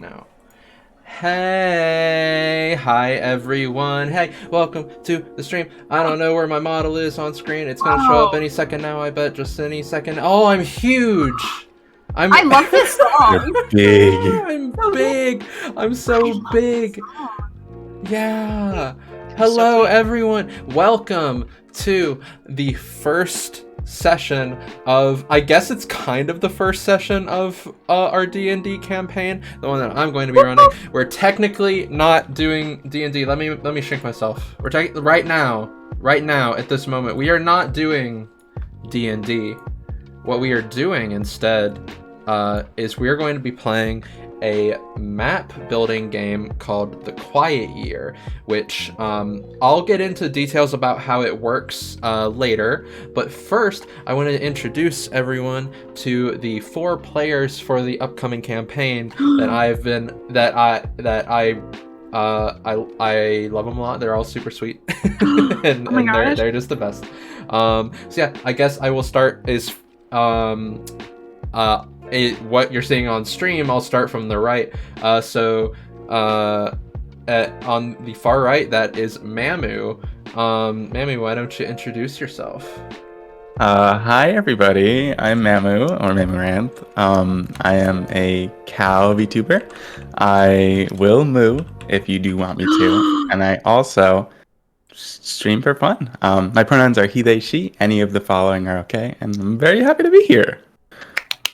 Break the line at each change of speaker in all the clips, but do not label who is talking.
now. Hi everyone. Hey, welcome to the stream. I don't know where my model is on screen. It's gonna show up any second now, I bet. Just any second. Oh, I'm huge.
I love this song.
You're big.
I'm big. I'm so big. Yeah. Hello, everyone. Welcome to the first session of, I guess it's kind of the first session of our D&D campaign, the one that I'm going to be running. We're technically not doing D&D. Let me shrink myself. We're right now at this moment, we are not doing D&D. What we are doing instead is we are going to be playing a map building game called The Quiet Year, which I'll get into details about how it works later. But first, I want to introduce everyone to the 4 players for the upcoming campaign that I love them a lot. They're all super sweet, and they're just the best. So yeah, I guess I will start what you're seeing on stream. I'll start from the right. On the far right, that is Mamu. Mamu, why don't you introduce yourself?
Hi everybody, I'm Mamu, or Mamuranth. I am a cow VTuber. I will moo if you do want me to, and I also stream for fun. My pronouns are he, they, she. Any of the following are okay, and I'm very happy to be here.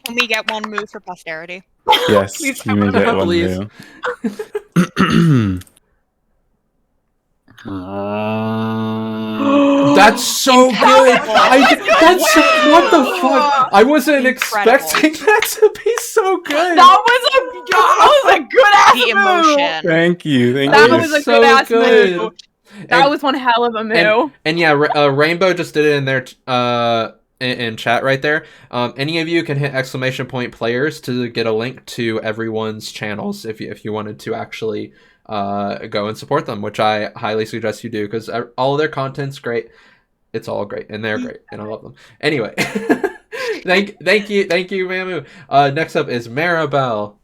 Can we get one move for posterity?
Yes, you may get one move.
That's so good. What the fuck? I wasn't expecting that to be so good.
That was a good ass
The
move.
emotion.
Thank you.
That was a
so
good ass
good.
move. That was one hell of a move.
And yeah, Rainbow just did it in there. In chat right there. Any of you can hit ! players to get a link to everyone's channels if you wanted to actually go and support them, which I highly suggest you do, because all of their content's great. It's all great, and they're great, and I love them. Anyway, thank you, Mamu. Next up is Maribel.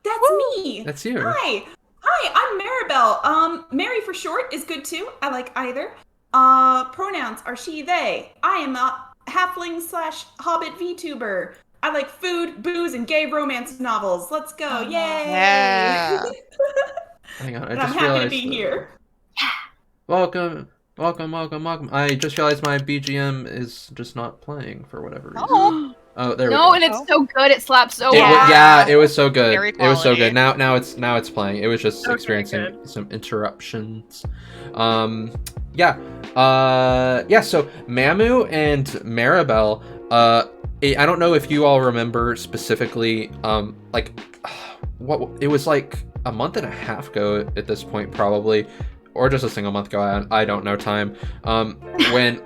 That's me.
That's you.
Hi, I'm Maribel. Mary for short is good too. I like either. Pronouns are she, they. I am a halfling/hobbit VTuber. I like food, booze, and gay romance novels. Let's go. Yay!
Yeah.
Hang on,
I'm happy to be here.
Welcome. I just realized my BGM is just not playing for whatever reason. Oh, there we go.
No, and it's so good. It slaps so
Yeah.
hard.
Yeah, it was so good.
Very
It was so
quality.
good. Now it's playing. It was just
Okay,
experiencing
good.
some interruptions. Yeah. So Mamu and Maribel. I don't know if you all remember specifically. What it was like a month and a half ago at this point, probably, or just a single month ago. I don't know time. When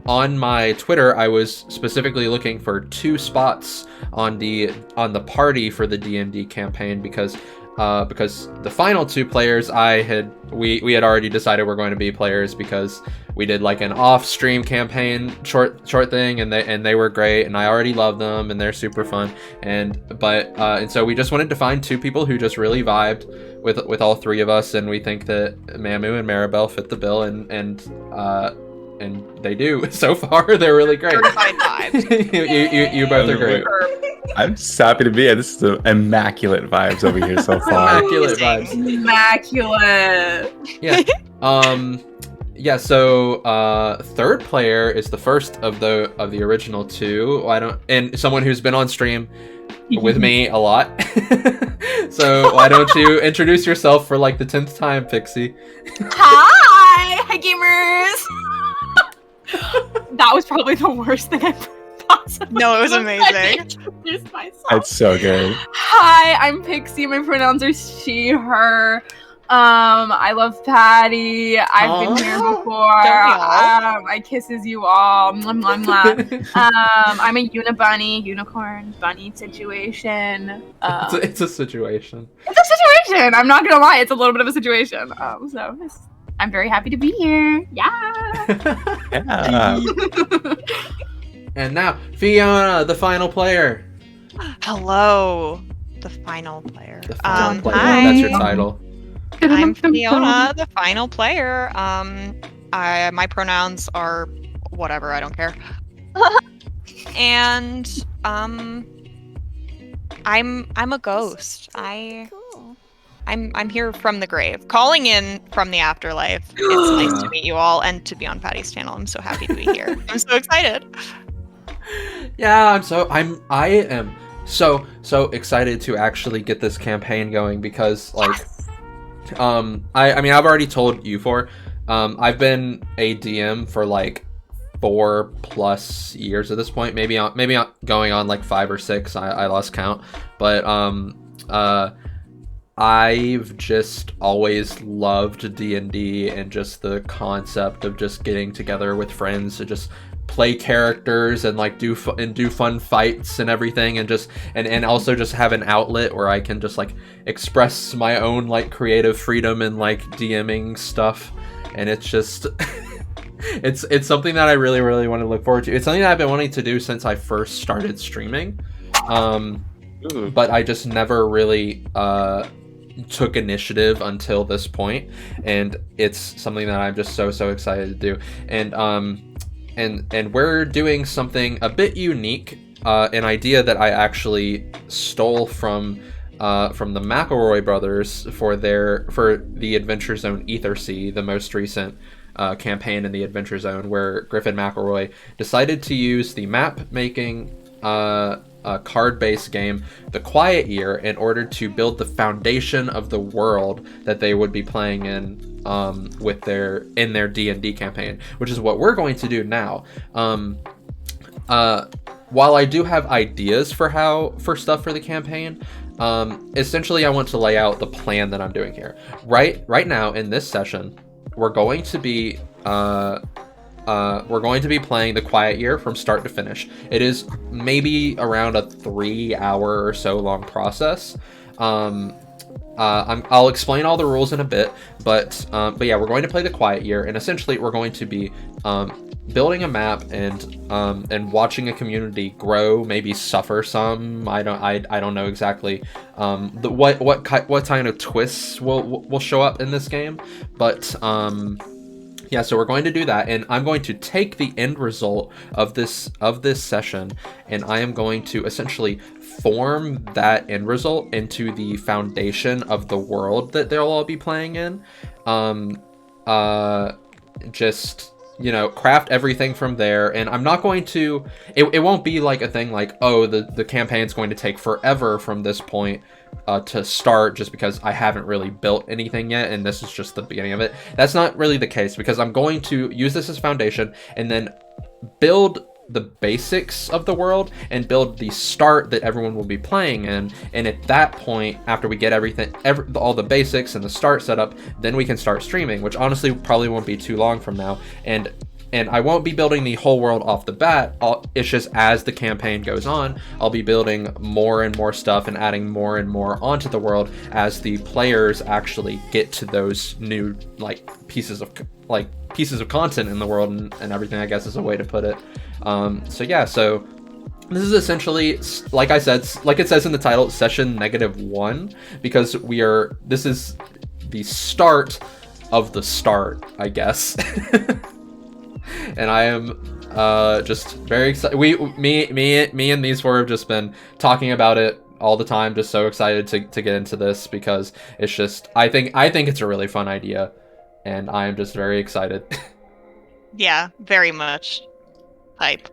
on my Twitter, I was specifically looking for 2 spots on the party for the D&D campaign because the final 2 players we had already decided were going to be players, because we did like an off-stream campaign short thing, and they were great, and I already love them, and they're super fun, and so we just wanted to find 2 people who just really vibed with all 3 of us, and we think that Mamu and Maribel fit the bill, and they do. So far, they're really great.
Certified vibes.
you both are great.
I'm just happy to be here. This is the immaculate vibes over here so far.
Immaculate vibes.
Immaculate.
Yeah. Yeah. So, third player is the first of the original 2. And someone who's been on stream with me a lot. So why don't you introduce yourself for like the 10th time, Pixie?
Hi gamers. That was probably the worst thing I've possibly.
No, it was amazing.
Introduced myself.
It's so good.
Hi, I'm Pixie. My pronouns are she, her. I love Patty. I've been here before. I kisses you all. Mwah, mwah, mwah. I'm a unicorn bunny situation.
It's a situation.
It's a situation. I'm not gonna lie. It's a little bit of a situation. I'm very happy to be here. Yeah.
Yeah.
And now, Fiona, the final player.
Hello. the final player.
The final player.
Hi.
That's your title.
I'm Fiona, the final player. My pronouns are whatever. I don't care. And I'm a ghost. I'm here from the grave, calling in from the afterlife. It's nice to meet you all and to be on Patty's channel. I'm so happy to be here. I'm so excited.
Yeah, I am so excited to actually get this campaign going because like I mean I've already told you I've been a DM for like 4+ years at this point, maybe going on like 5 or 6. I lost count, but I've just always loved D&D and just the concept of just getting together with friends to just play characters and like do fun fights and everything, and also just have an outlet where I can just like express my own like creative freedom and like DMing stuff, and it's just it's something that I really want to look forward to. It's something that I've been wanting to do since I first started streaming, but I just never really took initiative until this point, and it's something that I'm just so excited to do. And we're doing something a bit unique, an idea that I actually stole from the McElroy brothers for the Adventure Zone Ethersea, the most recent campaign in the Adventure Zone, where Griffin McElroy decided to use the map making card-based game, The Quiet Year, in order to build the foundation of the world that they would be playing in their D&D campaign, which is what we're going to do now. While I do have ideas for stuff for the campaign, essentially I want to lay out the plan that I'm doing here. Right now in this session, we're going to be playing The Quiet Year from start to finish. It is maybe around a 3-hour or so long process. I'll explain all the rules in a bit, but yeah, we're going to play The Quiet Year, and essentially we're going to be building a map and watching a community grow, maybe suffer some. I don't know exactly what kind of twists will show up in this game, but yeah, so we're going to do that, and I'm going to take the end result of this session, and I am going to essentially form that end result into the foundation of the world that they'll all be playing in. Just, you know, craft everything from there, and I'm not going to... It won't be like a thing like, oh, the campaign's going to take forever from this point to start, just because I haven't really built anything yet and this is just the beginning of it. That's not really the case, because I'm going to use this as foundation and then build the basics of the world and build the start that everyone will be playing in, and at that point, after we get all the basics and the start set up, then we can start streaming, which honestly probably won't be too long from now. And I won't be building the whole world off the bat. It's just as the campaign goes on, I'll be building more and more stuff and adding more and more onto the world as the players actually get to those new pieces of content in the world and everything, I guess is a way to put it. So yeah, so this is essentially, like it says in the title, session -1, because this is the start of the start, I guess. And I am just very excited. Me and these four have just been talking about it all the time, just so excited to get into this, because it's just, I think it's a really fun idea, and I am just very excited.
Yeah, very much. Hype.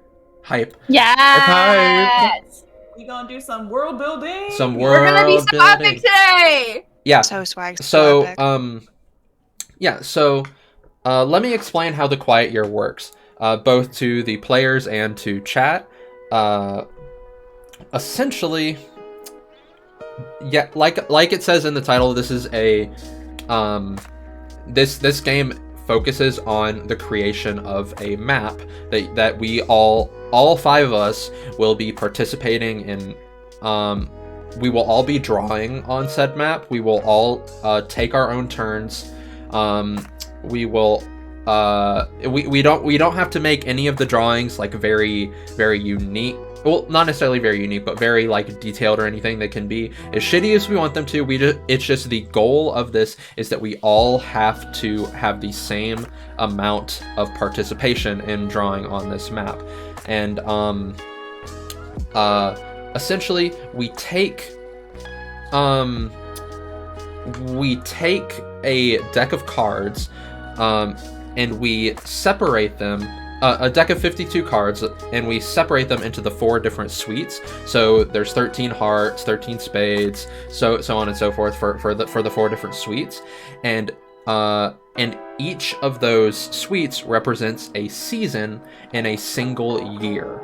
Yes.
We gonna do some world building.
We're gonna be so epic today.
Yeah.
So swag.
So
epic.
yeah. So let me explain how the Quiet Year works, both to the players and to chat. Essentially, yeah, like it says in the title, this is a this game focuses on the creation of a map that we all 5 of us will be participating in. We will all be drawing on said map. We will all take our own turns. We will we don't have to make any of the drawings like very, very unique well, not necessarily very unique, but very like detailed or anything. They can be as shitty as we want them to. It's just the goal of this is that we all have to have the same amount of participation in drawing on this map. And essentially we take a deck of cards, and we separate them, a deck of 52 cards, and we separate them into the 4 different suites. So there's 13 hearts, 13 spades, so on and so forth for the 4 different suites, and each of those suites represents a season in a single year.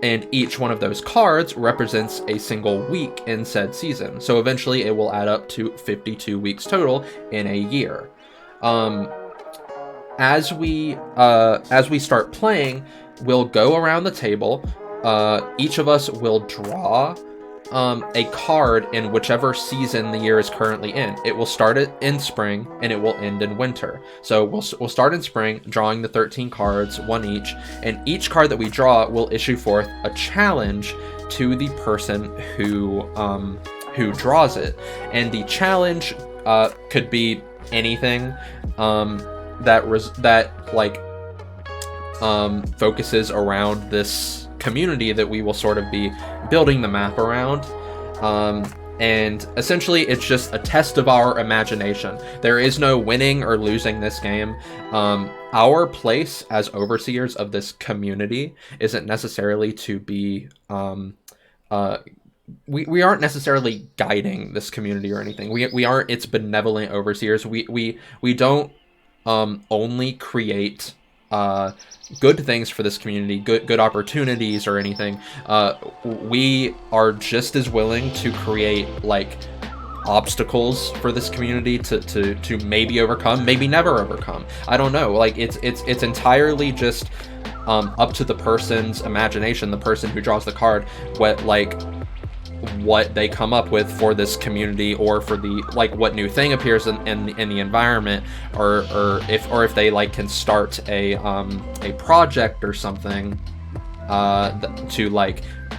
And each one of those cards represents a single week in said season. So eventually it will add up to 52 weeks total in a year. As we start playing, we'll go around the table. Each of us will draw a card in whichever season the year is currently in. It will start in spring and it will end in winter. So we'll start in spring, drawing the 13 cards, 1 each, and each card that we draw will issue forth a challenge to the person who draws it. And the challenge could be anything that focuses around this community that we will sort of be building the map around. And essentially it's just a test of our imagination. There is no winning or losing this game. Our place as overseers of this community isn't necessarily to be we aren't necessarily guiding this community or anything. We aren't its benevolent overseers. We don't only create good things for this community, good opportunities or anything. We are just as willing to create like obstacles for this community to maybe overcome, maybe never overcome. I don't know. Like it's entirely just up to the person's imagination, the person who draws the card, what they come up with for this community, or for the what new thing appears in the environment, or if they can start a project or something to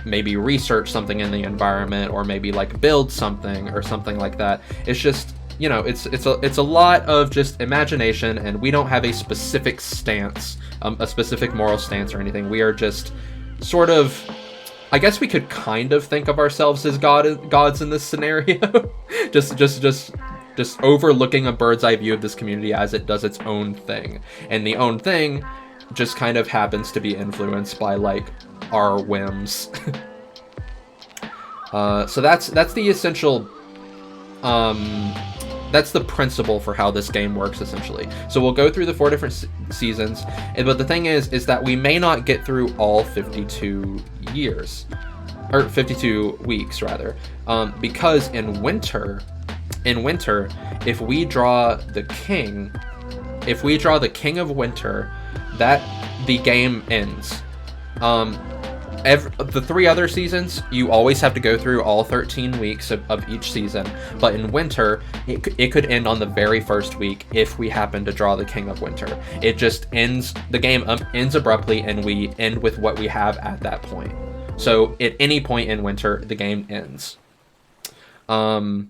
maybe research something in the environment, or maybe build something or something like that. It's just, it's a lot of just imagination, and we don't have a specific stance, a specific moral stance or anything. We are just sort of, I guess we could kind of think of ourselves as gods in this scenario. just overlooking a bird's eye view of this community as it does its own thing. And the own thing just kind of happens to be influenced by our whims. So that's the essential, that's the principle for how this game works, essentially. So we'll go through the 4 different seasons, but the thing is that we may not get through all 52 years, or 52 weeks rather, because in winter, if we draw the king of winter, that the game ends. The 3 other seasons, you always have to go through all 13 weeks of each season, but in winter, it could end on the very first week if we happen to draw the King of Winter. It just ends, the game ends abruptly, and we end with what we have at that point. So at any point in winter, the game ends. But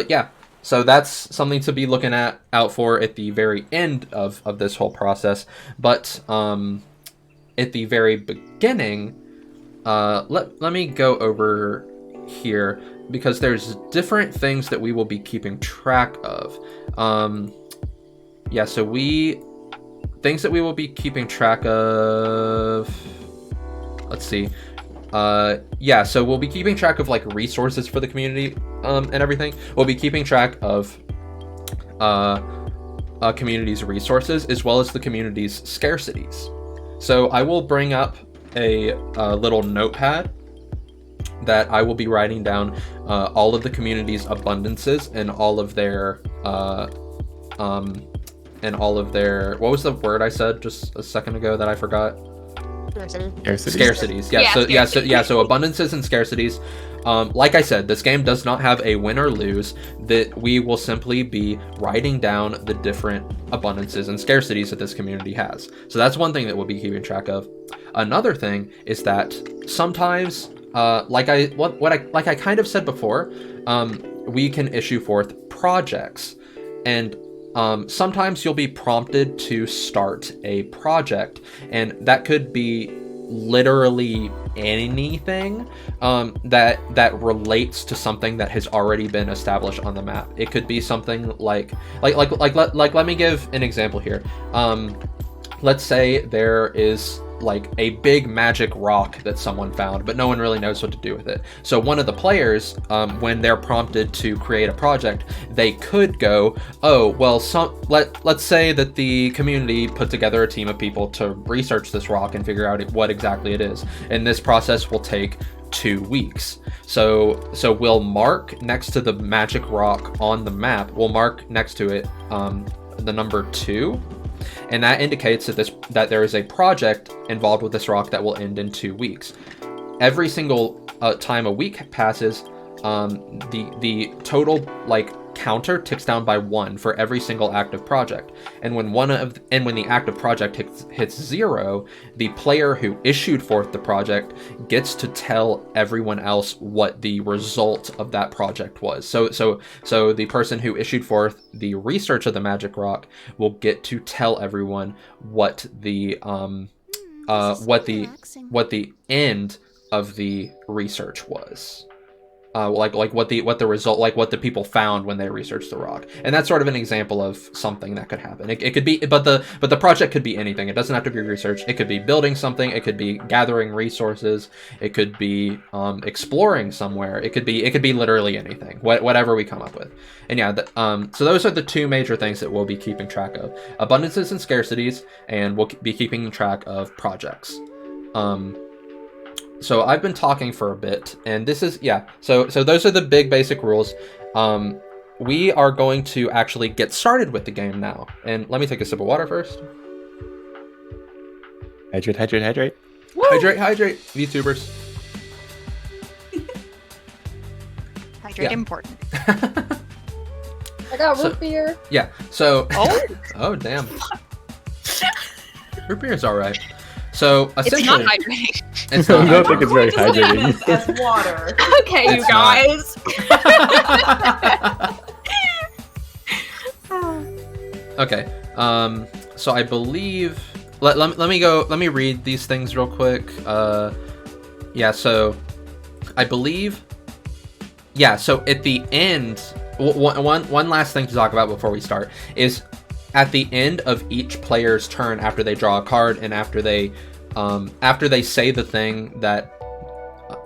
yeah, so that's something to be looking out for at the very end of this whole process. But at the very beginning, let me go over here, because there's different things that we will be keeping track of. Yeah, so things that we will be keeping track of, let's see. Yeah, so we'll be keeping track of resources for the community, and everything. We'll be keeping track of community's resources, as well as the community's scarcities. So I will bring up a little notepad that I will be writing down all of the community's abundances and all of their what was the word I said just a second ago that I forgot? Scarcities. Yeah.
Yeah,
So abundances and scarcities. like I said, this game does not have a win or lose. That we will simply be writing down the different abundances and scarcities that this community has. So that's one thing that we'll be keeping track of. Another thing is that sometimes, like I kind of said before, we can issue forth projects, and sometimes you'll be prompted to start a project, and that could be literally anything that relates to something that has already been established on the map. It could be something like let me give an example here. Let's say there is like a big magic rock that someone found, but no one really knows what to do with it. So one of the players, when they're prompted to create a project, they could go, oh, well, let's say that the community put together a team of people to research this rock and figure out what exactly it is. And this process will take 2 weeks. So we'll mark next to the magic rock on the map, we'll mark next to it the number 2. And that indicates that there is a project involved with this rock that will end in 2 weeks. Every single time a week passes, the total counter ticks down by 1 for every single active project. And when the active project hits 0, the player who issued forth the project gets to tell everyone else what the result of that project was. So the person who issued forth the research of the magic rock will get to tell everyone what the end of the research was. What the result, what the people found when they researched the rock. And that's sort of an example of something that could happen. It could be, but the project could be anything. It doesn't have to be research. It could be building something. It could be gathering resources. It could be exploring somewhere. It could be literally anything, whatever we come up with. And yeah, so those are the 2 major things that we'll be keeping track of: abundances and scarcities, and we'll be keeping track of projects. So I've been talking for a bit, and this is, so those are the big basic rules. We are going to actually get started with the game now. And let me take a sip of water first.
Hydrate, hydrate, hydrate.
Woo!
Hydrate, VTubers.
Hydrate important.
I got root beer.
Yeah, so...
Oh!
Oh, damn. Root beer is alright. So,
It's
essentially...
not hydrating.
It's
I
not
don't think it's very
Just name
hydrating.
this as water.
Okay, you
It's not.
guys.
Okay, so I believe... Let me read these things real quick. So I believe... Yeah, so at the end... One last thing to talk about before we start is at the end of each player's turn, after they draw a card and after they say the thing that...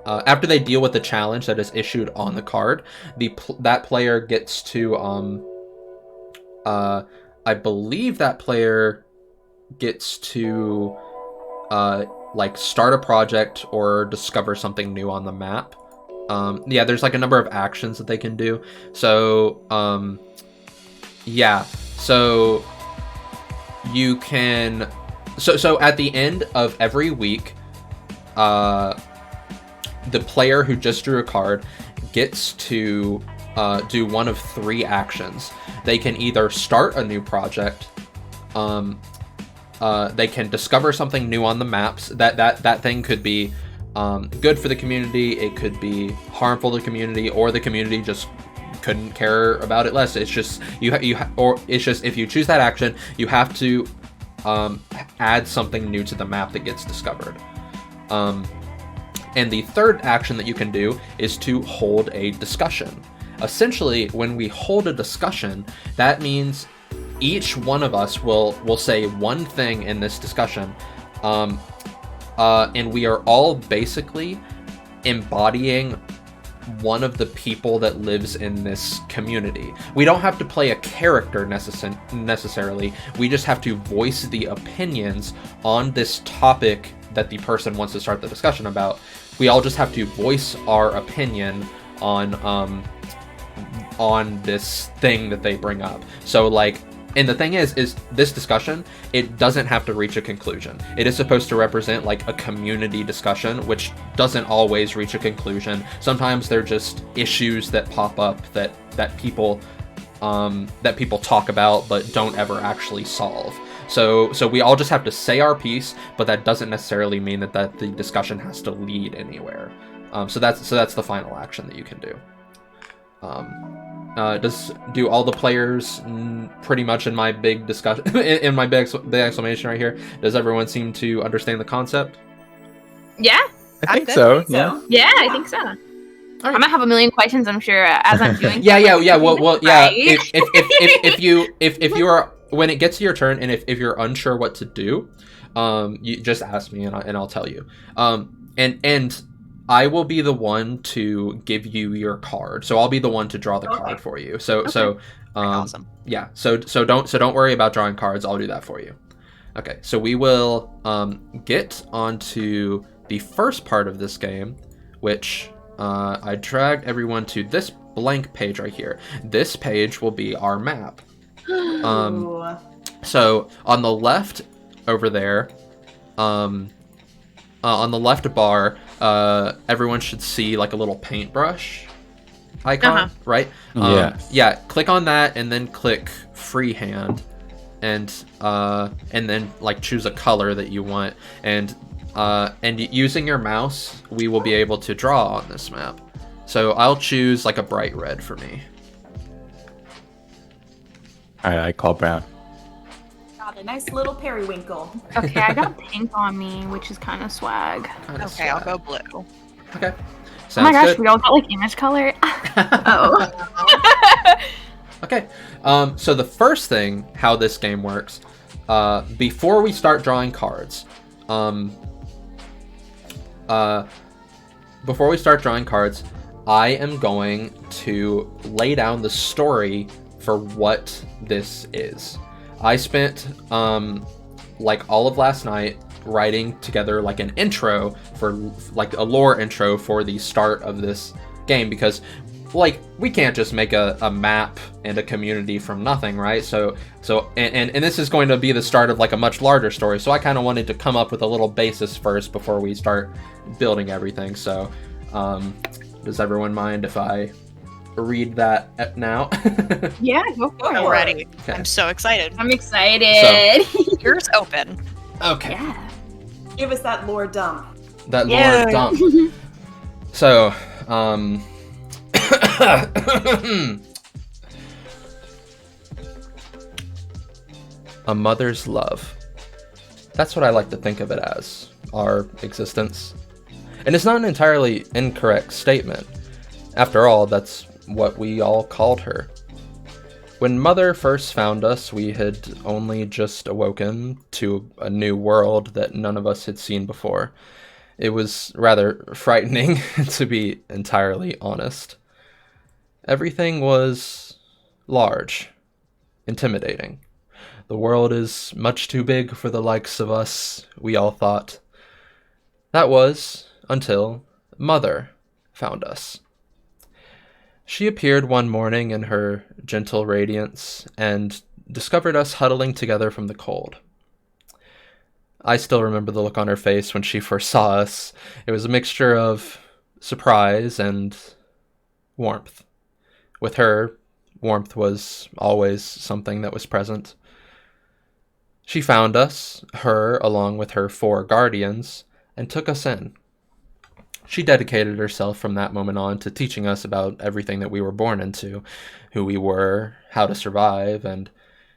after they deal with the challenge that is issued on the card, that player gets to... I believe that player gets to start a project or discover something new on the map. There's a number of actions that they can do. So so you can so at the end of every week, the player who just drew a card gets to do one of 3 actions. They can either start a new project, they can discover something new on the maps. That thing could be good for the community, it could be harmful to the community, or the community just couldn't care about it less. It's just if you choose that action, you have to add something new to the map that gets discovered. And the third action that you can do is to hold a discussion. Essentially, when we hold a discussion, that means each one of us will say one thing in this discussion, and we are all basically embodying one of the people that lives in this community. We don't have to play a character necessarily. We just have to voice the opinions on this topic that the person wants to start the discussion about. We all just have to voice our opinion on this thing that they bring up. So And the thing is this discussion, it doesn't have to reach a conclusion. It is supposed to represent like a community discussion, which doesn't always reach a conclusion. Sometimes they're just issues that pop up that people talk about but don't ever actually solve. So we all just have to say our piece, but that doesn't necessarily mean that the discussion has to lead anywhere. So that's the final action that you can do. Do all the players pretty much in my big discussion in my big exclamation right here? Does everyone seem to understand the concept?
Yeah.
I think so.
Yeah, I think so. I'm gonna have a million questions, I'm sure, as I'm doing.
Yeah. Well, yeah.
Right?
If you are, when it gets to your turn, and if you're unsure what to do, you just ask me and I'll tell you. And I will be the one to give you your card. So I'll be the one to draw the card for you. So
Awesome.
yeah. So don't worry about drawing cards. I'll do that for you. Okay. So we will get onto the first part of this game, which I dragged everyone to this blank page right here. This page will be our map. So on the left over there, on the left bar, everyone should see like a little paintbrush icon, right? Yeah, click on that and then click freehand, and then like choose a color that you want, and using your mouse, we will be able to draw on this map. So I'll choose like a bright red for me.
I call brown.
Got a nice little periwinkle.
Okay, I got pink on me, which is kind of swag.
Okay, I'll go blue.
Okay. Sounds
Oh my gosh,
good.
we all got like image color. Oh.
Okay. So the first thing, how this game works, before we start drawing cards, I am going to lay down the story for what this is. I spent like all of last night writing together like an intro for like a lore intro for the start of this game, because like we can't just make a map and a community from nothing, right? So and this is going to be the start of like a much larger story, so I kind of wanted to come up with a little basis first before we start building everything. So does everyone mind if I read that now?
Yeah, go for
I'm
it.
ready.
Okay.
I'm so excited.
I'm excited.
Yours open.
Okay.
Yeah.
Give us that lore dump.
That
Yeah.
lore dump. So, a mother's love. That's what I like to think of it as, our existence. And it's not an entirely incorrect statement. After all, that's what we all called her. When Mother first found us, we had only just awoken to a new world that none of us had seen before. It was rather frightening, to be entirely honest. Everything was large, intimidating. The world is much too big for the likes of us, we all thought. That was until Mother found us. She appeared one morning in her gentle radiance and discovered us huddling together from the cold. I still remember the look on her face when she first saw us. It was a mixture of surprise and warmth. With her, warmth was always something that was present. She found us, her along with her 4 guardians, and took us in. She dedicated herself from that moment on to teaching us about everything that we were born into, who we were, how to survive, and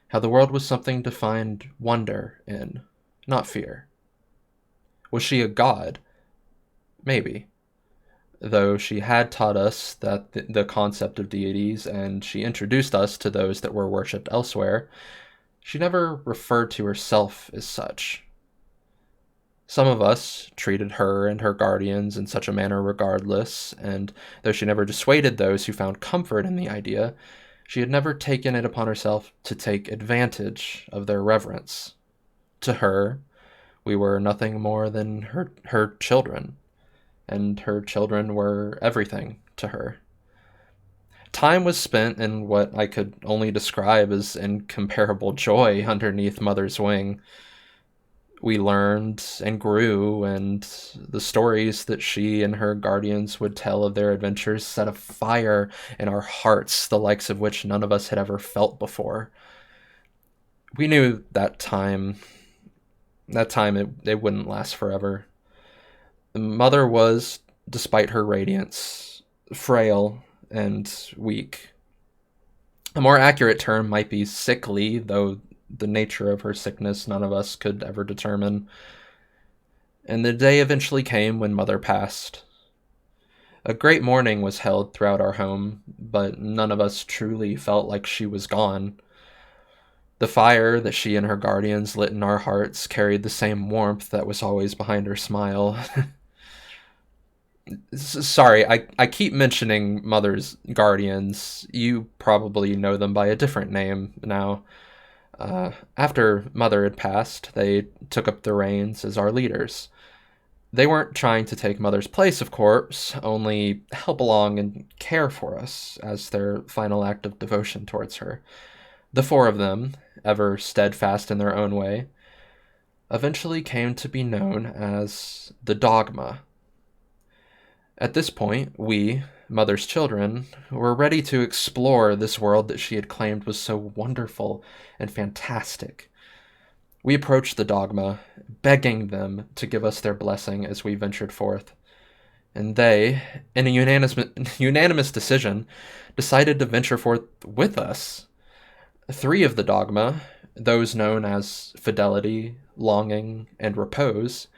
how the world was something to find wonder in, not fear. Was she a god? Maybe. Though she had taught us that the concept of deities, and she introduced us to those that were worshipped elsewhere, she never referred to herself as such. Some of us treated her and her guardians in such a manner regardless, and though she never dissuaded those who found comfort in the idea, she had never taken it upon herself to take advantage of their reverence. To her, we were nothing more than her children, and her children were everything to her. time was spent in what I could only describe as incomparable joy underneath Mother's wing. We learned and grew, and the stories that she and her guardians would tell of their adventures set a fire in our hearts, the likes of which none of us had ever felt before. We knew that time it wouldn't last forever. Mother was, despite her radiance, frail and weak. A more accurate term might be sickly, though the nature of her sickness none of us could ever determine. And the day eventually came when Mother passed. A great mourning was held throughout our home, but none of us truly felt like she was gone. The fire that she and her guardians lit in our hearts carried the same warmth that was always behind her smile. Sorry, I keep mentioning Mother's guardians. You probably know them by a different name now. After Mother had passed, they took up the reins as our leaders. They weren't trying to take Mother's place, of course, only help along and care for us as their final act of devotion towards her. The four of them, ever steadfast in their own way, eventually came to be known as the Dogma. At this point, we, Mother's children, were ready to explore this world that she had claimed was so wonderful and fantastic. We approached the Dogma, begging them to give us their blessing as we ventured forth. And they, in a unanimous decision, decided to venture forth with us. 3 of the Dogma, those known as Fidelity, Longing, and Repose,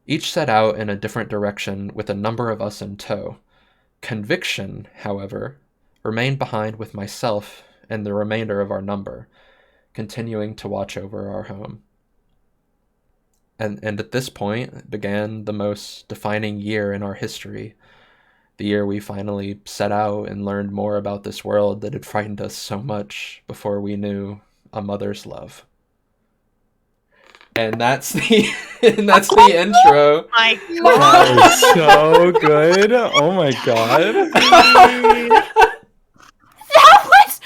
each set out in a different direction with a number of us in tow. Conviction, however, remained behind with myself and the remainder of our number, continuing to watch over our home. And at this point began the most defining year in our history, the year we finally set out and learned more about this world that had frightened us so much before we knew a mother's love. And that's the intro.
My
That was so good. Oh my god.
That was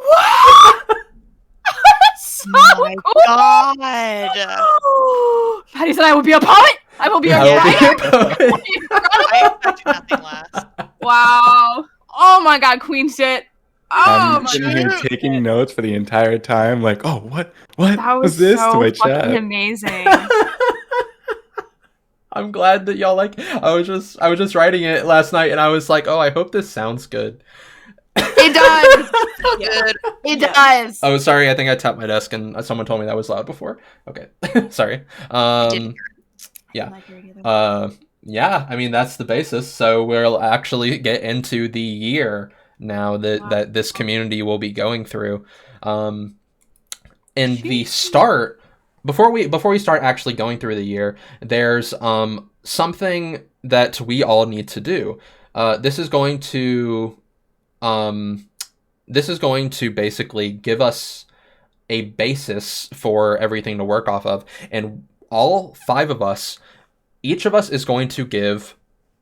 wow. So
my
cool.
god.
Patty said I will be a poet. I will be a writer.
I expect nothing less.
Wow. Oh my god, queen shit. Oh
I'm
my
sitting here
god.
taking notes for the entire time, like, oh, what
That was
this
so
to my
fucking
chat?
amazing.
I'm glad that y'all like. I was just writing it last night, and I was like, oh, I hope this sounds good.
It does.
So good.
It does.
Oh, sorry. I think I tapped my desk, and someone told me that was loud before. Okay, sorry.
Didn't
Yeah. Yeah. I mean, that's the basis. So we'll actually get into the year now that this community will be going through. In the start, before we start actually going through the year, there's something that we all need to do. This is going to basically give us a basis for everything to work off of, and all 5 of us, each of us is going to give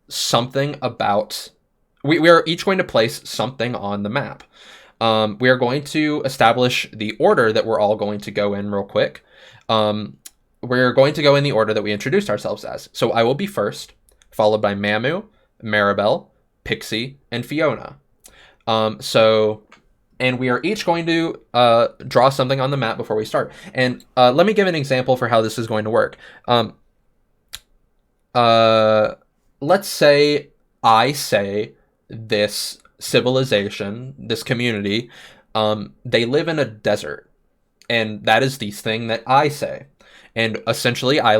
something about. We are each going to place something on the map. We are going to establish the order that we're all going to go in real quick. We're going to go in the order that we introduced ourselves as. So I will be first, followed by Mamu, Maribel, Pixie, and Fiona. And we are each going to draw something on the map before we start. And let me give an example for how this is going to work. Let's say I say this civilization, this community, they live in a desert. And that is the thing that I say. And essentially I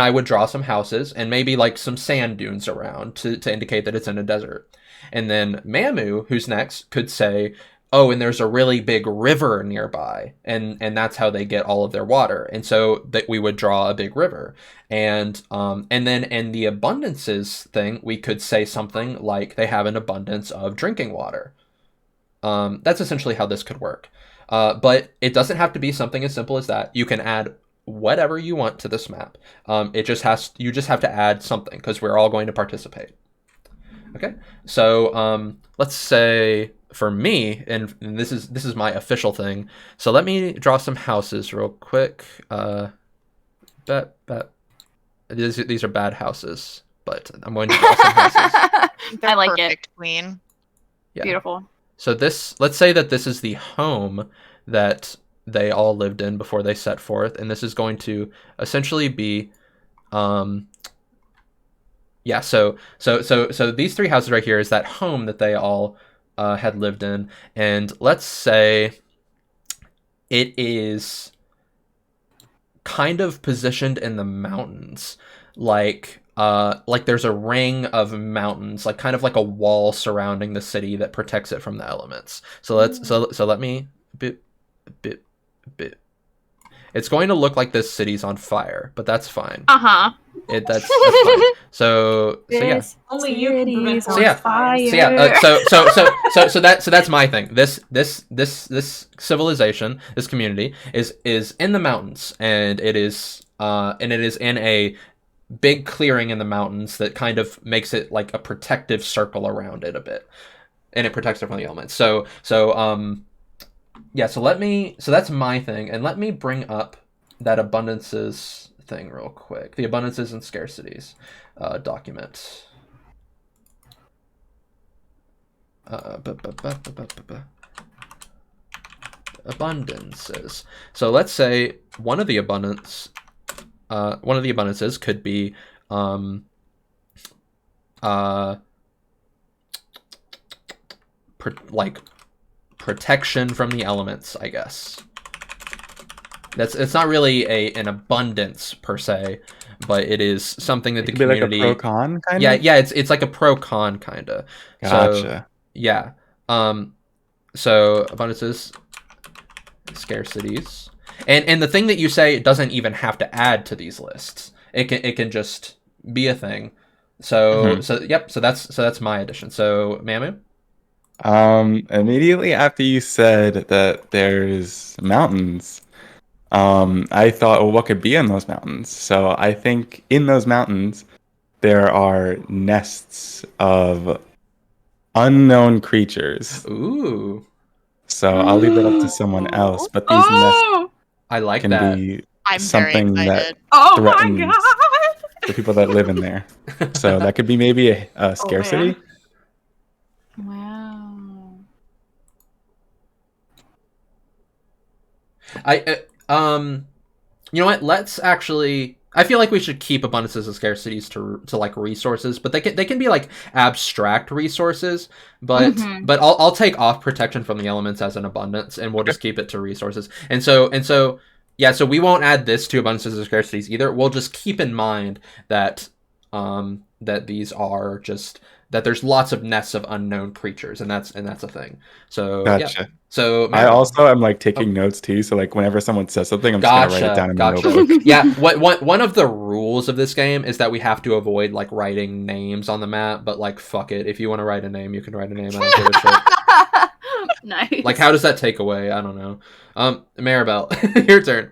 would draw some houses and maybe like some sand dunes around to indicate that it's in a desert. And then Mamu, who's next, could say, oh, and there's a really big river nearby, and that's how they get all of their water. And so that we would draw a big river. And then in the abundances thing, we could say something like they have an abundance of drinking water. That's essentially how this could work. But it doesn't have to be something as simple as that. You can add whatever you want to this map. You just have to add something because we're all going to participate. Okay. So let's say for me, and this is my official thing. So let me draw some houses real quick. Bet. These are bad houses, but I'm going to draw some houses.
They're
I like
perfect, Queen.
Yeah.
Beautiful.
So let's say that this is the home that they all lived in before they set forth, and this is going to essentially be, yeah. So these three houses right here is that home that they all had lived in, and let's say it is kind of positioned in the mountains, like there's a ring of mountains, like kind of like a wall surrounding the city that protects it from the elements. So let me bit. It's going to look like this city's on fire, but that's fine. That's fine. So yeah.
Only you can prevent
So yeah.
fire.
So that's my thing. This civilization, this community is in the mountains, and it is in a big clearing in the mountains that kind of makes it like a protective circle around it a bit, and it protects it from the elements. So that's my thing, and let me bring up that abundances thing real quick. The abundances and scarcities document. Abundances. So let's say one of the abundances could be protection from the elements, I guess. It's not really an abundance per se, but it is something that the community,
be like a pro-con kind
of.
of.
Yeah, it's like a pro-con kind of.
Gotcha.
So, yeah. So abundances, scarcities, and the thing that you say doesn't even have to add to these lists. It can just be a thing. So So that's my addition. So Mamu.
Immediately after you said that there's mountains, I thought, well, what could be in those mountains? So I think in those mountains there are nests of unknown creatures.
Ooh.
So I'll leave that up to someone else. But these nests
I like
can
that.
be
I'm
something
very
that
excited.
Oh my
threatens
god!
the people that live in there. So that could be maybe a scarcity.
Wow.
You know what? Let's actually. I feel like we should keep abundances and scarcities to like resources, but they can be like abstract resources. But I'll take off protection from the elements as an abundance, and we'll just keep it to resources. And so yeah. So we won't add this to abundances and scarcities either. We'll just keep in mind that that these are just that there's lots of nests of unknown creatures, and that's a thing. So
Gotcha.
Yeah. So
I also am like taking notes too. So like whenever someone says something, I'm just gonna write it down in my notebook.
Yeah. One of the rules of this game is that we have to avoid like writing names on the map. But like, fuck it. If you want to write a name, you can write a name. I don't give a shit.
Nice.
Like, how does that take away? I don't know. Maribel, your turn.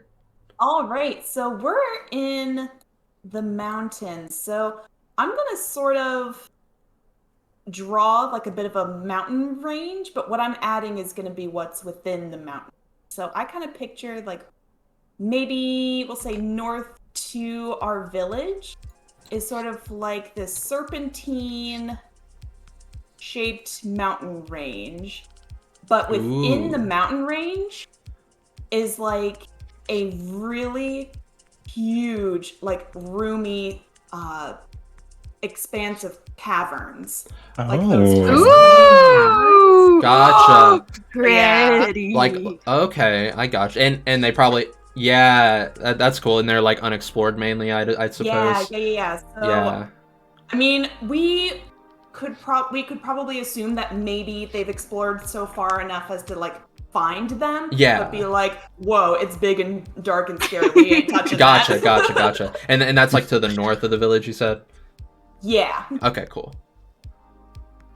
All right, so we're in the mountains. So I'm gonna sort of draw like a bit of a mountain range, but what I'm adding is going to be what's within the mountain. So I kind of picture like maybe we'll say north to our village is sort of like this serpentine shaped mountain range, but within the mountain range is like a really huge, like roomy expansive caverns. Like those
Ooh.
Gotcha.
Pretty.
Like, okay, I gotcha. And they probably, yeah, that's cool. And they're like unexplored mainly, I suppose.
Yeah. So,
yeah.
I mean, we could probably assume that maybe they've explored so far enough as to like find them.
Yeah.
But be like, whoa, it's big and dark and scary. We ain't touching that.
Gotcha. And that's like to the north of the village, you said?
Yeah.
Okay, cool.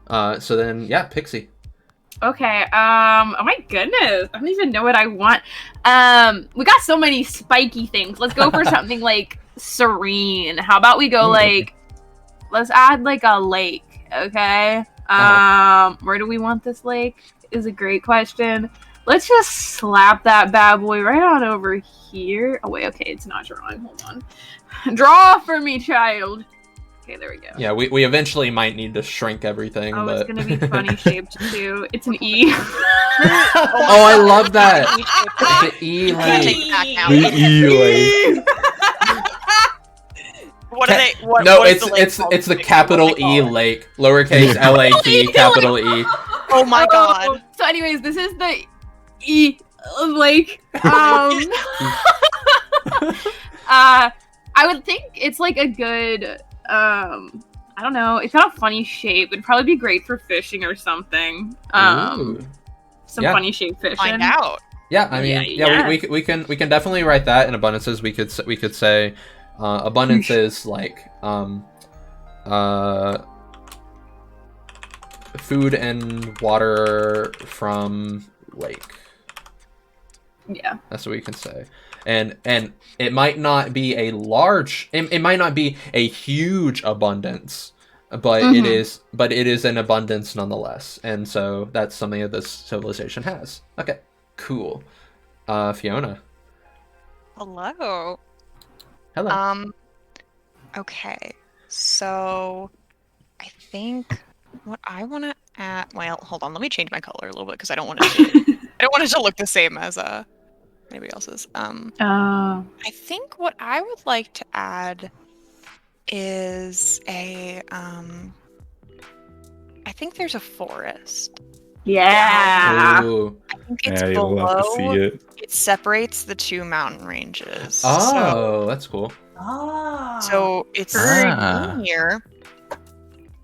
So then, yeah, Pixie.
Okay, oh my goodness. I don't even know what I want. We got so many spiky things. Let's go for something like serene. How about we go like, let's add like a lake. Okay. Where do we want this lake? Is a great question. Let's just slap that bad boy right on over here. Oh wait, okay, it's not drawing. Hold on. Draw for me, child. Okay, there we go.
Yeah, we eventually might need to shrink everything.
Oh,
but...
it's gonna be funny shaped too. It's an E.
Oh, I love that. The E
I'm gonna take
lake.
it back now.
The E lake.
What are they? What,
No,
what is the lake called?
it's the
Like,
capital
what do they
E
call it?
lake, lowercase L-A-K, capital E.
Oh my god.
So, anyways, this is the E lake. I would think it's like a good. I don't know. It's got a funny shape. It'd probably be great for fishing or something.
Ooh.
Some
Yeah.
funny shape fishing.
Find out.
Yeah, I mean,
Yeah.
we can definitely write that in abundances. We could say abundance is like food and water from lake.
Yeah.
That's what we can say. And it might not be a large, it might not be a huge abundance, but it is an abundance nonetheless. And so that's something that this civilization has. Okay, cool. Fiona.
Hello.
Hello.
Okay. So I think what I want to add. Well, hold on. Let me change my color a little bit because I don't want it. I don't want it to look the same as anybody else's. I think what I would like to add is a. I think there's a forest.
Yeah.
Ooh.
I think it's
Yeah, you'll love to see
below.
it.
It separates the two mountain ranges.
Oh, that's cool.
Ah.
So it's
Ah.
in here,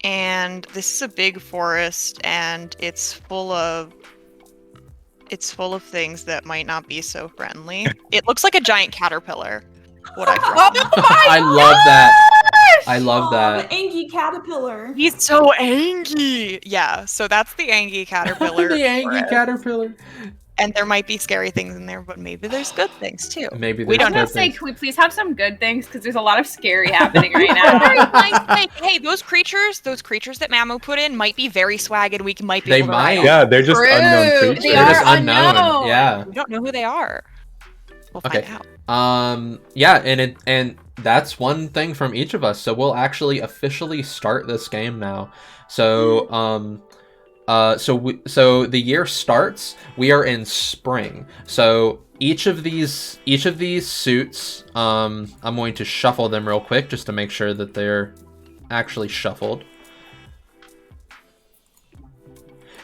and this is a big forest, and it's full of things that might not be so friendly. It looks like a giant caterpillar. What I've drawn.
I love that. I love that.
The Angie caterpillar.
He's so angry. Yeah, so that's the Angie caterpillar.
The Angie
forest.
caterpillar.
And there might be scary things in there, but maybe there's good things too.
Maybe
We
there's
I'm
don't
gonna
good
say,
things.
can we please have some good things? Because there's a lot of scary happening right now.
Hey, those creatures that Mamo put in might be very swag, and we might be
They
able to
might.
ride
Yeah, they're just
True.
unknown
They
creatures.
They're just
are
unknown.
unknown.
Yeah.
We don't know who they are. We'll
Okay.
find out.
Yeah, and that's one thing from each of us. So we'll actually officially start this game now. So so the year starts. We are in spring. So each of these suits, I'm going to shuffle them real quick just to make sure that they're actually shuffled.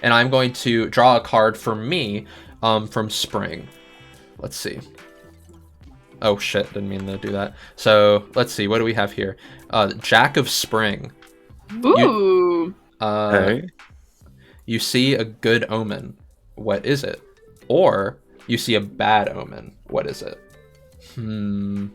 And I'm going to draw a card for me from spring. Let's see. Oh shit, didn't mean to do that. So let's see, what do we have here? Jack of Spring.
Ooh.
Okay.
You see a good omen. What is it? Or you see a bad omen. What is it?
You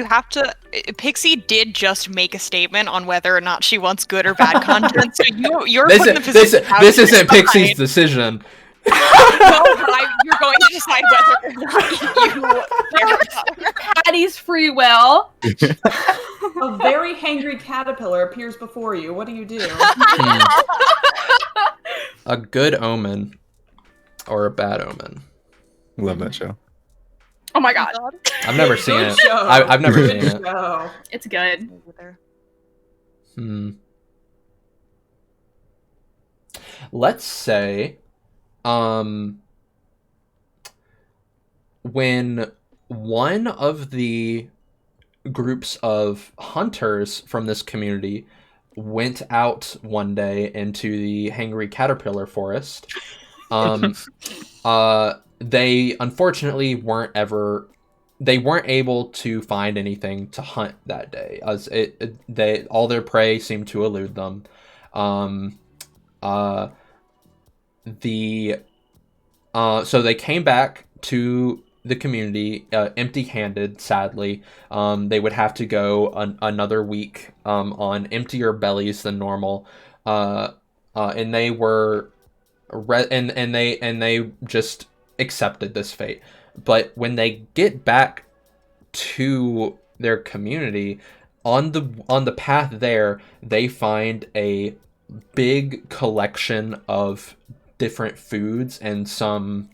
have to. Pixie did just make a statement on whether or not she wants good or bad content. So you're put in the position.
This isn't Pixie's decision.
No, but you're going to decide whether or not you care about her.
Patty's free will.
A very hangry caterpillar appears before you. What do you do?
A good omen or a bad omen.
Love that show.
Oh my god.
I've never seen
Good
it.
show.
I've never
Good
seen it.
show.
It's good.
Let's say when one of the groups of hunters from this community went out one day into the Hangry Caterpillar Forest, they unfortunately weren't able to find anything to hunt that day, as all their prey seemed to elude them. So they came back to the community empty-handed, sadly. They would have to go another week on emptier bellies than normal, and they were and they just accepted this fate. But when they get back to their community, on the path there, they find a big collection of different foods and some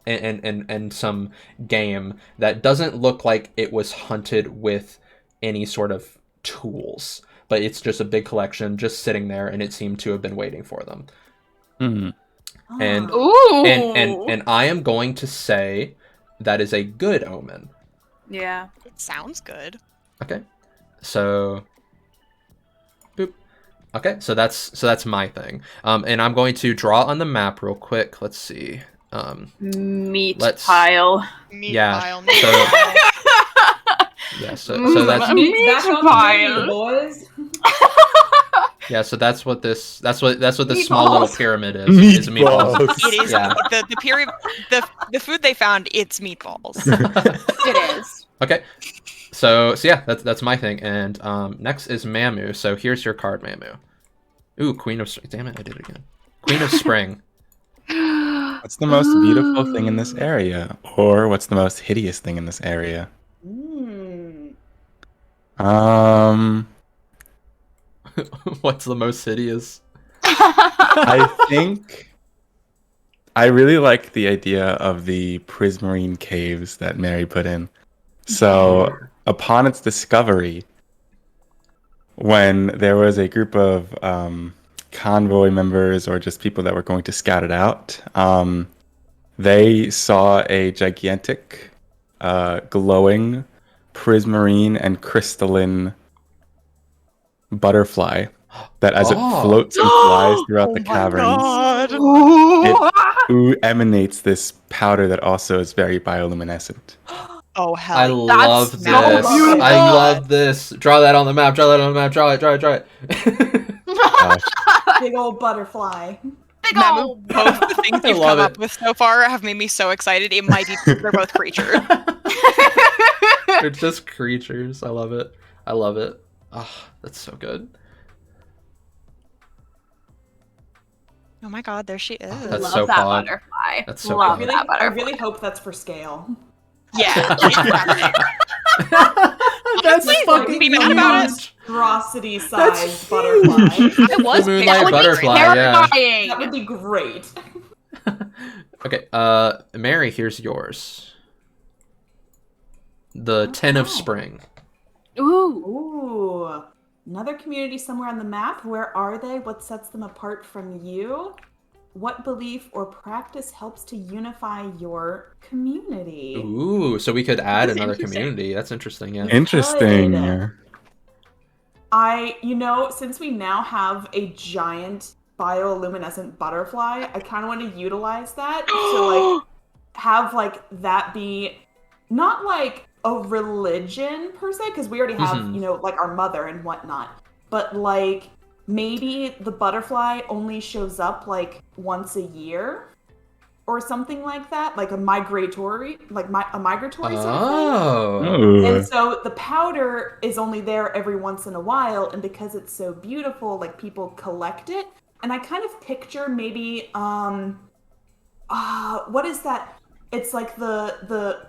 and some game that doesn't look like it was hunted with any sort of tools, but it's just a big collection just sitting there, and it seemed to have been waiting for them. And
Ooh.
and I am going to say that is a good omen.
Yeah.
It sounds good.
Okay, so boop. Okay, so that's my thing. And I'm going to draw on the map real quick. Let's see.
Meat
Let's-
pile.
Meat
Yeah,
pile,
so-
meat pile.
Yeah, so that's
Meat's back on the
pile.
menu, boys.
yeah, so that's what this small little
Meatballs.
pyramid is meatballs.
It is
Yeah.
the period. The food they found. It's meatballs.
It is.
Okay, so yeah, that's my thing. And next is Mamu. So here's your card, Mamu. Ooh, Queen of damn it, I did it again. Queen of Spring.
What's the most beautiful thing in this area? Or what's the most hideous thing in this area?
What's the most hideous?
I think I really like the idea of the prismarine caves that Mary put in. So, upon its discovery, when there was a group of convoy members or just people that were going to scout it out, they saw a gigantic, glowing, prismarine and crystalline butterfly that, as it
Oh.
floats and flies throughout the caverns, it emanates this powder that also is very bioluminescent.
Oh hell!
I love this.
so
beautiful.
I love this. Draw that on the map. Draw that on the map. Draw it.
Gosh.
Big old butterfly.
Big
Mamu,
ol'
both the things
I
you've
love
come
it.
up with so far have made me so excited. It might be they're both creatures.
They're just creatures. I love it. Oh, that's so good.
Oh my god, there she is.
That's
Love
so
that
fun.
butterfly.
That's so
Love
fun.
that
I
butterfly.
really hope that's for scale.
Yeah, it's happening.
That's
Honestly,
fucking
be mad about it.
Monstrosity
That's
sized butterfly.
I was
The moonlight
That would be
butterfly, yeah.
terrifying.
That would be great.
Okay, Mary, here's yours. The Ten of
Okay.
Spring.
Ooh.
Ooh. Another community somewhere on the map. Where are they? What sets them apart from you? What belief or practice helps to unify your community?
Ooh, so we could add
That's
another
interesting.
community. That's interesting, yeah.
Interesting.
Good. Since we now have a giant bioluminescent butterfly, I kind of want to utilize that to have that be not like a religion per se, because we already have
Mhm.
our mother and whatnot, but maybe the butterfly only shows up once a year or something like that, like a migratory sort of thing.
Oh.
Ooh.
And so the powder is only there every once in a while, and because it's so beautiful, people collect it. And I kind of picture maybe what is that? It's like the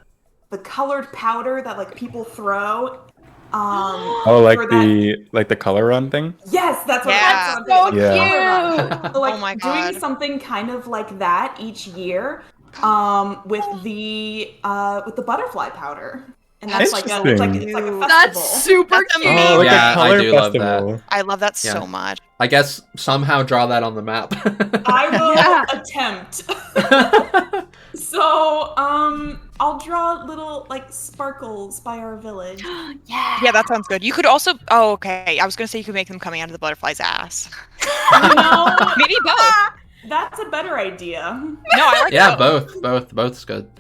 colored powder that people throw.
Oh, like
for that-
the color run thing?
Yes, that's what
Yeah.
that's
So
what
Yeah.
cute.
So,
Oh my God.
doing something kind of like that each year, with the butterfly powder, and that's it's like a festival.
That's super
That's
cute.
amazing.
Oh, like
Yeah,
a color
I do love
festival.
I love that
Yeah.
so much.
I guess somehow draw that on the map.
I will
Yeah.
attempt. So, I'll draw little sparkles by our village.
Yeah.
Yeah, that sounds good. You could also. Oh, okay. I was gonna say you could make them coming out of the butterfly's ass.
You know,
Maybe both.
that's a better idea.
No, I like
Yeah,
both.
both's good.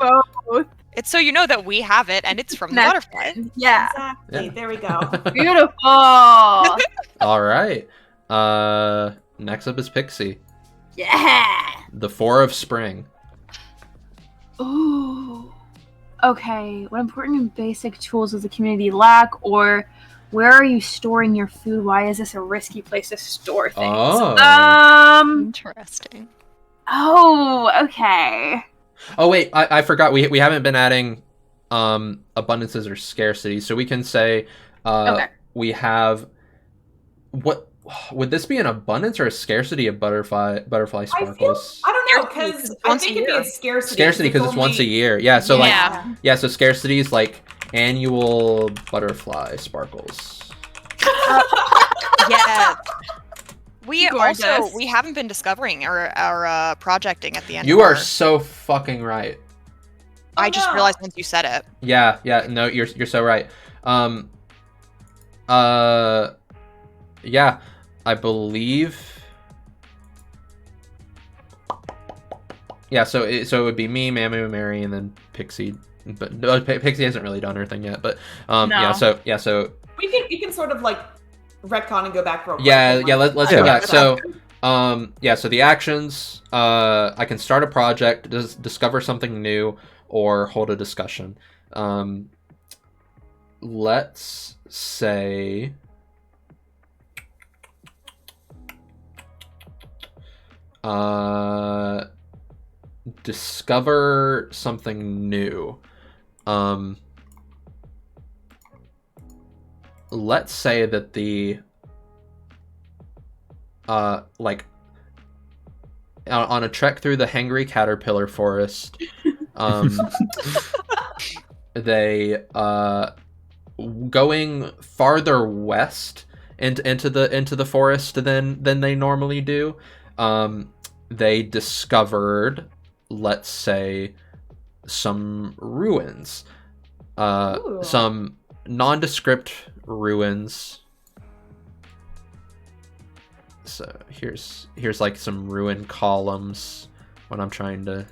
It's so you know that we have it, and it's from the
Next.
butterfly.
Yeah.
Exactly.
Yeah.
There we go.
Beautiful.
All right. Next up is Pixie,
Yeah.
the Four of Spring.
Ooh. Okay. What important and basic tools does the community lack, or where are you storing your food? Why is this a risky place to store things?
Oh.
Interesting.
Oh. Okay.
Oh wait, I forgot. We haven't been adding abundances or scarcity, so we can say
Okay.
we have what would this be an abundance or a scarcity of butterfly sparkles?
I don't know,
Scarcity,
because
it's
I
once a
think it'd be
year.
a scarcity.
Scarcity because it's once a year. Yeah, so
Yeah.
so scarcity is like annual butterfly sparkles.
Yeah. We
Gorgeous.
also we haven't been discovering our projecting at the end.
You
of
are
our-
so fucking right.
I just
no.
realized once you said it.
Yeah, no, you're so right. Yeah, I believe. Yeah, so it would be me, Mamu, Mary, and then Pixie. But Pixie hasn't really done her thing yet. But
No.
so
We can sort of like retcon and go back real quick.
yeah, let's go
Yeah.
back. So so the actions, I can start a project, discover something new, or hold a discussion. Let's say discover something new. Let's say that the like on a trek through the Hangry Caterpillar Forest, they going farther west into the forest than they normally do. They discovered, let's say, some ruins,
Ooh.
some nondescript ruins. So here's like some ruin columns when I'm trying to,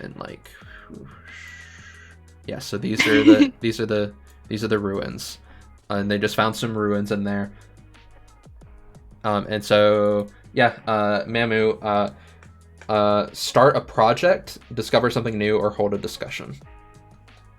and like, yeah. So these are the these are the ruins, and they just found some ruins in there. And so yeah, Mamu, start a project, discover something new, or hold a discussion.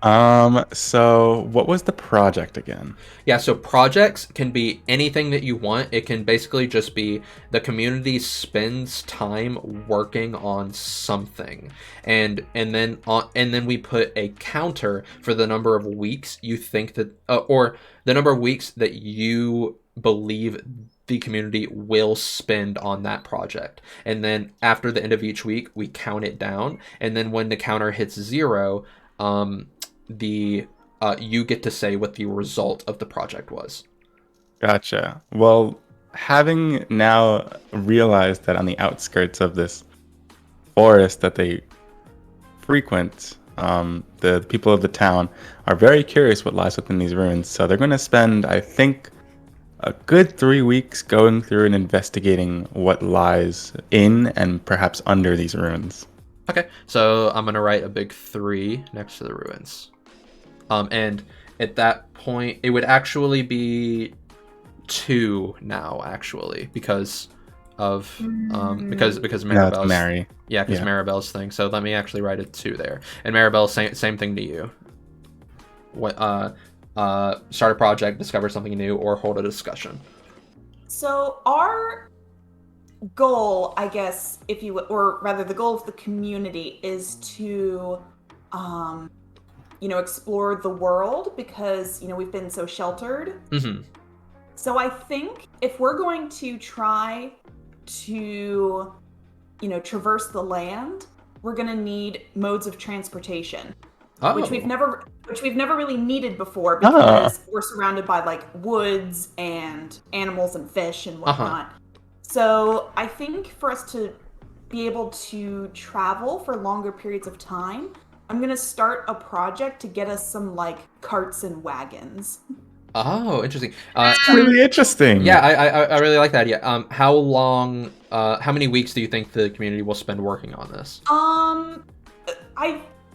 So what was the project again?
Yeah, so projects can be anything that you want. It can basically just be the community spends time working on something, and then we put a counter for the number of weeks you think that, or the number of weeks that you believe the community will spend on that project. And then after the end of each week, we count it down, and then when the counter hits 0, you get to say what the result of the project was.
Gotcha. Well, having now realized that on the outskirts of this forest that they frequent, the people of the town are very curious what lies within these ruins. So they're going to spend, I think, a good 3 weeks going through and investigating what lies in and perhaps under these ruins.
Okay, so I'm gonna write a big 3 next to the ruins. And at that point, it would actually be 2 now, actually, because of because
That's
Maribel's
Mary.
yeah, because
Yeah.
Maribel's thing. So let me actually write a 2 there. And Maribel, same thing to you. What start a project, discover something new, or hold a discussion.
So our goal, I guess, if you, or rather the goal of the community is to, explore the world because, we've been so sheltered.
Mm-hmm.
So I think if we're going to try to, traverse the land, we're going to need modes of transportation,
Oh.
which we've never really needed before because we're surrounded by like woods and animals and fish and whatnot. So I think for us to be able to travel for longer periods of time, I'm gonna start a project to get us some like carts and wagons.
Oh, interesting.
It's really interesting.
Yeah, I really like that idea. How long? How many weeks do you think the community will spend working on this?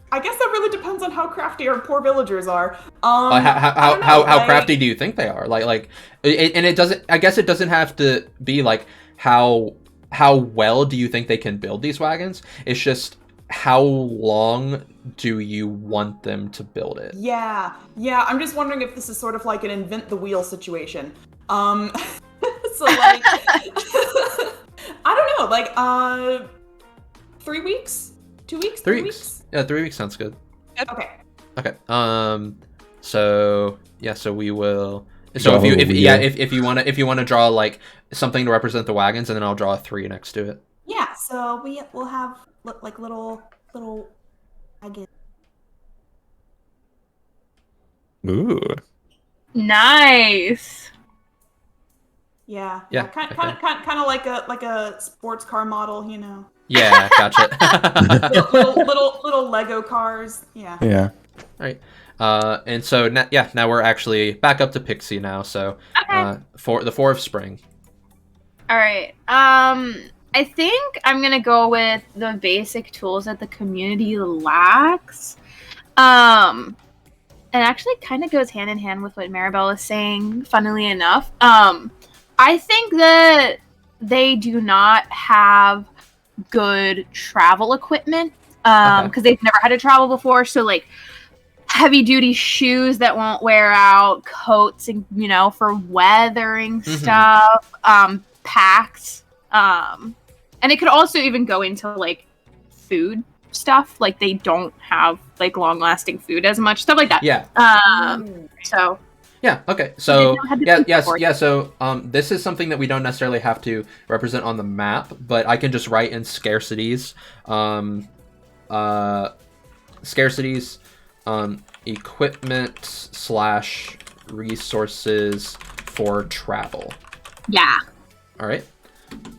I guess that really depends on how crafty our poor villagers are.
How
I don't know, like-
crafty do you think they are? And it doesn't. I guess it doesn't have to be like how well do you think they can build these wagons? It's just how long do you want them to build it?
Yeah. I'm just wondering if this is sort of like an invent the wheel situation. So like, I don't know, like 3 weeks, 2 weeks,
3 weeks. Yeah, 3 weeks sounds good.
Okay.
Okay. So yeah, so we will.
Draw
So
a little
if you wanna draw like something to represent the wagons, and then I'll draw a 3 next to it.
Yeah, so we'll have like little I guess.
Ooh.
Nice.
Yeah,
Kind
okay.
of like a sports car model, you know.
Yeah, gotcha.
little Lego cars. Yeah.
Yeah.
Right. And so now we're actually back up to Pixie now. So
Okay.
for the 4 of spring.
All right. I think I'm gonna go with the basic tools that the community lacks. And actually kind of goes hand in hand with what Maribel is saying, funnily enough. I think that they do not have good travel equipment because they've never had to travel before. So like heavy duty shoes that won't wear out, coats and for weathering stuff, packs, and it could also even go into like food stuff. Like they don't have like long lasting food as much, stuff like that.
Yeah.
So
Yeah. Okay. So
had to
yeah.
think
Yes.
for it.
Yeah. So this is something that we don't necessarily have to represent on the map, but I can just write in scarcities. Scarcities. Equipment / resources for travel.
yeah.
All right.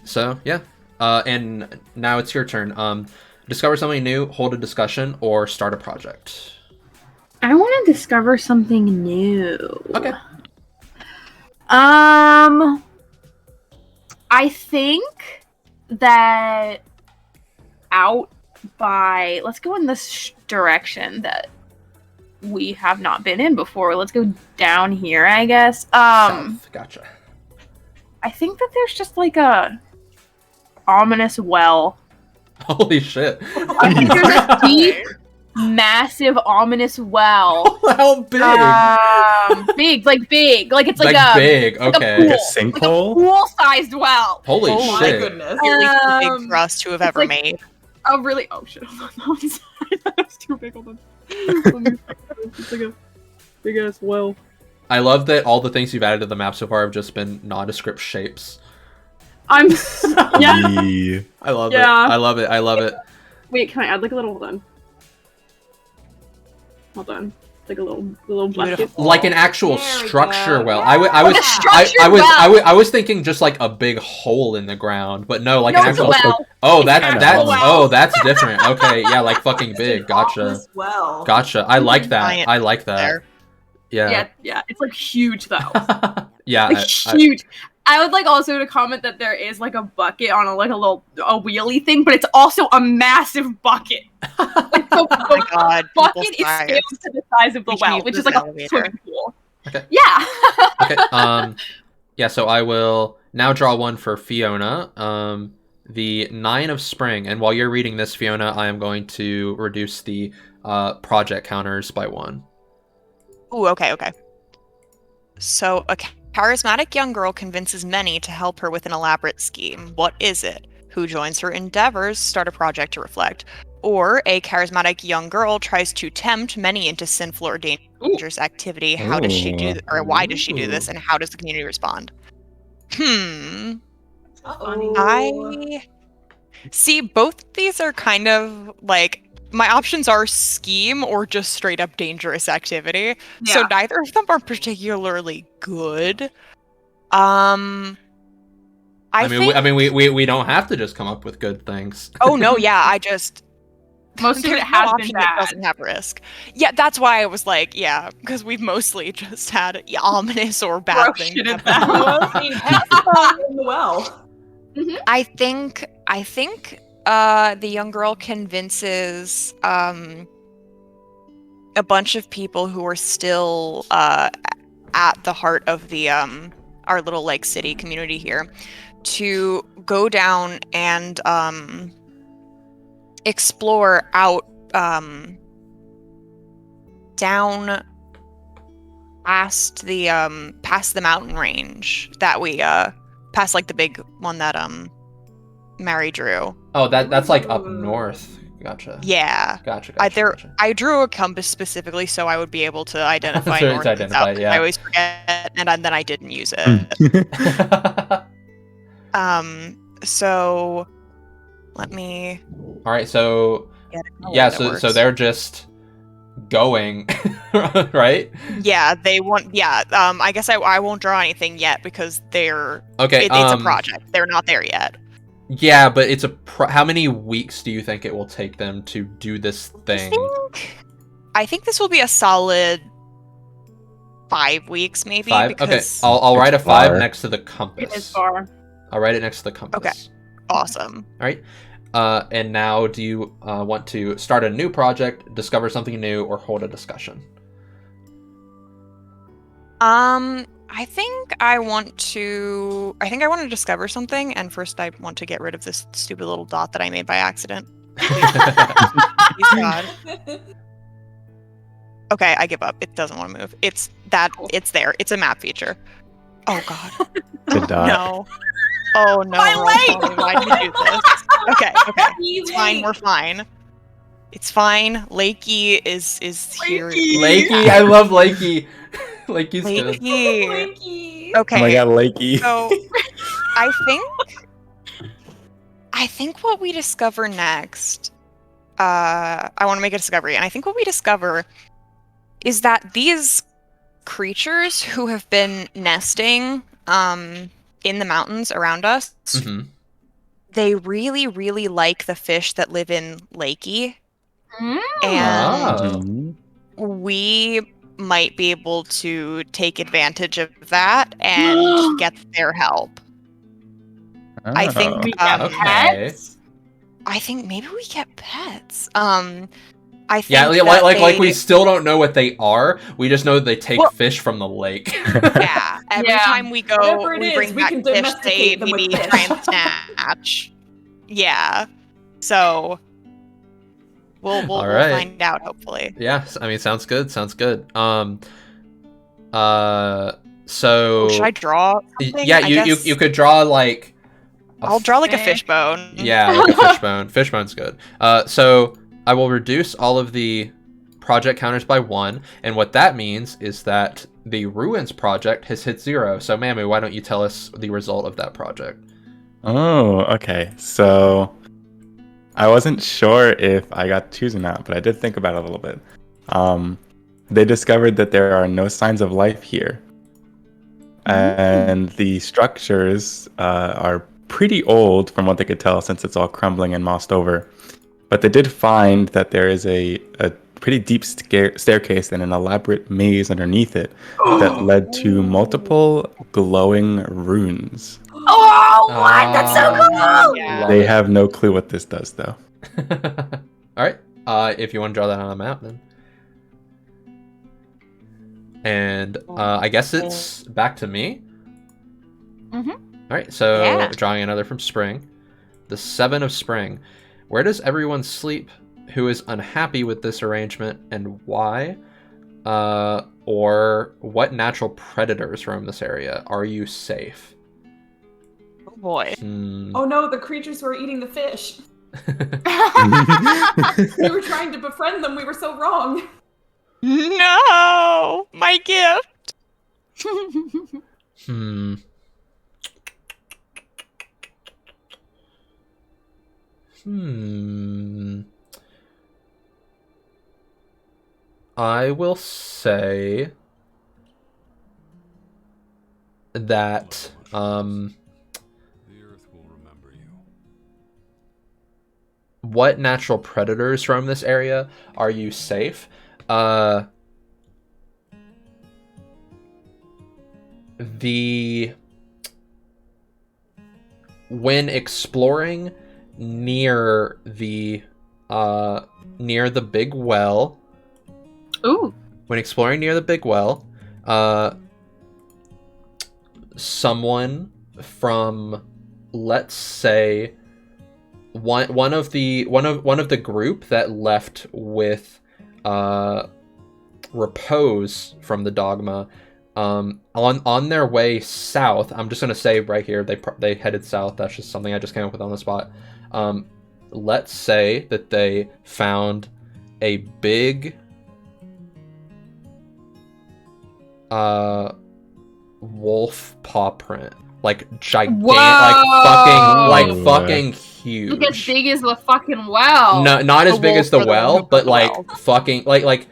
So yeah. And now it's your turn. Discover something new, hold a discussion, or start a project.
I want to discover something new.
Okay.
I think that let's go in this direction that we have not been in before. Let's go down here, I guess.
South. Gotcha.
I think that there's just like a ominous well.
Holy shit.
I think there's a deep, massive, ominous well.
How big?
Big, like big. Like it's like a
big.
like a
Okay.
pool.
Like a sinkhole?
Like a pool-sized well.
Holy
Oh my
shit.
goodness.
Really too
Um,
big for us to have ever
like-
made.
Oh, really? Oh, shit. Hold on. I'm sorry. That's too big. Hold on. It's like a big-ass well.
I love that all the things you've added to the map so far have just been nondescript shapes.
Yeah.
Yee.
I love
Yeah.
it. I love it. I love it.
Wait, can I add like a little, hold on. Like a little bucket.
Beautiful.
Like an actual
There we
structure
go.
well.
Yeah.
I was
Like a structure well.
I was thinking just like a big hole in the ground, but no, like
No,
an
it's a
actual.
well.
Oh,
It's
that's
an
that's
actual well.
oh, that's different. Okay, yeah, like fucking big. Gotcha.
Ominous well.
Gotcha. I like that.
Giant
I like that.
There.
Yeah.
Yeah. It's like huge though.
Yeah.
Like huge. I would like also to comment that there is like a bucket on a wheelie thing, but it's also a massive bucket. Like the,
Oh my god.
bucket
people's
is
size.
scaled to the size of the
We can
well,
use
which
this
is like a
elevator.
swimming pool.
Okay.
Yeah.
Okay. Yeah. So I will now draw one for Fiona. The 9 of spring, and while you're reading this, Fiona, I am going to reduce the project counters by 1.
Ooh, okay. So, a charismatic young girl convinces many to help her with an elaborate scheme. What is it? Who joins her endeavors? Start a project to reflect. Or a charismatic young girl tries to tempt many into sinful or dangerous activity. How does she do, or why does she do this, and how does the community respond?
Uh-oh.
I see both of these are kind of like my options are scheme or just straight up dangerous activity. So
Yeah.
neither of them are particularly good. I
mean, we don't have to just come up with good things.
Oh no, yeah, I just
Most of
there's
it
no
has been
option that
bad.
doesn't have risk. Yeah, that's why I was like, yeah, because we've mostly just had ominous or bad
Throw
things.
shit at
happen.
them.
Well, I mean, half the time in the well.
I think the young girl convinces a bunch of people who are still at the heart of the our little like city community here to go down and explore out down past the mountain range that we past like the big one that Mary drew.
Oh, that's like up north. Gotcha.
Yeah.
Gotcha.
I drew a compass specifically so I would be able to identify
So
north
to
and
identify,
south, 'cause
yeah.
I always forget, and then I didn't use it. So let me.
All right. So
get a color
yeah.
that
So
works.
they're just going, right?
Yeah, they want. Yeah. I guess I won't draw anything yet because they're.
Okay.
It's a project. They're not there yet.
Yeah, but it's how many weeks do you think it will take them to do this thing?
I think this will be a solid 5 weeks, maybe.
5?
Because...
Okay, I'll write a 5
far.
next to the
It is
compass.
far.
I'll write it next to the compass.
Okay. Awesome.
All right. And now, do you want to start a new project, discover something new, or hold a discussion?
I think I want to discover something, and first I want to get rid of this stupid little dot that I made by accident. Please God. Okay, I give up. It doesn't want to move. It's there. It's a map feature. Oh God.
The dot.
No. Oh no.
My
Roll
leg!
Tell me, why did you do this? Okay. It's fine.
Leg.
We're fine. It's fine. Lakey is here.
Lakey, I love Lakey. Lakey's good.
Lakey.
Blinky.
Oh
Okay.
my god, Lakey.
So, I think what we discover next, I want to make a discovery, and I think what we discover is that these creatures who have been nesting in the mountains around us,
Mhm.
they really, really like the fish that live in Lakey,
Mm.
and
Mhm.
we might be able to take advantage of that and get their help. I think
Oh.
We get
okay.
pets?
I think maybe we get pets. I think
Yeah,
that
like we still don't know what they are. We just know that they take
Well-
fish from the lake.
yeah. Every
Yeah.
time we go,
Whatever it
we
is,
bring
we
back
can
fish. They
domesticate them with
maybe
fish.
try and snatch. Yeah. So we'll
All right.
find out hopefully.
Yeah, I mean, sounds good. Sounds good. So
Should I draw something?
yeah,
I
you
guess
you could draw like.
I'll draw like a
Eh.
fishbone.
Yeah, like a fishbone. Fishbone's good. So I will reduce all of the project counters by 1, and what that means is that the Ruins project has hit 0. So Mamu, why don't you tell us the result of that project?
Oh, okay. So I wasn't sure if I got to choose or not, but I did think about it a little bit. They discovered that there are no signs of life here. And the structures are pretty old from what they could tell since it's all crumbling and mossed over. But they did find that there is a pretty deep staircase and an elaborate maze underneath it that led to multiple glowing runes.
Oh, what? That's so cool!
Yeah.
Love
They
it.
have no clue what this does, though.
All right. If you want to draw that on a map, then. And I guess it's back to me.
Mhm.
All right. So
Yeah.
drawing another from spring, the 7 of spring. Where does everyone sleep who is unhappy with this arrangement, and why? Or what natural predators roam this area? Are you safe?
Oh boy.
Oh no, the creatures were eating the fish. We were trying to befriend them. We were so wrong.
No, my gift.
Hmm. I will say that what natural predators roam this area? Are you safe? When exploring near the big well,
Ooh.
when exploring near the big well, someone from, let's say, one of the group that left with repose from the dogma, on their way south. I'm just gonna say right here they headed south. That's just something I just came up with on the spot. let's say that they found a big wolf paw print, like gigantic,
Whoa!
like fucking huge.
Look as big as the fucking well.
No, not as big
wolf
as the
or the
well,
one who
but
built the
like
well.
fucking like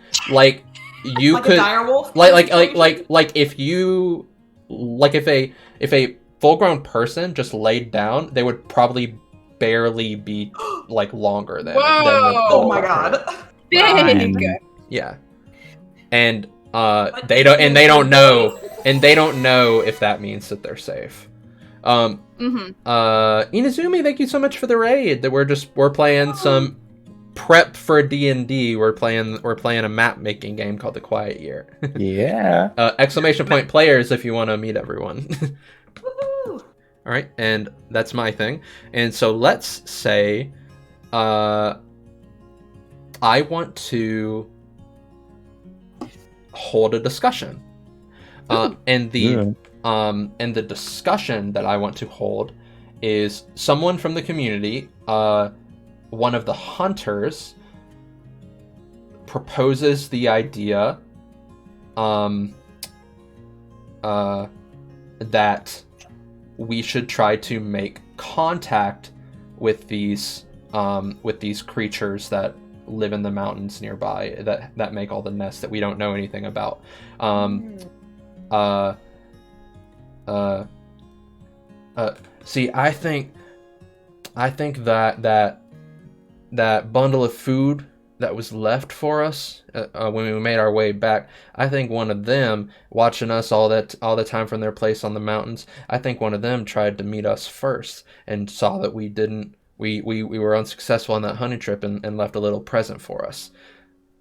you
Like
could
a dire wolf?
like if you like if a full-grown person just laid down, they would probably barely be like longer than the
Whoa!
Oh my
paw print.
god.
Big.
Yeah. And they don't know if that means that they're safe. Inazumi, thank you so much for the raid. That we're playing some prep for D&D. We're playing a map making game called The Quiet Year.
Yeah.
Exclamation point players if you want to meet everyone.
Woohoo!
All right, and that's my thing. And so let's say I want to hold a discussion. And the discussion that I want to hold is someone from the community, one of the hunters, proposes the idea that we should try to make contact with these creatures that live in the mountains nearby, that make all the nests that we don't know anything about. See, I think that bundle of food that was left for us when we made our way back, I think one of them, watching us all the time from their place on the mountains, I think one of them tried to meet us first and saw that we were unsuccessful on that hunting trip and left a little present for us.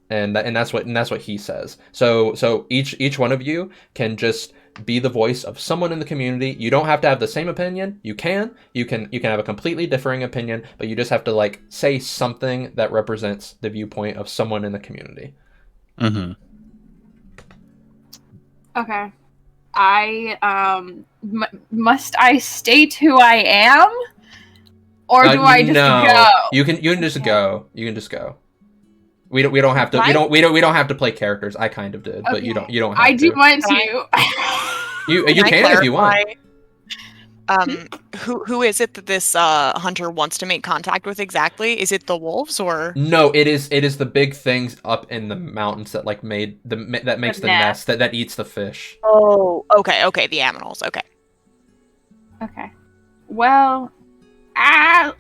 And that's what he says. So each one of you can just be the voice of someone in the community. You don't have to have the same opinion. You can have a completely differing opinion, but you just have to like say something that represents the viewpoint of someone in the community.
Mm-hmm.
Okay. Must I state who I am, or do I just go?
You can just go. You can just go. We don't have to. We don't have to play characters. I kind of did, but you don't. Have
I do
to.
want to.
You can if you want.
Who is it that this hunter wants to make contact with exactly? Is it the wolves or?
No, it is the big things up in the mountains that like makes the nest that eats the fish.
Oh, okay, the aminals. Okay.
Okay. Well, I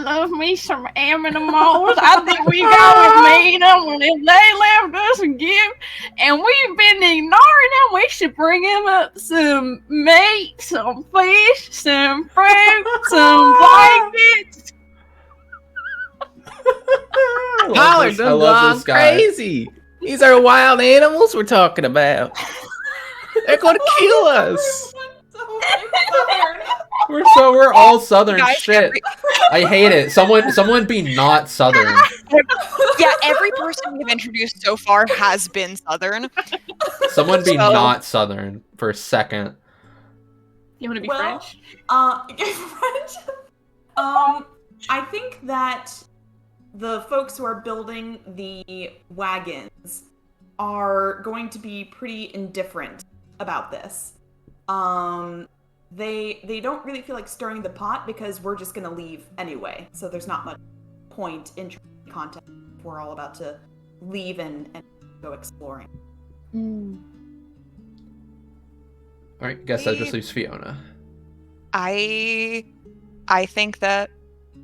love me some aminals. I think we gotta meet them, and if they left us a gift, and we've been ignoring them, we should bring them up some meat, some fish, some fruit, some blankets.
Tyler done gone crazy. These are wild animals we're talking about. They're gonna kill us.
We're all Southern
Guys,
shit. I hate it. Someone be not Southern.
Yeah, every person we've introduced so far has been Southern.
Someone be not Southern for a second.
You want to be
Well,
French?
French. I think that the folks who are building the wagons are going to be pretty indifferent about this. They don't really feel like stirring the pot because we're just gonna leave anyway. So there's not much point in contact. We're all about to leave and go exploring.
All right, guess that just leaves Fiona.
I think that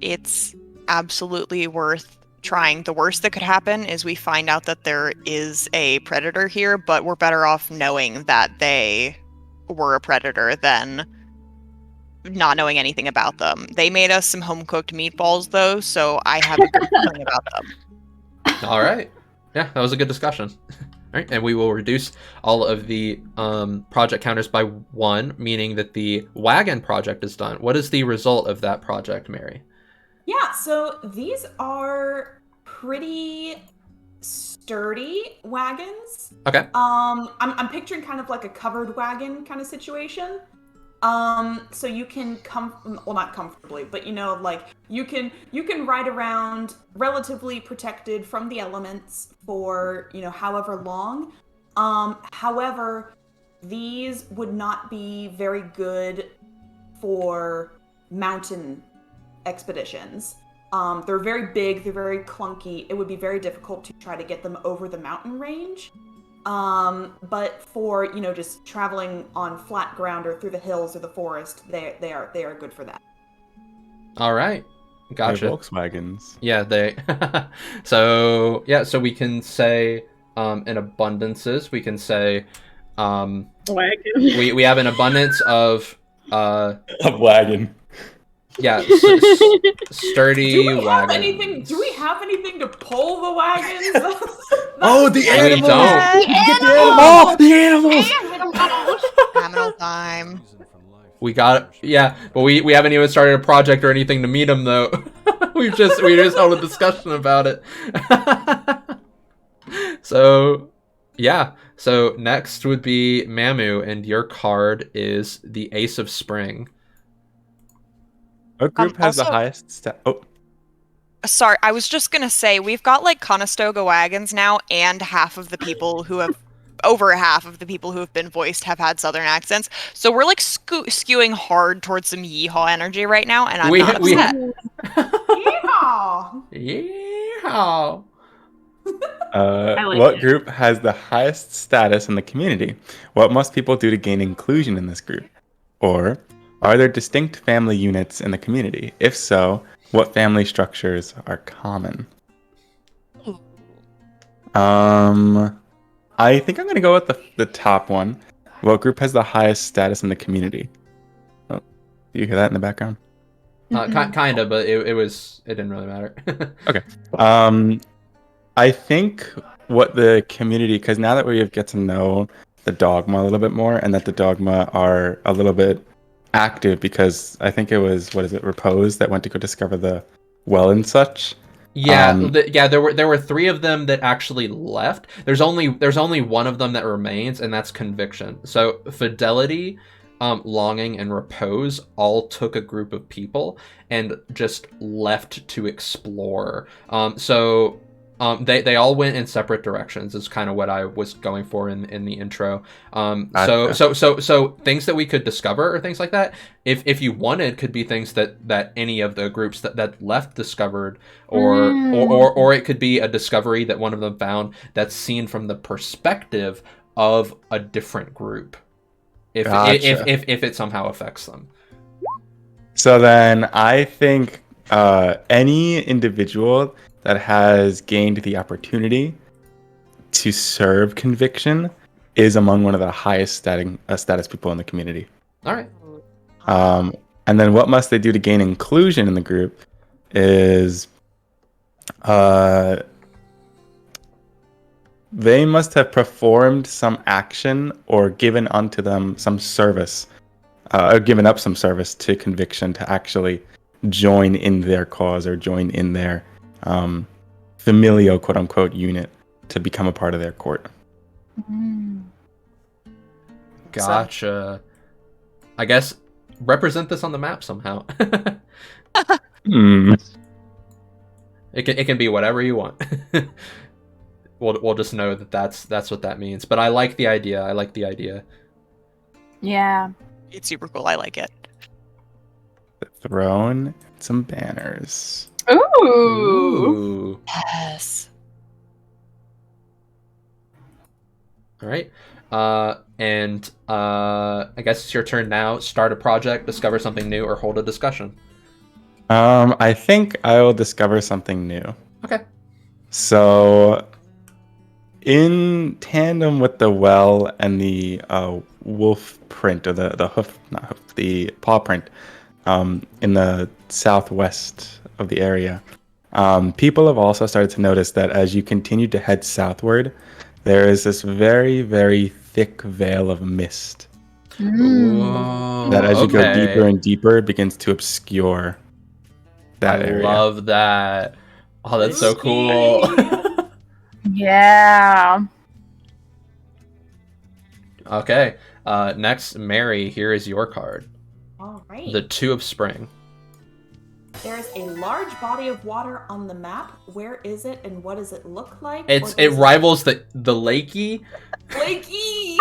it's absolutely worth trying. The worst that could happen is we find out that there is a predator here, but we're better off knowing that they were a predator than not knowing anything about them. They made us some home-cooked meatballs, though, so I have a good feeling about them.
All right. Yeah, that was a good discussion. All right, and we will reduce all of the project counters by 1, meaning that the wagon project is done. What is the result of that project, Mary?
Yeah, so these are pretty sturdy wagons.
Okay.
I'm picturing kind of like a covered wagon kind of situation. So you can not comfortably, but like you can ride around relatively protected from the elements for, however long. However, these would not be very good for mountain expeditions. They're very big, they're very clunky. It would be very difficult to try to get them over the mountain range. But for, just traveling on flat ground or through the hills or the forest, they are good for that.
All right. Gotcha.
They're Volkswagens.
Yeah, they. So we can say in abundances, we can say
Wagon.
we have an abundance of
A wagon.
yeah, sturdy
Do we have
wagons.
anything to pull the wagons?
Oh, the
We
animals!
don't.
You can get the
Oh, the animals!
Animal time.
We got but we haven't even started a project or anything to meet them though. we just held a discussion about it. So next would be Mamu, and your card is the Ace of Spring.
What group has the
Also-
highest stat? Oh,
Sorry, I was just gonna say we've got like Conestoga wagons now, and over half of the people who have been voiced have had Southern accents. So we're like skewing hard towards some yeehaw energy right now, and I'm not upset.
Yeehaw!
Yeehaw!
like
what
it.
group has the highest status in the community? What must people do to gain inclusion in this group? Or are there distinct family units in the community? If so, what family structures are common? I think I'm going to go with the top one. What group has the highest status in the community? Oh, do you hear that in the background?
Kind of, but it didn't really matter.
I think what the community, because now that we get to know the Dogma a little bit more, and that the Dogma are a little bit active, because I think it was, Repose that went to go discover the well and such.
There were 3 of them that actually left. There's only one of them that remains, and that's Conviction. So Fidelity, Longing, and Repose all took a group of people and just left to explore. They all went in separate directions is kind of what I was going for in the intro. So things that we could discover or things like that, if you wanted, could be things that any of the groups that left discovered, or it could be a discovery that one of them found that's seen from the perspective of a different group. If it somehow affects them.
So then I think any individual that has gained the opportunity to serve Conviction is among one of the highest status people in the community.
All right.
And then what must they do to gain inclusion in the group is they must have performed some action or given unto them some service, or given up some service to Conviction to actually join in their cause or join in their familial quote unquote unit to become a part of their court.
Gotcha. I guess represent this on the map somehow. It can be whatever you want. We'll just know that that's what that means. But I like the idea.
Yeah.
It's super cool. I like it.
Throne, some banners.
Ooh.
Yes.
All right. And I guess it's your turn now. Start a project, discover something new, or hold a discussion.
I think I will discover something new.
Okay.
So, in tandem with the well and the wolf print, or the paw print, in the southwest of the area, people have also started to notice that as you continue to head southward, there is this very, very thick veil of mist that as you go deeper and deeper, it begins to obscure that area.
I love that. Oh, that's so cool.
Yeah.
Okay. Next, Mary, here is your card.
All right.
The Two of Spring.
There's a large body of water on the map. Where is it and what does it look like?
It rivals the Lakey.
Lake E!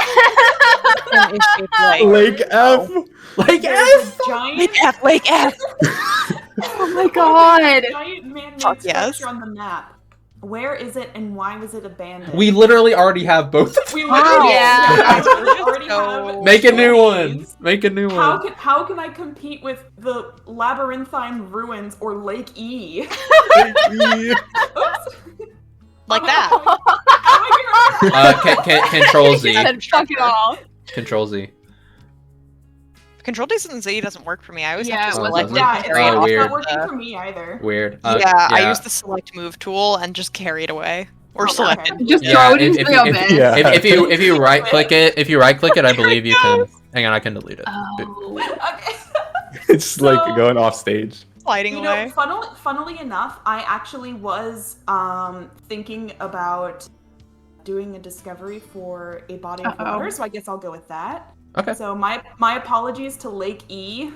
Lake F.
Lake
There's
F.
a giant,
Lake F.
Oh my god.
giant man-made
Fuck
structure
yes.
on the map. Where is it and why was it abandoned?
We literally already have both.
We literally,
Yeah.
we already have
Make a new
stories.
one. Make a new
How
one.
can I compete with the labyrinthine ruins or Lake E? Oops.
Like that.
How am I gonna-
Control Z.
Said fuck it all.
Control Z.
Control Z doesn't work for me. I always
Yeah,
have to
it
select
wasn't.
it
Yeah,
and carry it
Oh,
off.
it's
weird.
not working for me either.
Weird.
I use the select move tool and just carry it away. Or
Oh,
select
okay.
it.
Just
Yeah,
throw it
if-
into
if
the
you-
abyss.
Yeah.
If you right click it, I believe you can. Hang on, I can delete it.
Oh.
Okay.
It's like
So-
going off stage.
Sliding
You
away.
know, funnily enough, I actually was thinking about doing a discovery for a body of
Uh-oh.
water, so I guess I'll go with that.
Okay.
So my apologies to Lake E.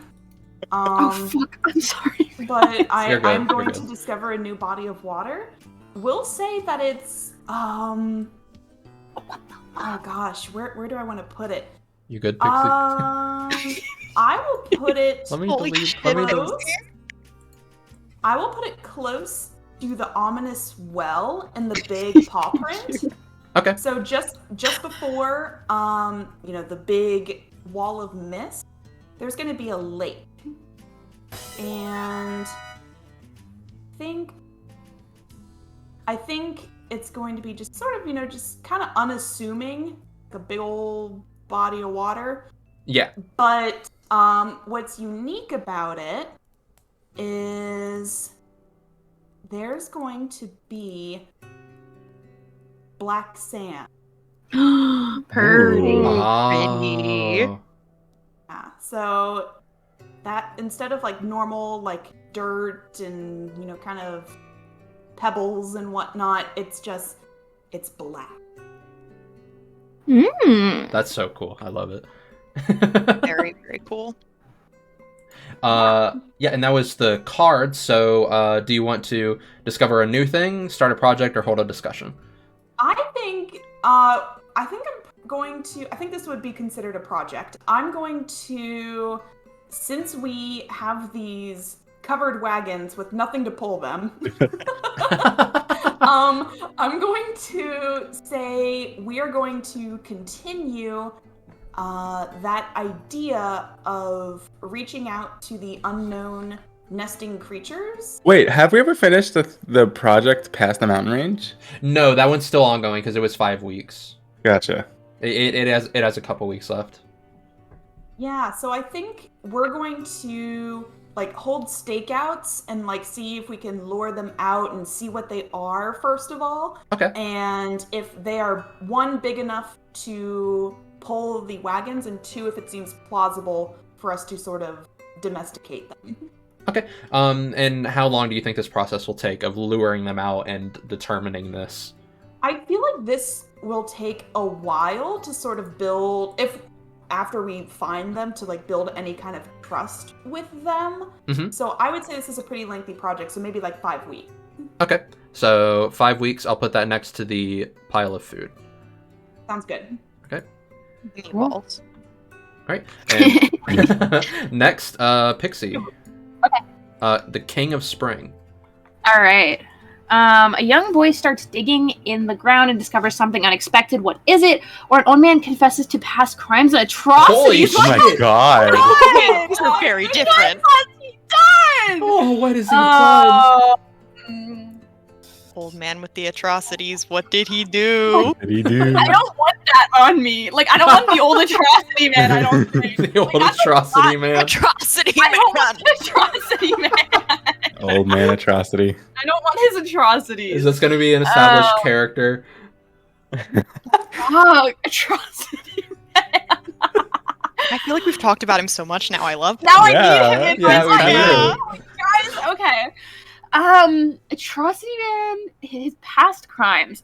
Oh fuck! I'm sorry.
But
You're good,
I'm
you're
going
good.
to discover a new body of water. We'll say that it's oh gosh, where do I want to put it?
You good, Pixie?
I will put it
Let me
Holy
delete.
shit,
Let me
I
delete.
close. I will put it close to the ominous well and the big paw print.
Okay.
So just before the big wall of mist, there's going to be a lake. And I think it's going to be just sort of, just kind of unassuming, like a big old body of water.
Yeah.
But what's unique about it is there's going to be black sand.
Purdy.
Oh.
Yeah, so that instead of like normal like dirt and kind of pebbles and whatnot, it's black.
That's so cool. I love it.
Very, very cool.
Yeah, and that was the card. So, do you want to discover a new thing, start a project, or hold a discussion?
I think this would be considered a project. I'm going to, since we have these covered wagons with nothing to pull them, I'm going to say we are going to continue that idea of reaching out to the unknown nesting creatures.
Wait, have we ever finished the project past the mountain range?
No, that one's still ongoing because it was 5 weeks.
Gotcha.
It has a couple weeks left.
Yeah, so I think we're going to like hold stakeouts and like see if we can lure them out and see what they are first of all.
Okay.
And if they are one, big enough to pull the wagons, and two, if it seems plausible for us to sort of domesticate them.
Okay. And how long do you think this process will take of luring them out and determining this?
I feel like this will take a while to sort of build, if after we find them, to like build any kind of trust with them.
Mhm.
So I would say this is a pretty lengthy project, so maybe like 5 weeks.
Okay. So 5 weeks. I'll put that next to the pile of food.
Sounds good.
Meatballs.
Right. And next, Pixie.
Okay.
The King of Spring.
All right. A young boy starts digging in the ground and discovers something unexpected. What is it? Or an old man confesses to past crimes and atrocities.
Oh my god.
These are very different.
What's he done?
Oh, what is he done?
Oh.
Old man with the atrocities. What did he do?
What did he do?
I don't want that on me. Like, I don't want the old atrocity man. I don't think.
The old
Like, that's a
atrocity
lot.
man.
Atrocity
I don't
man.
want the atrocity man.
Old man atrocity.
I don't want his atrocities.
Is this going to be an established
Oh.
character?
Oh, atrocity man.
I feel like we've talked about him so much now. I love
Now I
Yeah,
need him in
yeah,
my
we
life.
do.
Guys, okay. Atrocity man, his past crimes.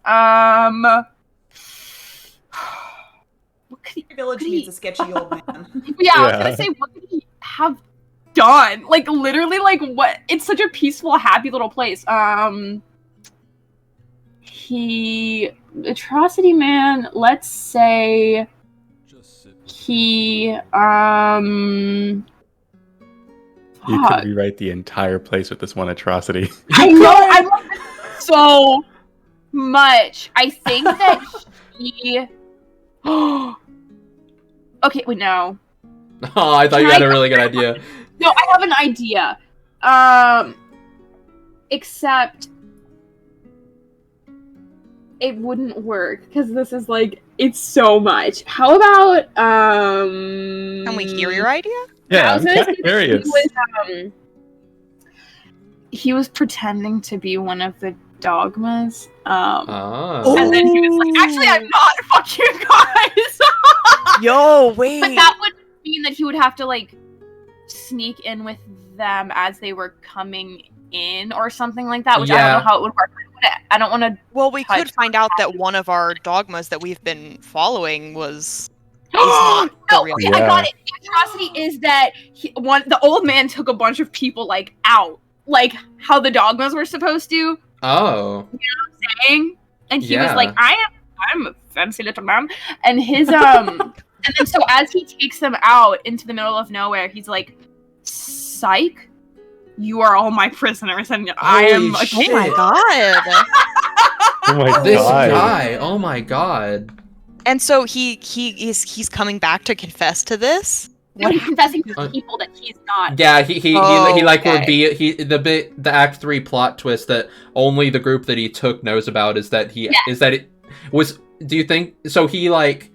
What
Village needs a sketchy old man.
Yeah, I was gonna say, what could he have done? Like, literally, like, what? It's such a peaceful, happy little place. Atrocity Man, let's say he,
You could rewrite the entire place with this one atrocity.
I know, I love it so much. I think that he... Okay, wait, no.
Oh, I thought you had a really good idea.
No, I have an idea. Except it wouldn't work because this is like it's so much. How about
Can we hear your idea?
Yeah,
I was
I'm
gonna
kind
say
of curious.
He was pretending to be one of the dogmas.
Oh.
And then he was like, actually I'm not, fuck you guys.
Yo, wait.
But that would mean that he would have to like sneak in with them as they were coming in or something like that, which I don't know how it would work. I don't want to.
Well, we could find out that one of our dogmas that we've been following was not the real.
Okay, I got it. The atrocity is that the old man took a bunch of people like out, like how the dogmas were supposed to.
Oh.
You know what I'm saying? And he was like, I'm a fancy little man, and his and then so as he takes them out into the middle of nowhere, he's like, psych. You are all my prisoners, and I am.
Holy shit.
Oh my god!
Oh my
This
god.
guy. Oh my god.
And so he's coming back to confess to this.
No, he's confessing to people that he's not.
Yeah, he like
okay.
the Act 3 plot twist that only the group that he took knows about is that he is that it was. Do you think so? He like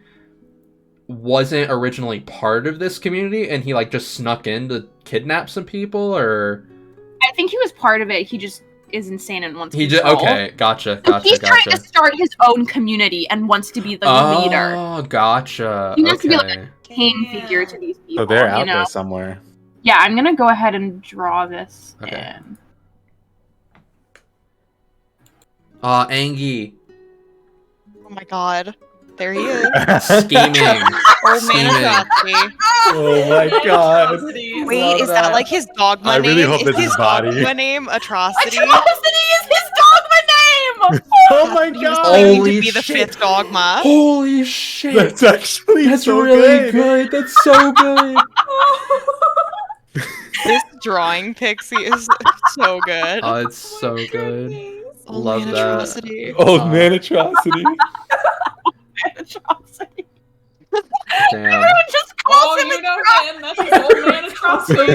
wasn't originally part of this community, and he like just snuck in to kidnap some people, or
I think he was part of it. He just is insane and wants.
he
to
just okay. Gotcha.
He's trying to start his own community and wants to be the leader.
Oh, gotcha.
He wants to be like a king figure to these people.
So they're out
you know?
there somewhere.
Yeah, I'm gonna go ahead and draw this in.
Angie.
Oh my god. There he is.
Scheming.
Old man atrocity.
Oh my god.
Wait, is that like his dogma
I
name?
really hope
is
this
his
is body.
dogma name Atrocity?
Atrocity is his dogma name!
Oh my
He was
god.
claiming
Holy
to be the
shit.
fifth dogma.
Holy shit.
That's actually
That's
so
really good. That's so good.
This drawing pixie is so good.
Oh, it's so good.
Old
Love
man
that.
atrocity.
Old man atrocity.
Atrocity.
Damn.
Everyone just calls him
you know him. That's his old man atrocity.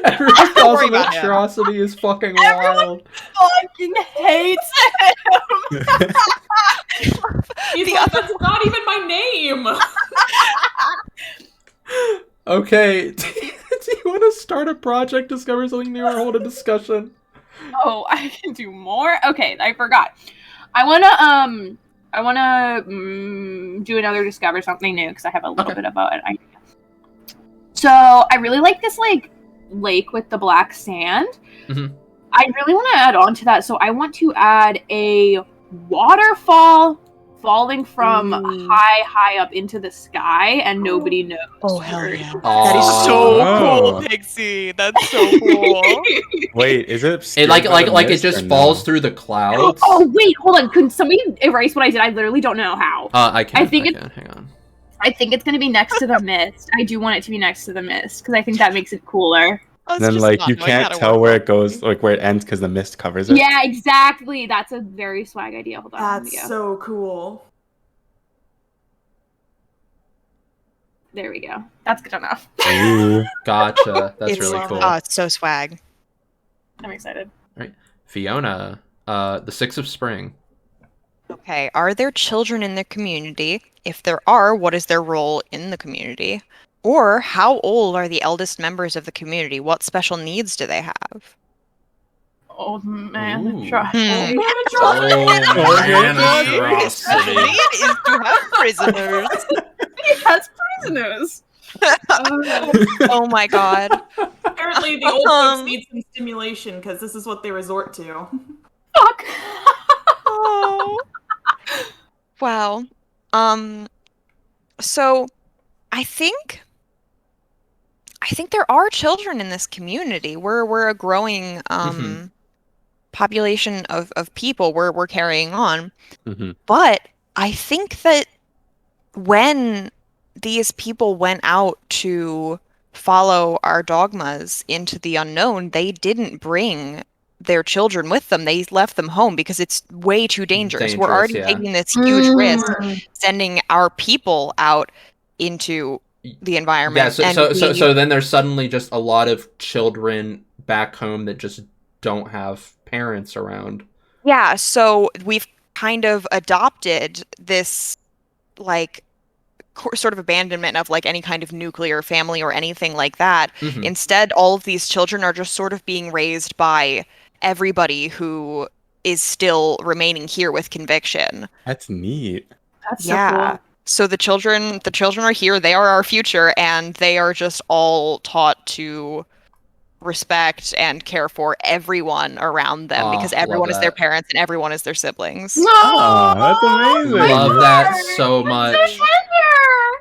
Everyone calls
worry
him
about him.
atrocity is fucking
Everyone
wild.
fucking hates him.
He's like, that's not even my name.
Okay. Do you want to start a project, discover something new, or hold a discussion?
Oh, I can do more? Okay, I forgot. I wanna do another discover something new because I have a little bit about it. So I really like this like lake with the black sand.
Mhm.
I really want to add on to that. So I want to add a waterfall falling from high up into the sky and nobody knows.
Oh hell yeah.
That
is so
Oh.
cool, Pixie. That's so cool.
Wait, is it?
It like it just falls through the clouds.
Oh wait, hold on. Could somebody erase what I did? I literally don't know how.
I can.
I think
I
it's-
can. Hang on.
I think it's gonna be next to the mist. I do want it to be next to the mist because I think that makes it cooler.
Us
Then
just
like
not
you
knowing how
can't
to
tell
work
where
on
it goes,
things.
like where it ends because the mist covers it.
Yeah, exactly. That's a very swag idea. Hold on. let me
That's
go.
so cool.
There we go. That's good enough.
Ooh.
Gotcha. That's
It's,
really cool.
it's so swag.
I'm excited.
Fiona, the 6th of spring.
Okay, are there children in the community? If there are, what is their role in the community? Or how old are the eldest members of the community? What special needs do they have?
Old man.
Ooh.
Try.
Hmm.
Oh,
Special need is to have prisoners.
He has prisoners.
Oh my god.
Apparently, the old folks need some stimulation because this is what they resort to.
Fuck.
Oh. Wow. So I think there are children in this community. We're a growing population of people. We're carrying on. But I think that when these people went out to follow our dogmas into the unknown, they didn't bring their children with them. They left them home because it's way too dangerous. We're already taking this huge risk, sending our people out into the environment.
Yeah, so then there's suddenly just a lot of children back home that just don't have parents around.
Yeah, so we've kind of adopted this, like, sort of abandonment of like any kind of nuclear family or anything like that. Instead, all of these children are just sort of being raised by everybody who is still remaining here with conviction.
That's neat.
That's so cool.
So the children are here. They are our future, and they are just all taught to respect and care for everyone around them because everyone is their parents and everyone is their siblings.
Oh, that's amazing.
Love that so much.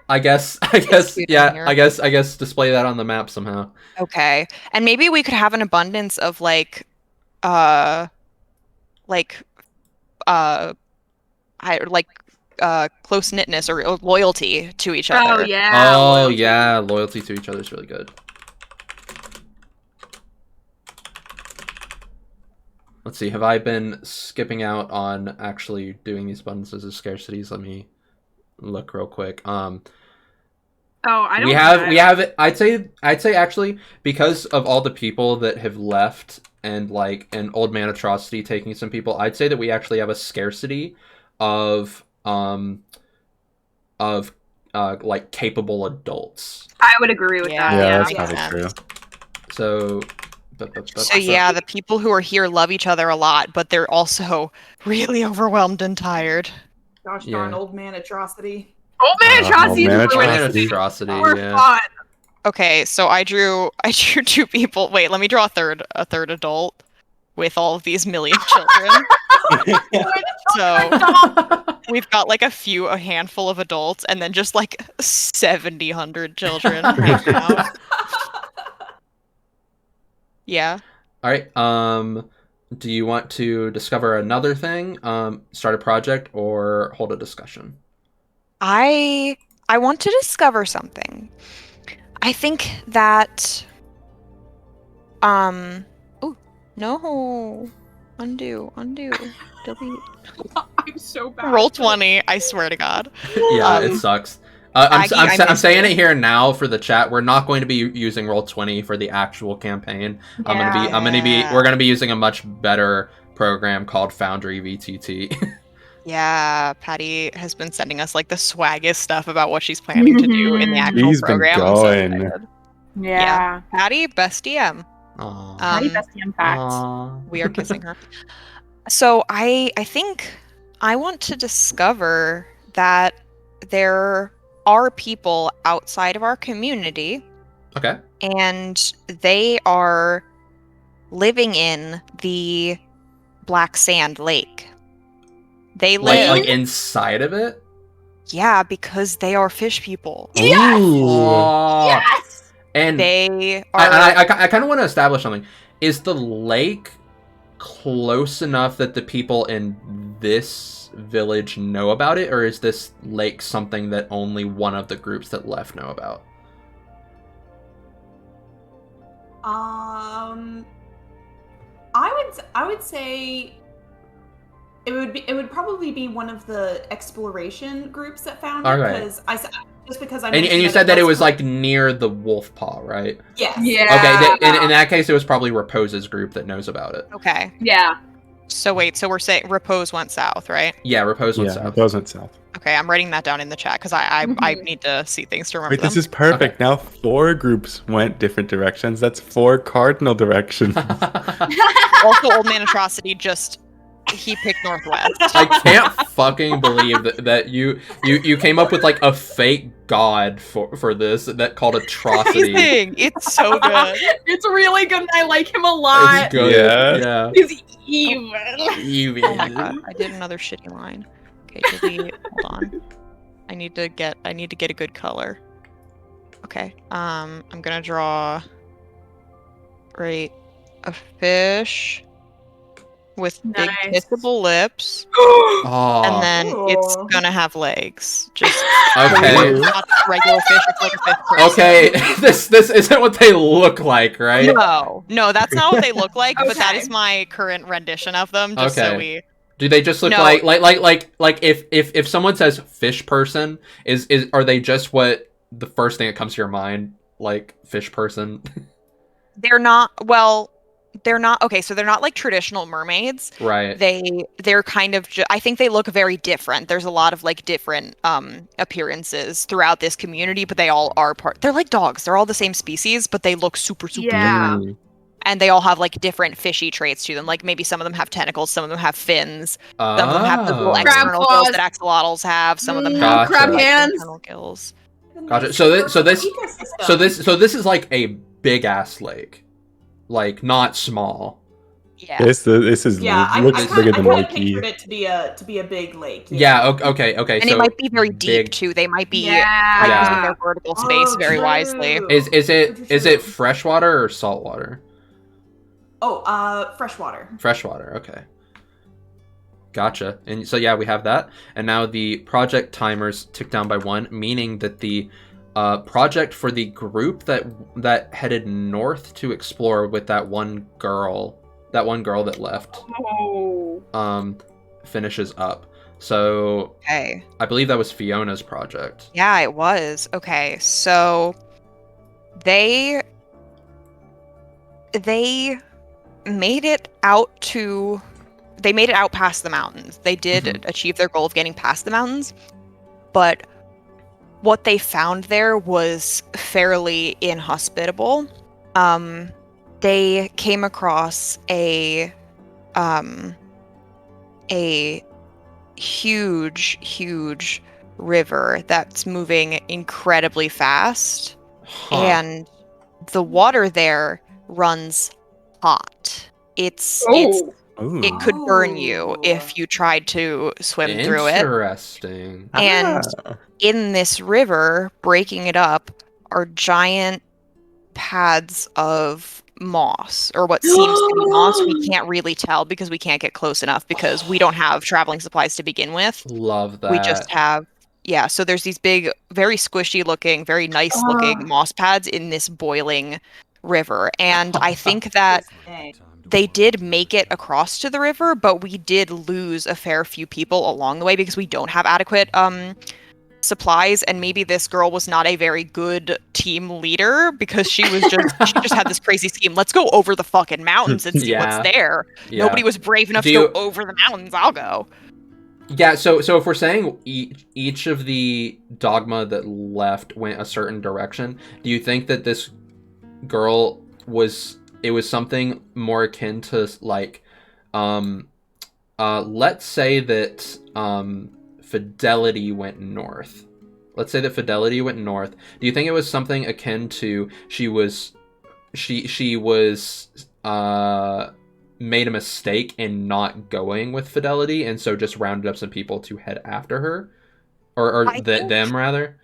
I guess display that on the map somehow.
Okay. And maybe we could have an abundance of close knitness or loyalty to each other.
Oh yeah, loyalty to each other is really good. Let's see, have I been skipping out on actually doing these abundances of scarcities? Let me look real quick.
I don't.
We have. I'd say actually, because of all the people that have left and like an old man atrocity taking some people, I'd say that we actually have a scarcity of like capable adults.
I would agree with that.
Yeah, that's probably true.
So
yeah, the people who are here love each other a lot, but they're also really overwhelmed and tired.
Gosh darn old man atrocity.
Old man atrocity
yeah.
Fun.
Okay, so I drew 2 people. Wait, let me draw a third adult with all of these million children. So we've got like a handful of adults and then just like 100 children right now. Yeah.
All right. Do you want to discover another thing, start a project, or hold a discussion?
I want to discover something. I think that oh no. Undo. Delete.
I'm so bad.
Roll 20, I swear to God.
Yeah, it sucks. I'm saying it here now for the chat. We're not going to be using Roll20 for the actual campaign. We're gonna be using a much better program called Foundry VTT.
Yeah, Patty has been sending us like the swaggest stuff about what she's planning to do in the actual program.
Been going.
Yeah.
Patty, best DM.
Patty, best DM facts.
We are kissing her. So I think I want to discover that there are people outside of our community.
Okay.
And they are living in the Black Sand Lake. They live
like inside of it?
Yeah, because they are fish people.
Yes!
Yes!
And
they are
I kind of want to establish something. Is the lake close enough that the people in this village know about it, or is this lake something that only one of the groups that left know about?
I would say it would probably be one of the exploration groups that found it, because
and you said that it was like near the wolf paw, right?
Yes.
Yeah. Okay. In that case, it was probably Repose's group that knows about it.
Okay.
Yeah.
So wait, so we're saying Repose went south, right?
Yeah, Repose went south.
Repose went south.
Okay, I'm writing that down in the chat because I need to see things to remember.
Wait, this is perfect. Okay. Now 4 groups went different directions. That's 4 cardinal directions.
Also, Old Man Atrocity he picked northwest.
I can't fucking believe that you came up with like a fake god for this that called Atrocity.
Amazing. It's so good.
It's really good and I like him a lot.
It's good. Yeah.
He's evil.
Oh my god, I did another shitty line. Okay, delete. Hold on. I need to get a good color. Okay. I'm gonna draw a fish with big
Nice.
kissable lips,
Oh.
and then it's
Ooh.
gonna have legs. Just
Okay.
it's not just a regular fish. It's like a fish person.
Okay, this isn't what they look like, right?
No, that's not what they look like. But that
Okay.
is my current rendition of them. Just so
Okay.
we.
Do they just look
No.
like if someone says fish person, are they just what the first thing that comes to your mind, like fish person?
They're not. Well, they're not. Okay, so they're not like traditional mermaids.
Right.
They're kind of. I think they look very different. There's a lot of like different appearances throughout this community, but they all are part. They're like dogs. They're all the same species, but they look super
Yeah.
different. And they all have like different fishy traits to them. Like maybe some of them have tentacles, some of them have fins, some of them have the little
Oh.
Crab
external
claws.
gills that axolotls have. Some of them
Gotcha.
have
Crab
like,
hands.
internal gills.
Gotcha. So this
Ecosystem.
is like a big ass lake, like not small.
Yeah.
This is
Yeah, I
looks
kind
bigger
of
than Loki.
pictured it to be a big lake.
Yeah. Okay.
And
so
it might be very deep
big-
too. They might be
Yeah.
like,
Yeah.
using their vertical space
Oh,
very
true.
wisely.
Is
True.
it freshwater or saltwater?
Oh, freshwater.
Freshwater. Okay. Gotcha. And so yeah, we have that, and now the project timers tick down by 1, meaning that the project for the group that headed north to explore with that one girl that left,
Oh.
finishes up. So
Okay.
I believe that was Fiona's project.
Yeah, it was. Okay, so they made it out past the mountains. They did achieve their goal of getting past the mountains, but what they found there was fairly inhospitable. They came across a huge river that's moving incredibly fast,
Huh.
and the water there runs hot. It
Ooh.
could burn you
Ooh.
if you tried to swim through it.
Interesting.
And in this river, breaking it up, are giant pads of moss, or what seems to be moss. We can't really tell because we can't get close enough because we don't have traveling supplies to begin with.
Love that.
We just have, so there's these big, very squishy looking, very nice looking moss pads in this boiling river. And I think that they did make it across to the river, but we did lose a fair few people along the way because we don't have adequate supplies, and maybe this girl was not a very good team leader because she just had this crazy scheme. Let's go over the fucking mountains and see what's there.
Yeah.
Nobody was brave enough to go over the mountains. I'll go.
Yeah, so if we're saying each of the dogma that left went a certain direction, do you think that this girl was something more akin to like let's say that Fidelity went north. Let's say that Fidelity went north. Do you think it was something akin to she was made a mistake in not going with Fidelity, and so just rounded up some people to head after her, or them rather?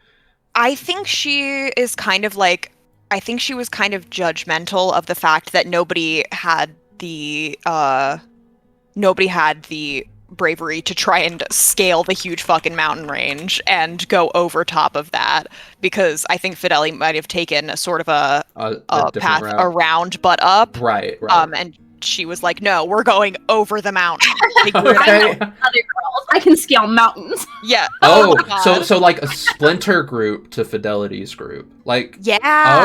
I think she is kind of like, I think she was kind of judgmental of the fact that nobody had the bravery to try and scale the huge fucking mountain range and go over top of that, because I think Fidelity might have taken a sort of a path
route.
around but up.
Right.
And she was like, no, we're going over the mountain. Like,
Okay.
Other girls, I can scale mountains.
Yeah.
Oh,
God.
so like a splinter group to Fidelity's group, like
Yeah,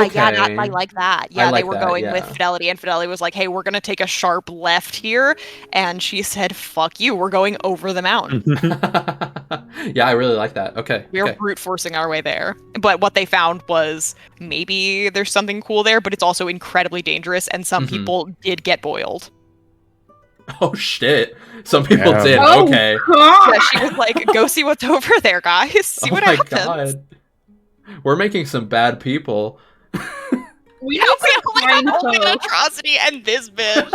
Okay.
I like that. Yeah,
like
they were
that,
going
yeah.
with Fidelity, and Fidelity was like, hey, we're gonna take a sharp left here, and she said, fuck you, we're going over the mountain.
yeah, I really like that. Okay.
We're brute forcing our way there. But what they found was maybe there's something cool there, but it's also incredibly dangerous, and some
Mhm.
people did get boiled.
Oh shit! Some people
Yeah.
did.
Oh,
Okay.
Yeah, she was like, go see what's over there, guys. See
Oh
what
my
happens.
god. We're making some bad people.
We
Yeah, we only
need
have
to
only
find
Atrocity and this bitch.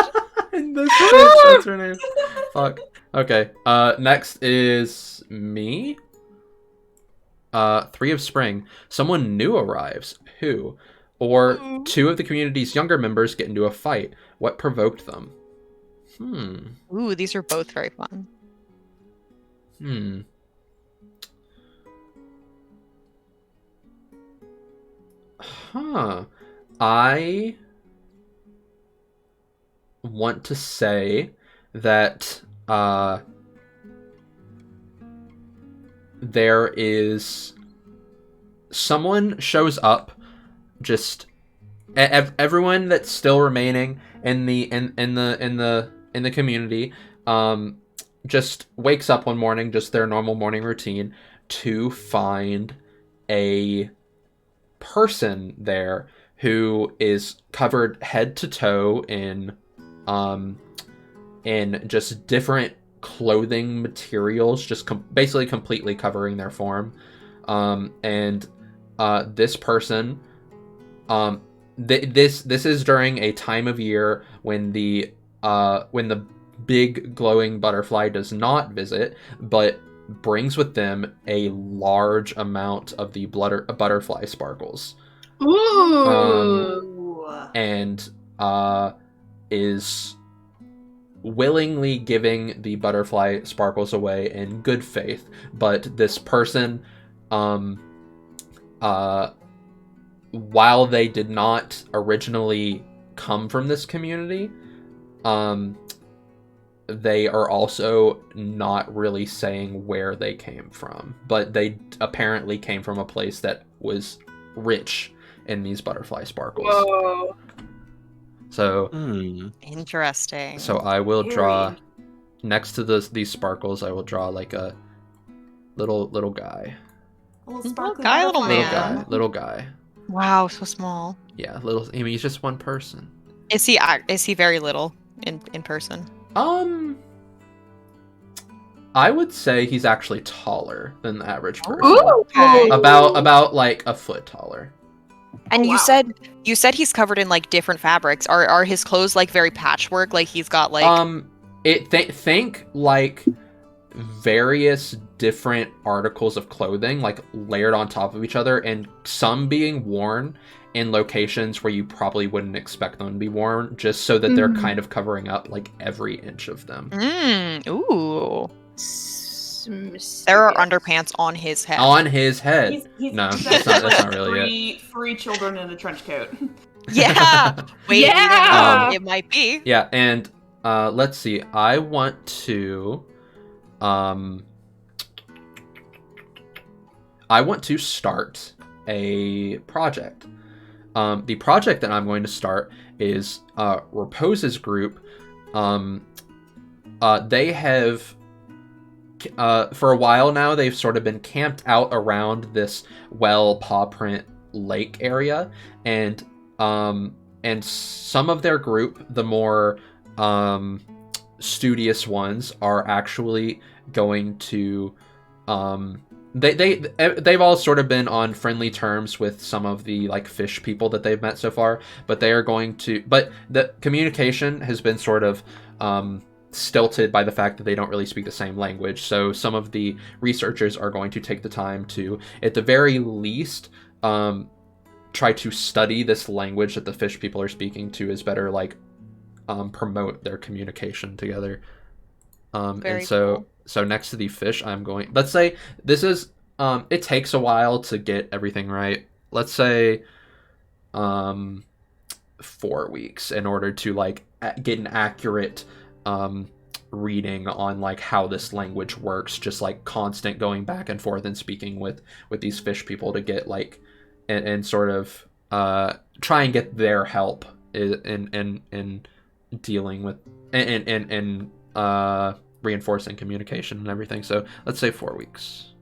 And this bitch, that's her name. Fuck. Okay. Next is me. 3 of spring, someone new arrives. Who? Or 2 of the community's younger members get into a fight. What provoked them?
Ooh, these are both very fun.
I want to say that there is someone shows up. Just everyone that's still remaining in the community just wakes up one morning, just their normal morning routine, to find a person there who is covered head to toe in just different clothing materials, just basically completely covering their form. And this person, this is during a time of year when the big glowing butterfly does not visit, but brings with them a large amount of the butterfly sparkles.
Ooh.
And is willingly giving the butterfly sparkles away in good faith. But this person, while they did not originally come from this community, they are also not really saying where they came from, but they apparently came from a place that was rich in these butterfly sparkles.
Whoa.
So
interesting.
So I will draw next to these sparkles. I will draw like a little guy.
Little
guy, little man.
Little guy.
Wow, so small.
Yeah, little. I mean, he's just one person.
Is he very little in person?
I would say he's actually taller than the average person.
Ooh.
Okay.
About like a foot taller.
And you said he's covered in like different fabrics. Are his clothes like very patchwork? Like he's got like
think like various different articles of clothing like layered on top of each other, and some being worn in locations where you probably wouldn't expect them to be worn, just so that they're kind of covering up like every inch of them.
Ooh. There are underpants on his head.
On his head. No, that's not really it.
3 children in a trench coat.
Yeah. Wait,
Yeah.
it might be.
Yeah, and let's see. I want to start a project. The project that I'm going to start is Repose's group. They have for a while now, they've sort of been camped out around this paw print lake area, and some of their group, the more studious ones, are actually going to they've all sort of been on friendly terms with some of the like fish people that they've met so far, but they are going to, but the communication has been sort of stilted by the fact that they don't really speak the same language. So some of the researchers are going to take the time to, at the very least, try to study this language that the fish people are speaking to is better, like promote their communication together. So next to the fish, I'm going, let's say this is it takes a while to get everything right. Let's say 4 weeks in order to like get an accurate reading on like how this language works, just like constant going back and forth and speaking with these fish people to get like and sort of try and get their help in dealing with and reinforcing communication and everything. So let's say 4 weeks.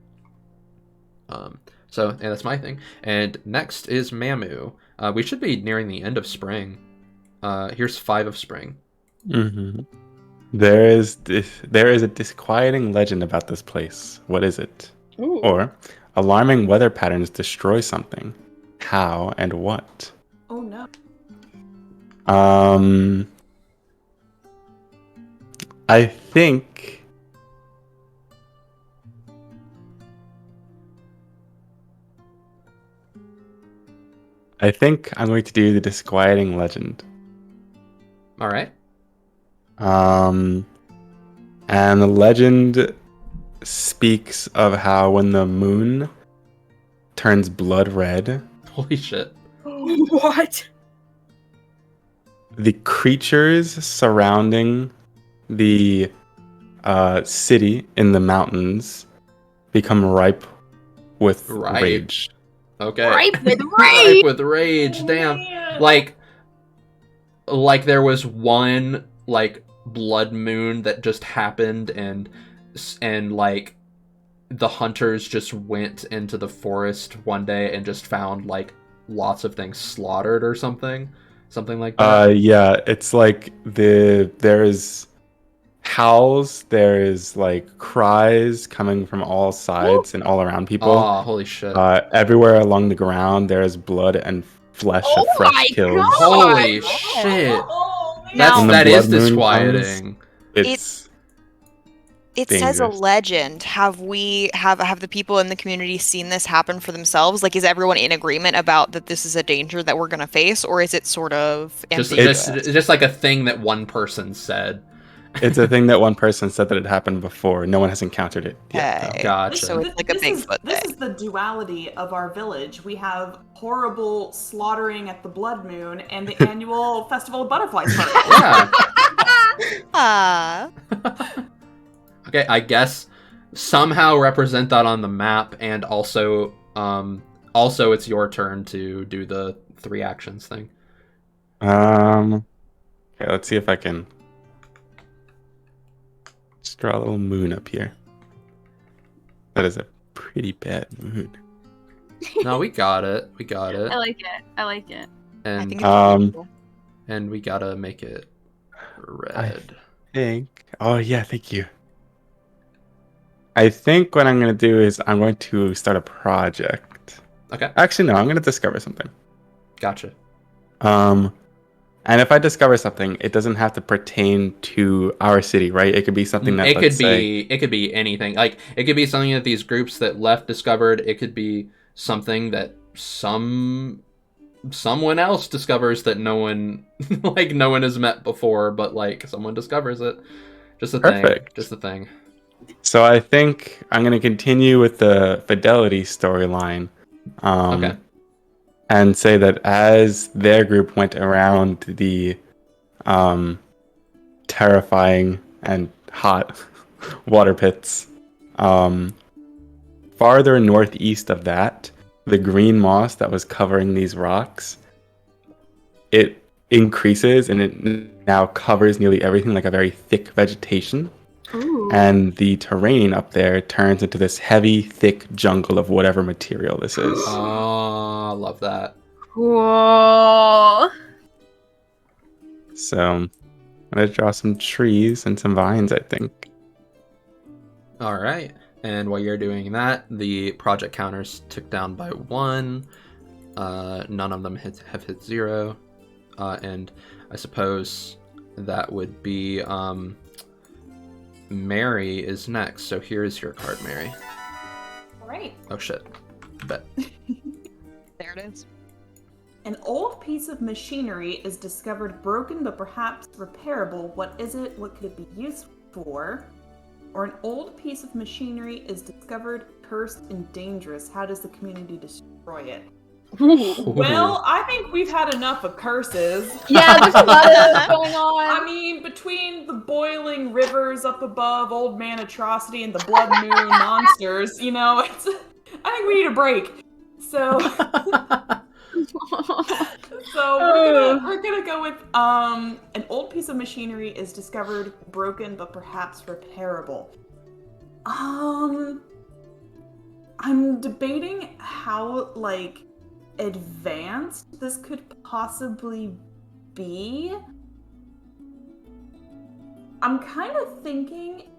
So that's my thing. And next is Mamu. We should be nearing the end of spring. Here's 5 of spring.
Mm-hmm. There is a disquieting legend about this place. What is it?
Ooh.
Or alarming weather patterns destroy something. How and what?
Oh no.
I think I think I'm going to do the disquieting legend.
All right.
And the legend speaks of how when the moon turns blood red,
Holy shit.
What?
the creatures surrounding the city in the mountains become ripe with
Ripe.
rage.
Okay.
Ripe with
Ripe
rage.
with rage. Damn.
Man.
Like there was one like blood moon that just happened, and like the hunters just went into the forest one day and just found like lots of things slaughtered or something like that.
Yeah, it's like there's howls, there's like cries coming from all sides and all around people.
Oh, holy shit.
Everywhere along the ground there's blood and flesh of
Oh
fresh
my
kills.
God.
Holy
Oh.
shit.
Oh, man.
Now-
When the
That is
blood moon
disquieting.
It's
It says a
dangerous.
legend. Have the people in the community seen this happen for themselves? Like, is everyone in agreement about that this is a danger that we're gonna face, or is it sort of
Just
ambiguous?
just like a thing that one person said.
it's a thing that one person said that it happened before. No one has encountered it yet.
Okay.
Gotcha.
So it's like a Bigfoot
This
thing.
is the duality of our village. We have horrible slaughtering at the blood moon and the annual Festival of Butterflies party.
Yeah.
Ah.
Okay, I guess somehow represent that on the map, and also it's your turn to do the 3 actions thing.
Okay, let's see if I can just draw a little moon up here. That is a pretty bad moon.
No, we got it. We got it.
I like it. I like it.
I
And
think it's beautiful.
and we gotta make it red.
Oh yeah, thank you. I think what I'm gonna do is I'm going to start a project.
Okay,
Actually, no, I'm gonna discover something.
gotcha.
And if I discover something, it doesn't have to pertain to our city, right? It could be something that
It
let's
could
say,
be anything. Like it could be something that these groups that left discovered. It could be something that someone else discovers that no one has met before, but like someone discovers it. Just a thing.
Perfect.
Just a thing.
So I think I'm gonna continue with the fidelity storyline.
Okay.
And say that as their group went around the terrifying and hot water pits, farther northeast of that, the green moss that was covering these rocks, it increases and it now covers nearly everything, like a very thick vegetation.
Ooh.
And the terrain up there turns into this heavy, thick jungle of whatever material this is.
Oh, love that.
Cool.
So I'm gonna draw some trees and some vines, I think.
All right. And while you're doing that, the project counters tick down by 1. None of them have hit 0. And I suppose that would be Mary is next. So here's your card, Mary.
All right.
Oh shit. Bet.
There it is.
An old piece of machinery is discovered broken but perhaps repairable. What is it? What could it be used for? Or an old piece of machinery is discovered cursed and dangerous. How does the community destroy it? Well, I think we've had enough of curses.
Yeah, there's a lot of that going on.
I mean, between the boiling rivers up above, Old Man Atrocity, and the Blood Moon monsters, I think we need a break. So, we're gonna go with an old piece of machinery is discovered broken but perhaps repairable. I'm debating how advanced this could possibly be. I'm kind of thinking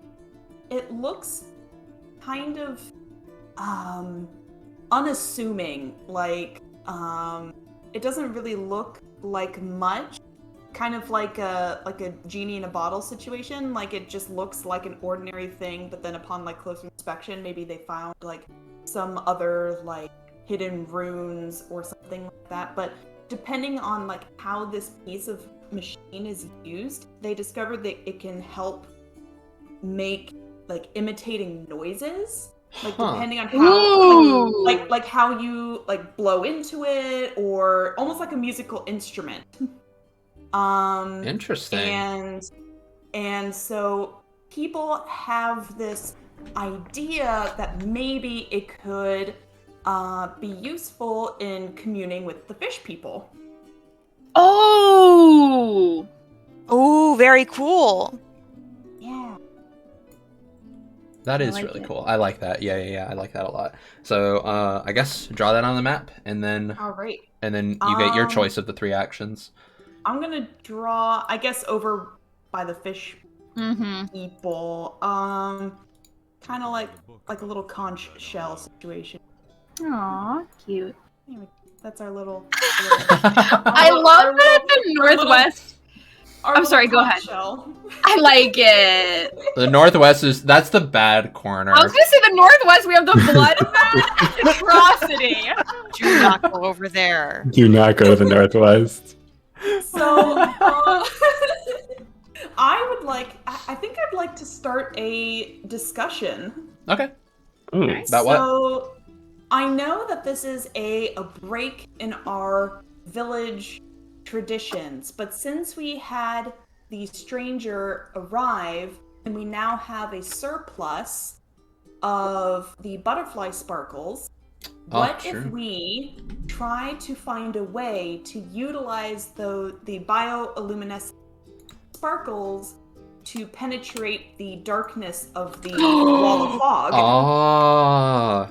it looks kind of unassuming, it doesn't really look like much, kind of like a genie in a bottle situation. Like it just looks like an ordinary thing, but then upon closer inspection, maybe they found some other hidden runes or something something like that. But depending on like how this piece of machine is used, they discovered that it can help make like imitating noises. Like depending on how like how you like blow into it, or almost like a musical instrument.
Interesting.
And so people have this idea that maybe it could be useful in communing with the fish people.
Oh,
very cool.
Yeah.
That is really cool. I like that. Yeah. I like that a lot. So I guess draw that on the map, and then
All right.
And then you get your choice of the 3 actions.
I'm gonna draw, I guess, over by the fish people. Kind of like a little conch shell situation.
Aw, cute.
Anyway, that's our little.
I love that the Northwest. I'm sorry, go ahead.
Shell.
I like it.
The Northwest that's the bad corner.
I was gonna say the Northwest. We have the blood atrocity.
Do not go over there.
Do not go to the Northwest.
So, I think I'd like to start a discussion.
Okay.
Ooh.
About what?
So, I know that this is a break in our village traditions, but since we had the stranger arrive and we now have a surplus of the butterfly sparkles, what if we try to find a way to utilize the bioluminescent sparkles to penetrate the darkness of the wall of fog?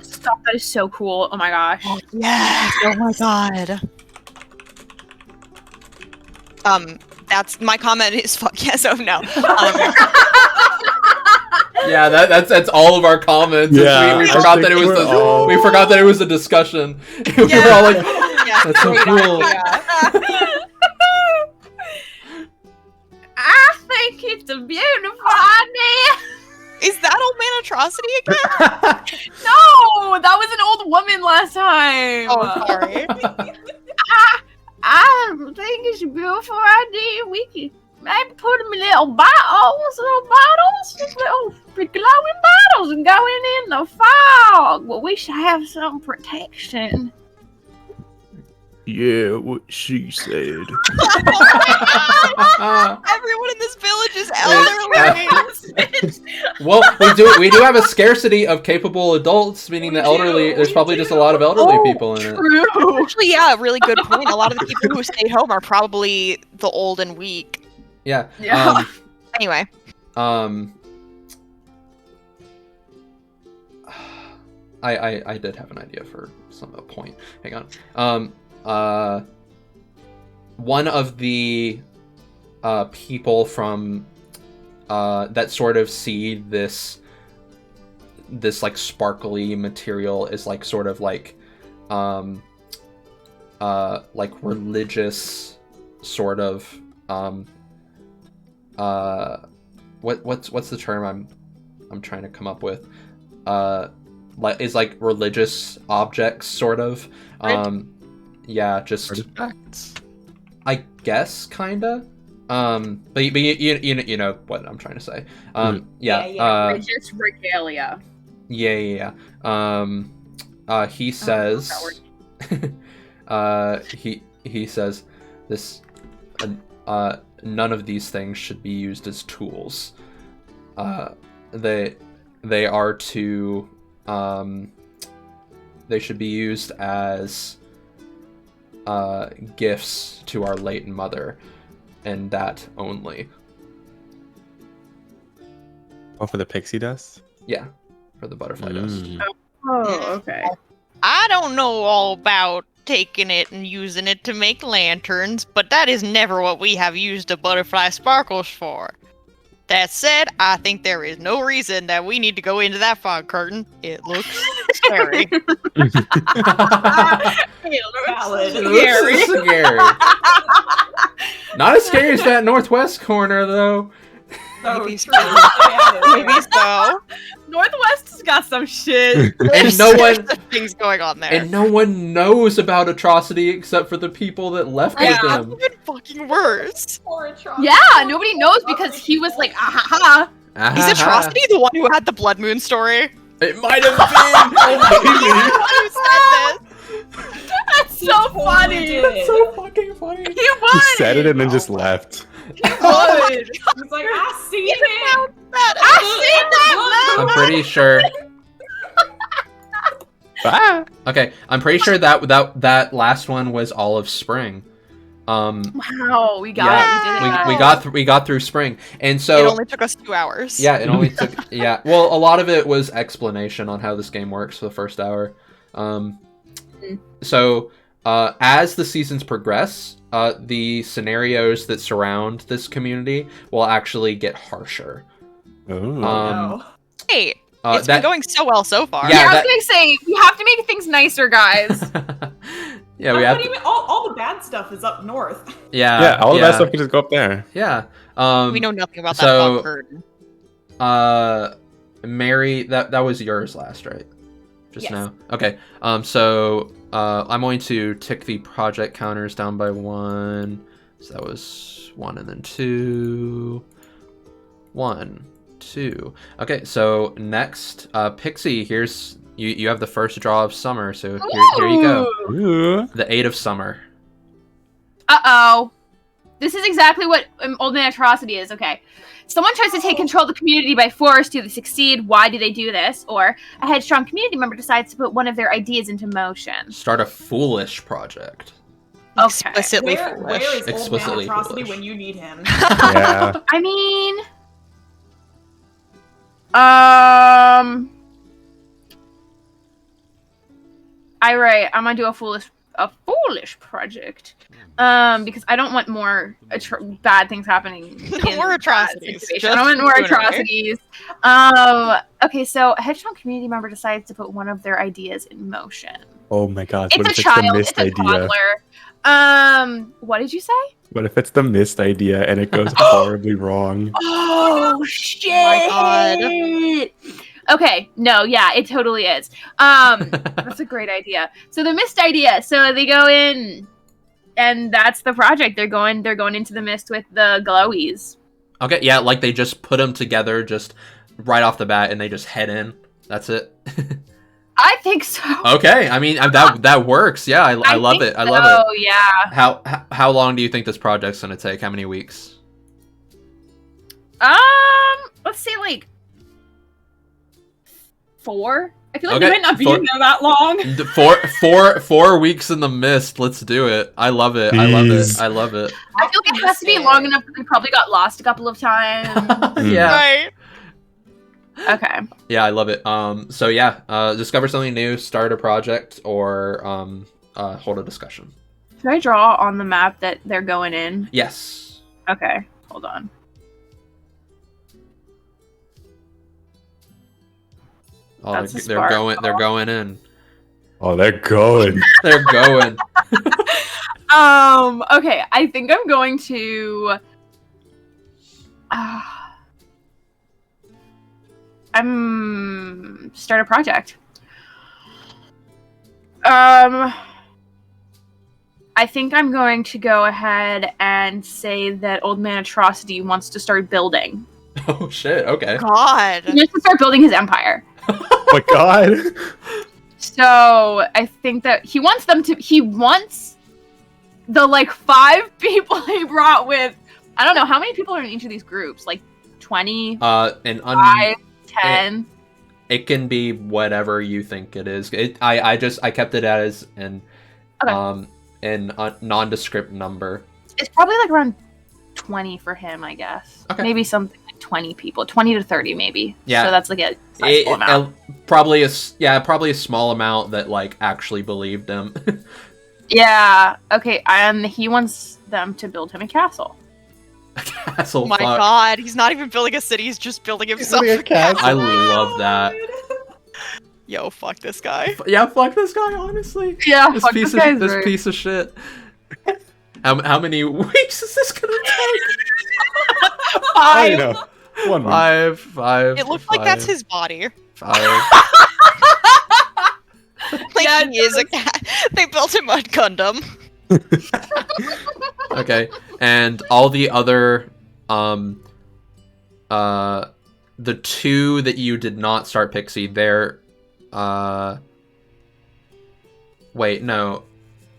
Stop, that is so cool. Oh my gosh.
Yes. Oh my god. That's my comment is fuck yes, oh no.
Yeah, that's all of our comments.
Yeah,
we forgot that it was we forgot that it was a discussion. We were all like, that's so cool.
I think it's a beautiful idea.
Is that old man atrocity again?
No, that was an old woman last time.
Oh, sorry.
I think it's a beautiful idea. We could maybe put them in little bottles, little glowing bottles, and go in the fog. But we should have some protection.
Yeah, what she said.
Everyone in this village is elderly.
Well, we do have a scarcity of capable adults, meaning the elderly. There's probably just a lot of elderly people in it.
Actually, yeah, really good point. A lot of the people who stay home are probably the old and weak.
Yeah.
Anyway.
I did have an idea for a point. Hang on. One of the people from that sort of see this like sparkly material is like sort of like religious sort of what's the term I'm trying to come up with, is like religious objects sort of. Yeah, just
artifacts.
I guess kinda. But you know what I'm trying to say.
Religious regalia.
Yeah. He says he says this none of these things should be used as tools. They are to they should be used as gifts to our late mother, and that only.
Oh, for the pixie dust?
Yeah, for the butterfly dust.
Oh, okay.
I don't know all about taking it and using it to make lanterns, but that is never what we have used the butterfly sparkles for. That said, I think there is no reason that we need to go into that fog curtain. It looks scary.
It looks scary. Not as scary as that northwest corner, though.
Maybe so. Maybe so.
Northwest has got some shit.
And no one
things going on there.
and no one knows about Atrocity except for the people that left with
That's
him.
even fucking worse.
Poor Atrocity.
Yeah, nobody knows because he was like, ah ha ha.
Is Atrocity the one who had the Blood Moon story?
It might have been.
Who said this?
That's so
totally
funny.
did.
That's so fucking funny.
He
He
would.
said it and then just left.
He would.
He's like, I seen it.
I
I'm pretty sure.
Ah!
Okay, I'm pretty sure that last one was all of spring.
Wow, we got
Yeah,
it. We did it.
we got through spring, and
It
so
only took us 2 hours.
yeah, it only took Well, a lot of it was explanation on how this game works for the first hour. So as the seasons progress, the scenarios that surround this community will actually get harsher.
Oh.
No.
Hey, it's been going so well so far.
Yeah,
Yeah, I
that-
was gonna say we have to make things nicer, guys.
Yeah, we have.
But even all the bad stuff is up north.
Yeah, all of that stuff can just go up there.
Yeah.
We know nothing about
so-
that bug herd.
Mary, that was yours last, right? Just
Yes.
now. Okay. So I'm going to tick the project counters down by 1. So that was 1 and then 2. 1, 2. Okay. So next, Pixie. Here's you have the first draw of summer. So here you go.
Ooh.
The 8 of summer.
Uh-oh. This is exactly what Old Man Atrocity is. Okay. Someone tries to take control of the community by force. Do they succeed? Why do they do this? Or a headstrong community member decides to put one of their ideas into motion.
Start a foolish project.
Okay.
Explicitly
Where
foolish.
is Old Man
Explicitly
Atrocity
foolish.
when you need him?
Yeah.
I mean, I'm gonna do a foolish project. Because I don't want more bad things happening. in
More
that
atrocities.
situation. I don't want more
Just doing it, right?
atrocities. Okay, so a headstrong community member decides to put one of their ideas in motion.
Oh my gosh. What
It's
if
a
it's the
child.
mist
It's a
idea?
toddler. What did you say?
What if it's the mist idea and it goes horribly wrong?
Oh shit!
my
Okay, no, yeah, it totally is. That's a great idea. So the mist idea. So they go in, and that's the project. They're going into the mist with the glowies.
Okay, yeah, like they just put them together just right off the bat, and they just head in. That's it.
I think so.
Okay, I mean that works. Yeah, I love
think
it. I love it.
Oh yeah.
How long do you think this project's gonna take? How many weeks?
Let's say like 4. I feel like
Okay,
they might not be
4
in there that long.
4 weeks in the mist. Let's do it. I love it. I love it.
Jeez.
I love it.
I feel like it has to be long enough that we probably got lost a couple of times.
Yeah.
Right.
Okay.
Yeah, I love it. So yeah, discover something new, start a project, or hold a discussion.
Should I draw on the map that they're going in?
Yes.
Okay, hold on.
Oh,
That's a
they're
spark.
going. They're going in.
Oh, they're going.
They're going.
Okay, I think I'm going to. Start a project. I think I'm going to go ahead and say that Old Man Atrocity wants to start building.
Oh shit. Okay.
God.
He wants to start building his empire.
Oh my god.
So I think that he wants the like 5 people he brought with. I don't know how many people are in each of these groups. Like 20,
And
5, 10.
it can be whatever you think it is. I kept it as an nondescript number.
It's probably like around 20 for him, I guess.
Okay.
Maybe something like 20 people, 20 to 30 maybe.
Yeah.
So that's like a sizable amount.
Probably a small amount that like actually believed him.
Yeah. Okay. And he wants them to build him a castle.
Castle.
Oh my
fuck.
god, he's not even building a city, he's just building himself a castle.
I love that.
Yo, fuck this guy.
Yeah, fuck this guy. Honestly.
Yeah.
This
fuck
piece
this guy's
of this
right.
piece of shit. How many weeks is this gonna take?
I know. One moon.
Five.
It looks like that's his body.
5.
Like
Yeah,
he is a cat. They built him on Gundam.
Okay, and all the other, the 2 that you did not start, Pixie, they're, wait, no,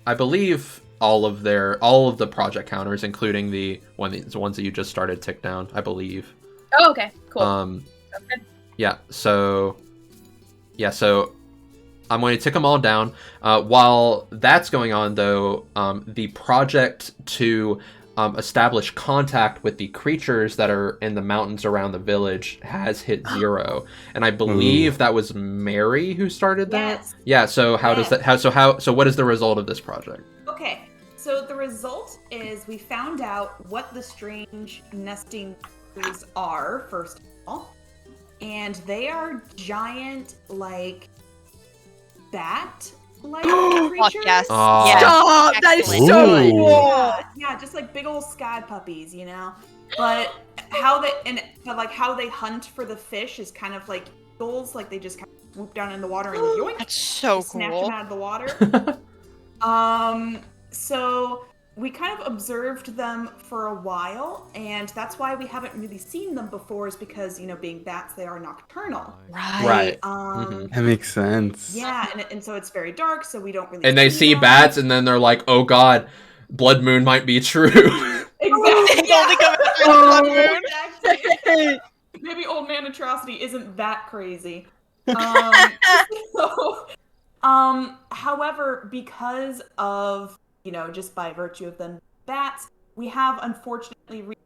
I believe all of the project counters, including the ones that you just started, tick down, I believe.
Oh, okay, cool.
Um,
Sounds good.
yeah, so I'm going to tick them all down. While that's going on, though, the project to establish contact with the creatures that are in the mountains around the village has hit 0, and I believe that was Mary who started that.
Yes.
Yeah. So how does that? So what is the result of this project?
Okay, so the result is we found out what the strange nesting creatures are, first of all. And they are giant, like, bat-like creatures.
Yes.
Oh.
Yes.
Stop! That is
Excellent.
so
Ooh.
cool.
Yeah, just like big old sky puppies, you know? But how they hunt for the fish is kind of like eagles, like they just kind of swoop down in the water and yoink,
That's so
snatch
cool.
them out of the water. So we kind of observed them for a while, and that's why we haven't really seen them before, is because, you know, being bats, they are nocturnal.
Right.
That makes sense.
Yeah, and so it's very dark, so we don't really
And they see
them.
bats, and then they're like, "Oh God, Blood Moon might be true."
Exactly.
They only come after Blood Moon.
Exactly. Maybe Old Man Atrocity isn't that crazy. However, because of, you know, just by virtue of them bats, we have unfortunately reached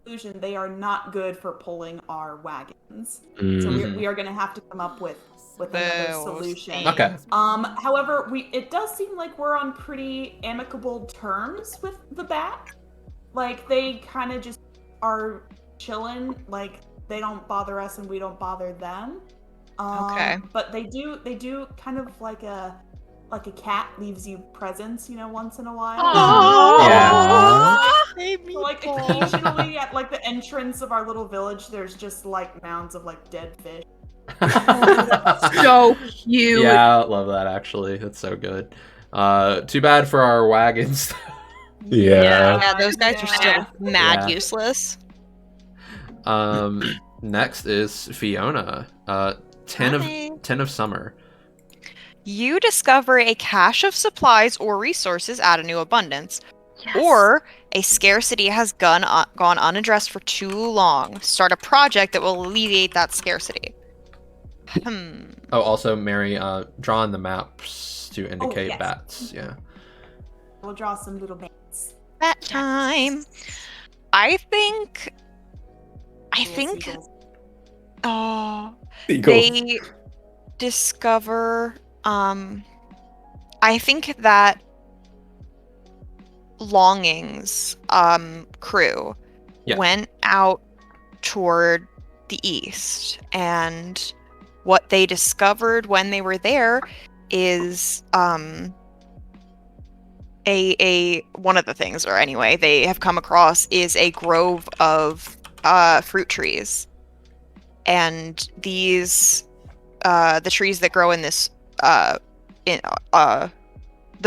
the conclusion they are not good for pulling our wagons. So we are going to have to come up with another solution.
Okay.
However, it does seem like we're on pretty amicable terms with the bat. Like, they kind of just are chilling. Like, they don't bother us and we don't bother them.
Okay.
But they do kind of like a cat leaves you presents, you know, once in a while.
Yeah.
So, like, occasionally at like the entrance of our little village, there's just like mounds of like dead fish.
So cute.
Yeah, I love that, actually. That's so good. Too bad for our wagons.
Yeah.
Yeah, those guys are still mad
Yeah.
useless.
Next is Fiona. 10 of summer.
You discover a cache of supplies or resources at a new abundance, or a scarcity has gone unaddressed for too long. Start a project that will alleviate that scarcity.
Oh, also, Mary, draw on the maps to indicate
yes.
bats. Yeah.
We'll draw some little bats.
That time. I think.
Seagulls.
Oh,
Eagles.
they discover. I think that Longing's crew went out toward the east, and what they discovered when they were there is a one of the things, or anyway, they have come across is a grove of fruit trees, and these the trees that grow in this the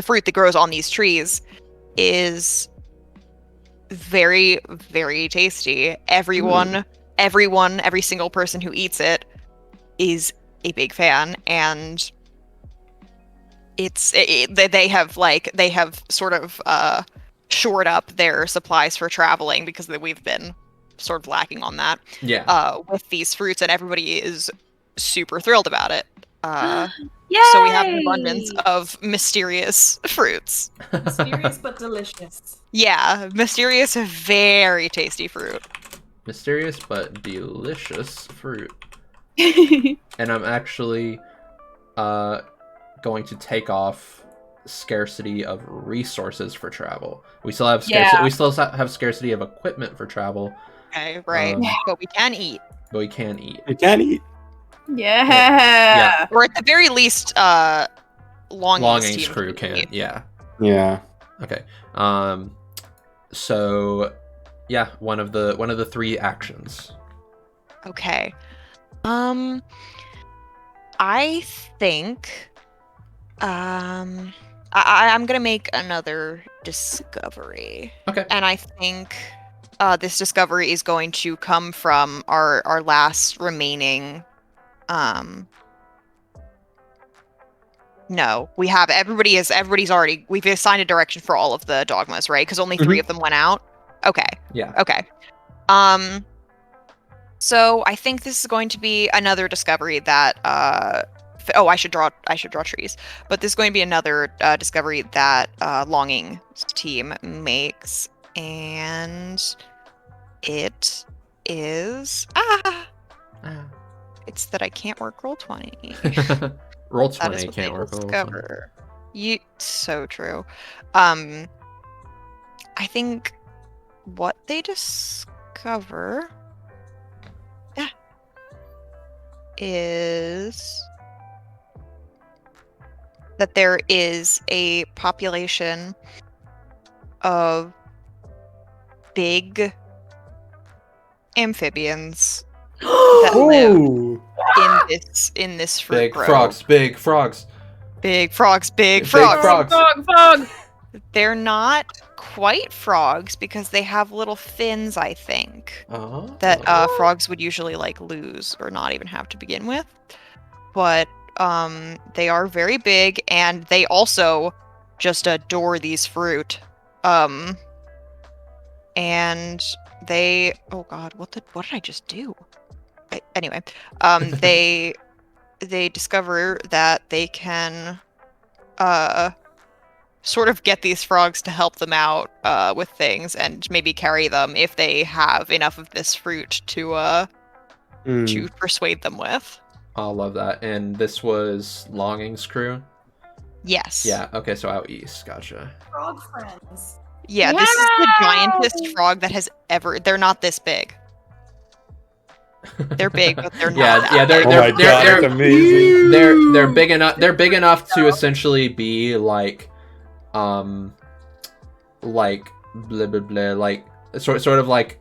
fruit that grows on these trees is very, very tasty. Every single person who eats it is a big fan, and they have sort of shored up their supplies for traveling, because we've been sort of lacking on that. With these fruits, and everybody is super thrilled about it. So we have an abundance of mysterious fruits.
Mysterious but delicious.
Yeah, mysterious, very tasty fruit.
Mysterious but delicious fruit. And I'm actually going to take off scarcity of resources for travel. We still have scarcity. We still have scarcity of equipment for travel.
Okay, right. But we can eat.
But we can eat.
You can eat.
Yeah.
Or at the very least, Longing's
crew can.
eat.
Yeah.
Yeah.
Okay. So, yeah, one of the 3 actions.
Okay. I think I'm gonna make another discovery.
Okay.
And I think this discovery is going to come from our last remaining no, we have everybody's already we've assigned a direction for all of the dogmas, right? Because only 3 of them went out. Okay.
Yeah.
Okay. So I think this is going to be another discovery that I should draw trees. But this is going to be another discovery that Longing's team makes, and it is it's that I can't work Roll20.
Roll20 can't work.
Discover. So true. I think what they discover is that there is a population of big amphibians that live in this fruit
big
grove.
frogs, big frogs.
Big frogs, big
Big
frogs.
Frog.
They're not quite frogs because they have little fins, I think, that frogs would usually like lose or not even have to begin with. But they are very big, and they also just adore these fruit. And they, oh god, what did I just do? Anyway, they discover that they can sort of get these frogs to help them out with things, and maybe carry them if they have enough of this fruit to persuade them with.
I love that. And this was Longing's crew?
Yes.
Yeah, okay, so out east. Gotcha.
Frog friends.
Yeah, this is the giantest frog that has ever... They're not this big. They're big, but they're not.
Yeah, they're
Oh my god, that's amazing.
They're big enough. They're big enough to essentially be like blah blah blah, like sort of like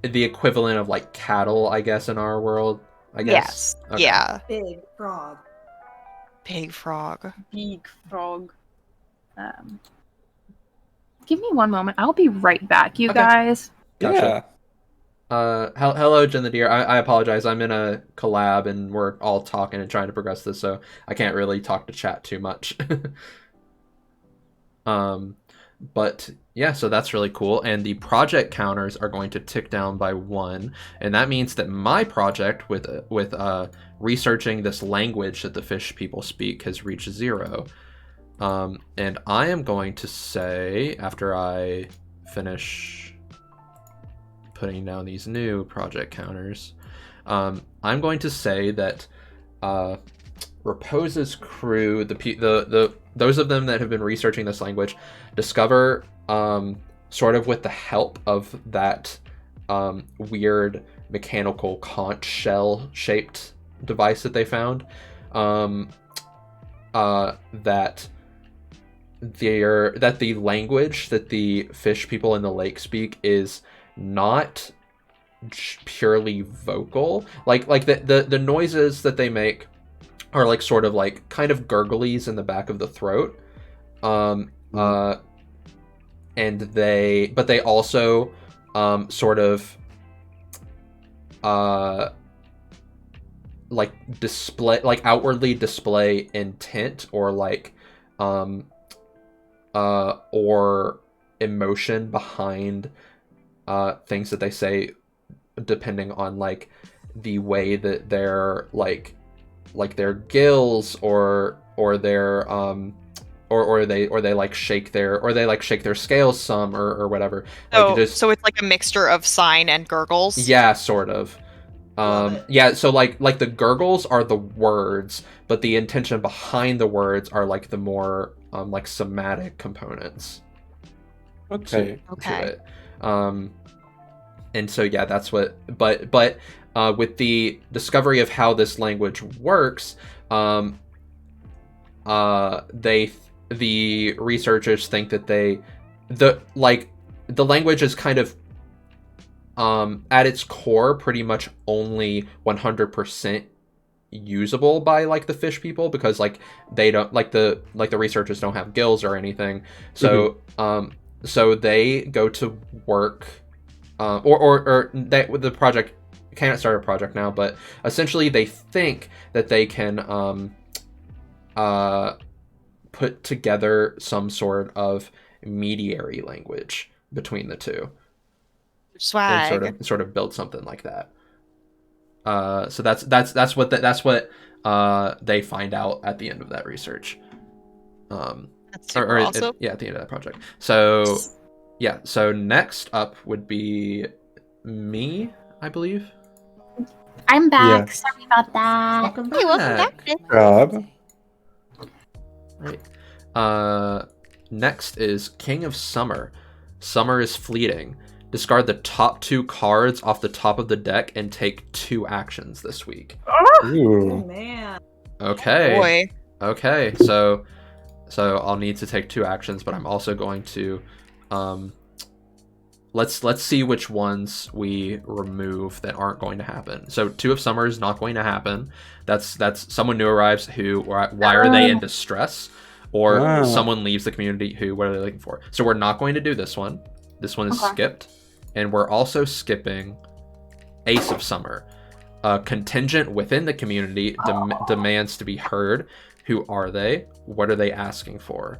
the equivalent of like cattle, I guess, in our world. I guess.
Yes. Okay. Yeah.
Big frog.
Big frog.
Big frog. Give me one moment. I'll be right back, you guys.
Gotcha. Yeah. Hello, Jen the Deer. I apologize. I'm in a collab and we're all talking and trying to progress this, so I can't really talk to chat too much. But yeah, so that's really cool. And the project counters are going to tick down by 1, and that means that my project with researching this language that the fish people speak has reached 0. And I am going to say, after I finish putting down these new project counters, I'm going to say that Raposa's crew, the those of them that have been researching this language, discover sort of with the help of that weird mechanical conch shell shaped device that they found, that the language that the fish people in the lake speak is not purely vocal. Like the noises that they make are like sort of like kind of gurglies in the back of the throat. And they also sort of like display, like outwardly display intent or like or emotion behind things that they say, depending on like the way that their like their gills or their or they like shake their scales some or whatever.
So it's like a mixture of sign and gurgles.
Yeah, sort of. Yeah, so like the gurgles are the words, but the intention behind the words are like the more like somatic components.
Okay.
To it. And so yeah, that's what. But with the discovery of how this language works, the researchers think that the language is kind of at its core pretty much only 100% usable by like the fish people, because like they don't like the researchers don't have gills or anything, so so they go to work, or the project can't start a project now, but essentially they think that they can put together some sort of mediary language between the two.
Swag.
And sort of build something like that. So that's what they find out at the end of that research.
That's super awesome.
At the end of that project. So yeah. So next up would be me, I believe.
I'm back.
Yeah.
Sorry about that.
Welcome back.
Hey, welcome back.
Rob.
Right. Next is King of Summer. Summer is fleeting. Discard the top 2 cards off the top of the deck and take 2 actions this week.
Oh,
Ooh.
man.
Okay.
Boy.
Okay. So I'll need to take 2 actions, but I'm also going to let's see which ones we remove that aren't going to happen. So 2 of Summer is not going to happen. That's someone new arrives who, why are they in distress? Or someone leaves the community who, what are they looking for? So we're not going to do this one. This one is skipped. And we're also skipping Ace of Summer. A contingent within the community demands to be heard. Who are they? What are they asking for?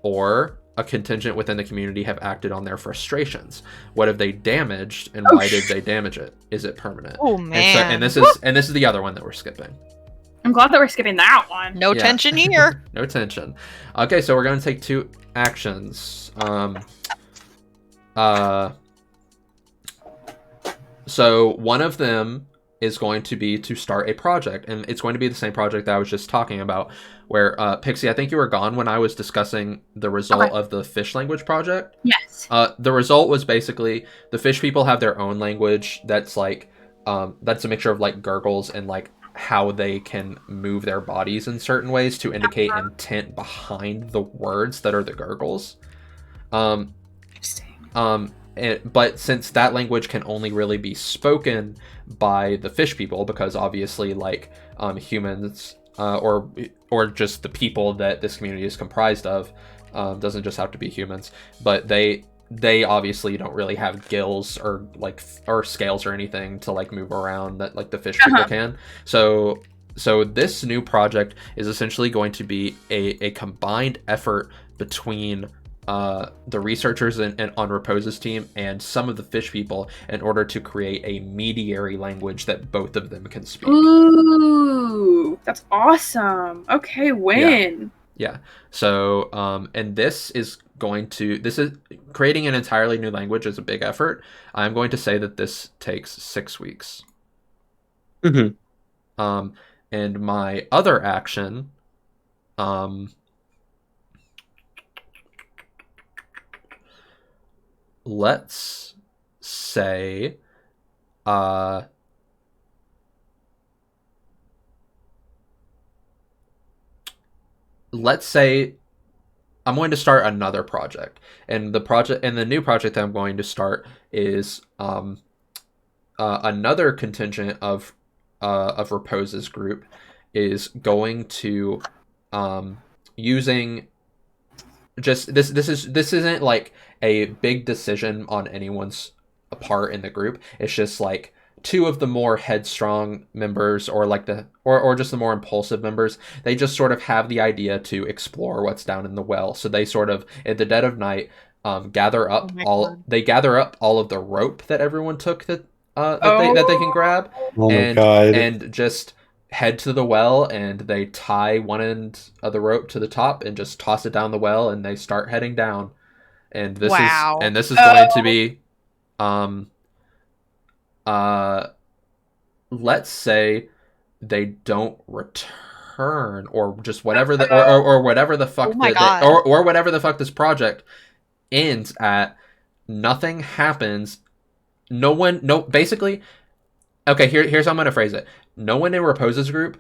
Or a contingent within the community have acted on their frustrations. What have they damaged, and why did they damage it? Is it permanent?
Oh man!
And this is the other one that we're skipping.
I'm glad that we're skipping that one.
No tension here.
No tension. Okay, so we're going to take 2 actions. So one of them is going to be to start a project, and it's going to be the same project that I was just talking about, where Pixie, I think you were gone when I was discussing the result of the fish language project.
Yes.
The result was basically the fish people have their own language that's like that's a mixture of like gurgles and like how they can move their bodies in certain ways to indicate intent behind the words that are the gurgles.
Interesting.
But since that language can only really be spoken by the fish people, because obviously like humans or just the people that this community is comprised of, doesn't just have to be humans, but they obviously don't really have gills or scales or anything to like move around that like the fish people can. So this new project is essentially going to be a combined effort between the researchers on Repose's team and some of the fish people in order to create a mediary language that both of them can speak.
Ooh, that's awesome. Okay, when?
Yeah. So, and this is creating an entirely new language is a big effort. I'm going to say that this takes 6 weeks.
Mm-hmm.
And my other action, let's say, I'm going to start another project, and the new project that I'm going to start is another contingent of Repose's group is going to using just this isn't like a big decision on anyone's part in the group. It's just like 2 of the more headstrong members or just the more impulsive members, they just sort of have the idea to explore what's down in the well. So they sort of at the dead of night gather up all of the rope that everyone took that they can grab and just head to the well, and they tie one end of the rope to the top and just toss it down the well, and they start heading down. And this is going to be let's say they don't return, or just whatever or whatever the fuck or whatever the fuck this project ends at. Nothing happens. Basically, okay, here's how I'm gonna phrase it. No one in Repose's group,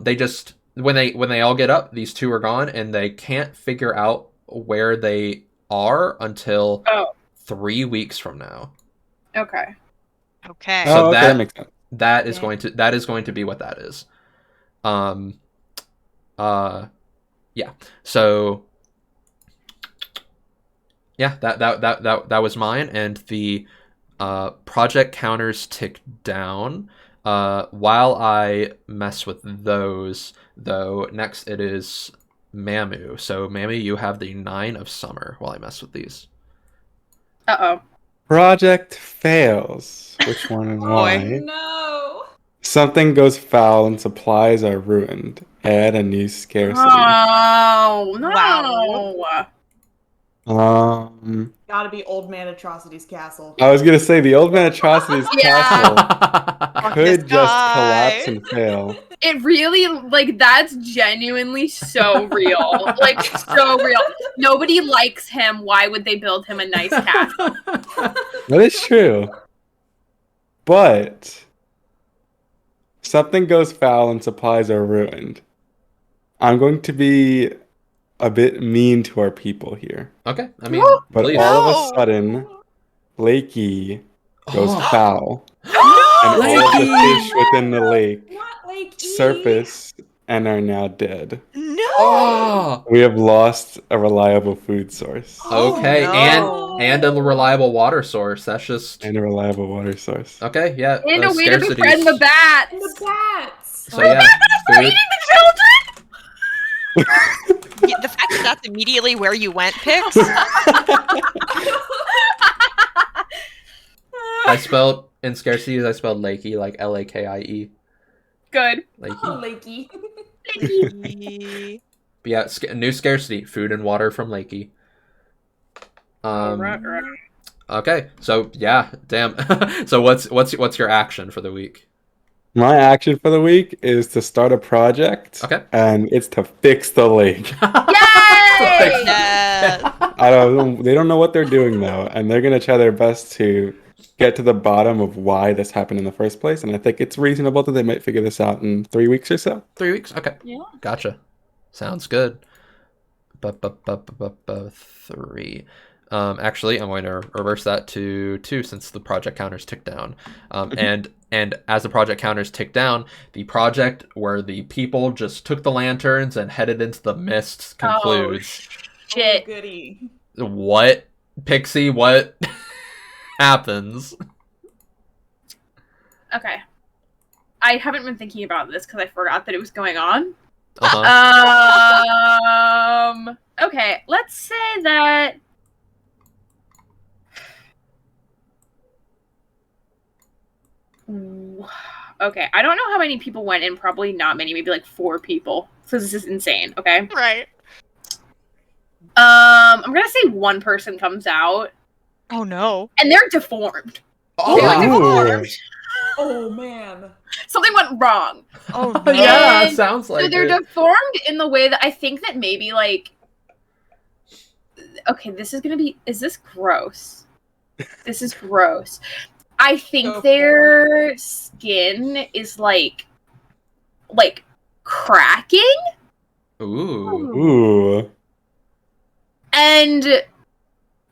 they just when they all get up, these 2 are gone, and they can't figure out where they are until 3 weeks from now.
Okay.
Okay.
So
okay, that makes sense.
That is going to be what that is. Yeah. So yeah, that was mine, and the project counters tick down. While I mess with those, though, next it is Mamu. So Mamu, you have the 9 of summer while I mess with these.
Uh-oh.
Project fails. Which one and why?
No.
Something goes foul and supplies are ruined. Add a new scarcity.
Oh, no.
Wow.
Gotta be Old Man Atrocity's castle.
I was gonna say the Old Man Atrocity's castle
Fuck
could
this
just
guy.
collapse and fail.
It really, like, that's genuinely so real. Like, so real. Nobody likes him. Why would they build him a nice castle?
That is true. But something goes foul and supplies are ruined. I'm going to be a bit mean to our people here.
Okay, I mean,
But
please.
all of
No.
a sudden, Lakey goes
Oh.
foul. And all of the
Lakey!
fish within the lake
Not like
surface and are now dead.
No.
Oh.
We have lost a reliable food source
Okay,
no.
and a reliable water source. That's just
and a reliable water source.
okay. Yeah.
And a way to
scarcity's-
befriend the bats.
And the bats.
So yeah, food.
Eating the children.
Yeah, the fact that that's immediately where you went, Pix.
I spelled in scarcities. I spelled Lakey like Lakie.
Good.
Lakey.
Lakey.
But yeah, new scarcity: food and water from Lakey.
Right.
Okay, so yeah, damn. So what's your action for the week?
My action for the week is to start a project.
Okay.
And it's to fix the lake.
Yay!
Yeah.
They don't know what they're doing though, and they're gonna try their best to get to the bottom of why this happened in the first place. And I think it's reasonable that they might figure this out in 3 weeks or so.
3 weeks. Okay.
Yeah.
Gotcha. Sounds good. 3. Actually, I'm going to reverse that to 2 since the project counters tick down. And as the project counters tick down, the project where the people just took the lanterns and headed into the mists concludes.
Shit.
Oh, goody.
What, Pixie? What happens?
Okay. I haven't been thinking about this because I forgot that it was going on.
Uh-huh.
Okay, let's say that. Okay, I don't know how many people went in. Probably not many. Maybe like 4 people. So this is insane. Okay.
Right.
I'm gonna say 1 person comes out,
Oh no.
and they're deformed.
Oh,
They were
wow.
deformed.
Oh man.
Something went wrong.
Oh no.
yeah,
And
sounds like
So they're
it.
deformed in the way that I think that maybe like. Okay, this is gonna be. Is this gross? This is gross. I
Go
think
for
their skin is like cracking,
Ooh.
Ooh.
and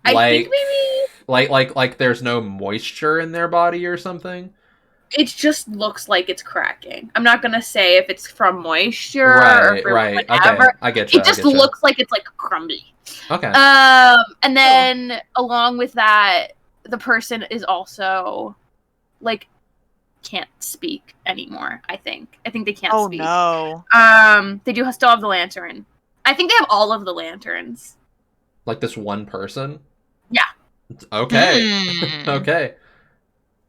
I
Like-
think maybe
Like there's no moisture in their body or something?
it just looks like it's cracking. I'm not gonna say if it's from moisture or
Right,
from
right. Okay,
whatever.
I get you.
It just looks like it's like crumbly.
Okay.
And then along with that, the person is also like can't speak anymore. I think they can't
Oh
speak.
no.
They do still have the lantern. I think they have all of the lanterns.
Like this one person?
Yeah.
Okay.
Hmm.
Okay.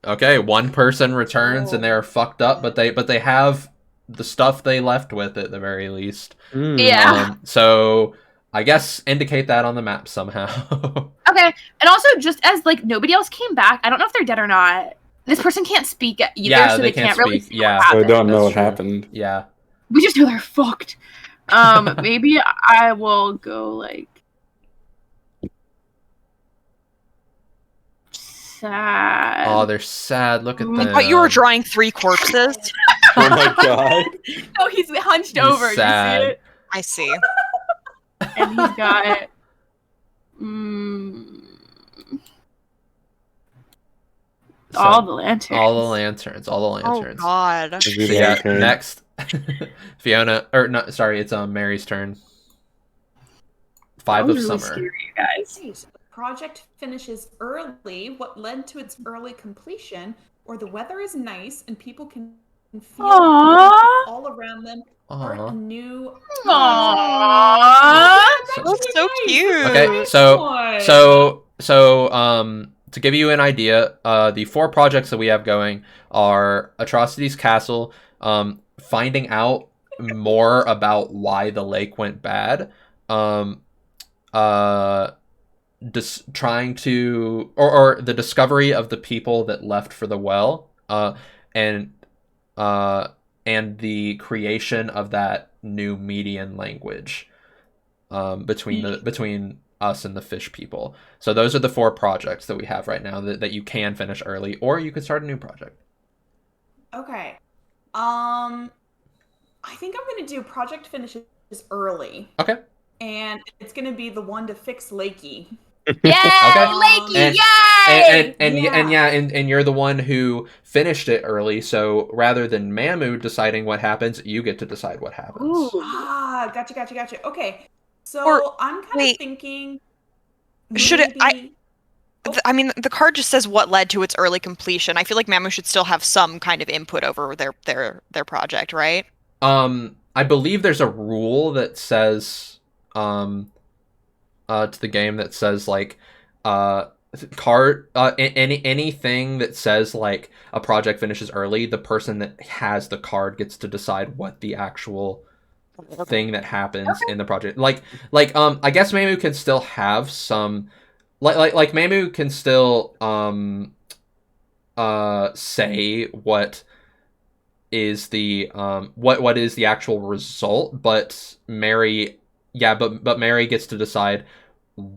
Okay, one person returns and they're fucked up, but they have the stuff they left with at the very least.
Mm.
Yeah.
So I guess indicate that on the map somehow.
Okay. And also, just as like nobody else came back, I don't know if they're dead or not. This person can't speak either,
Yeah,
so
they
they
can't
can't really
speak.
see
Yeah.
what
So I
happened.
don't know
That's
what
true.
happened.
Yeah.
We just know they're fucked. Maybe I will go like sad.
Oh, they're sad. Look at
I
them.
I thought you were drawing 3 corpses.
Oh my god.
Oh, he's hunched
He's
over.
sad.
Do you see it?
I see.
And he's got.
So,
all the lanterns.
All the lanterns. All the
Oh
lanterns.
God.
So yeah, next, Fiona, or no, sorry, it's Mary's turn. 5 of
really
summer.
Scary, you guys.
The project finishes early. What led to its early completion? Or the weather is nice and people can feel all around them. Or a new.
Aww.
That's so cute.
Okay, so to give you an idea, the 4 projects that we have going are Atrocity's Castle, finding out more about why the lake went bad, trying to or the discovery of the people that left for the well, and the creation of that new median language between us and the fish people. So those are the 4 projects that we have right now that you can finish early, or you could start a new project.
Okay. I think I'm gonna do project finishes early.
Okay.
And it's gonna be the one to fix Lakey.
Yay,
Okay.
Lakey!
And
Yay!
and you're the one who finished it early, so rather than Mamu deciding what happens, you get to decide what happens.
Ooh.
Gotcha. Okay. So
Or-
I'm kind of thinking.
Should it-
maybe-
I mean, the card just says what led to its early completion. I feel like Mamu should still have some kind of input over their project, right?
I believe there's a rule that says to the game that says like anything that says like a project finishes early, the person that has the card gets to decide what the actual thing that happens in the project. Like I guess Mamu can still have some like Mamu can still say what is the what is the actual result, but Mary Mary gets to decide.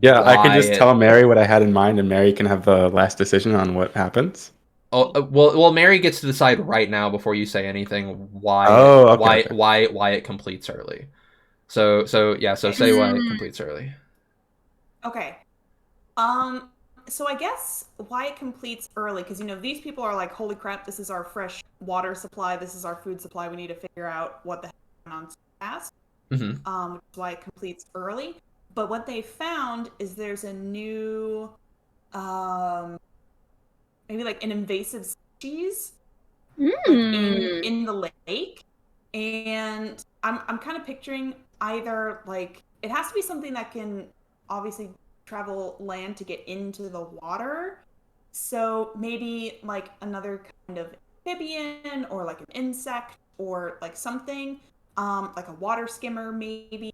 Yeah, I can just tell Mary what I had in mind, and Mary can have the last decision on what happens.
Oh well, Mary gets to decide right now before you say anything why why it completes early. So say why it completes early.
Okay. So I guess why it completes early, because these people are like, holy crap, this is our fresh water supply, this is our food supply, we need to figure out what the heck is going on fast.
Mm-hmm.
Which is why it completes early. But what they found is there's a new, maybe like an invasive species like in the lake, and I'm kind of picturing either like it has to be something that can obviously travel land to get into the water. So maybe like another kind of amphibian or like an insect or like something, like a water skimmer maybe.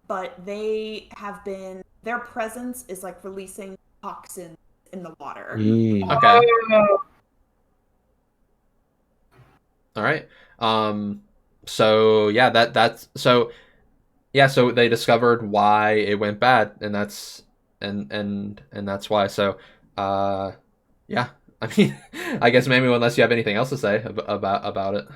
But their presence is like releasing toxins in the water.
Okay. All right. So yeah, so they discovered why it went bad, and that's that's why. So yeah. I mean, I guess maybe unless you have anything else to say about it.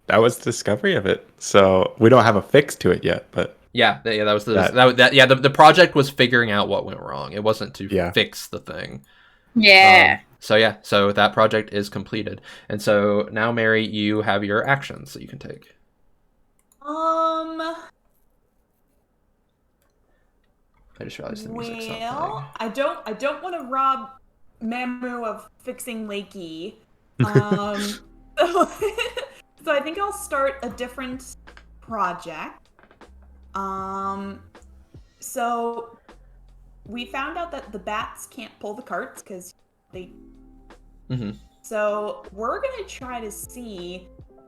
That was the discovery of it. So we don't have a fix to it yet, but
that was the project was figuring out what went wrong. It wasn't to fix the thing.
Yeah.
So that project is completed, and so now, Mary, you have your actions that you can take.
I
just realized the music's not
playing. I don't want to rob Mamu of fixing Lakey. So I think I'll start a different project. So we found out that the bats can't pull the carts because they.
Mm-hmm.
So we're gonna try to see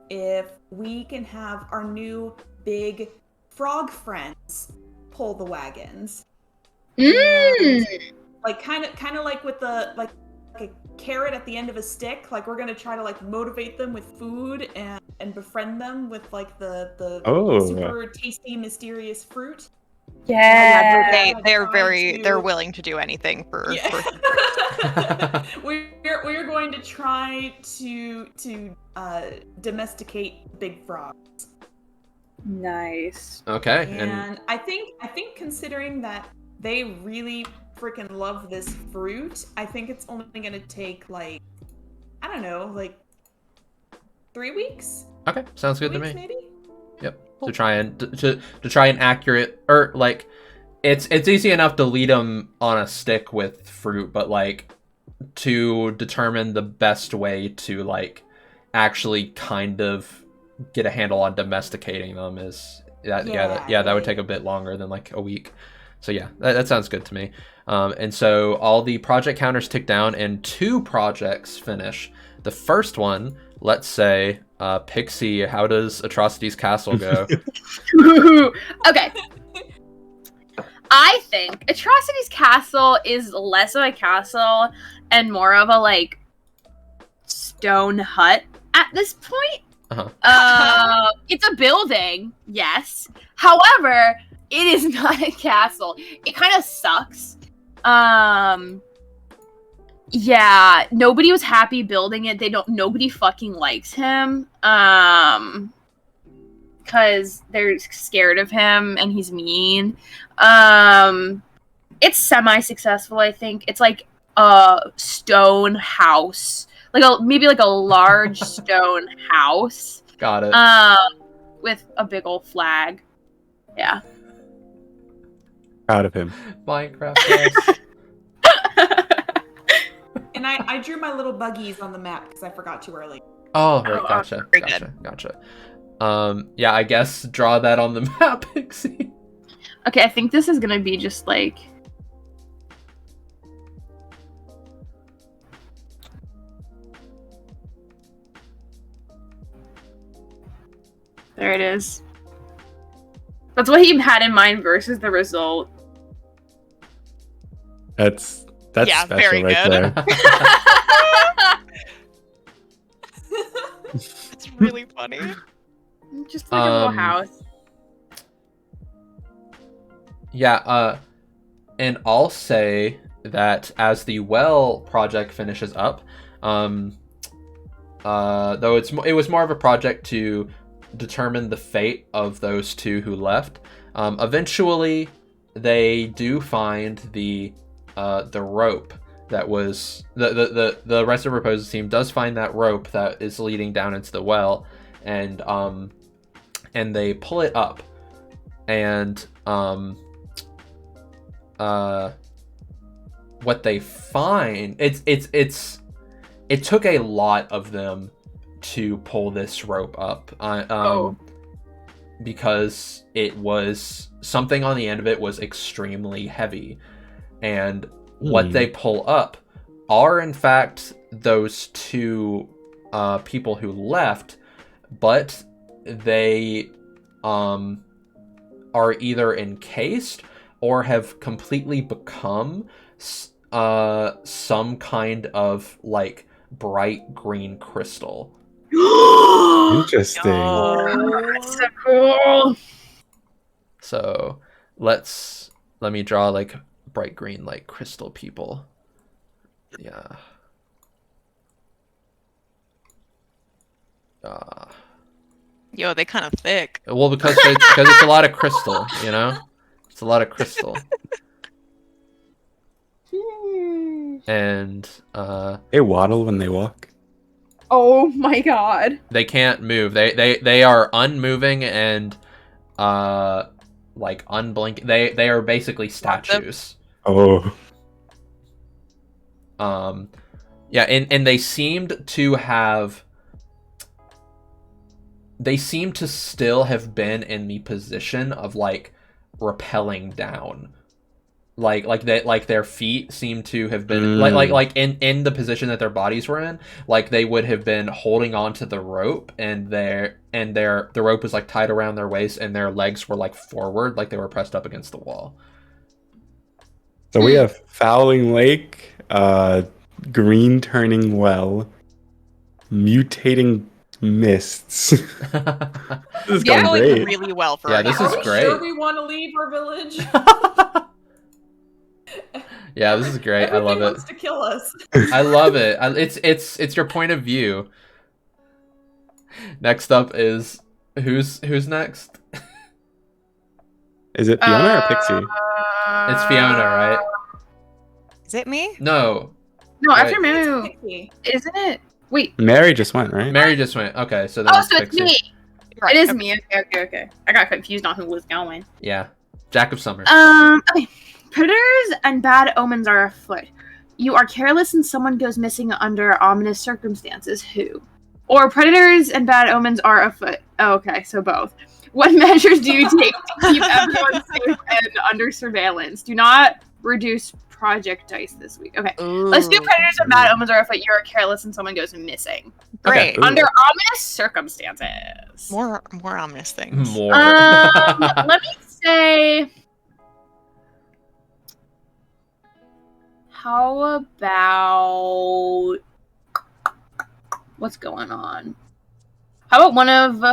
if we can have our new big frog friends pull the wagons. And, like kind of like with the like a carrot at the end of a stick. Like we're gonna try to like motivate them with food and befriend them with like the super tasty mysterious fruit.
Yeah,
they're willing to do anything for.
We're going to try to domesticate big frogs.
Nice.
Okay.
And I think considering that they really freaking love this fruit. I think it's only gonna take like, I don't know, like 3 weeks.
Okay, sounds good to me.
Maybe.
Yep. To try and accurate, or like, it's easy enough to lead them on a stick with fruit, but like to determine the best way to like actually kind of get a handle on domesticating them is that would take a bit longer than like a week. So yeah, that sounds good to me. And so all the project counters tick down and 2 projects finish. The first one, let's say, Pixie, how does Atrocity's Castle go?
Okay. I think Atrocity's Castle is less of a castle and more of a like stone hut at this point. It's a building, yes. However, it is not a castle. It kind of sucks. Yeah, nobody was happy building it. Nobody fucking likes him. Because they're scared of him and he's mean. It's semi-successful, I think. It's like a stone house. Maybe like a large stone house.
Got it.
With a big old flag. Yeah.
Proud of him.
Minecraft house.
And I drew my little buggies on the map because I forgot too early.
Oh, right, gotcha. Yeah, I guess draw that on the map, Pixie.
Okay, I think this is gonna be just like... There it is. That's what he had in mind versus the result.
That's
yeah,
special
very
right
good.
there.
It's really funny.
Just like a little house.
Yeah, and I'll say that as the well project finishes up, though it was more of a project to determine the fate of those 2 who left. Eventually, they do find the rope that was the rest of Raposa's team does find that rope that is leading down into the well, and they pull it up, and what they find, it took a lot of them to pull this rope up, because it was something on the end of it was extremely heavy, and what they pull up are in fact those 2 people who left, but they are either encased or have completely become some kind of like bright green crystal.
Interesting.
Oh, that's so cool.
So let me draw like bright green like crystal people. Yeah.
Yo, they kind of thick.
Well, because it's a lot of crystal, you know? It's a lot of crystal. And
they waddle when they walk.
Oh my god.
They can't move. They are unmoving and like unblinking. They are basically statues.
Oh.
Yeah, and they seemed to have. They seem to still have been in the position of like rappelling down, like their feet seem to have been like in the position that their bodies were in, like they would have been holding on to the rope, and the rope was like tied around their waist, and their legs were like forward, like they were pressed up against the wall.
So we have Fouling Lake, green turning well, mutating mists. This is going great.
Really well for
this is great.
Sure we want to leave our village?
Yeah, this is great.
Everything
I love
wants
it.
to kill us.
I love it. It's your point of view. Next up is who's next?
Is it Fiona or Pixie?
It's Fiona, right?
Is it me?
No.
No,
Wait.
after Mamu,
Pixie.
isn't it? Wait.
Mary just went, right?
Mary just went. Okay, so then
Oh,
it's
so it's
Pixie.
me.
Right,
It is
okay.
me. Okay. I got confused on who was going.
Yeah. Jack of Summer.
Okay. Predators and bad omens are afoot. You are careless and someone goes missing under ominous circumstances. Who? Or predators and bad omens are afoot. Oh, okay, so both. What measures do you take to keep everyone safe and under surveillance? Do not reduce project dice this week. Okay. Let's do predators and bad omens are afoot. You are careless and someone goes missing.
Great.
Ooh.
Under ominous circumstances.
More ominous things.
More.
Let me say. How about what's going on? How about one of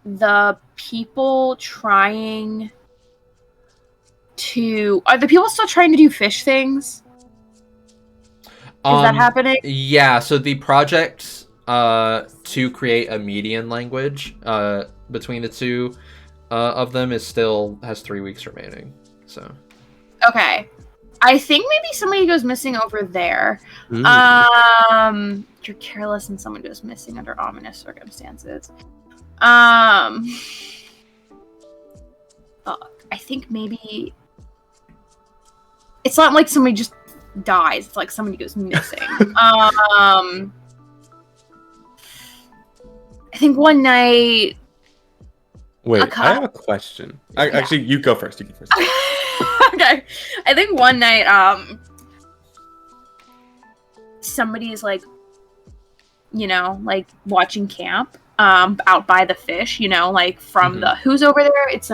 the people trying to? Are the people still trying to do fish things? Is that happening?
Yeah, so the project to create a median language between the two of them has 3 weeks remaining. So
Okay. I think maybe somebody goes missing over there. You're careless and someone goes missing under ominous circumstances. I think maybe it's not like somebody just dies. It's like somebody goes missing. I think one night.
Wait,
Okay.
I have a question. Actually, you go first.
Okay. I think one night, somebody is like, like watching camp, out by the fish, like from the, who's over there? It's,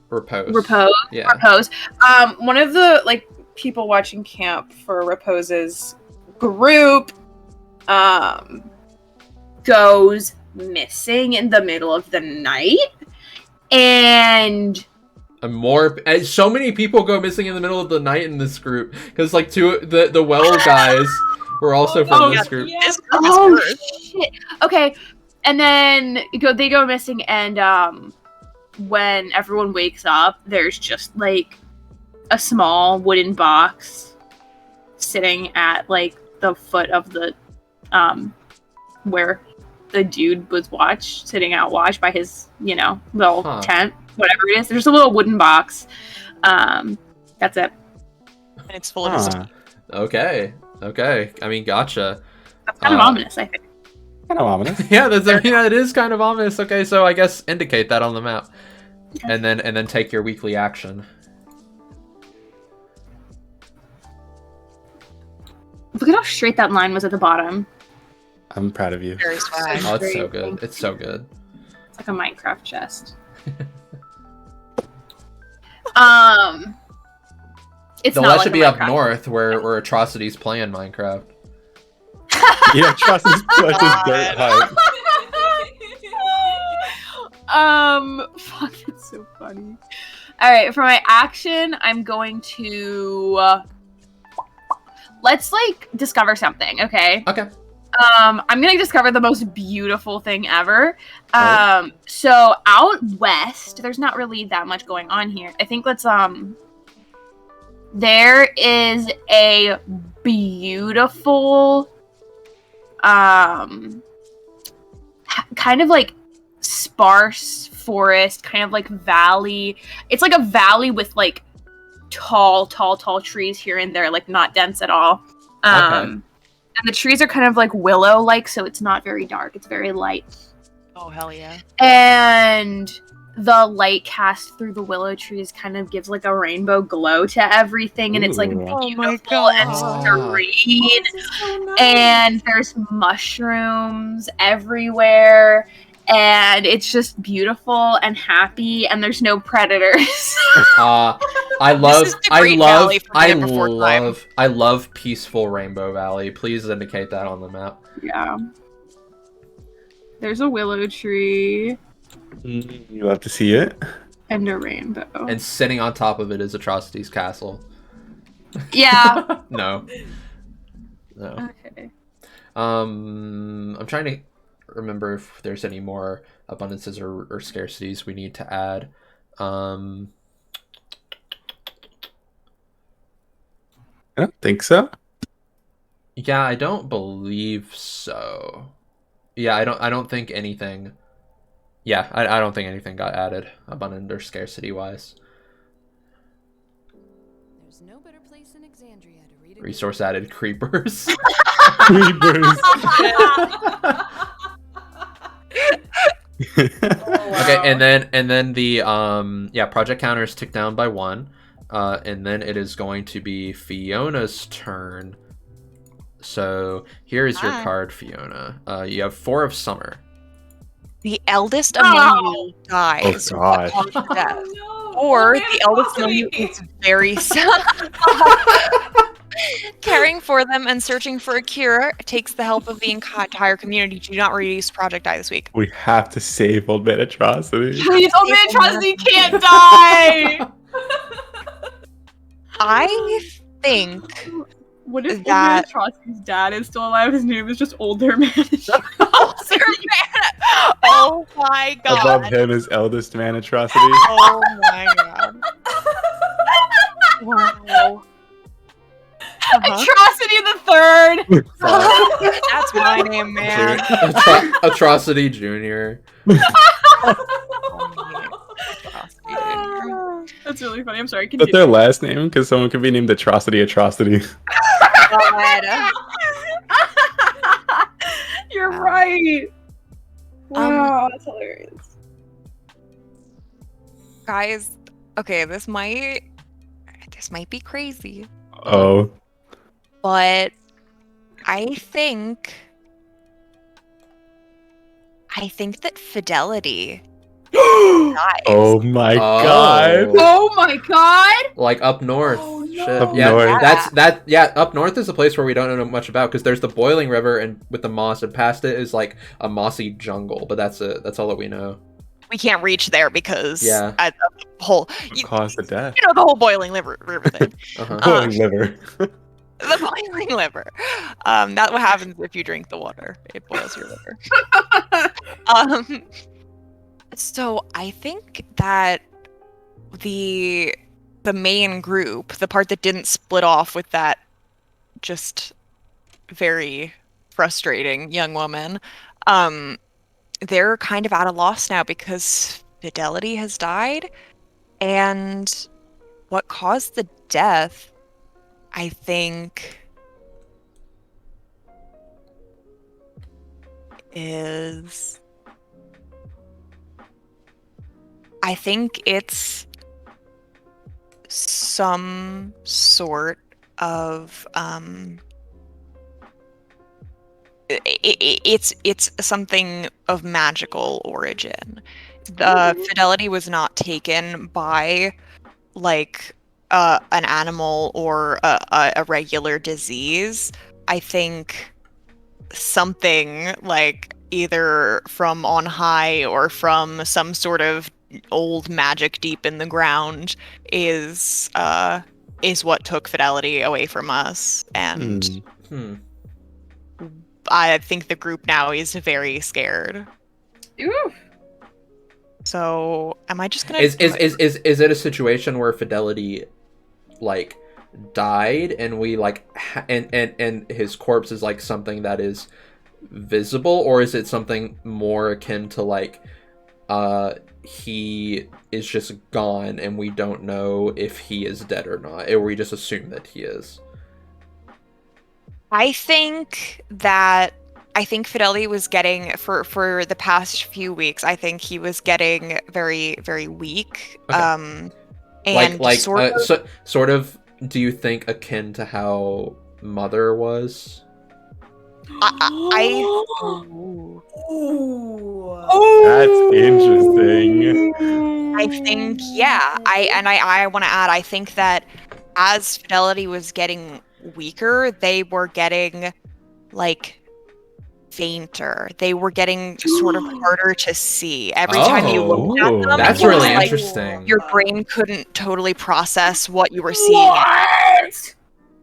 Repose. Yeah.
Repose. One of the, like, people watching camp for Repose's group, goes missing in the middle of the night, and
so many people go missing in the middle of the night in this group because like the well guys were also from this group.
Yeah.
oh shit. Okay, and then they go missing, and when everyone wakes up, there's just like a small wooden box sitting at like the foot of the where the dude was sitting out watch by his little tent, whatever it is. There's a little wooden box. That's it.
And it's full of his.
Okay. I mean, gotcha.
That's kind of ominous, I think.
Kind of ominous.
Yeah, it is kind of ominous. Okay, so I guess indicate that on the map, and then take your weekly action.
Look at how straight that line was at the bottom.
I'm proud of you.
Very swag.
Oh, it's so good. It's so good.
It's like a Minecraft chest. It's
The
not
let
like
should
a
be up
Minecraft
north where Atrocity's playing Minecraft.
Yeah, trust his dirt height.
Fuck, that's so funny. Alright, for my action, I'm going to let's like discover something, okay?
Okay.
I'm gonna discover the most beautiful thing ever. So out west, there's not really that much going on here. I think there is a beautiful, kind of like sparse forest, kind of like valley. It's like a valley with like tall trees here and there, like not dense at all. And the trees are kind of like willow-like, so it's not very dark. It's very light.
Oh, hell yeah.
And the light cast through the willow trees kind of gives like a rainbow glow to everything, and it's like beautiful and serene.
So nice.
And there's mushrooms everywhere, and it's just beautiful and happy, and there's no predators.
I love peaceful Rainbow Valley. Please indicate that on the map.
Yeah. There's a willow tree.
You love to see it.
And a rainbow.
And sitting on top of it is Atrocity's castle.
Yeah.
No.
Okay.
I'm trying to remember if there's any more abundances or scarcities we need to add.
I don't think so.
Yeah, I don't believe so. Yeah, I don't think anything. Yeah, I don't think anything got added abundant or scarcity wise.
There's no better place in Exandria to read a
Resource added creepers.
Creepers.
Okay, and then the project counters tick down by 1. And then it is going to be Fiona's turn. So here is your card, Fiona. You have 4 of summer.
The eldest among you dies.
Oh, God.
Death.
No.
Or
Oh,
the eldest among you is very sad. Caring for them and searching for a cure takes the help of the entire community. Do not release Project Die this week.
We have to save Old Man Atrocity.
Please, Old Man Atrocity can't die!
I think
What if Old Man
that-
Atrocity's dad is still alive? His name is just Older Man.
Oh my god.
Above him is Eldest Man Atrocity.
Oh my god. Wow.
Atrocity the Third!
That's my name, man.
Atrocity Junior.
That's really funny. I'm sorry.
Is that their last name? Because someone could be named Atrocity.
God.
You're right. Wow, that's hilarious.
Guys, okay, this might be crazy,
Oh.
but I think that Fidelity dies.
Oh my god.
Oh my god!
Like up north.
Oh, no.
Shit.
Up
Yeah,
north.
up north is a place where we don't know much about because there's the boiling river and with the moss, and past it is like a mossy jungle, but that's all that we know.
We can't reach there because
Yeah.
the whole you
Cause the death.
know the whole boiling river thing.
Uh-huh.
Boiling liver.
The boiling liver. That's what happens if you drink the water. It boils your liver. So I think that the main group, the part that didn't split off with that just very frustrating young woman, they're kind of at a loss now because Fidelity has died, and what caused the death, I think, is... I think it's some sort of it's something of magical origin. The Fidelity was not taken by like an animal or a regular disease. I think something like either from on high or from some sort of old magic deep in the ground is what took Fidelity away from us, and I think the group now is very scared.
Ooh.
So am I just gonna
Is it a situation where Fidelity like died and we like and his corpse is like something that is visible, or is it something more akin to like he is just gone and we don't know if he is dead or not, or we just assume that he is?
I think Fidelity was getting for the past few weeks. I think he was getting very, very weak.
Okay.
And
sort of. Do you think akin to how Mother was?
That's interesting.
I think, yeah. I want to add, I think that as Fidelity was getting weaker, they were getting like fainter. They were getting sort of harder to see. Every time you looked at them,
that's
it was
really
like
interesting.
your brain couldn't totally process what you were seeing.
What?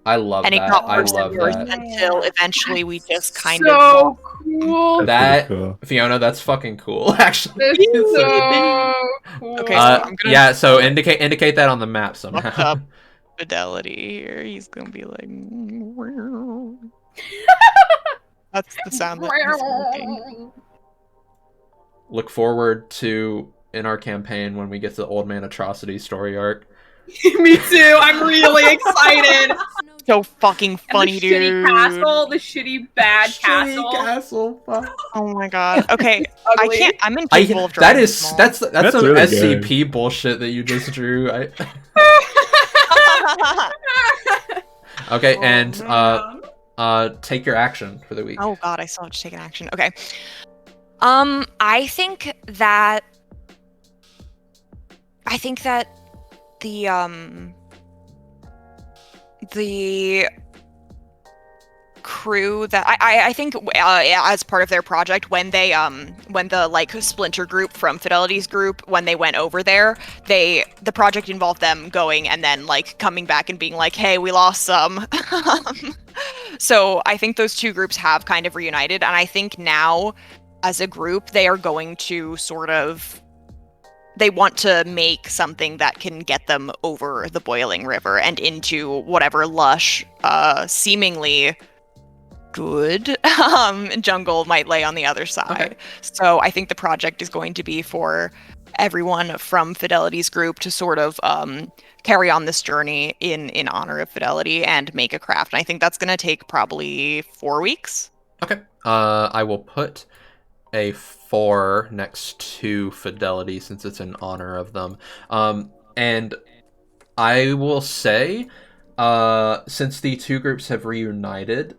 I love
And it
that.
got
I
worse
love
and worse
that.
until eventually we just kind
So
of
cool.
That
pretty cool.
Fiona, that's fucking cool. Actually.
It's so cool.
Okay, so I'm gonna-
yeah. So indicate that on the map somehow.
Fucked up. Fidelity here. He's gonna be like. That's the sound that he's making.
Look forward to in our campaign when we get to the Old Man Atrocity story arc.
Me too. I'm really excited.
So fucking funny,
the
dude.
Shitty castle, the shitty bad castle.
Castle. Fuck.
Oh my god. Okay, I
Ugly.
can't. I'm incapable of
That
drawing
is
small.
that's some
really
SCP bullshit that you just drew. Okay, and take your action for the week.
Oh god, I still have to take an action. Okay. I think that the crew that I think as part of their project when the like splinter group from Fidelity's group, when they went over there, the project involved them going and then like coming back and being like, hey, we lost some. So I think those two groups have kind of reunited, and I think now as a group they are going to they want to make something that can get them over the boiling river and into whatever lush, seemingly good jungle might lay on the other side.
Okay.
So I think the project is going to be for everyone from Fidelity's group to sort of carry on this journey in honor of Fidelity and make a craft. And I think that's going to take probably 4 weeks.
Okay. I will put a 4 next to Fidelity since it's in honor of them. And I will say, since the two groups have reunited,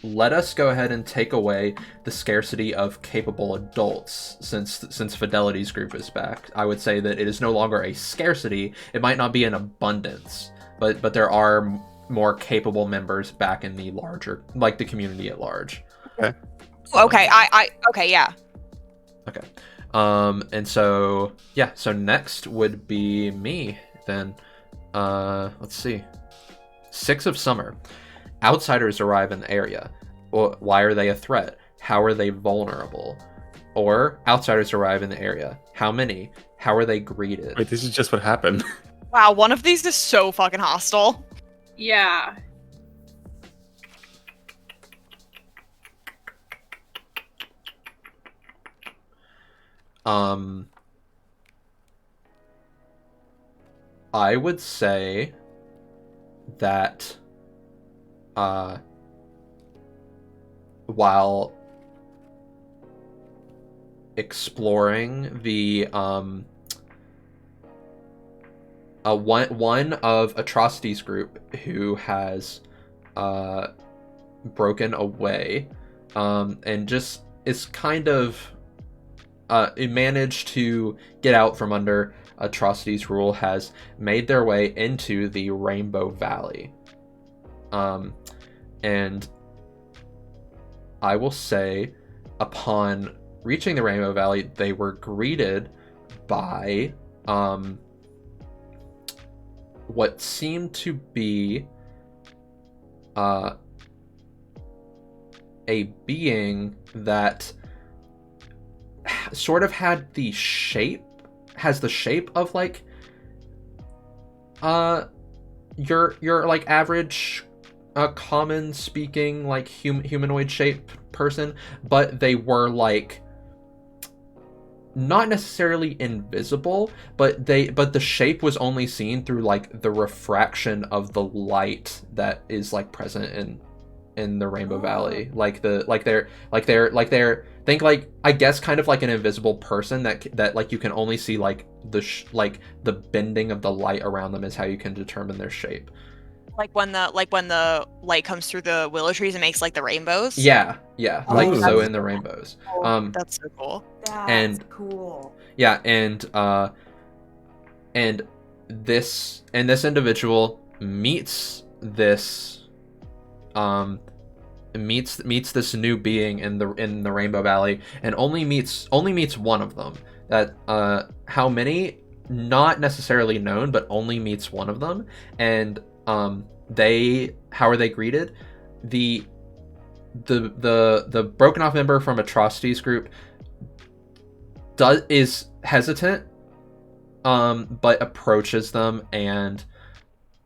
let us go ahead and take away the scarcity of capable adults since Fidelity's group is back. I would say that it is no longer a scarcity. It might not be an abundance, but there are more capable members back in the larger, like the community at large.
Okay.
Okay, okay, yeah.
Okay. And so, yeah, so next would be me, then. Let's see. 6 of Summer. Outsiders arrive in the area. Well, why are they a threat? How are they vulnerable? Or, outsiders arrive in the area. How many? How are they greeted?
Wait, this is just what happened.
Wow, one of these is so fucking hostile.
Yeah.
I would say that while exploring the one of Atrocity's group who has broken away and just is kind of it managed to get out from under Atrocity's rule, has made their way into the Rainbow Valley. And I will say, upon reaching the Rainbow Valley, they were greeted by what seemed to be a being that sort of has the shape of like your like average common speaking like humanoid shape person, but they were like not necessarily invisible, but the shape was only seen through like the refraction of the light that is like present in the Rainbow Valley. They're think like, I guess kind of like an invisible person that like you can only see like the bending of the light around them is how you can determine their shape. Like when the light comes through the willow trees and makes like the rainbows. Yeah, like so in the rainbows.
That's so cool.
That's cool.
Yeah, and this individual meets this this new being in the Rainbow Valley, and only meets one of them. That how many, not necessarily known, but only meets one of them. And how are they greeted? The broken off member from Atrocity's group is hesitant, but approaches them and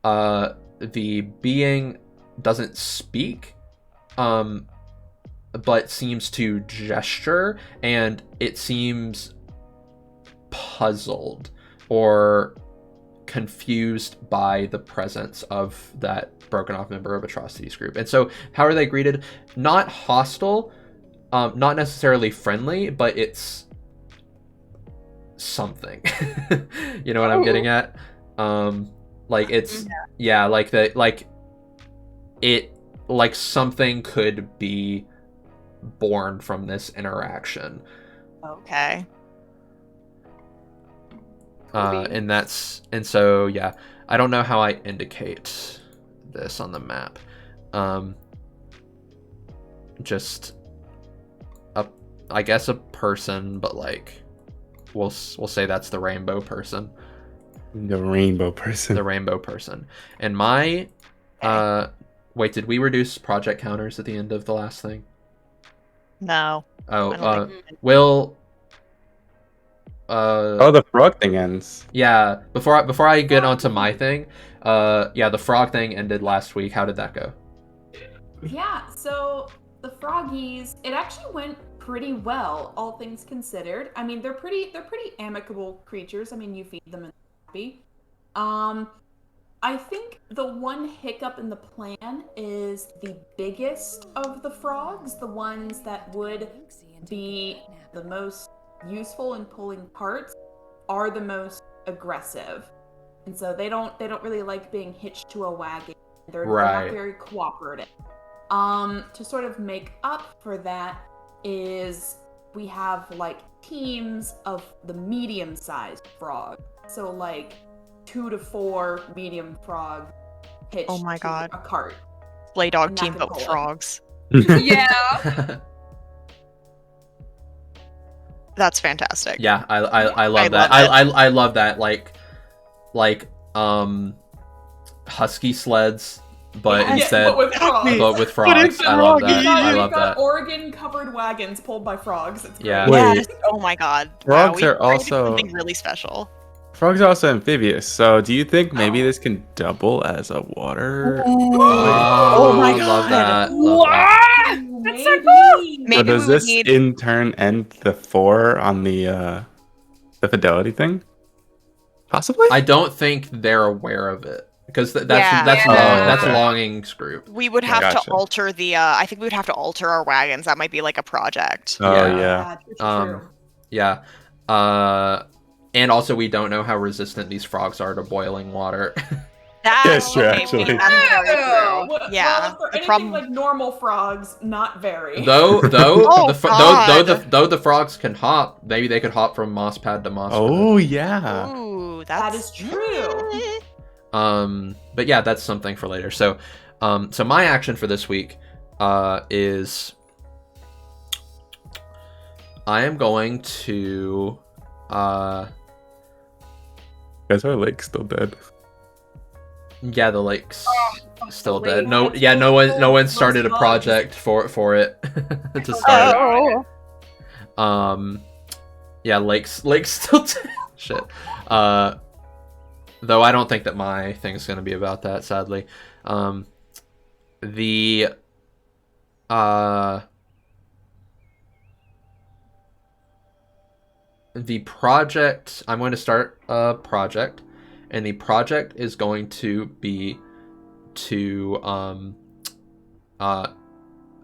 the being doesn't speak, but seems to gesture, and it seems puzzled or confused by the presence of that broken off member of Atrocities group. And so how are they greeted? Not hostile, not necessarily friendly, but it's something. You know what I'm getting at? Like it's like something could be born from this interaction.
Okay.
And so yeah, I don't know how I indicate this on the map. Just I guess a person, but like we'll say that's the rainbow person.
The rainbow person.
The rainbow person. And my wait, did we reduce project counters at the end of the last thing?
No.
Oh, Will.
The frog thing ends.
Yeah. Before I get onto my thing, the frog thing ended last week. How did that go?
Yeah. So the froggies, it actually went pretty well, all things considered. I mean, they're pretty amicable creatures. I mean, you feed them and they're happy. I think the one hiccup in the plan is the biggest of the frogs, the ones that would be the most useful in pulling parts, are the most aggressive, and so they don't really like being hitched to a wagon. They're not very cooperative. To sort of make up for that is we have like teams of the medium-sized frog, so like 2 to 4 medium frog hitched to a cart.
Play dog team, but with frogs.
Yeah.
That's fantastic.
Yeah, I love that. I love that. Like husky sleds, but instead but with frogs. I love that. I love that.
Oregon covered wagons pulled by frogs. It's great.
Yeah.
Yes. Oh my god.
Frogs
wow,
are also
something really special.
Frogs are also amphibious, so do you think maybe this can double as a water?
Oh my god! Love that.
That's so cool.
Maybe
so does this in turn end the 4 on the fidelity thing? Possibly.
I don't think they're aware of it because that's Longing's group.
We would have to alter the. I think we would have to alter our wagons. That might be like a project.
Oh yeah.
Yeah. And also, we don't know how resistant these frogs are to boiling water.
That's true, actually.
Yeah.
Well, if they're like normal frogs, not very.
Though the frogs can hop, maybe they could hop from moss pad to moss pad.
Oh yeah.
Ooh,
that is true.
But yeah, that's something for later. So my action for this week is I am going to
Is our lake still dead?
Yeah, the lake's still dead. No one started a project for it to start. Yeah, lake's still dead. Shit. Though I don't think that my thing's gonna be about that, sadly. The project, I'm going to start a project, and the project is going to be to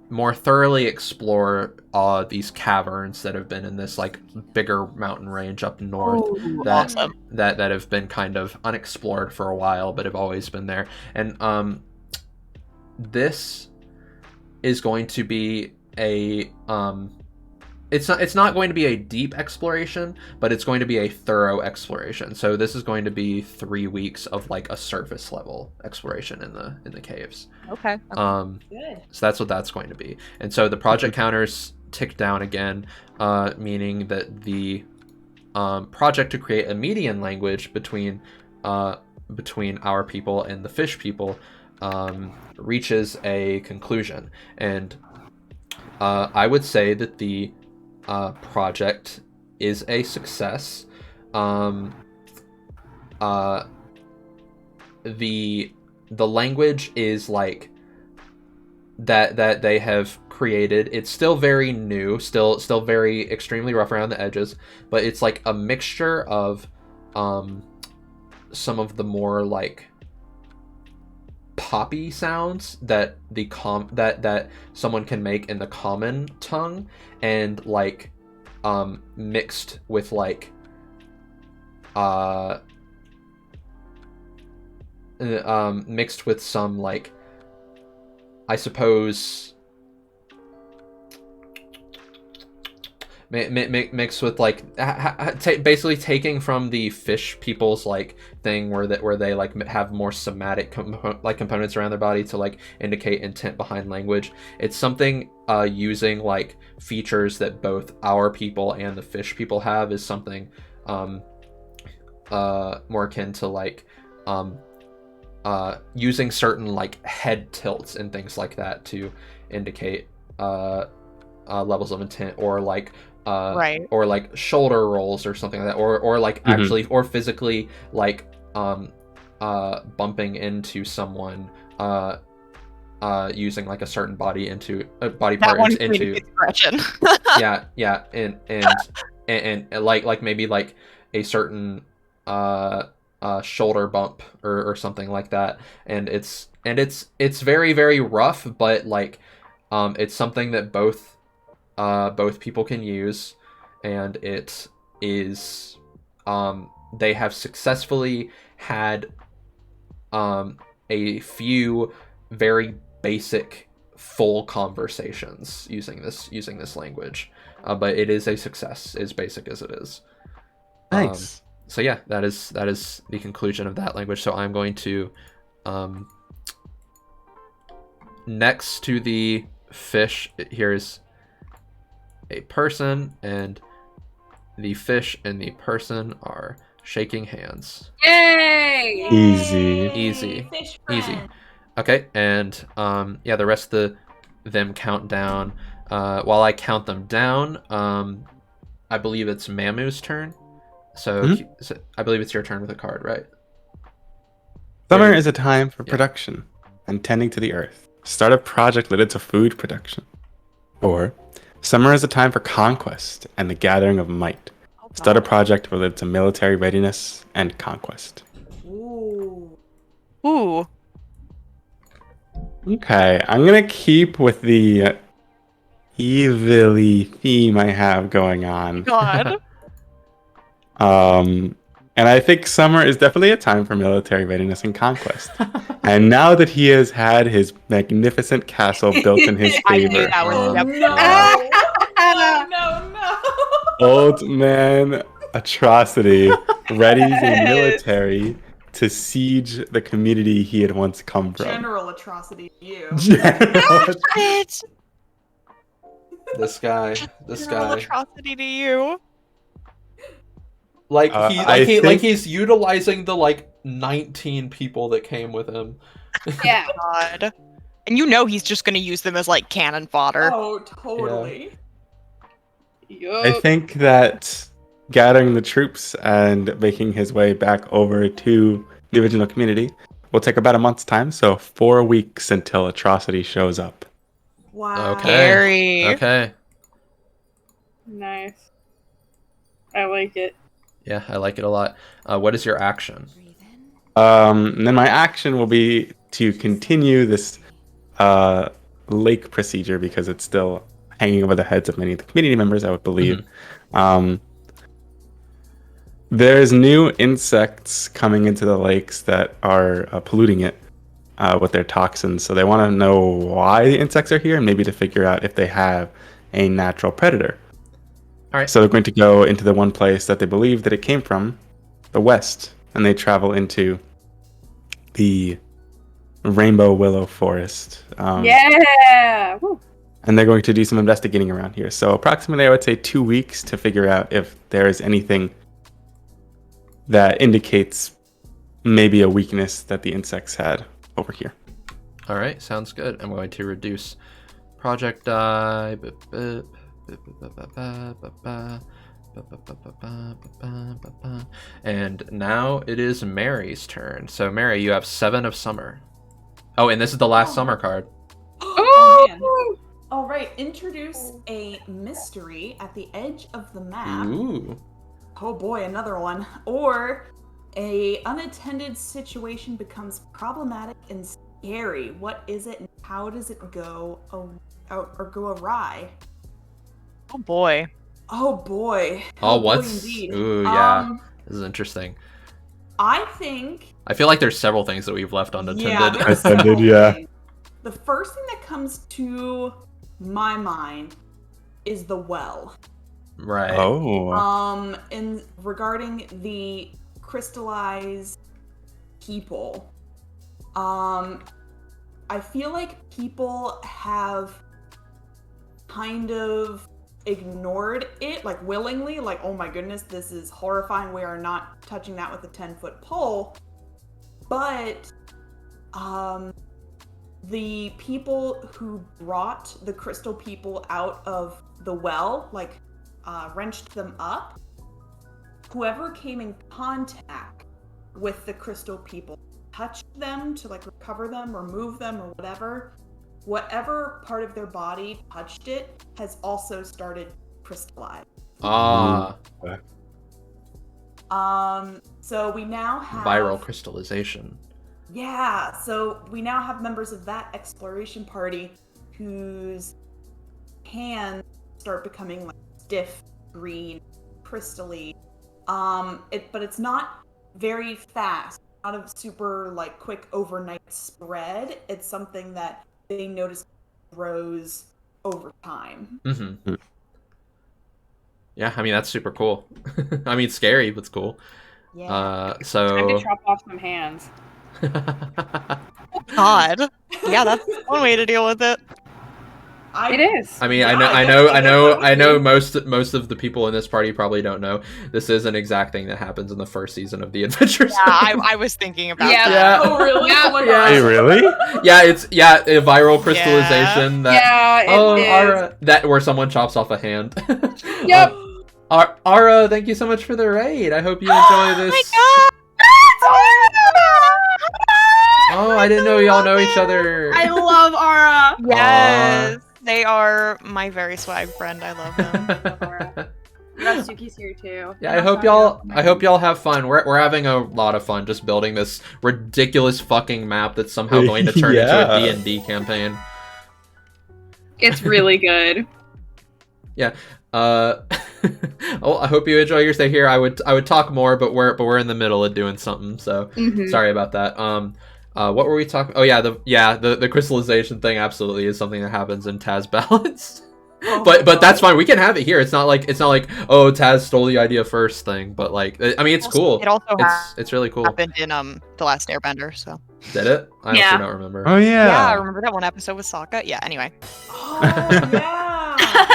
more thoroughly explore these caverns that have been in this like bigger mountain range up north that have been kind of unexplored for a while but have always been there. And this is going to be a it's not going to be a deep exploration, but it's going to be a thorough exploration. So this is going to be 3 weeks of like a surface level exploration in the caves.
Okay.
Good.
So that's what that's going to be. And so the project counters tick down again, meaning that the project to create a median language between our people and the fish people reaches a conclusion. And I would say that the project is a success. the language is like that they have created. It's still very new, still very extremely rough around the edges, but it's like a mixture of some of the more like poppy sounds that that someone can make in the common tongue, and like mixed with like mixed with some like, I suppose, mixed with like basically taking from the fish people's like thing where they like have more somatic components around their body to like indicate intent behind language. It's something using like features that both our people and the fish people have, is something more akin to like using certain like head tilts and things like that to indicate levels of intent, or like
right,
or like shoulder rolls or something like that, or like actually or physically like bumping into someone using like a certain body part into
expression.
yeah and like maybe like a certain shoulder bump or something like that, and it's very, very rough, but like it's something that both people can use, and it is they have successfully had a few very basic full conversations using this language, but it is a success, as basic as it is.
Nice.
So yeah, that is the conclusion of that language. So I'm going to next to the fish, here's a person, and the fish and the person are shaking hands.
Yay!
Easy.
Fish
Easy.
friend.
Okay, and yeah, the rest of them count down. While I count them down, I believe it's Mamu's turn. So I believe it's your turn with a card, right?
Summer is a time for production and tending to the earth. Start a project related to food production. Or, summer is a time for conquest and the gathering of might. Start a project related to military readiness and conquest.
Ooh.
Ooh.
Okay, I'm gonna keep with the evilly theme I have going on.
God.
And I think summer is definitely a time for military readiness and conquest. And now that he has had his magnificent castle built in his
I knew
favor,
that was
No.
old man atrocity readies a military to siege the community he had once come from.
General atrocity, you.
It.
This guy.
Atrocity to you.
Like he's utilizing the like 19 people that came with him.
Yeah.
God. And you know he's just gonna use them as like cannon fodder.
Oh, totally.
I think that gathering the troops and making his way back over to the original community will take about a month's time, so 4 weeks until Atrocity shows up.
Wow.
Okay.
Scary.
Okay.
Nice. I like it.
Yeah, I like it a lot. What is your action?
And then my action will be to continue this lake procedure because it's still hanging over the heads of many of the community members, I would believe. There's new insects coming into the lakes that are polluting it with their toxins. So they want to know why the insects are here and maybe to figure out if they have a natural predator.
All right.
So they're going to go into the one place that they believe that it came from, the west, and they travel into the Rainbow Willow Forest.
Yeah! Woo.
And they're going to do some investigating around here. So approximately, I would say 2 weeks to figure out if there is anything that indicates maybe a weakness that the insects had over here.
All right, sounds good. I'm going to reduce project die. And now it is Mary's turn. So Mary, you have 7 of summer. Oh, and this is the last summer card.
Oh man. All right, introduce a mystery at the edge of the map.
Ooh.
Oh boy, another one. Or a unattended situation becomes problematic and scary. What is it and how does it go go awry?
Oh boy.
Oh boy.
Oh,
boy
what's...
indeed.
Ooh, yeah. This is interesting.
I think...
I feel like there's several things that we've left unattended.
Yeah, there's
Unattended,
several
yeah.
things. The first thing that comes to my mind is the well.
Right.
Oh.
In regarding the crystallized people, I feel like people have kind of ignored it, like willingly, like, oh my goodness, this is horrifying, we are not touching that with a 10-foot pole. But the people who brought the crystal people out of the well, like wrenched them up, whoever came in contact with the crystal people touched them to like recover them or move them or whatever part of their body touched it has also started crystallize. So we now have
viral crystallization.
Yeah, so we now have members of that exploration party whose hands start becoming like stiff, green, crystally. But it's not very fast, not a super like quick overnight spread. It's something that they notice grows over time.
Mm-hmm. Yeah, I mean that's super cool. I mean, scary, but it's cool.
Yeah.
So
Time to chop off some hands.
God. Yeah, that's one way to deal with it.
It is.
I mean,
Yeah,
I know most of the people in this party probably don't know. This is an exact thing that happens in the first season of The Adventure Zone.
Yeah, I was thinking about
Yeah.
that.
Oh really?
Yeah.
Oh my
Yeah.
God.
Hey, really?
Yeah, it's a viral crystallization that
Yeah, it is.
Ara, that where someone chops off a hand.
Yep.
Ara, thank you so much for the raid. I hope you enjoy this.
Oh
Oh, I didn't know y'all know each other.
I love Ara.
Yes, they are my very swag friend. I love them.
We got Suki's here too.
Yeah, I hope y'all have fun. We're having a lot of fun just building this ridiculous fucking map that's somehow going to turn into a D&D campaign.
It's really good.
Yeah. Well, I hope you enjoy your stay here. I would talk more, but we're in the middle of doing something, so sorry about that. What were we talking? Oh yeah, the crystallization thing absolutely is something that happens in Taz Balance.
Oh
but that's fine. We can have it here. It's not like oh, Taz stole the idea first thing, but like I mean it's cool.
It also
it's really cool.
happened in The Last Airbender, so.
Did it? I
Yeah.
actually don't remember.
Oh yeah.
Yeah, I remember that one episode with Sokka. Yeah, anyway.
Oh yeah.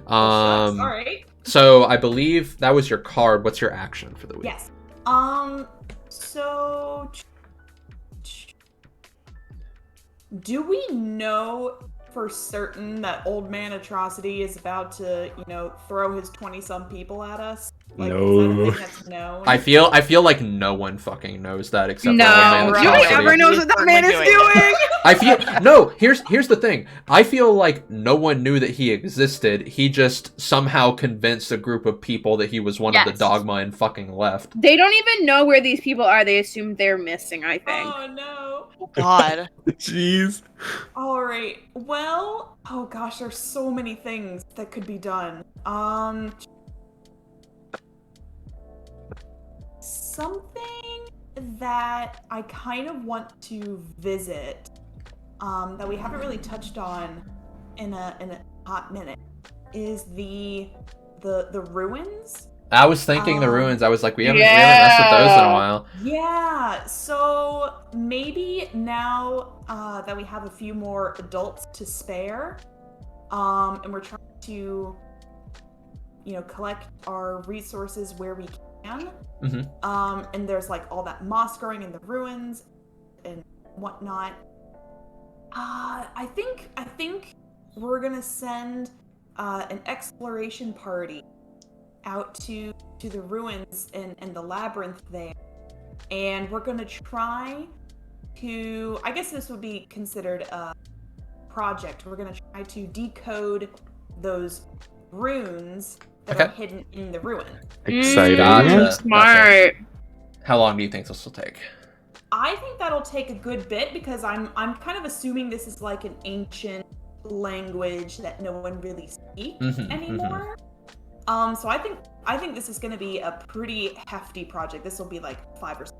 All right.
So I believe that was your card. What's your action for the week?
Yes. So do we know for certain that Old Man Atrocity is about to, throw his 20-some people at us? Like,
No.
Is that a thing that's known?
I feel like no one fucking knows that except for
No,
Old Man
nobody
Atrocity.
ever knows what that man is doing.
I feel no. Here's the thing. I feel like no one knew that he existed. He just somehow convinced a group of people that he was one of the
Yes.
dogma and fucking left.
They don't even know where these people are. They assume they're missing, I think.
Oh no.
God.
Jeez.
All right. Well, oh gosh, there's so many things that could be done. Something that I kind of want to visit, that we haven't really touched on in a hot minute, is the ruins.
I was thinking the ruins. I was like, we haven't messed with those in a while.
Yeah, so maybe now that we have a few more adults to spare, and we're trying to, collect our resources where we can, and there's like all that moss growing in the ruins and whatnot. I think we're gonna send an exploration party out to the ruins and the labyrinth there, and we're gonna try to. I guess this would be considered a project. We're gonna try to decode those runes that are hidden in the ruin.
Exciting.
Gotcha.
Smart.
How long do you think this will take?
I think that'll take a good bit because I'm kind of assuming this is like an ancient language that no one really speaks anymore. So I think this is going to be a pretty hefty project. This will be like 5 or 6.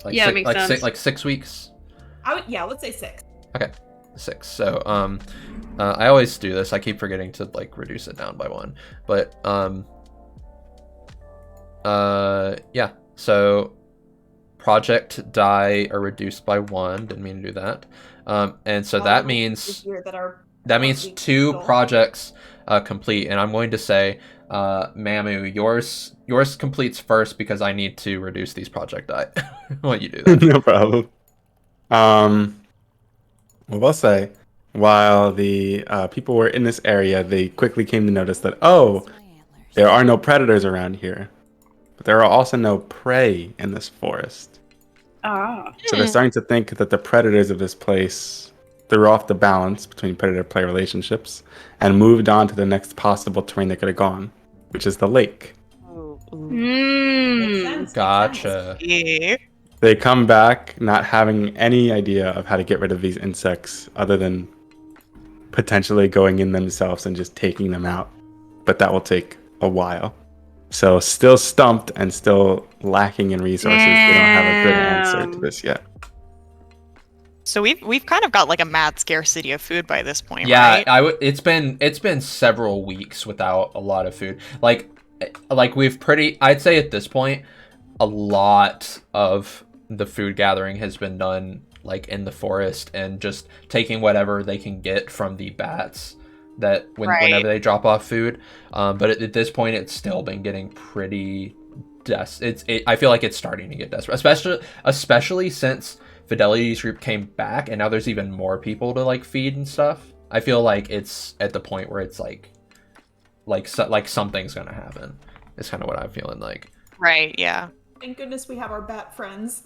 Like
Yeah,
six,
makes
like
sense.
like 6 weeks.
Let's say 6.
Okay, 6. So I always do this. I keep forgetting to like reduce it down by 1. But yeah. So project die are reduced by 1. Didn't mean to do that. And so that means 2 projects complete. And I'm going to say, Mamu, yours completes first because I need to reduce these project die. While you do that.
No problem. Well, we'll say, while the people were in this area, they quickly came to notice that, there are no predators around here. But there are also no prey in this forest. So they're starting to think that the predators of this place threw off the balance between predator-prey relationships and moved on to the next possible terrain they could have gone, which is the lake.
Gotcha.
They come back not having any idea of how to get rid of these insects other than potentially going in themselves and just taking them out. But that will take a while. So still stumped and still lacking in resources. We don't have a good answer to this yet.
So we've kind of got like a mad scarcity of food by this point,
yeah,
right?
It's been several weeks without a lot of food. Like I'd say at this point, a lot of the food gathering has been done like in the forest and just taking whatever they can get from the bats that whenever they drop off food. But at this point, it's still been getting pretty I feel like it's starting to get desperate, especially since Fidelity's group came back and now there's even more people to like feed and stuff. I feel like it's at the point where it's like something's gonna happen. It's kind of what I'm feeling like.
Right. Yeah.
Thank goodness we have our bat friends.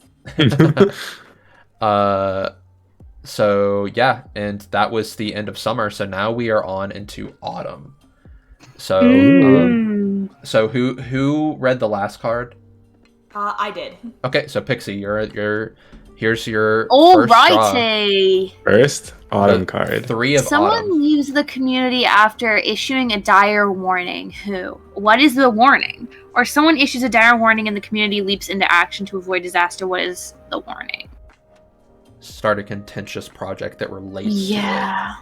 So yeah, and that was the end of summer. So now we are on into autumn. So so who read the last card?
I did.
Okay, so Pixie, here's your
Alrighty.
First autumn card.
3 of
Someone
autumn.
leaves the community after issuing a dire warning. Who? What is the warning? Or someone issues a dire warning and the community leaps into action to avoid disaster. What is the warning?
Start a contentious project that relates to
Yeah.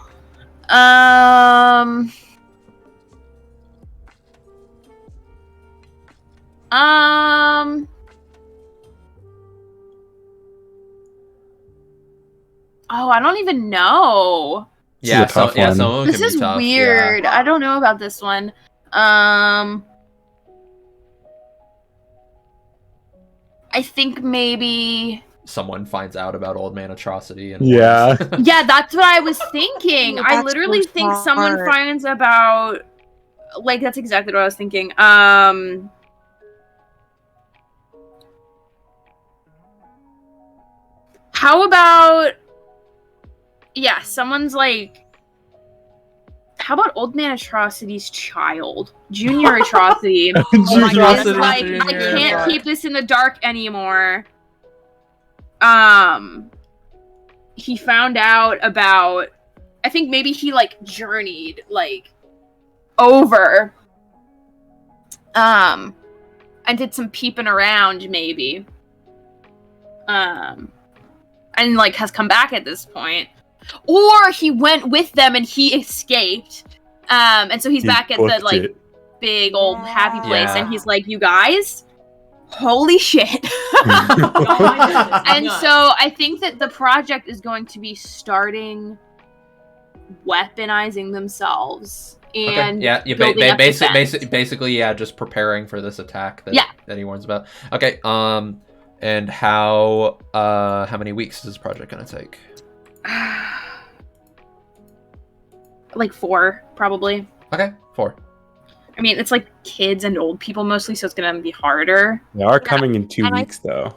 Oh, I don't even know.
Yeah,
one.
someone
This
can be
is
tough.
weird.
Yeah.
I don't know about this one. I think maybe.
Someone finds out about Old Man Atrocity and
Yeah.
Yeah, that's what I was thinking.
Oh,
I
that's
literally
so
think someone
smart.
finds about. Like, that's exactly what I was thinking. How about. Yeah, someone's like. How about Old Man Atrocity's child? Junior Atrocity.
my God,
He's like, I can't keep this in the dark anymore. He found out about. I think maybe he like journeyed like over. And did some peeping around maybe. And like has come back at this point. Or he went with them and he escaped. And so he's back at the like big old happy place and he's like, you guys, holy shit. And so I think that the project is going to be starting weaponizing themselves and
basically just preparing for this attack that he warns about. Okay, and how many weeks is this project gonna take?
Like 4, probably.
Okay, 4.
I mean, it's like kids and old people mostly, so it's gonna be harder.
They are coming in 2 weeks, though.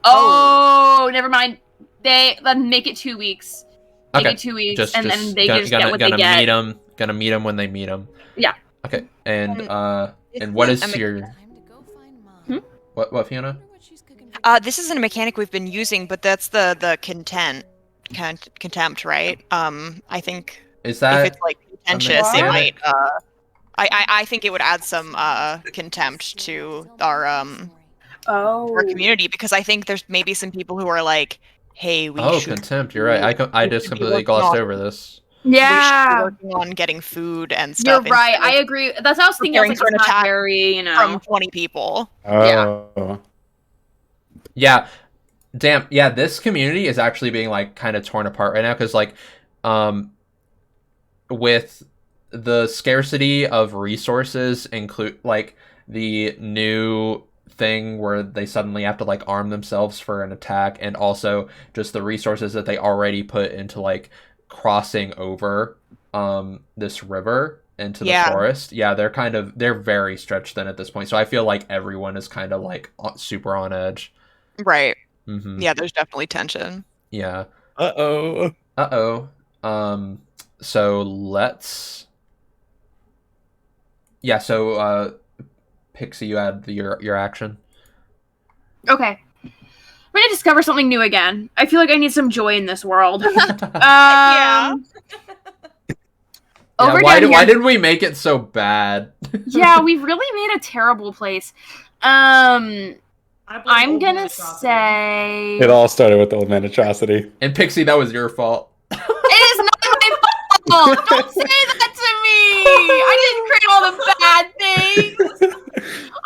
Oh, never mind. Then make it 2 weeks. Make
Okay.
it 2 weeks,
Just
and then they just get what they
gonna
get.
meet them. Gonna meet them when they meet them.
Yeah.
Okay. And
This
what
is
is
a
your
Time to go find Mom.
what Fiona?
Wonder what she's cooking for
This isn't a mechanic we've been using, but that's the contempt, right? I think
Is
if
that
it's like contentious, it
mechanic?
might. I think it would add some contempt to our community, because I think there's maybe some people who are like, "Hey, we should
contempt. You're right. I just
should be
completely
working
glossed
on-
over this.
we should
Yeah.
be working on getting food and stuff."
You're right.
instead
I
of
agree. That's what I was thinking. I was
preparing
like,
for
it's
an
not
attack
very,
from 20 people.
Oh.
Yeah. Damn. Yeah, this community is actually being like kind of torn apart right now because like with the scarcity of resources, include like the new thing where they suddenly have to like arm themselves for an attack, and also just the resources that they already put into like crossing over this river into the forest. Yeah, they're very stretched thin at this point. So I feel like everyone is kind of like super on edge.
Right.
Mm-hmm.
Yeah, there's definitely tension.
Yeah.
Uh-oh.
So let's. Yeah. So Pixie, you had your action.
Okay. I'm gonna discover something new again. I feel like I need some joy in this world.
Yeah.
Over
why
down here.
did we make it so bad?
Yeah, we've really made a terrible place. I'm gonna say
It all started with the old man atrocity.
And Pixie, that was your fault.
it is not my fault. Don't say that to me. I didn't create all the bad things.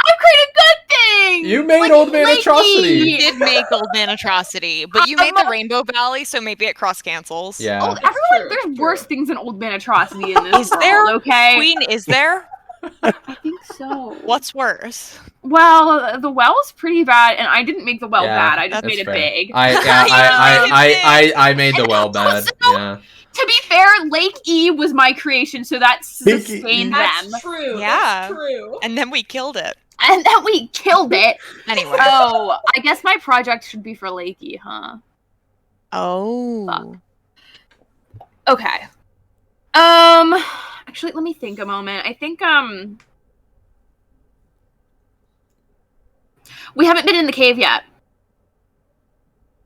I created good things.
You made
Like
Old Man
Lakey.
Atrocity.
You did make Old Man Atrocity, but you made the Rainbow Valley, so maybe it cross cancels.
Yeah.
Oh, everyone, there's worse things than Old Man Atrocity in this
Is
world,
there?
okay?
Queen, is there?
I think so.
What's worse?
Well, the well's pretty bad, and I didn't make the well
Yeah,
bad. I just
that's
made it
fair.
big.
I made the well bad. Yeah.
To be fair, Lake E was my creation, so that sustained them.
That's true.
Yeah.
That's true.
And then we killed it.
And then we killed it.
Anyway.
Oh, I guess my project should be for Lakey, huh?
Oh.
Fuck. Okay. Actually, let me think a moment. I think, we haven't been in the cave yet,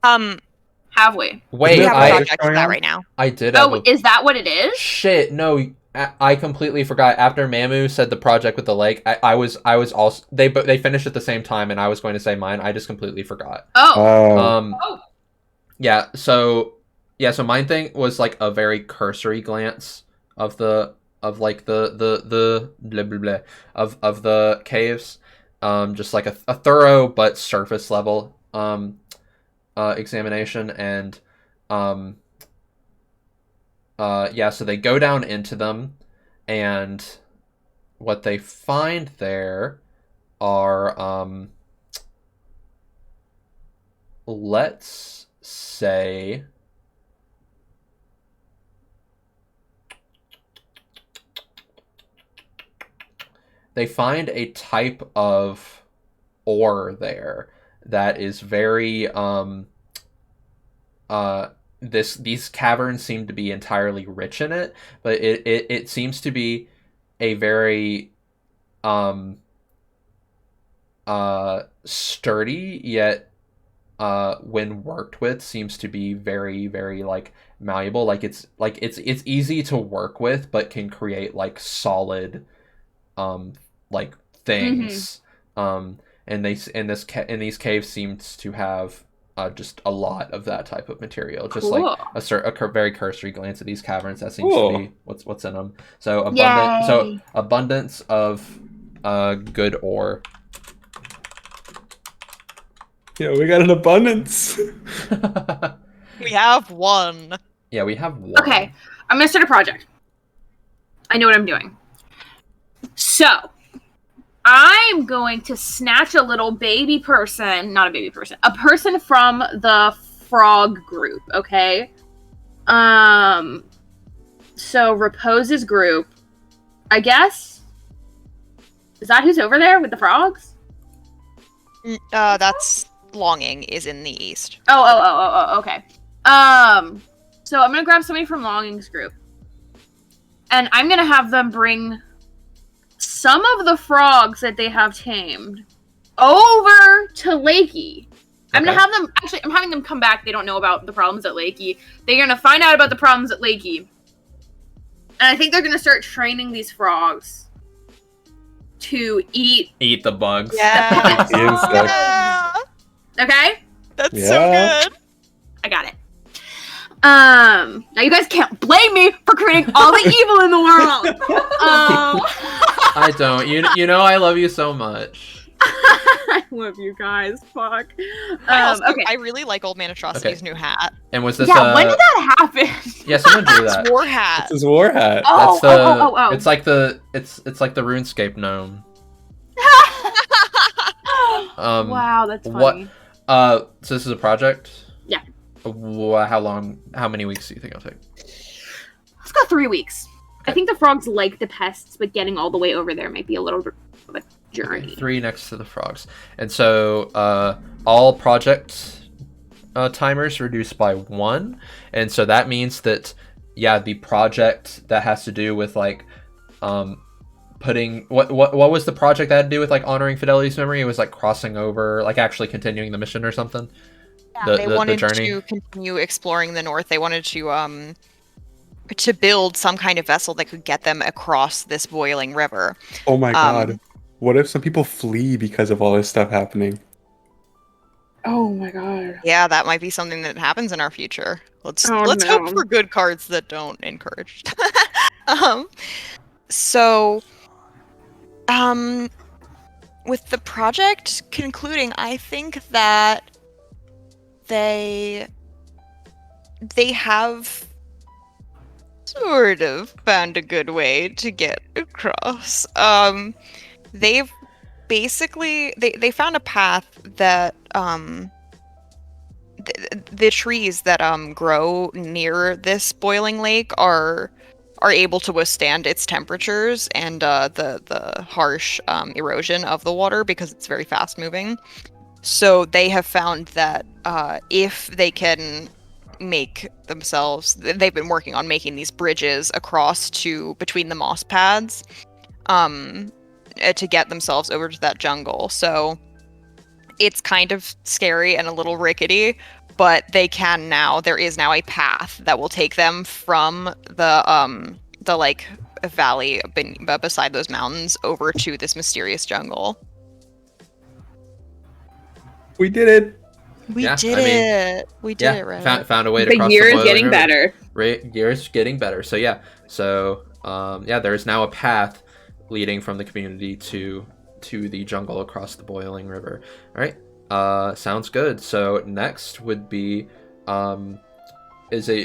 have we?
Wait,
We have a
I
project for that right now.
did have
Oh, is that what it is?
Shit, no, I completely forgot. After Mamu said the project with the lake, I was also they finished at the same time, and I was going to say mine. I just completely forgot.
Oh.
Yeah. So mine thing was like a very cursory glance of the blah, blah, blah, of the caves, just like a thorough but surface level examination, and so they go down into them, and what they find there are let's say they find a type of ore there that is very these caverns seem to be entirely rich in it, but it seems to be a very sturdy, yet when worked with seems to be very, very like malleable. Like it's easy to work with, but can create like solid like things. And these caves seems to have just a lot of that type of material. Just
Cool.
like a very cursory glance at these caverns, that seems
Cool.
to be what's in them. So
Yay.
abundance of good ore.
Yeah, we got an abundance.
We have one.
Yeah, we have one.
Okay, I'm gonna start a project. I know what I'm doing. So, I'm going to snatch a little baby person, not a baby person, a person from the frog group, okay? So So Repose's group, I guess. Is that who's over there with the frogs?
That's Longing is in the east.
Oh, okay. So I'm gonna grab somebody from Longing's group. And I'm gonna have them bring some of the frogs that they have tamed over to Lakey. I'm gonna have them, I'm having them come back. They don't know about the problems at Lakey. They're gonna find out about the problems at Lakey. And I think they're gonna start training these frogs to eat
the bugs.
Yeah.
Yeah.
Okay?
That's
Yeah.
so good.
I got it. Now you guys can't blame me for creating all the evil in the world.
I don't. You know I love you so much.
I love you guys. Fuck. Okay.
I really like Old Man Atrocity's new hat.
And was this
when did that happen?
Yeah, someone drew that.
It's war hat.
It's his war hat.
Oh,
That's it's like the RuneScape gnome.
Wow, that's funny.
So this is a project?
Yeah.
How many weeks do you think it'll take?
Let's go 3 weeks. I think the frogs like the pests, but getting all the way over there might be a little bit of a journey.
Okay, 3 next to the frogs. And so all project timers reduced by 1. And so that means that, the project that has to do with like putting what was the project that had to do with like honoring Fidelity's memory? It was like crossing over, like actually continuing the mission or something.
Yeah, they wanted to continue exploring the north. They wanted to build some kind of vessel that could get them across this boiling river.
Oh my god. What if some people flee because of all this stuff happening?
Oh my god.
Yeah, that might be something that happens in our future. Let's
no.
hope for good cards that don't encourage. With the project concluding, I think that they have sort of found a good way to get across. They've basically they found a path that the trees that grow near this boiling lake are able to withstand its temperatures and the harsh erosion of the water because it's very fast moving. So they have found that if they can make themselves, they've been working on making these bridges across between the moss pads to get themselves over to that jungle. So it's kind of scary and a little rickety, but there is now a path that will take them from the like valley beside those mountains over to this mysterious jungle.
We did it.
We did it, right?
Found a way to cross
The year
the
is getting
river.
better.
Right, year's getting better. So there is now a path leading from the community to the jungle across the boiling river. All right, sounds good. So next would be, who's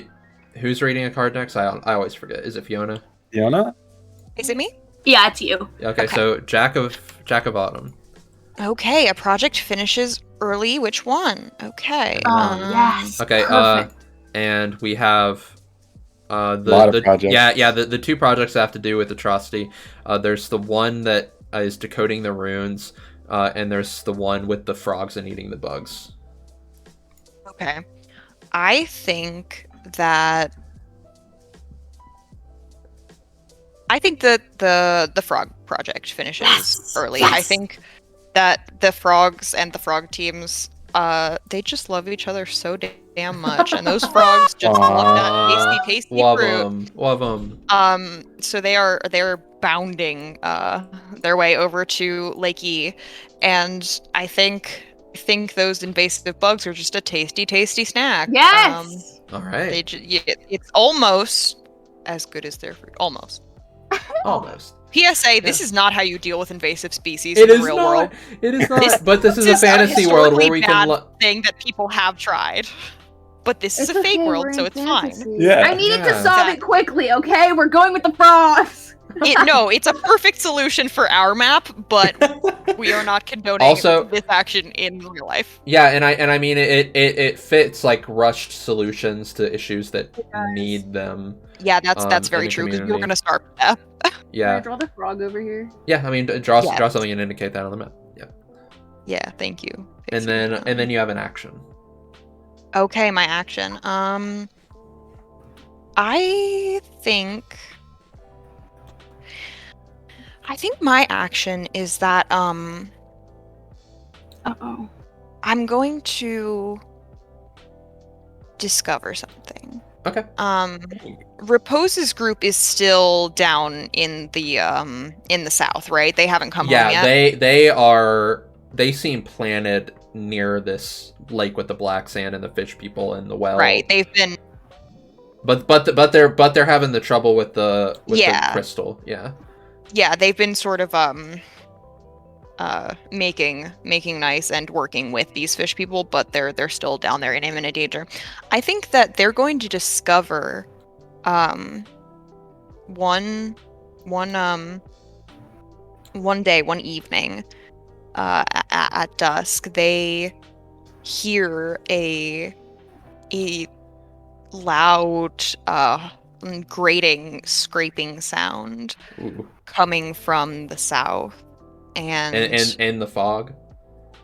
reading a card next? I always forget. Is it Fiona?
Fiona?
Is it me?
Yeah, it's you.
Okay. So Jack of Autumn.
Okay, a project finishes early. Which one? Okay.
Yes.
Okay.
Perfect.
And we have
the projects.
The 2 projects that have to do with Atrocity. There's the one that is decoding the runes, and there's the one with the frogs and eating the bugs.
Okay. I think that the frog project finishes early.
Yes.
I think that the frogs and the frog teams, they just love each other so damn much, and those frogs just love that tasty fruit.
Love them.
So they're bounding their way over to Lakey, and I think those invasive bugs are just a tasty snack.
Yes.
All right.
It's almost as good as their fruit. Almost. PSA: This is not how you deal with invasive species in the real world.
It is not. But this is a fantasy world where we can.
Thing that people have tried. But this is a fake world, so it's fine.
Yeah.
I needed to solve it quickly, okay? We're going with the frogs.
It's a perfect solution for our map, but we are not condoning
Also-
this action in real life.
Yeah, and I mean it fits like rushed solutions to issues that need them.
Yeah, that's
in
very
the
true, because we were
community.
going to start with that.
Can I
Yeah,
draw the frog over here?
yeah. I mean, draw
Yes.
something and indicate that on the map. Yeah,
Yeah, thank you.
and then you have an action.
Okay, my action. I think my action is that
Uh-oh.
I'm going to discover something.
Okay.
Repose's group is still down in the south, right? They haven't come home
Yeah,
yet.
they seem planted near this lake with the black sand and the fish people and the well.
Right. They've been
But they're having the trouble with the
Yeah.
crystal. Yeah.
they've been sort of making nice and working with these fish people, but they're still down there in imminent danger. I think that they're going to discover one evening at dusk, they hear a loud grating, scraping sound
Ooh.
coming from the south, and
in the fog.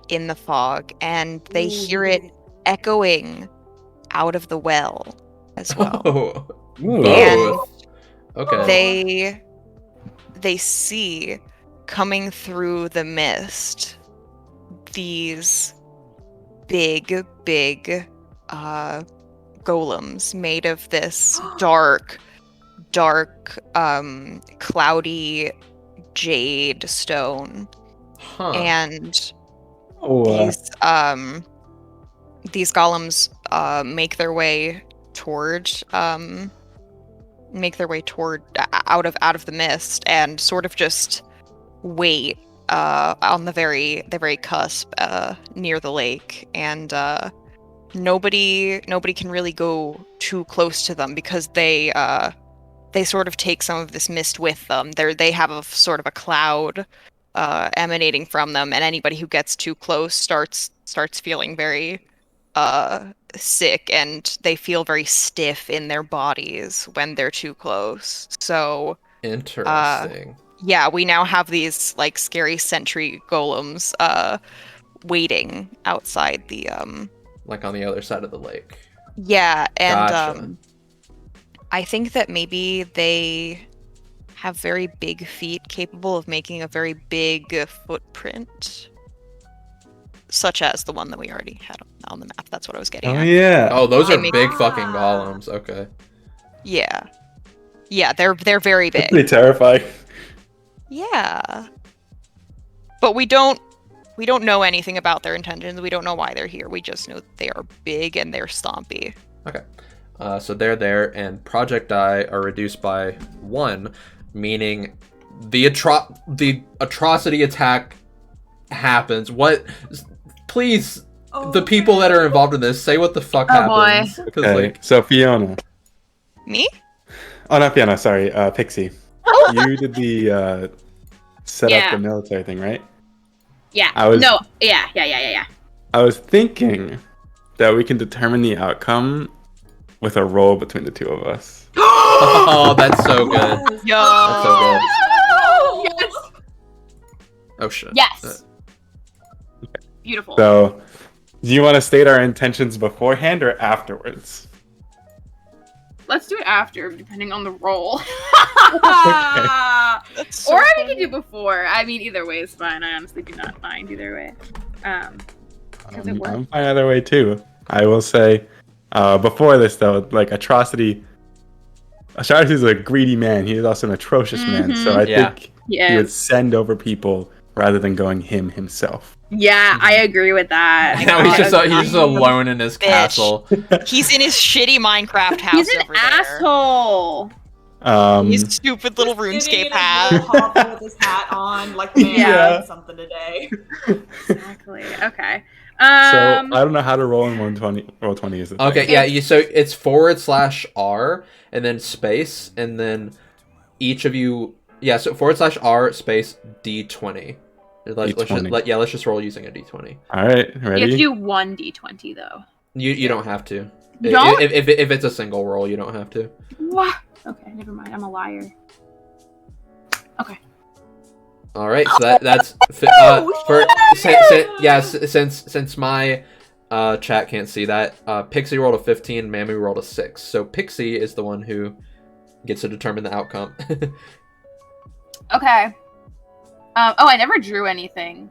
in the fog, and they hear it echoing out of the well as well.
Oh,
Ooh.
And
okay.
they see coming through the mist these big golems made of this dark cloudy jade stone.
Huh.
And
Oh,
these golems make their way toward out of the mist, and sort of just wait on the very cusp near the lake, and nobody can really go too close to them, because they sort of take some of this mist with them. They have a sort of a cloud emanating from them, and anybody who gets too close starts feeling very sick, and they feel very stiff in their bodies when they're too close. So
Interesting.
yeah, we now have these like scary sentry golems waiting outside the
Like on the other side of the lake.
yeah, and
Gotcha.
I think that maybe they have very big feet capable of making a very big footprint, such as the one that we already had on the map. That's what I was getting
oh
at.
yeah.
Oh, those
I
are
mean-
big fucking golems. Okay.
Yeah, they're very
That's
big.
pretty terrifying.
Yeah, but we don't know anything about their intentions. We don't know why they're here. We just know that they are big and they're stompy.
Okay. So they're there, and project die are reduced by 1, meaning the atrocity attack happens. What? Please, the people that are involved in this, say what the fuck
Oh, boy.
happens. Because
Okay, so Fiona.
Me?
Oh, not Fiona. Sorry, Pixie. You did the set up
Yeah.
the military thing, right?
Yeah.
I was-
No. Yeah.
I was thinking that we can determine the outcome with a roll between the two of us.
oh, that's so good.
Yo.
That's so good.
Yes.
Oh shit.
Yes. Beautiful.
So, do you want to state our intentions beforehand or afterwards?
Let's do it after, depending on the roll.
That's so
Or we
funny.
can do before. I mean, either way is fine. I honestly do not mind either way. Because it works.
I'm fine either way too. I will say, before this though, like Atrocity is a greedy man. He is also an atrocious man. So I
Yeah.
think he
Yeah.
would send over people rather than going himself.
Yeah, I agree with that.
Now he's just
I
he's alone in his
Bitch.
castle.
He's in his shitty Minecraft house
He's an
over there.
asshole.
His stupid little
Sitting
RuneScape
in a
hat.
little hovel with his hat on, like the man
Yeah.
had something today.
Exactly. Okay.
So I don't know how to roll in 120. Roll 20 is the thing.
Okay, yeah. So it's /R and then space, and then each of you Yeah, so /r space D20.
D20.
Let's just roll using a D20.
All right,
You have to
ready?
do one d20 though.
You don't have to.
You don't?
If it's a single roll, you don't have to.
What? Okay, never mind. I'm a liar. Okay.
All right, so that's since my chat can't see that. Pixie rolled a 15, Mamu rolled a 6. So Pixie is the one who gets to determine the outcome.
Okay. I never drew anything.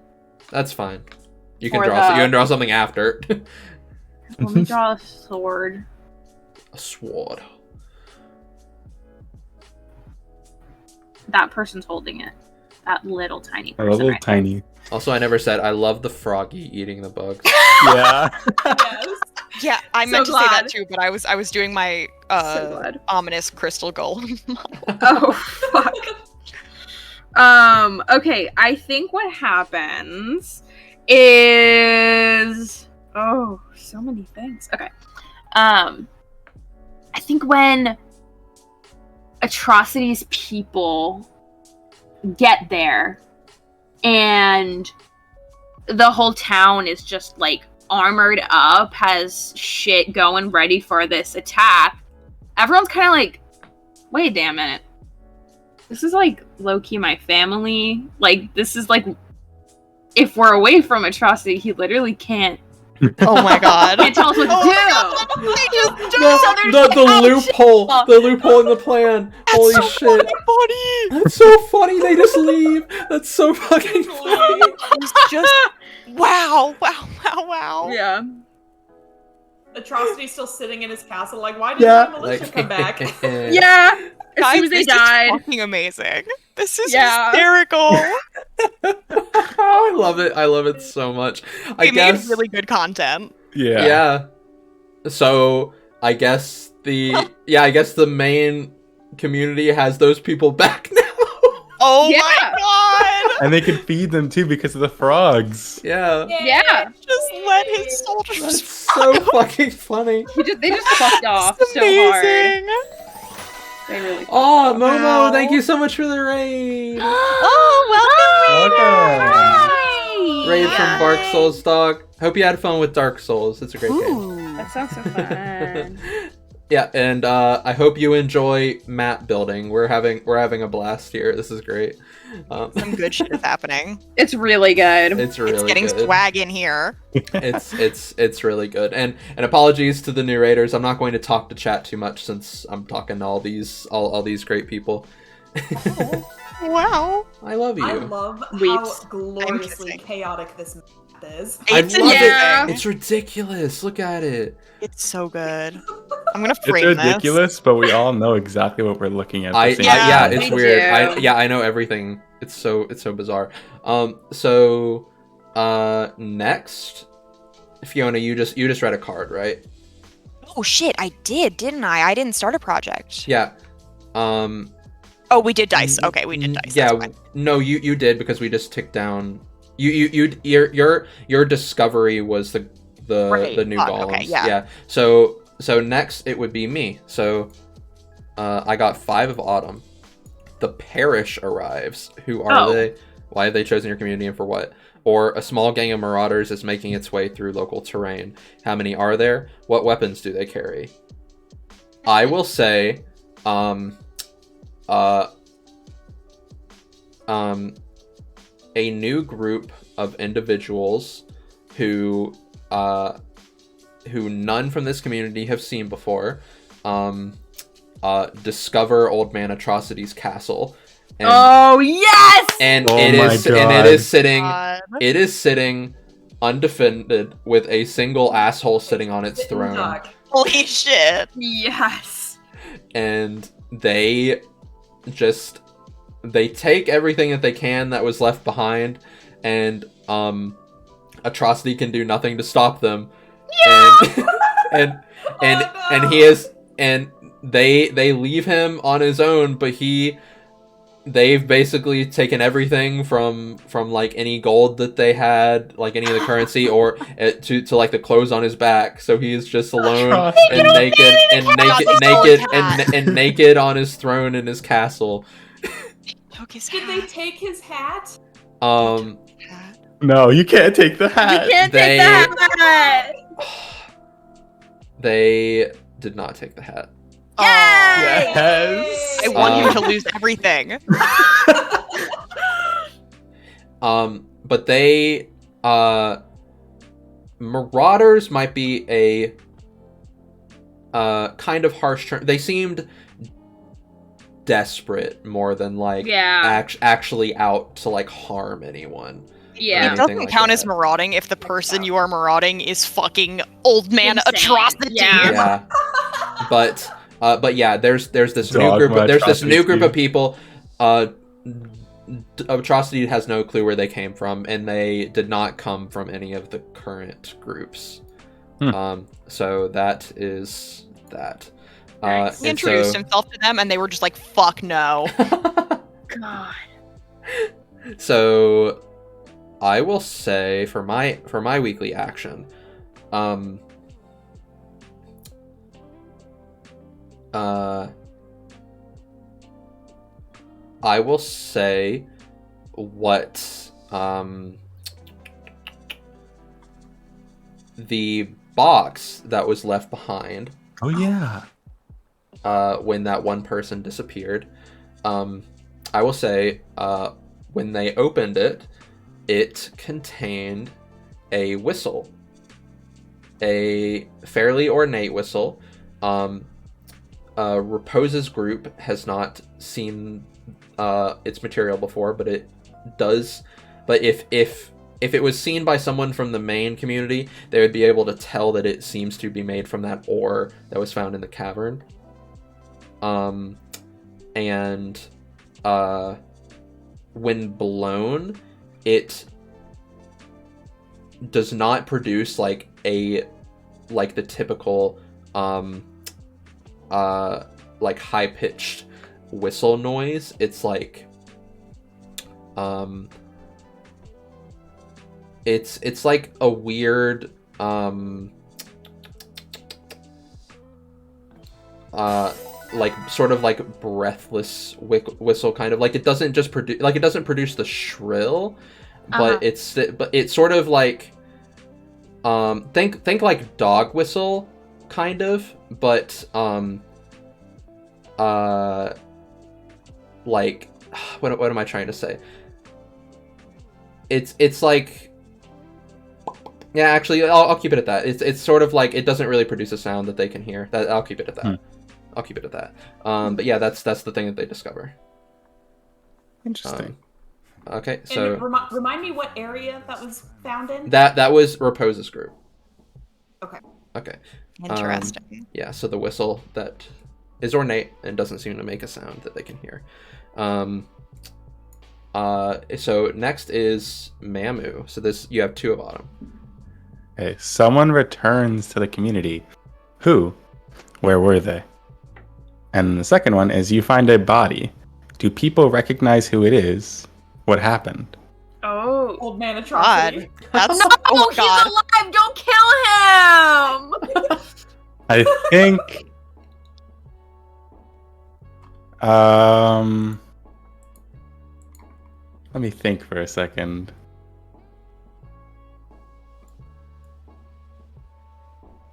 That's fine. You can
For
draw.
the-
You can draw something after.
Let me draw a sword.
A sword.
That person's holding it. That little tiny
A
person.
little
right there.
tiny.
Also, I never said I love the froggy eating the bugs.
Yeah.
Yes.
Yeah, I
So
meant to say that
glad.
too, but I was doing my
So glad.
ominous crystal golem.
Oh fuck. Okay, I think what happens is so many things. Okay. I think when Atrocity's people get there and the whole town is just like armored up, has shit going ready for this attack, everyone's kind of like, wait damn minute, this is like low-key my family, like this is like, if we're away from Atrocity, he literally can't
Oh my god.
tell us what to do.
They just do
The loophole in the plan. Holy
so
shit.
funny.
That's so funny. They just leave. That's so fucking funny.
It's just wow.
Yeah.
Atrocity's still sitting in his castle, like, why did
Yeah.
the militia come back?
Yeah. As
Guys,
soon as they
this
died.
is fucking amazing. This is
Yeah.
hysterical.
I love it. I love it so much. I
We made
guess.
really good content.
Yeah.
Yeah. So I guess the main community has those people back now.
Oh
Yeah.
my god.
And they can feed them too because of the frogs.
Yeah.
Yeah.
Just let his soldiers
That's so fucking funny.
They just fucked off
It's
so hard.
amazing.
They really
Oh, Momo,
Wow.
thank you so much for the raid.
Oh,
Welcome.
Raid from Bark Souls Dog. Hope you had fun with Dark Souls. It's a great game.
Ooh.
That sounds so fun.
Yeah, and I hope you enjoy map building. We're having a blast here. This is great.
Some good shit is happening.
It's really good.
It's really
It's getting
good.
swag in here.
It's really good. And apologies to the new raiders. I'm not going to talk to chat too much since I'm talking to all these great people.
Wow.
I love you.
I love
Weeps.
how gloriously
kissing.
chaotic this map is.
I
It's
love
Yeah.
it. It's ridiculous. Look at it.
It's so good. I'm gonna
It's
frame
ridiculous, but we all know exactly what we're looking at.
Yeah,
Yeah,
it's
me
weird.
too.
I know everything. It's so bizarre. Next, Fiona, you just read a card, right?
Oh shit, I did, didn't I? I didn't start a project.
Yeah.
Oh, we did dice. Okay, we did dice.
Yeah.
That's fine.
No, you did because we just ticked down. Your discovery was the
Right.
new
Fuck,
golems.
okay, yeah.
So next it would be me. So I got 5 of autumn. The parish arrives. Who are
Oh.
they? Why have they chosen your community and for what? Or a small gang of marauders is making its way through local terrain. How many are there? What weapons do they carry? I will say, a new group of individuals who none from this community have seen before, discover Old Man Atrocity's castle, and
Oh yes!
and
Oh
it
my
is and
God.
it is sitting
God.
it is sitting undefended with a single asshole sitting on its
Sitting
throne,
duck.
Holy shit.
Yes.
and they take everything that they can that was left behind, and Atrocity can do nothing to stop them. And and he is, and they leave him on his own, but they've basically taken everything from like any gold that they had, like any of the currency, or to like the clothes on his back, so he's just alone and naked
God, they stole his hat.
and naked on his throne in his castle.
Took his
Did they take his hat?
No, you can't take the hat.
You can't take the hat.
They did not take the hat.
Yay!
Yes.
I want you to lose everything.
But they marauders might be a kind of harsh term. They seemed desperate more than like actually out to like harm anyone.
Yeah.
It doesn't
like
count
that.
as marauding if the person you are marauding is fucking old man
Insane.
atrocity.
Yeah.
But yeah, there's this
Dogma
new group. There's this new group
atrocity.
of people. Atrocity has no clue where they came from, and they did not come from any of the current groups. So that is that.
He introduced himself to them, and they were just like, "Fuck no."
God.
So I will say for my weekly action, I will say what the box that was left behind.
Oh yeah.
When that one person disappeared, I will say when they opened it, it contained a whistle, a fairly ornate whistle. Repose's group has not seen its material before, but it does. But if it was seen by someone from the main community, they would be able to tell that it seems to be made from that ore that was found in the cavern. When blown, it does not produce like the typical like high-pitched whistle noise. It's like it's like a weird like sort of like breathless whistle, kind of like it doesn't just produce, like it doesn't produce the shrill, but it's sort of like think like dog whistle kind of, but like what am I trying to say? It's like, yeah, actually I'll keep it at that. It's sort of like it doesn't really produce a sound that they can hear. That I'll keep it at that. I'll keep it at that. But yeah, that's the thing that they discover.
Interesting.
Okay, so
and remind me what area that was found in.
that was Repose's group. Okay.
Interesting.
Yeah, so the whistle that is ornate and doesn't seem to make a sound that they can hear. So next is Mamu. So this, you have two of Autumn.
Okay, someone returns to the community. Who? Where were they? And the second one is you find a body. Do people recognize who it is? What happened?
Oh,
old man atrocity.
That's
No,
oh god.
he's alive! Don't kill him!
I think. Let me think for a second.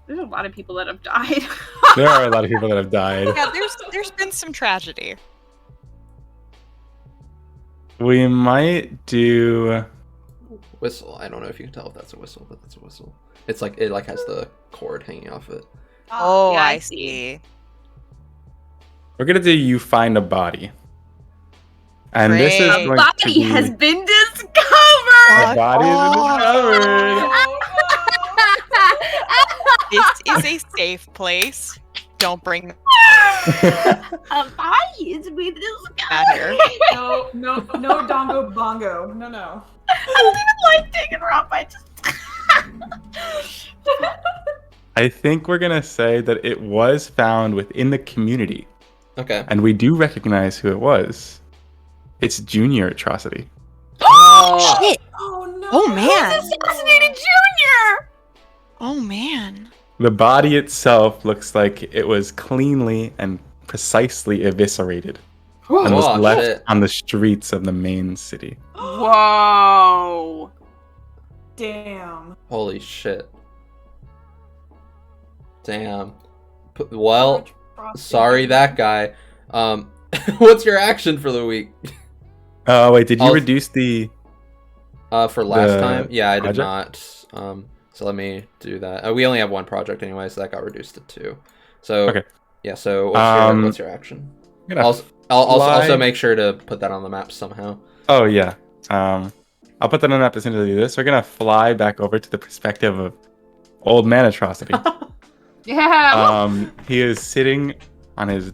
there's a lot of people that have died.
There are a lot of people that have died.
Yeah, there's been some tragedy.
We might do
Whistle. I don't know if you can tell if that's a whistle, but that's a whistle. It's like it like has the cord hanging off it.
Oh,
yeah,
I
I
see.
We're gonna do you find a body. And this is
Great.
going
Body
to be
has been
a
discovered!
body has been discovered.
This is a safe place. Don't bring
A body has been discovered!
that here.
No, dongo bongo. No.
I don't even like taking her off. I just.
I think we're gonna say that it was found within the community,
Okay.
and we do recognize who it was. It's Junior Atrocity.
Oh,
Shit.
Oh no.
Oh man.
Assassinated Junior!
Oh man.
The body itself looks like it was cleanly and precisely eviscerated.
and was
Oh,
left
shit.
on the streets of the main city.
Whoa.
Damn.
Holy shit. Damn. Well, sorry that guy. What's your action for the week?
Oh wait, did you
I'll-
reduce the?
For last
The
time? Yeah, I did
project?
not. So let me do that. We only have one project anyway, so that got reduced to 2. So
Okay.
yeah. So what's your action?
I'm gonna
I'll also
fly-
make sure to put that on the map somehow.
Oh yeah. I'll put that on the map as soon as I do this. We're gonna fly back over to the perspective of old man atrocity.
Yeah.
He is sitting on his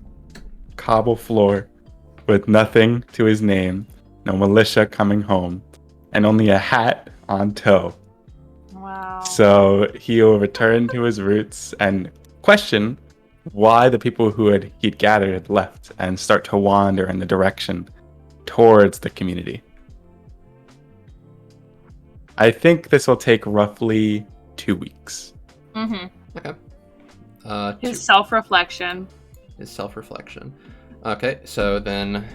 cobble floor with nothing to his name, no militia coming home, and only a hat on toe.
Wow.
So he'll return to his roots and question why the people he'd gathered had left and start to wander in the direction towards the community. I think this will take roughly 2 weeks.
Mm-hmm.
Okay.
His self-reflection.
His self-reflection. Okay, so then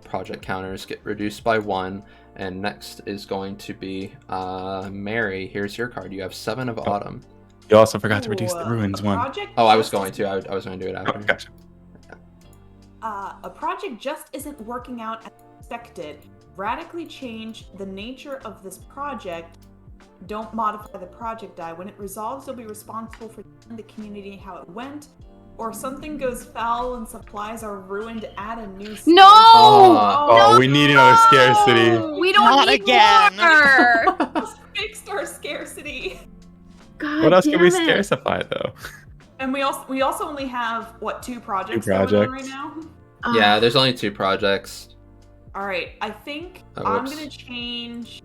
project counters get reduced by 1, and next is going to be Mary. Here's your card. You have 7 of Autumn.
You also forgot to reduce the
Ooh,
ruins
a
one.
project
Oh, I was
just
going to. I was going to do it
Oh,
after.
gotcha.
A project just isn't working out as expected. Radically change the nature of this project. Don't modify the project die. When it resolves, you'll be responsible for telling the community how it went. Or something goes foul and supplies are ruined, add a new skill.
No!
Oh, we need another scarcity.
We don't
Not
need
again.
more.
Fixed our scarcity.
God
What else can we
damn it.
scarcify though?
And we also only have what, 2 projects,
2
going on
projects.
right now?
Yeah, there's only 2 projects.
All right, I think
Oh,
I'm
whoops.
gonna change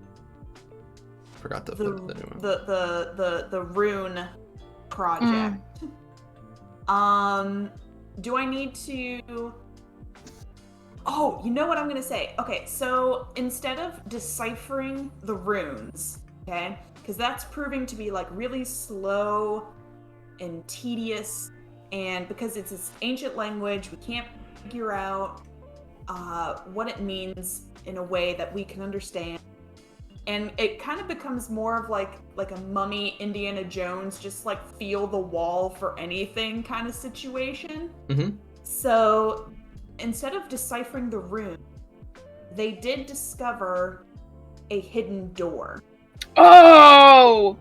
Forgot to
the
put the new one.
the rune project. Do I need to? Oh, you know what I'm gonna say. Okay, so instead of deciphering the runes, okay, because that's proving to be like really slow and tedious, and because it's this ancient language, we can't figure out what it means in a way that we can understand. And it kind of becomes more of like a Mummy, Indiana Jones, just like feel the wall for anything kind of situation.
Mm-hmm.
So instead of deciphering the rune, they did discover a hidden door.
Oh!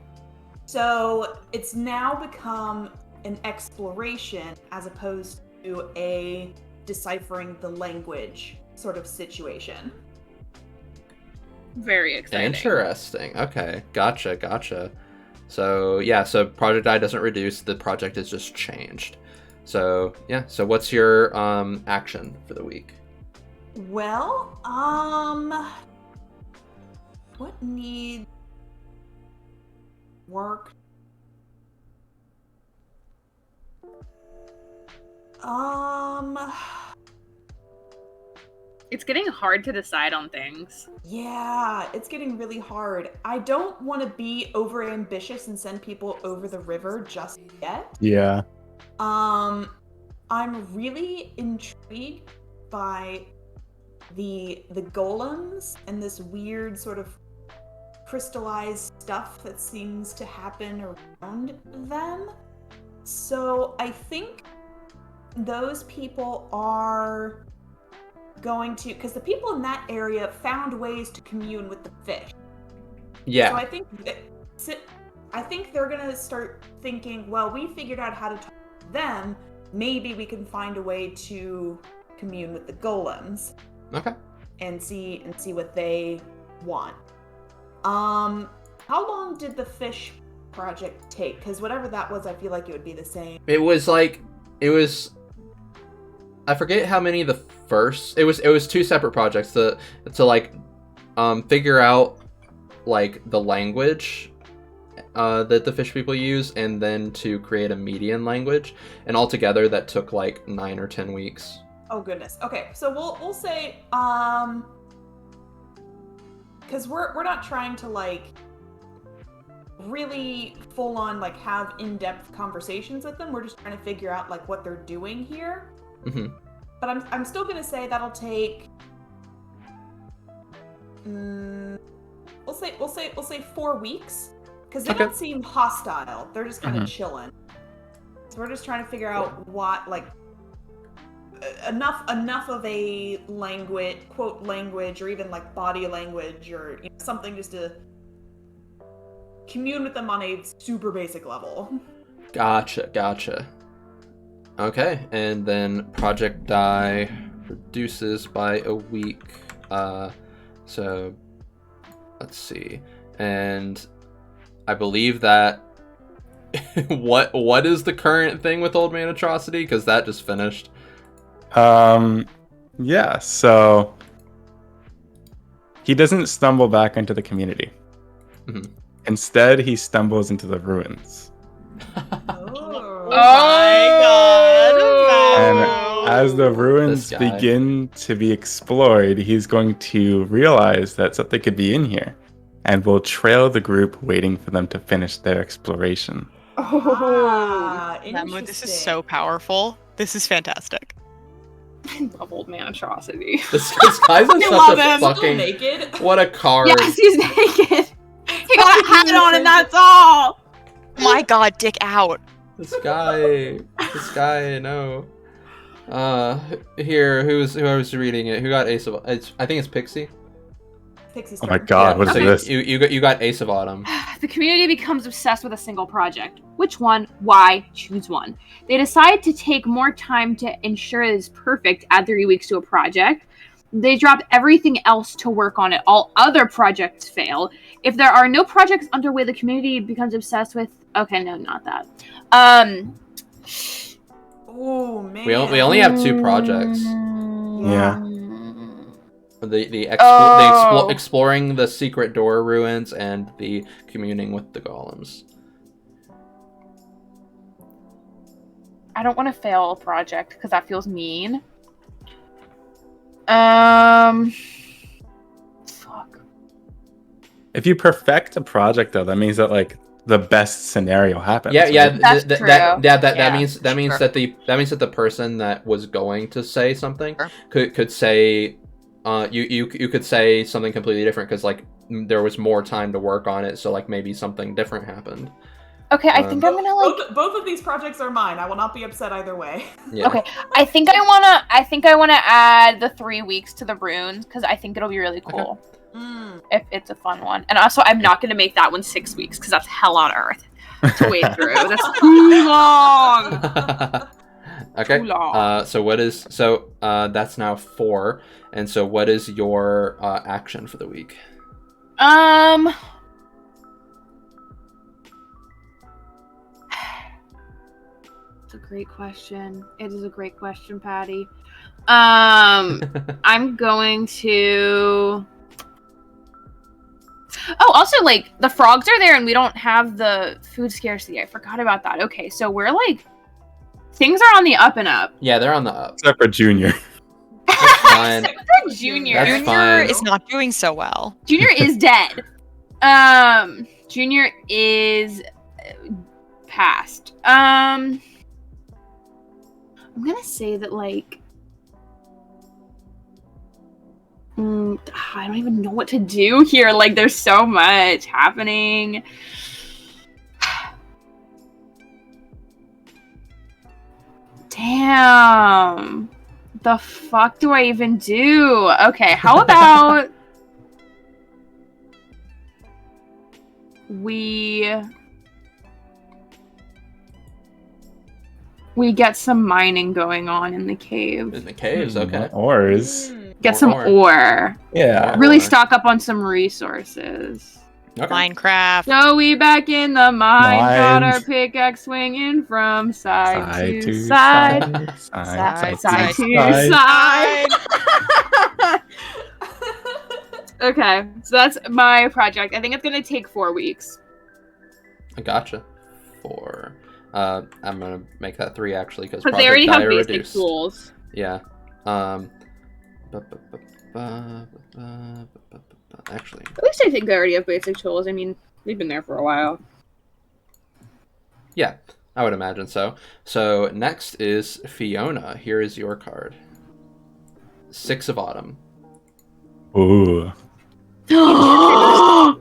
So it's now become an exploration as opposed to a deciphering the language sort of situation.
Very exciting.
Interesting. Okay, gotcha. So yeah, so project die doesn't reduce. The project is just changed. So yeah. So what's your action for the week?
Well, what needs work?
It's getting hard to decide on things.
Yeah, it's getting really hard. I don't want to be over ambitious and send people over the river just yet.
Yeah.
I'm really intrigued by the golems and this weird sort of crystallized stuff that seems to happen around them. So I think those people are going to, because the people in that area found ways to commune with the fish.
Yeah.
So I think they're gonna start thinking, well, we figured out how to talk to them. Maybe we can find a way to commune with the golems.
Okay.
And see what they want. How long did the fish project take? Because whatever that was, I feel like it would be the same.
It was I forget how many the first. It was 2 separate projects to like figure out like the language that the fish people use, and then to create a median language, and altogether that took like 9 or 10 weeks.
Oh goodness. Okay, so we'll say because we're not trying to like really full on like have in-depth conversations with them. We're just trying to figure out like what they're doing here.
Mm-hmm.
but I'm still gonna say that'll take. We'll say 4 weeks, because they don't seem hostile. They're just kind of chilling. So we're just trying to figure out what, like, enough of a quote language, or even like body language, or something just to commune with them on a super basic level.
Gotcha. Okay, and then Project Die reduces by a week. So let's see, and I believe that. What is the current thing with Old Man Atrocity? Because that just finished.
Yeah, so he doesn't stumble back into the community. Instead, he stumbles into the ruins.
Oh my god!
And as the ruins begin to be explored, he's going to realize that something could be in here, and will trail the group, waiting for them to finish their exploration.
Interesting. This is so powerful. This is fantastic.
I love Old Man Atrocity.
This guy's in such a fucking...
naked.
What a card.
Yes, he's naked. He got a hat on and that's all.
My god, dick out.
This guy, no. Here, whoever's reading it, who got Ace of... I think it's Pixie.
Pixie's
Oh my god, what is this?
You got Ace of Autumn.
The community becomes obsessed with a single project. Which one? Why? Choose one. They decide to take more time to ensure it is perfect, add 3 weeks to a project. They drop everything else to work on it. All other projects fail. If there are no projects underway, the community becomes obsessed with... Okay, no, not that.
Oh, man.
We only have 2 projects.
Yeah.
Exploring the secret door ruins and the communing with the golems.
I don't want to fail a project because that feels mean. Fuck.
If you perfect a project, though, that means that like the best scenario happens.
That's true.
That means that the person that was going to say something could say. You could say something completely different because like there was more time to work on it, so like maybe something different happened.
Okay, I think I'm gonna like
both of these projects are mine. I will not be upset either way.
Yeah.
Okay, I think I wanna add the 3 weeks to the runes because I think it'll be really cool. If it's a fun one, and also I'm not gonna make that one 6 weeks because that's hell on earth to wait through. That's too long.
Okay.
Too long.
So that's now 4. And so what is your action for the week?
It's a great question. It is a great question, Patty. I'm going to... Oh, also, like, the frogs are there and we don't have the food scarcity. I forgot about that. Okay, so we're, like... Things are on the up and up.
Yeah, they're on the up.
Except for Junior.
That's fine.
Except for Junior.
Junior is not doing so well.
Junior is dead. Junior is passed. I'm gonna say that, like... I don't even know what to do here. Like, there's so much happening. Damn. The fuck do I even do? Okay, how about... we get some mining going on in the cave.
In the caves, okay.
Ores.
Get some ore.
Yeah.
Really stock up on some resources.
Okay.
Minecraft.
So we back in the mine, got our
Mines.
pickaxe swinging from side
Side
to
to
side.
side.
Side to
side.
side. Okay, so that's my project. I think it's gonna take 4 weeks.
I gotcha. 4. I'm gonna make that 3 actually because
Because they already have basic
reduced.
tools.
Yeah. Actually,
At least I think they already have basic tools. I mean, we've been there for a while.
yeah, I would imagine so. So next is Fiona. Here is your card. 6 of autumn.
Ooh.
Oh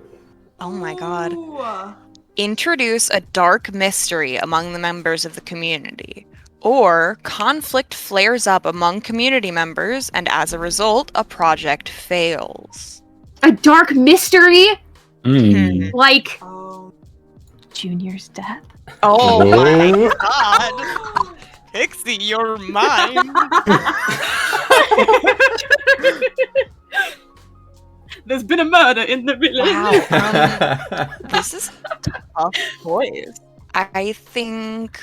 my god.
Ooh.
Introduce a dark mystery among the members of the community. Or conflict flares up among community members, and as a result, a project fails.
A dark mystery?
Mm.
Like
Oh.
Junior's death?
Oh my
Ooh.
god! Pixie, your mind!
There's been a murder in the village.
Wow, this is a tough choice. I think...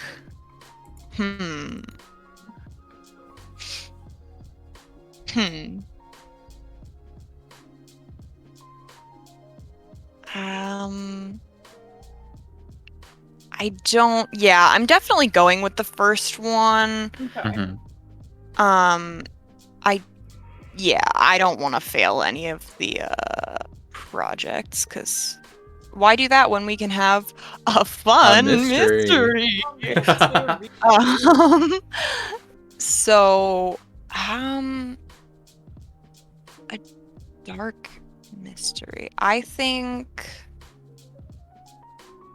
I don't... Yeah, I'm definitely going with the first one.
Mhm.
I don't want to fail any of the projects, because why do that when we can have a fun
mystery.
mystery? So, a dark mystery. I think.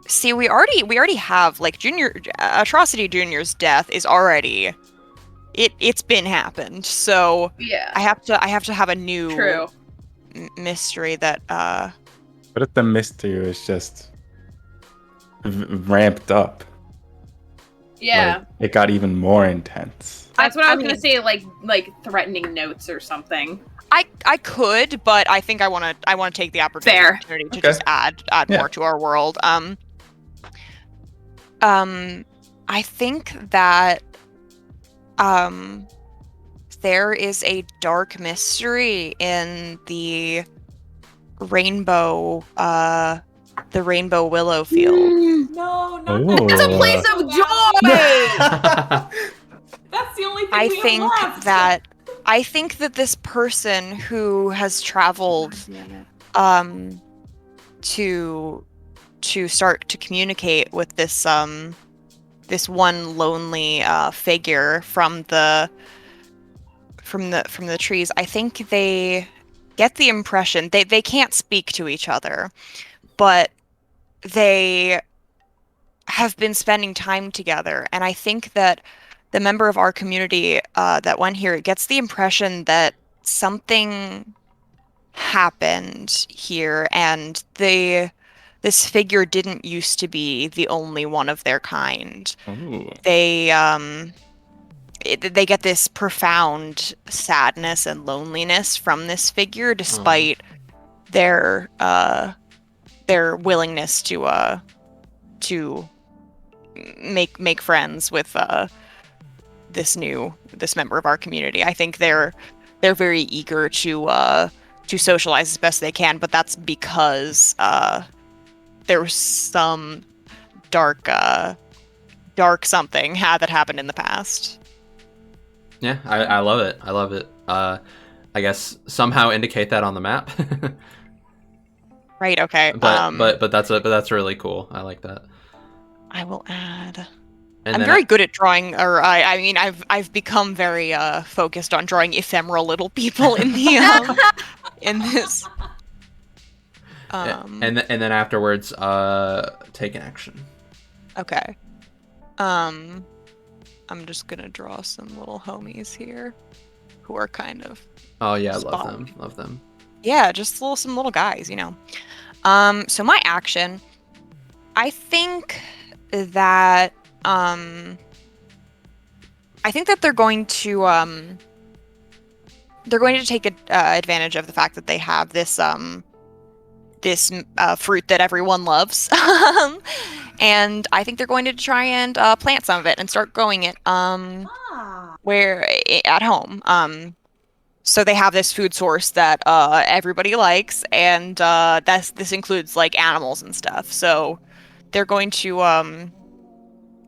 See, we already have like Atrocity Junior's death is already. It's been happened, so
Yeah.
I have to have a new
True.
mystery that
What if the mystery was just ramped up?
Yeah.
Like, it got even more intense.
That's what I
I
was gonna
mean-
say, like threatening notes or something.
I could, but I think I want to take the opportunity
Fair.
to
Okay.
just add
Yeah.
more to our world. I think that there is a dark mystery in the rainbow willow field.
No, not
Ooh.
It's a place of joy!
That's the only thing
I
we
think
have left.
I think that this person who has traveled to start to communicate with this this one lonely figure from the trees, I think they get the impression they can't speak to each other, but they have been spending time together, and I think that the member of our community that went here gets the impression that something happened here, and this figure didn't used to be the only one of their kind.
Ooh.
They get this profound sadness and loneliness from this figure, despite their willingness to make friends with this member of our community. I think they're very eager to socialize as best they can, but that's because there was some dark something that happened in the past.
Yeah, I love it. I love it. I guess somehow indicate that on the map.
Right. Okay.
but that's really cool. I like that.
I will add.
And
I'm
then
very good at drawing, or I mean, I've become very focused on drawing ephemeral little people in the in this.
and then afterwards, take an action.
Okay. I'm just gonna draw some little homies here, who are kind of.
Oh yeah,
Spawn.
love them.
Yeah, just some little guys, you know. So my action, I think that they're going to take advantage of the fact that they have this fruit that everyone loves, and I think they're going to try and plant some of it and start growing it where at home. So they have this food source that everybody likes, and this includes like animals and stuff. So they're going to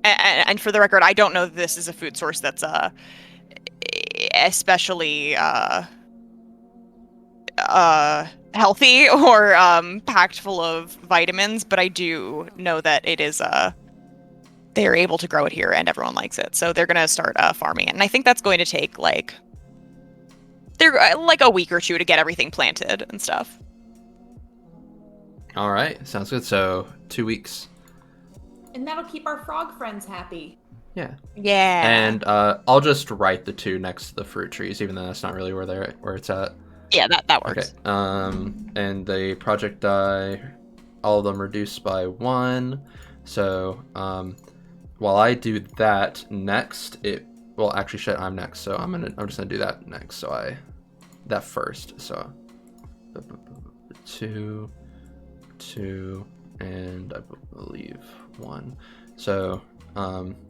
and for the record, I don't know that this is a food source that's especially healthy or packed full of vitamins, but I do know that it is they're able to grow it here and everyone likes it. So they're gonna start farming it, and I think that's going to take like they're like a week or two to get everything planted and stuff.
All right, sounds good. So 2 weeks.
And that'll keep our frog friends happy.
Yeah.
Yeah.
And I'll just write the 2 next to the fruit trees, even though that's not really where it's at.
Yeah, that works.
Okay. And the project die, all of them reduced by 1. So while I do that next, well, actually, shit, I'm next, so I'm just gonna do that next. So that first. So 2, and I believe 1. So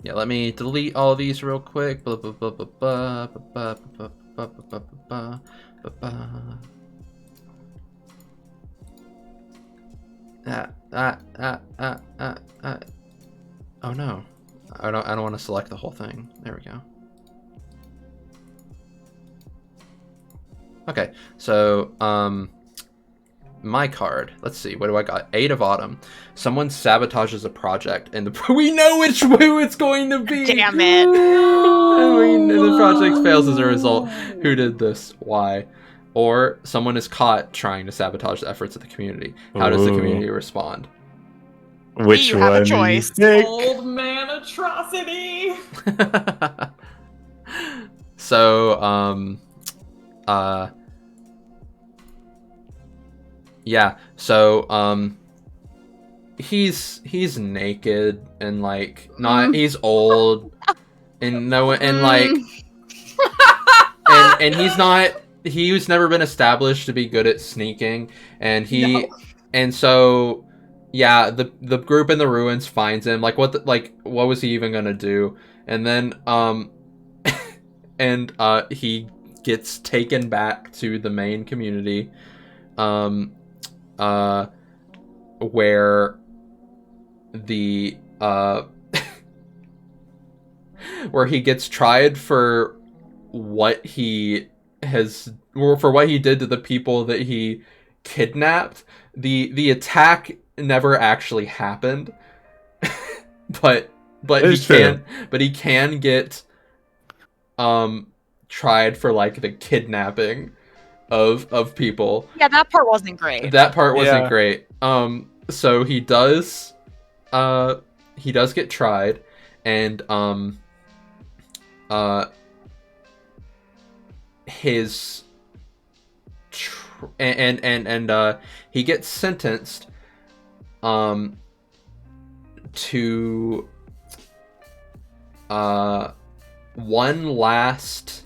yeah, let me delete all these real quick. Blah, blah, blah, blah, blah, blah, blah, blah, blah, blah, blah, blah, blah. Oh no, I don't want to select the whole thing. There we go. Okay, so my card. Let's see. What do I got? 8 of Autumn. Someone sabotages a project, and we know which way it's going to be.
Damn it!
And the project fails as a result. Who did this? Why? Or someone is caught trying to sabotage the efforts of the community. How does the community respond?
Which
you
one?
have a choice.
Old man atrocity.
So, yeah. So, he's naked and like not. He's old and and he's not. He's never been established to be good at sneaking, and and so. Yeah, the group in the ruins finds him. Like, what was he even gonna do? And then, he gets taken back to the main community, where the where he gets tried for what he did to the people that he kidnapped. The attack never actually happened, but he can get tried for like the kidnapping of people.
Yeah, that part wasn't great.
That part wasn't great. So he does get tried, and he gets sentenced to one last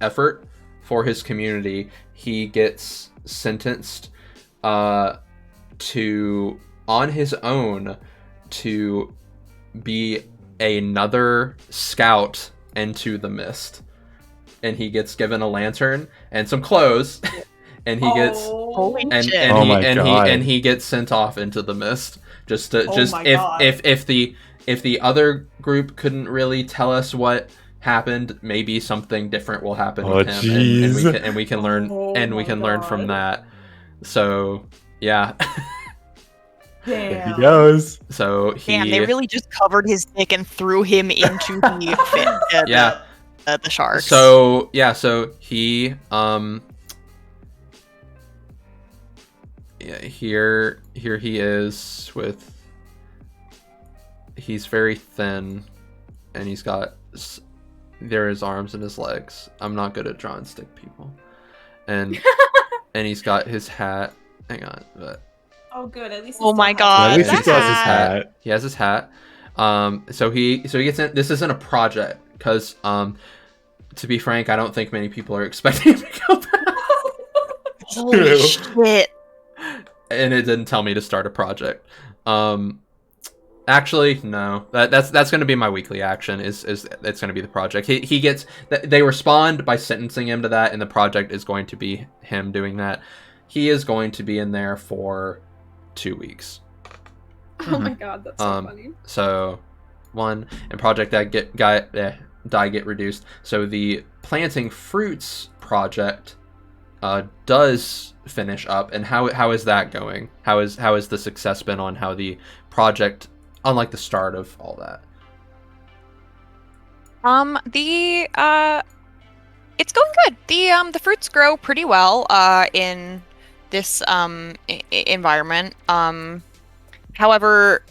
effort for his community. He gets sentenced to on his own to be another scout into the mist. And he gets given a lantern and some clothes, and he gets he gets sent off into the mist. If the other group couldn't really tell us what happened, maybe something different will happen with him, and we can learn from that. So yeah.
There he goes.
So
they really just covered his dick and threw him into the the sharks.
So he here he is with. He's very thin, and he's got his arms and his legs. I'm not good at drawing stick people, and he's got his hat. Hang on, but.
Oh, good. At least.
Oh my god!
At least he still has his hat. He has his hat. So he gets in. This isn't a project because to be frank, I don't think many people are expecting him to go back.
Holy shit!
And it didn't tell me to start a project. Actually, no. That's going to be my weekly action. Is it's going to be the project. He gets. They respond by sentencing him to that, and the project is going to be him doing that. He is going to be in there for 2 weeks.
Oh my god, that's so funny.
So, 1 and project that die get reduced. So the planting fruits project does finish up, and how is that going? How is the success been on how the project, unlike the start of all that?
It's going good. The fruits grow pretty well in this environment. However,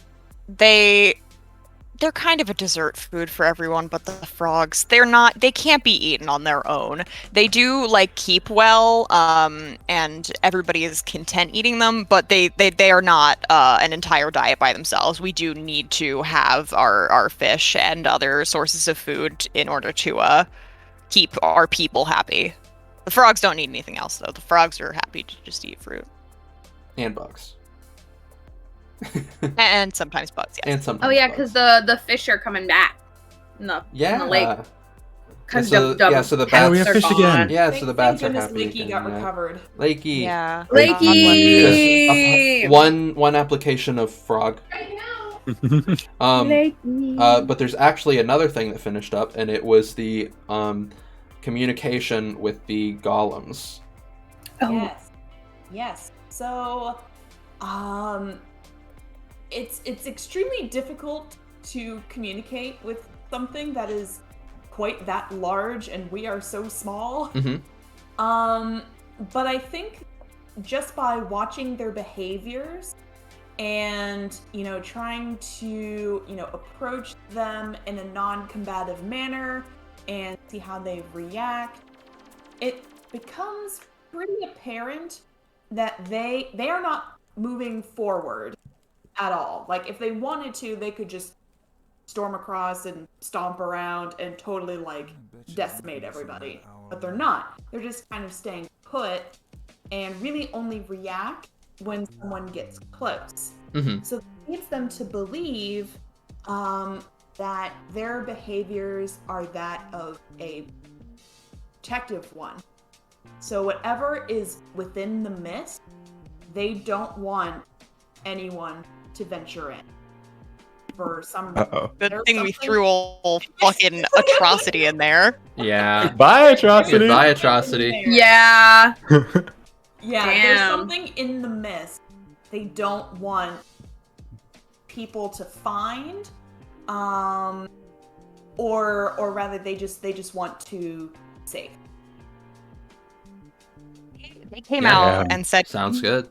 they're kind of a dessert food for everyone but the frogs. They can't be eaten on their own. They do like keep well, and everybody is content eating them, but they are not an entire diet by themselves. We do need to have our fish and other sources of food in order to keep our people happy. The frogs don't need anything else though. The frogs are happy to just eat fruit.
And bugs.
And sometimes bugs, yes.
And sometimes
Oh yeah,
bugs.
because the fish are coming back. In the lake. Cause
so the bats
we have
are
fish
gone.
again.
Yeah, so
Thank
the bats are
goodness
happy.
Lakey
again,
got
yeah.
recovered.
Lakey.
Yeah.
Lakey!
Because one application of frog. But there's actually another thing that finished up, and it was the communication with the golems.
Oh.
Yes. So, it's extremely difficult to communicate with something that is quite that large, and we are so small.
Mm-hmm.
But I think just by watching their behaviors and, trying to, approach them in a non-combative manner and see how they react, it becomes pretty apparent that they are not moving forward at all. Like, if they wanted to, they could just storm across and stomp around and totally, decimate everybody. But they're not. They're just kind of staying put and really only react when someone gets close.
Mm-hmm.
So it leads them to believe that their behaviors are that of a protective one. So whatever is within the mist, they don't want anyone to venture in. For some reason.
Uh-oh.
Good thing we threw all fucking atrocity in there.
Yeah.
Goodbye, atrocity.
Goodbye, atrocity.
Yeah.
Yeah,
Damn.
there's something in the mist they don't want people to find, or rather they just want to save.
They came out and said,
Sounds good.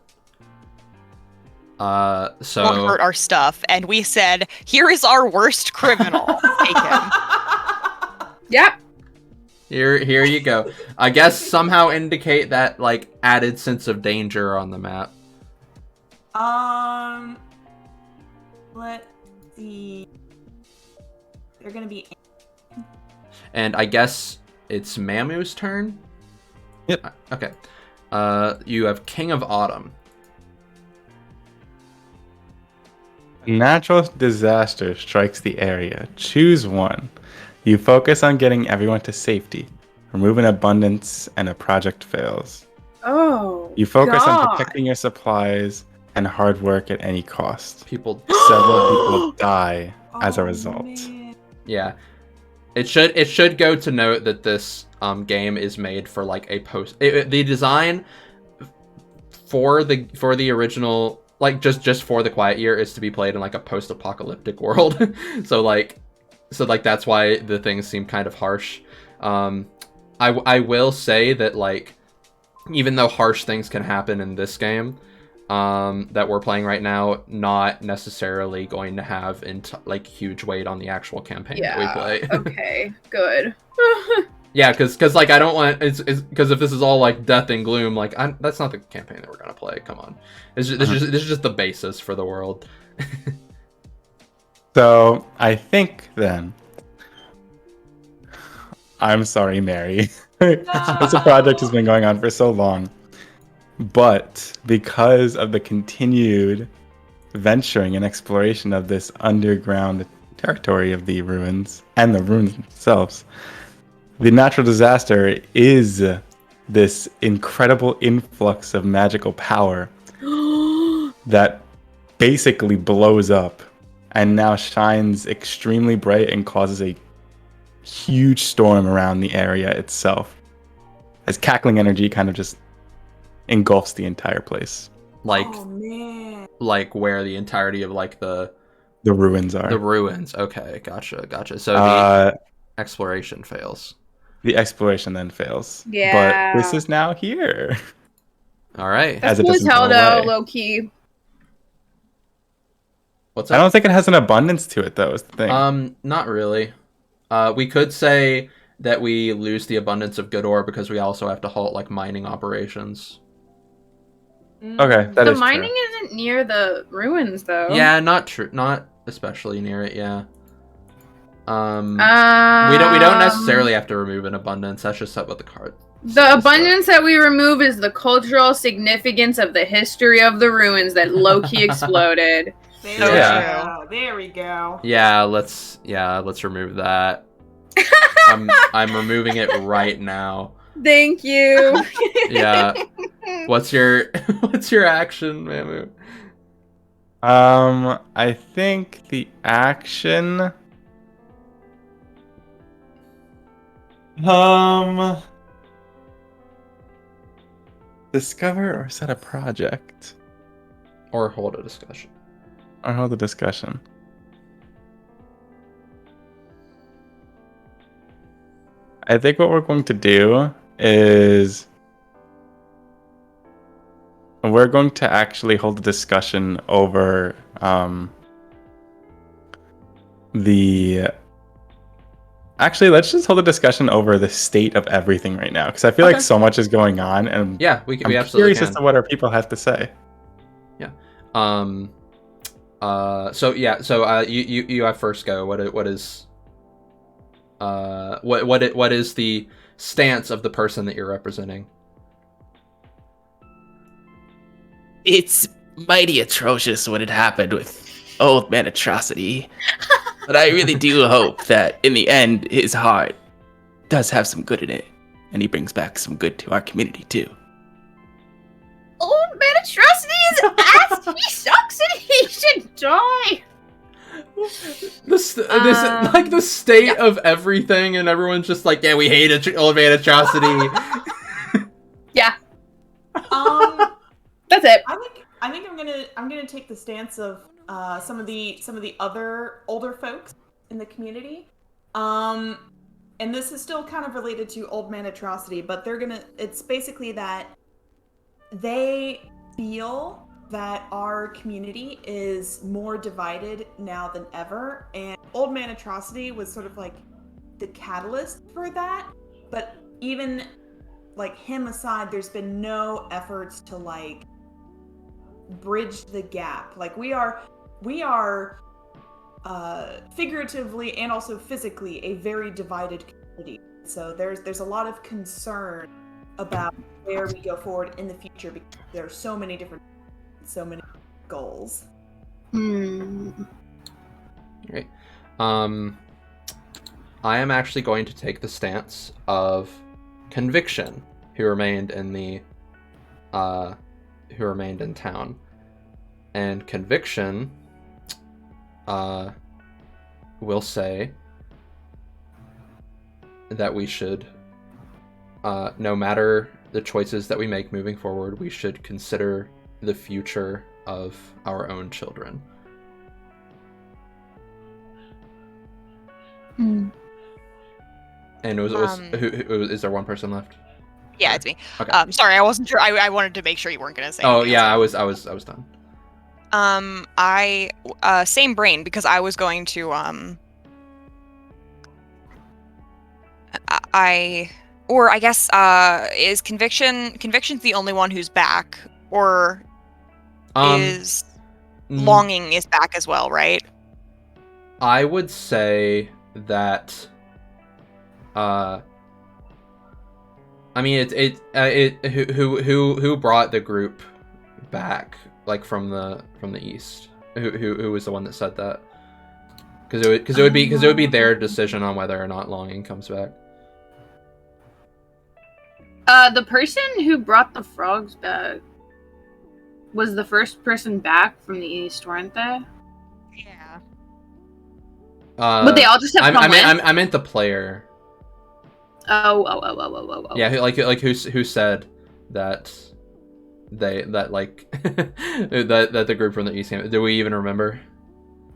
"Don't
So
hurt our stuff," and we said, "Here is our worst criminal. Take him."
Yep.
here you go. I guess somehow indicate that added sense of danger on the map.
Let's see. They're gonna be.
And I guess it's Mamu's turn?
Yep.
Okay. You have King of Autumn.
Natural disaster strikes the area. Choose one. You focus on getting everyone to safety. Remove an abundance and a project fails.
Oh.
You focus on
God.
protecting your supplies and hard work at any cost.
People
Several people die as a result.
Man.
Yeah. It should go to note that this game is made for a post the design for the original just for the Quiet Year is to be played in a post-apocalyptic world. so that's why the things seem kind of harsh. I will say that even though harsh things can happen in this game that we're playing right now, not necessarily going to have huge weight on the actual campaign that we play.
Okay. Good.
Yeah, because I don't want it's because if this is all death and gloom, that's not the campaign that we're gonna play. Come on, this is just the basis for the world.
So I think then, I'm sorry, Mary. This project has been going on for so long, but because of the continued venturing and exploration of this underground territory of the ruins and the ruins themselves, the natural disaster is this incredible influx of magical power that basically blows up and now shines extremely bright and causes a huge storm around the area itself, as cackling energy kind of just engulfs the entire place.
Oh man.
Where the entirety of
The ruins are.
the ruins. Okay, gotcha. So exploration fails.
The exploration then fails.
Yeah.
But this is now here.
All right.
As
That's
it
cool as
doesn't
hell,
go
though,
away.
low key.
What's
I
up?
don't think it has an abundance to it, though, is the thing.
Not really. We could say that we lose the abundance of good ore because we also have to halt like mining operations.
Okay, that
The
is
mining
true.
isn't near the ruins, though.
Yeah, not true. Not especially near it. Yeah. We don't
Um,
necessarily have to remove an abundance. That's just what the card.
The abundance that we remove is the cultural significance of the history of the ruins that Loki exploded.
There,
So
we
Yeah.
go. There we go.
Yeah, let's remove that. I'm removing it right now.
Thank you.
Yeah. What's your action, Mamu?
I think the action. Discover or set a project,
Or hold a discussion.
or hold a discussion. I think what we're going to do is we're going to actually hold a discussion over the. Actually, let's just hold a discussion over the state of everything right now, because I feel
Okay.
like so much is going on, and
Yeah, we
I'm
absolutely
curious
can.
as to what our people have to say.
So you have first go. What is the stance of the person that you're representing?
It's mighty atrocious what had happened with Old Man Atrocity. But I really do hope that in the end, his heart does have some good in it. And he brings back some good to our community, too.
Old Man Atrocity is ass. He sucks and he should die.
The state of everything, and everyone's just like, yeah, we hate Old Man Atrocity.
Yeah,
That's it.
I think I'm gonna take the stance of some of the other older folks in the community. And this is still kind of related to Old Man Atrocity, but it's basically that they feel that our community is more divided now than ever, and Old Man Atrocity was sort of like the catalyst for that. But even like him aside, there's been no efforts to like bridge the gap. Like we are figuratively and also physically a very divided community. So there's a lot of concern about where we go forward in the future because there are so many goals.
Right. I am actually going to take the stance of Conviction, who remained in town, and Conviction will say that we should, no matter the choices that we make moving forward, we should consider the future of our own children. And is there one person left?
Yeah, it's me.
Okay.
Sorry, I wasn't sure. I wanted to make sure you weren't gonna say.
Oh
anything
yeah,
else.
I was done.
Same brain, because I was going to I guess is Conviction's the only one who's back, or is Longing is back as well, right?
I would say that I mean who brought the group back, like from the east? Who was the one that said that? Because it would be their decision on whether or not Longing comes back.
the person who brought the frogs back was the first person back from the east, weren't they?
Yeah.
But they all just have come in?
I meant the player.
Oh.
Yeah, who said that that the group from the east came? Do we even remember?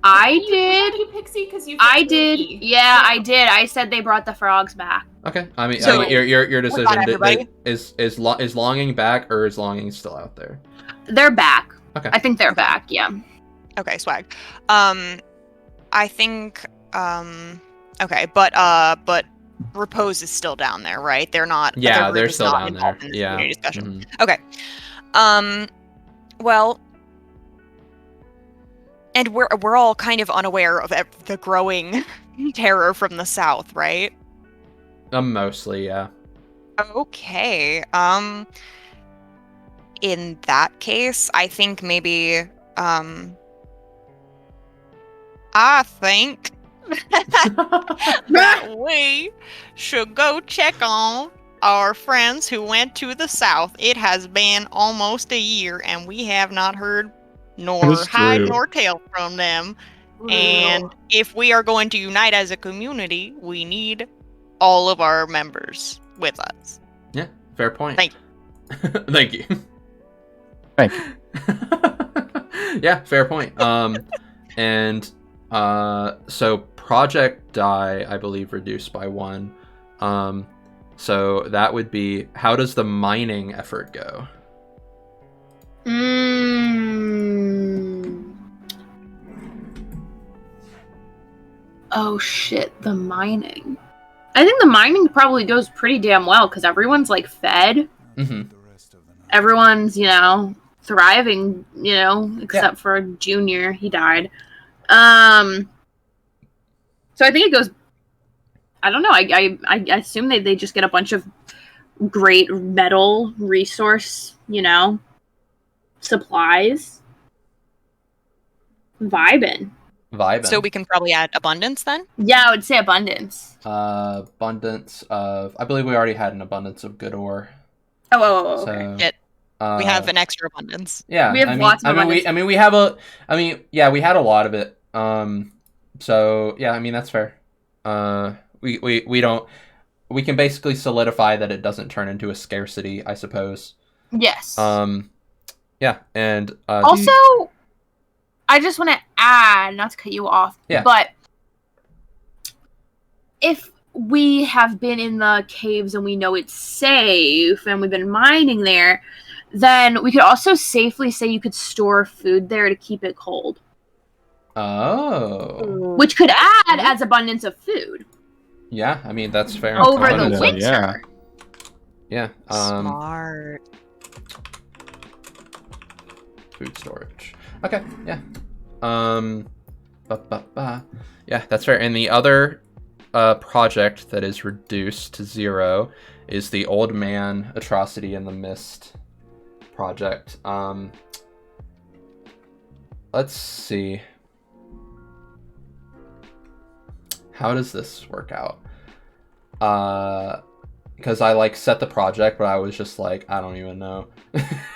I
Was that
did.
you, Pixie? Because you.
I
said
did.
Loki.
Yeah, I did. I said they brought the frogs back.
Okay. I mean,
So-
your decision.
on, everybody.
Is Longing back or is Longing still out there?
They're back.
Okay.
I think they're back. Yeah.
Okay, swag. I think okay, but Repose is still down there, right? They're not.
Yeah,
their group
they're
is
still
not
down there.
involved in this
Yeah.
community discussion.
Mhm.
Okay. Well, and we're all kind of unaware of the growing terror from the south, right?
Mostly, yeah.
Okay. In that case, I think maybe I think that we should go check on our friends who went to the south. It has been almost a year and we have not heard nor
That's
hide
true.
nor tail from them. And if we are going to unite as a community, we need all of our members with us.
Yeah, fair point.
Thank
Thank you.
Thank
Yeah, fair point. And so project die, I believe, reduced by 1. So that would be, how does the mining effort go?
Oh shit, the mining. I think the mining probably goes pretty damn well because everyone's like fed.
Mm-hmm.
Everyone's, thriving, except for Junior. He died. So I think it goes. I don't know. I assume they just get a bunch of great metal resource, supplies. Vibin'.
So we can probably add abundance then?
Yeah, I would say abundance.
Abundance of, I believe we already had an abundance of good ore.
Oh, okay.
So,
Shit. We have an extra abundance.
Yeah,
We have lots of abundance.
we have we had a lot of it. So yeah, I mean that's fair. We don't. We can basically solidify that it doesn't turn into a scarcity, I suppose.
Yes.
Yeah, and
Also, I just want to add, not to cut you off,
Yeah.
but if we have been in the caves and we know it's safe and we've been mining there, then we could also safely say you could store food there to keep it cold,
oh,
which could add as abundance of food
yeah, I mean that's fair.
over the
abundance,
winter.
yeah.
Yeah.
Smart.
Food storage. Okay, yeah. Yeah, that's fair. And the other project that is reduced to 0 is the Old Man Atrocity in the Mist project. Let's see. How does this work out? Because I set the project, but I was just like, I don't even know.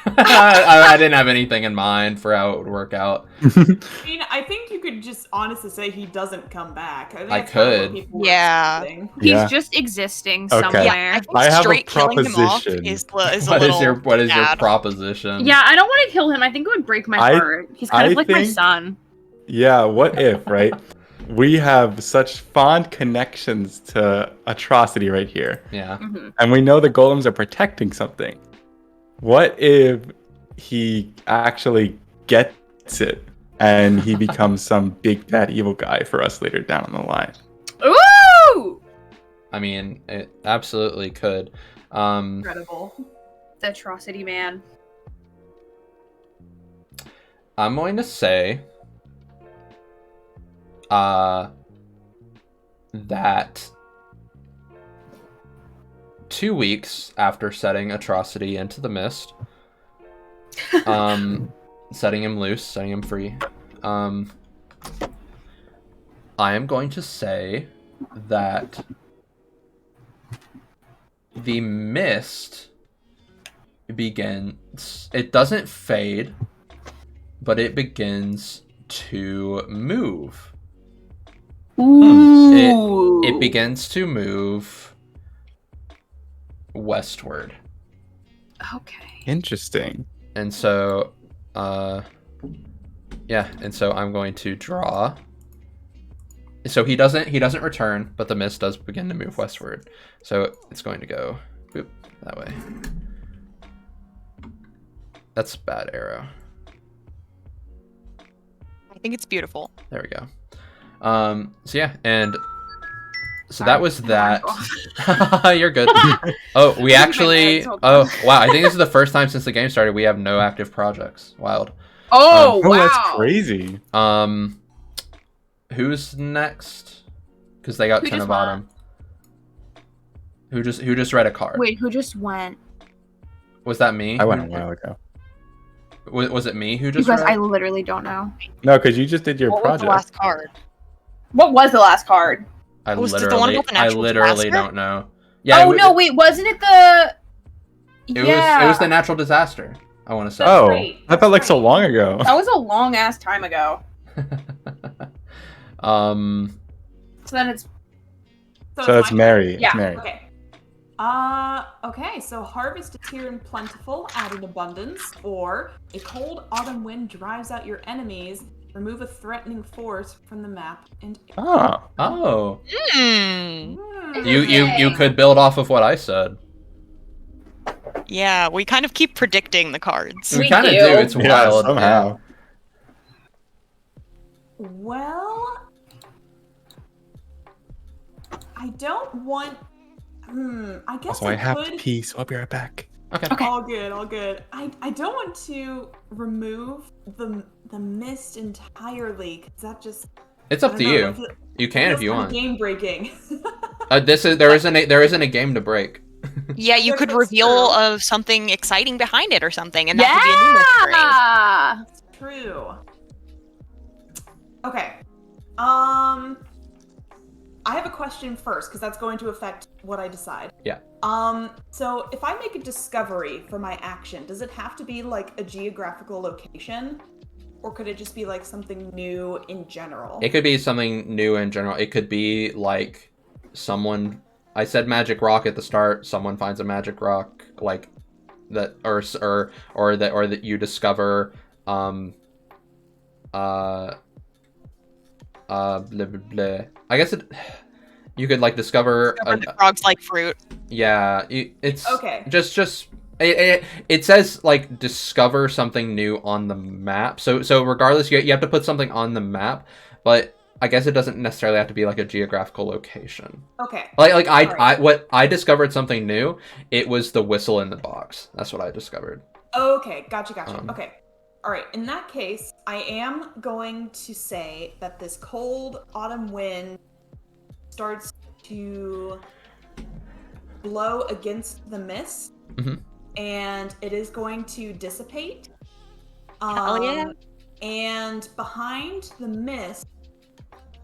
I didn't have anything in mind for how it would work out.
I mean, I think you could just honestly say he doesn't come back. I think
I
that's kind of what
could.
people were
Yeah.
expecting.
He's
Yeah.
just existing
Okay.
somewhere.
Yeah, I think
I have a
straight killing him off
proposition.
is a
What is
little
your
bad.
proposition?
Yeah, I don't want to kill him. I think it would break my
I-
heart. He's kind
I
of like my
think-
son.
Yeah, what if, right? We have such fond connections to Atrocity right here.
Yeah.
Hmm.
And we know the golems are protecting something. What if he actually gets it and he becomes some big bad evil guy for us later down the line?
Ooh!
I mean, it absolutely could.
Incredible.
The atrocity man.
I'm going to say that 2 weeks after setting Atrocity into the mist, setting him loose, setting him free, I am going to say that the mist begins, it doesn't fade, but it begins to move.
Ooh.
It begins to move westward.
Okay.
Interesting.
And so Yeah, and so I'm going to draw. So he doesn't return, but the mist does begin to move westward. So it's going to go boop, that way. That's a bad arrow.
I think it's beautiful.
There we go. So yeah, and so that was that. You're good. Oh, we actually. Oh, wow! I think this is the first time since the game started we have no active projects. Wild.
Oh,
Oh,
wow.
that's crazy.
Who's next? Because they got
Who just
Tenabottom. Who just read a card?
Wait, who just went?
Was that me?
I went a while ago.
Was it me who just
Because
read?
I literally don't know.
No, because you just did your
What was the
project.
last card?
What was the last card?
I
Was it the one
literally,
about the
I
natural
literally
disaster?
don't know. Yeah.
Oh no, wait, wasn't it the?
It was the natural disaster. I want to say.
Oh,
right.
I felt like so long ago.
That was a long ass time ago. So then it's
So it's
my
Mary.
Yeah.
It's Mary.
turn? Okay, so harvest is here in plentiful, out in abundance, or a cold autumn wind drives out your enemies, remove a threatening force from the map, and
Oh.
Oh.
Hmm.
You could build off of what I said.
Yeah, we kind of keep predicting the cards.
We
We
kind of
do.
do. It's
Yeah,
wild.
somehow.
Well, I don't want. I guess
Also, I have
could.
to pee, so I'll be right back.
Okay.
All good, all good. I don't want to remove the mist entirely because that just.
It's up
I
to
don't know,
you.
it feel-
You can if
feels
you
kinda
want.
Game breaking.
There isn't a game to break.
Yeah, you
Yeah,
could
that's
reveal
true.
of something exciting behind it or something, and that could be a new mystery.
yeah.
True. Okay. I have a question first because that's going to affect what I decide.
Yeah.
So if I make a discovery for my action, does it have to be like a geographical location? Or could it just be like something new in general?
It could be something new in general. It could be like someone. I said magic rock at the start. Someone finds a magic rock like that, or that you discover. Blah, blah, blah. I guess you could like discover.
The frogs like fruit.
Yeah, it's
Okay.
Just it says like discover something new on the map. So regardless, you have to put something on the map, but I guess it doesn't necessarily have to be like a geographical location.
Okay.
Like
Alright.
I discovered something new. It was the whistle in the box. That's what I discovered.
Okay, gotcha.
Um,
Okay. All right, in that case, I am going to say that this cold autumn wind starts to blow against the mist,
Mhm.
and it is going to dissipate.
Hell yeah.
And behind the mist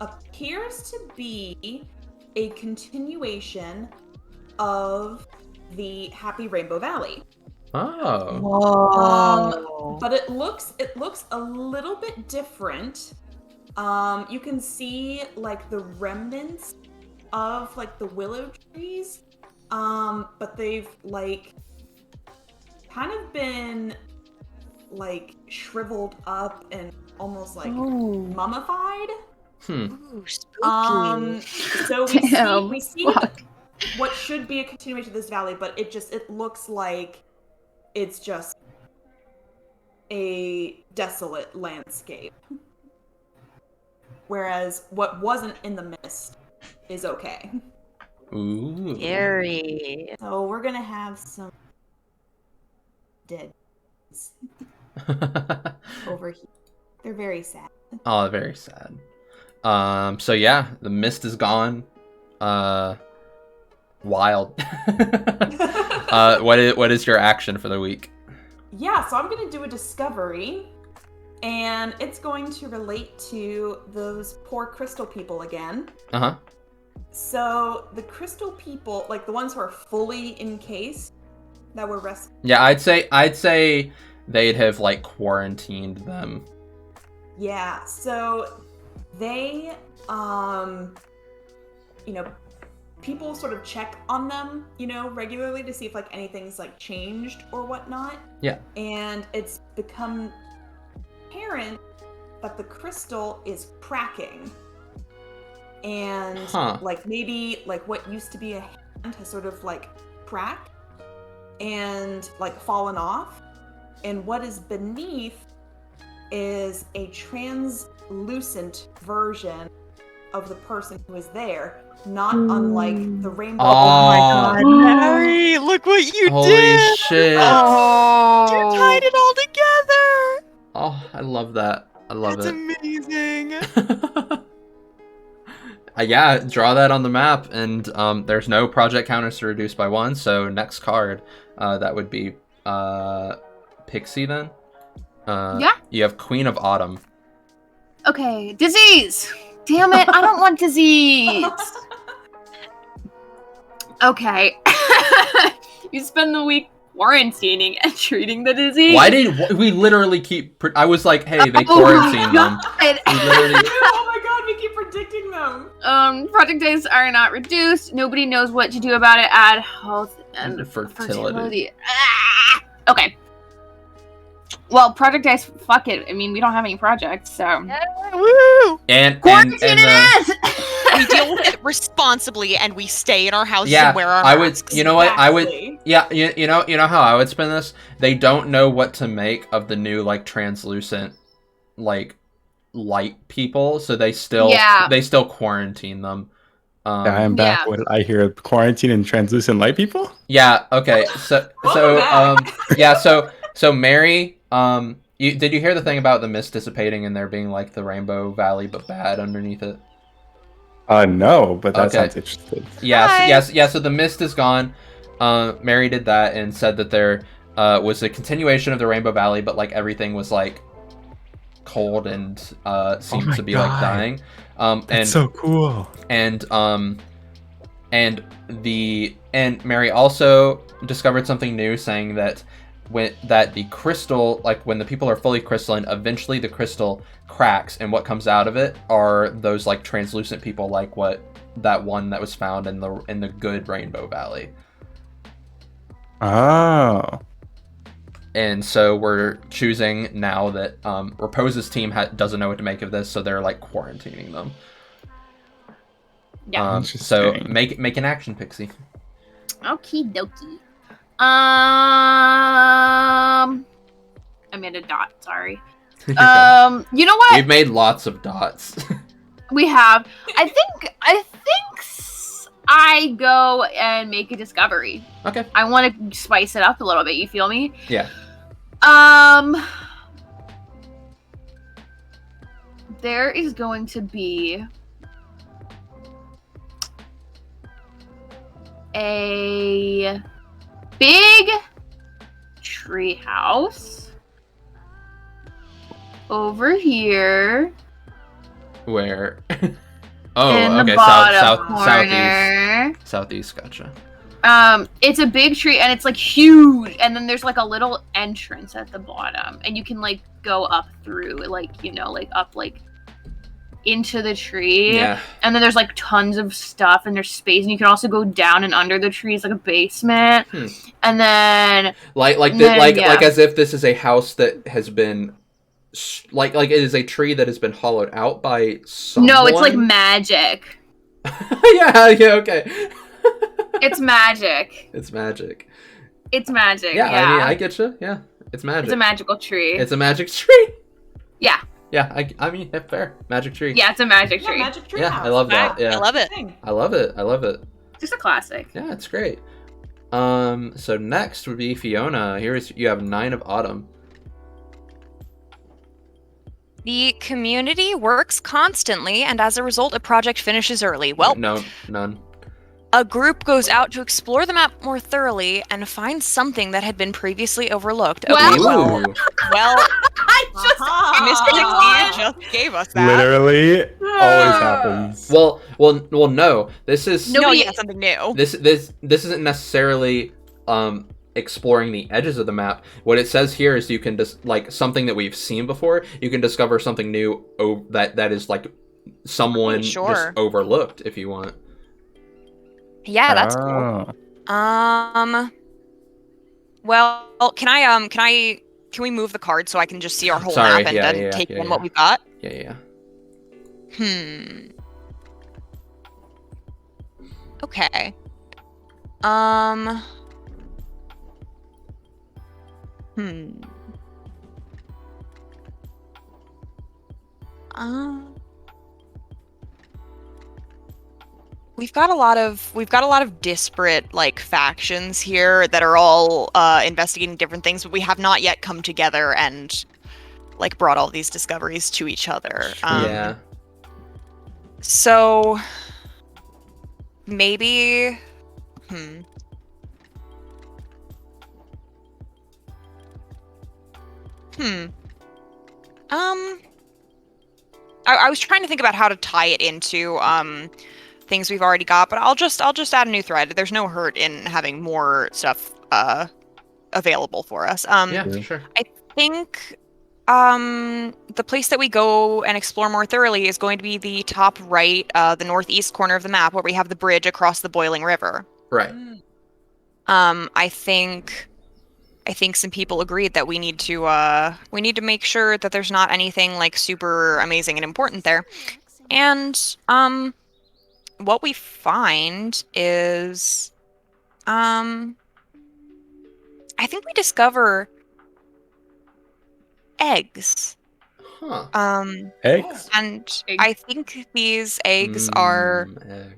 appears to be a continuation of the Happy Rainbow Valley.
Oh.
Whoa.
But it looks a little bit different. You can see like the remnants of like the willow trees, but they've like kind of been like shriveled up and almost like mummified.
Ooh, spooky.
So
Damn,
we see
fuck.
what should be a continuation of this valley, but it looks like it's just a desolate landscape. Whereas what wasn't in the mist is okay.
Ooh.
Scary.
So we're gonna have some dead over here. They're very sad.
Oh, very sad. So yeah, the mist is gone. Wild. What is your action for the week?
Yeah, so I'm gonna do a discovery, and it's going to relate to those poor crystal people again.
Uh-huh.
So the crystal people, like the ones who are fully encased, that were rescued.
Yeah, I'd say they'd have like quarantined them.
Yeah, so they, people sort of check on them, regularly to see if like anything's like changed or whatnot.
Yeah.
And it's become apparent that the crystal is cracking. And like maybe like what used to be a hand has sort of like cracked and like fallen off. And what is beneath is a translucent version of the person who is there, not unlike the rainbow.
Oh my god, Mary, look what you
Holy
did!
shit.
Oh, you tied it all together!
Oh, I love that. I love
That's
it.
amazing.
Yeah, draw that on the map, and there's no project counters to reduce by 1, so next card, that would be Pixie then?
Yeah.
You have Queen of Autumn.
Okay, disease! Damn it, I don't want disease! Okay. You spend the week quarantining and treating the disease?
Why did we literally keep... I was like, hey, they quarantined them. We literally...
Oh my god, we keep predicting them.
Project days are not reduced. Nobody knows what to do about it. Add health and
fertility.
Ah! Okay. Well, project days, fuck it. I mean, we don't have any projects, so.
Woo!
And
quarantine it is!
We deal with it responsibly, and we stay in our houses
yeah,
and wear our
I would.
masks.
You know what? I would.
Exactly.
Yeah, you know how I would spin this. They don't know what to make of the new like translucent, like light people, so they still quarantine them.
I am back.
Yeah.
What did I hear? Quarantine and translucent light people?
Yeah. Okay. So Mary. Did you hear the thing about the mist dissipating and there being like the Rainbow Valley but bad underneath it?
No, but that
Okay.
sounds interesting.
Yes. So the mist is gone. Mary did that and said that there was a continuation of the Rainbow Valley, but like everything was like cold and seemed
my
to be
God.
like dying.
That's so cool.
And Mary also discovered something new, saying that that the crystal, like when the people are fully crystalline, eventually the crystal cracks, and what comes out of it are those like translucent people, like that one that was found in the good Rainbow Valley.
Oh.
And so we're choosing now that Raposa's team doesn't know what to make of this, so they're like quarantining them.
Yeah.
So
Interesting.
make an action, Pixie.
Okie dokie. I made a dot, sorry. You know what?
We've made lots of dots.
We have. I think I go and make a discovery.
Okay.
I want to spice it up a little bit. You feel me?
Yeah.
There is going to be a big tree house over here.
Where?
In
okay.
the bottom
Southeast.
corner.
Southeast. Gotcha.
It's a big tree and it's like huge, and then there's like a little entrance at the bottom, and you can like go up through, like up like into the tree.
Yeah.
And then there's like tons of stuff, and there's space, and you can also go down and under the trees, like a basement. And then
like as if this is a house that has been like it is a tree that has been hollowed out by someone.
No, it's like magic.
yeah, okay.
It's magic.
It's magic.
It's magic.
Yeah,
Yeah,
I mean, I get you. Yeah, it's magic.
It's a magical tree.
It's a magic tree.
Yeah.
Yeah, I mean, yeah, fair. Magic tree.
Yeah, it's a magic tree.
Magic tree
Yeah,
house.
I love that.
I
Yeah,
love it.
I love it. I love it.
Just a classic.
Yeah, it's great. So next would be Fiona. You have 9 of Autumn.
The community works constantly, and as a result, a project finishes early. Well,
No, none.
a group goes out to explore the map more thoroughly and find something that had been previously overlooked. Okay,
Ooh.
well,
Aha.
Mr. Dixie just gave us that.
Literally, always happens.
Well, no. This is
No, yeah, something new.
this isn't necessarily exploring the edges of the map. What it says here is you can just like something that we've seen before. You can discover something new that is like someone
Sure.
just overlooked if you want.
Yeah, that's cool.
Oh.
Well, can we move the card so I can just see our whole
Sorry,
map and
yeah,
then
yeah,
take
yeah,
in
yeah.
what we've got?
Yeah.
Okay. We've got a lot of disparate like factions here that are all investigating different things, but we have not yet come together and like brought all these discoveries to each other.
Yeah.
So maybe I was trying to think about how to tie it into things we've already got, but I'll just add a new thread. There's no hurt in having more stuff available for us.
Yeah, sure.
I think the place that we go and explore more thoroughly is going to be the top right, the northeast corner of the map, where we have the bridge across the boiling river.
Right.
I think some people agreed that we need to make sure that there's not anything like super amazing and important there. And what we find is I think we discover eggs.
Huh.
Eggs?
And I think these eggs are eggs.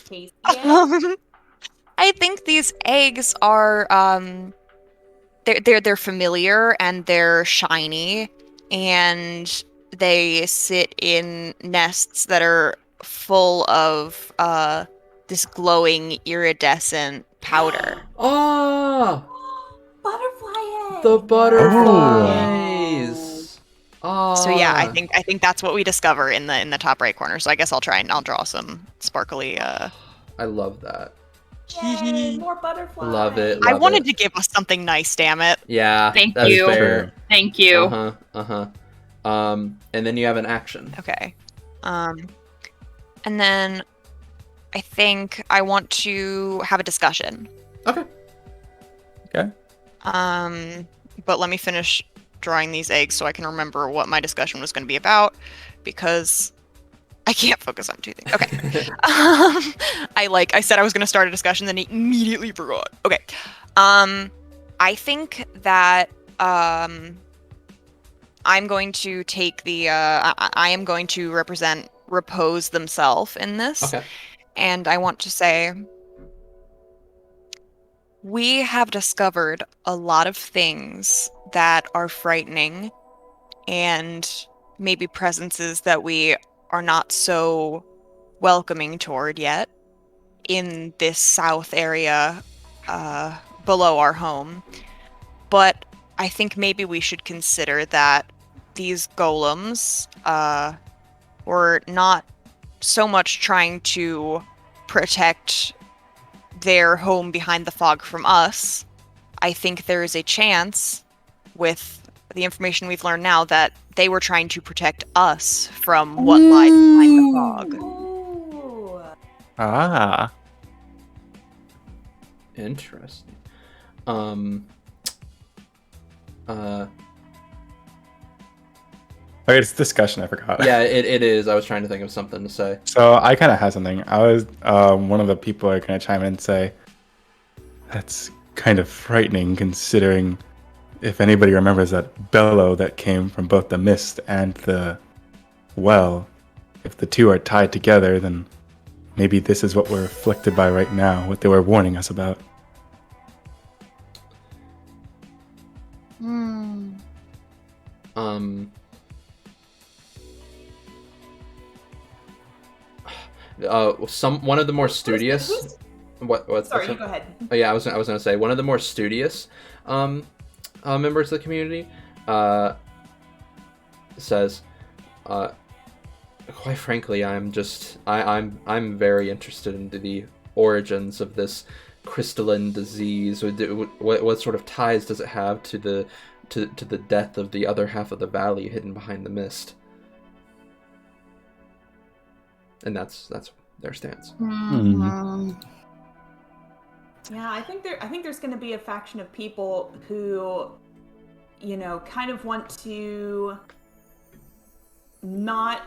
Tasty.
I think these eggs are they're familiar and they're shiny, and they sit in nests that are full of this glowing iridescent powder.
Oh,
Butterfly egg.
the butterflies. Oh.
So yeah, I think that's what we discover in the top right corner. So I guess I'll draw some sparkly.
I love that.
Yay, more butterflies.
Love it.
I wanted to give us something nice, damn it.
Yeah.
Thank
that's
you.
Fair.
Thank you.
And then you have an action.
Okay. And then I think I want to have a discussion.
Okay.
But let me finish drawing these eggs so I can remember what my discussion was going to be about, because I can't focus on two things. Okay. I said I was going to start a discussion, then immediately forgot. Okay. I think that I'm going to take the I am going to represent Repose themselves in this.
Okay.
And I want to say we have discovered a lot of things that are frightening, and maybe presences that we are not so welcoming toward yet in this south area below our home. But I think maybe we should consider that these golems were not so much trying to protect their home behind the fog from us. I think there is a chance, with the information we've learned now, that they were trying to protect us from what lies behind the fog.
Ooh.
Ah.
Interesting.
Okay, it's discussion. I forgot.
Yeah, it is. I was trying to think of something to say.
So I kind of had something. I was one of the people are going to chime in and say, that's kind of frightening, considering if anybody remembers that bellow that came from both the mist and the well. If the two are tied together, then maybe this is what we're afflicted by right now, what they were warning us about.
One of the more studious. What's
Sorry,
that?
you go ahead.
Oh yeah, I was gonna say one of the more studious members of the community says, quite frankly, I'm very interested into the origins of this crystalline disease. What sort of ties does it have to the death of the other half of the valley hidden behind the mist? And that's their stance.
Yeah, I think there's going to be a faction of people who kind of want to not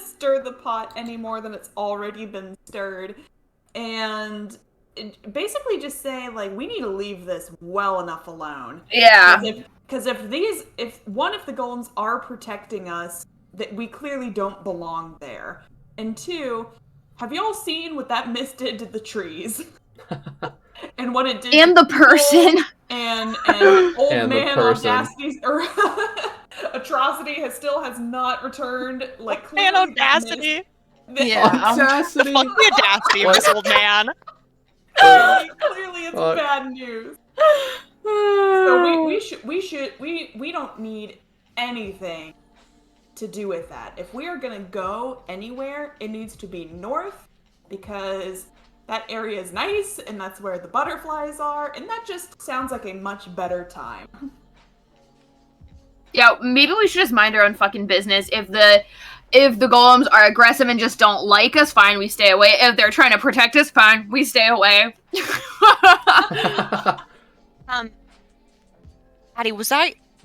stir the pot any more than it's already been stirred, and basically just say, like, we need to leave this well enough alone.
Yeah.
Because if the golems are protecting us, that we clearly don't belong there. And two, have y'all seen what that mist did to the trees? And what it did
And
to
the person.
and old
And the
man
person.
Audacity's atrocity has not returned. Like,
Man,
clearly that
Audacity.
mist-
Yeah.
Audacity.
Fuck the audacity of this old man.
Clearly it's
Fuck.
bad news. So we don't need anything to do with that. If we are gonna go anywhere, it needs to be north, because that area is nice and that's where the butterflies are, and that just sounds like a much better time.
Yeah, maybe we should just mind our own fucking business. If the golems are aggressive and just don't like us, fine, we stay away. If they're trying to protect us, fine, we stay away.
Patty,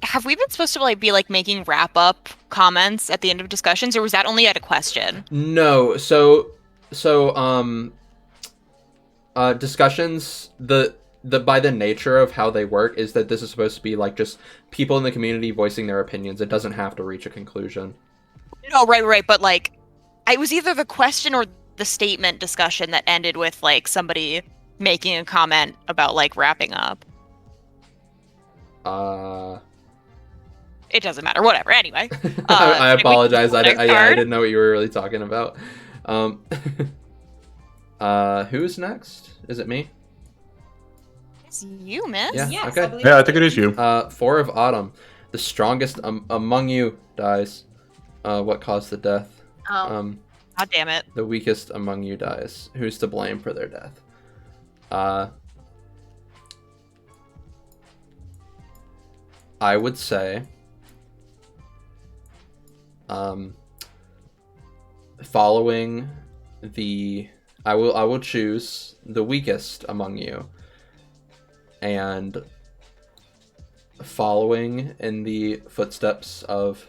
have we been supposed to be making wrap up comments at the end of discussions, or was that only at a question?
No, so discussions, the by the nature of how they work is that this is supposed to be like just people in the community voicing their opinions. It doesn't have to reach a conclusion.
No, right, but it was either the question or the statement discussion that ended with somebody making a comment about wrapping up. It doesn't matter. Whatever. Anyway,
I apologize. I
next card?
didn't know what you were really talking about. Who's next? Is it me?
It's you, miss.
Yeah.
Yes,
Okay.
I believe
Yeah, I think it is you.
4 of Autumn. The strongest among you dies. What caused the death?
Oh.
God damn it.
The weakest among you dies. Who's to blame for their death? I would say, following the, I will choose the weakest among you, and following in the footsteps of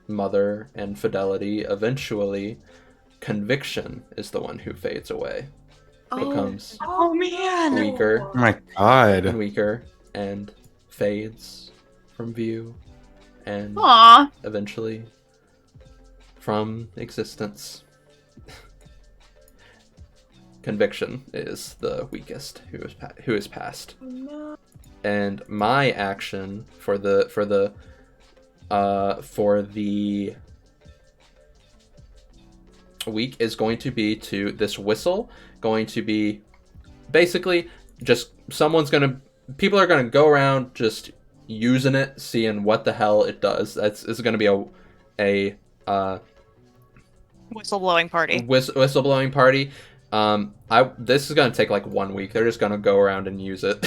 Mother and Fidelity, eventually Conviction is the one who fades away. Becomes
Oh man.
weaker
Oh my god.
and weaker and fades from view and
Aw.
eventually from existence. Conviction is the weakest who is passed.
No.
And my action for the week is going to be this whistle going to be basically just people are gonna go around just using it, seeing what the hell it does. It's gonna be a
Whistleblowing party.
whistleblowing party. This is gonna take 1 week. They're just gonna go around and use it.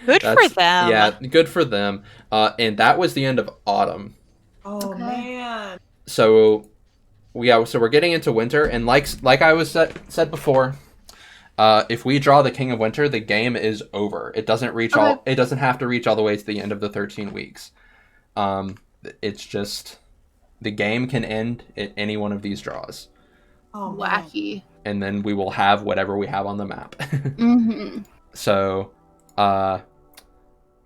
Good for them.
Yeah, good for them. And that was the end of autumn.
Oh
Okay.
man.
So we're getting into winter, and like I was said before, if we draw the King of Winter, the game is over. It doesn't reach it doesn't have to reach all the way to the end of the 13 weeks. It's just the game can end at any one of these draws,
Oh man.
Wacky.
and then we will have whatever we have on the map.
Mm-hmm.
So,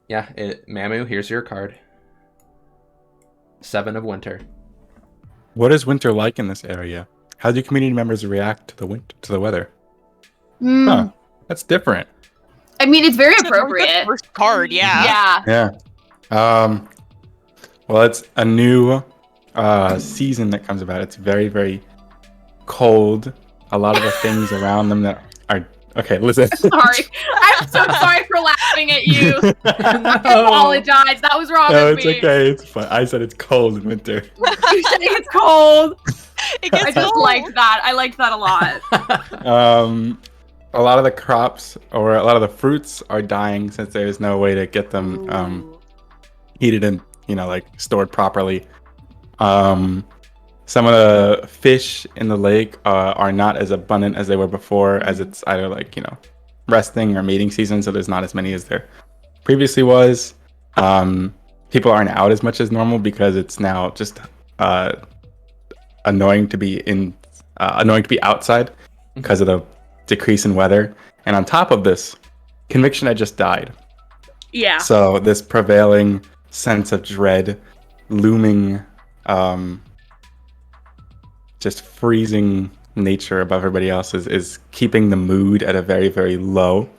Mamu, here's your card. 7 of Winter.
What is winter like in this area? How do community members react to the weather? Huh. That's different.
I mean, it's very
It's a good
appropriate.
first card, yeah.
Yeah.
Yeah. Well, it's a new season that comes about. It's very, very cold. A lot of the things around them that are okay. Listen.
Sorry. I'm so sorry for laughing at you. I apologize. That was wrong
No,
of
it's
me.
okay. It's fine. I said it's cold in winter.
You said it's cold.
It gets
I just
cold.
liked that. I liked that a lot.
A lot of the crops or a lot of the fruits are dying since there's no way to get them heated and stored properly. Some of the fish in the lake are not as abundant as they were before, as it's either resting or mating season, so there's not as many as there previously was.
People aren't out as much as normal because it's now just annoying to be outside because of the decrease in weather. And on top of this, Conviction had just died.
Yeah.
So this prevailing sense of dread, looming, just freezing nature above everybody else is keeping the mood at a very, very low.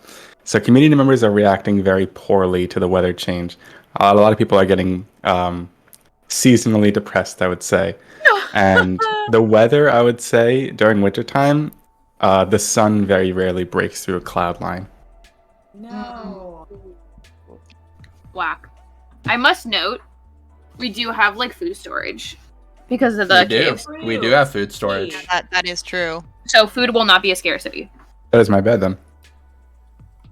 So community members are reacting very poorly to the weather change. A lot of people are getting seasonally depressed, I would say. And the weather, I would say, during wintertime, the sun very rarely breaks through a cloud line.
No.
Whack. I must note, we do have like food storage because of the caves.
We do have food storage.
Yeah, that is true.
So food will not be a scarcity.
That is my bad then.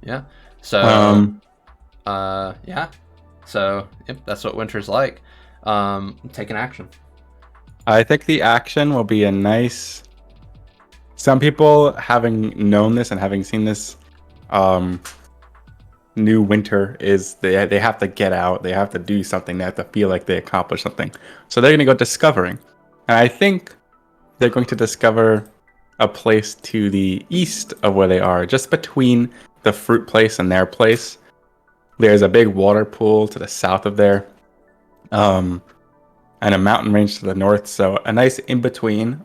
Yeah. So, yeah. So, yep, that's what winter's like. Take an action.
I think the action will be a nice. Some people, having known this and having seen this new winter, is they have to get out. They have to do something. They have to feel like they accomplished something. So they're going to go discovering. And I think they're going to discover a place to the east of where they are, just between the fruit place and their place. There's a big water pool to the south of there, and a mountain range to the north. So a nice in-between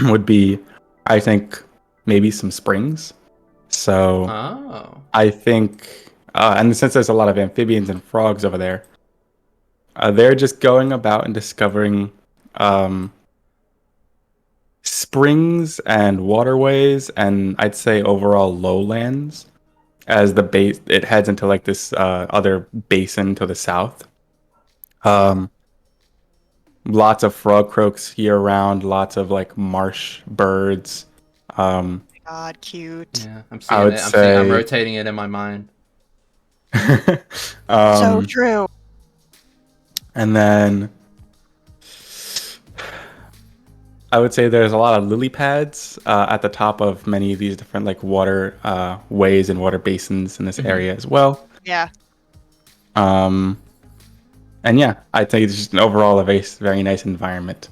would be, I think, maybe some springs. So I think, and since there's a lot of amphibians and frogs over there, they're just going about and discovering springs and waterways, and I'd say overall lowlands, as the base it heads into like this other basin to the south. Lots of frog croaks year round, lots of like marsh birds.
God, cute.
Yeah, I'm seeing it. I'm rotating it in my mind.
So true.
And then I would say there's a lot of lily pads at the top of many of these different like water ways and water basins in this area as well.
Yeah.
And yeah, I think it's just an overall a very nice environment.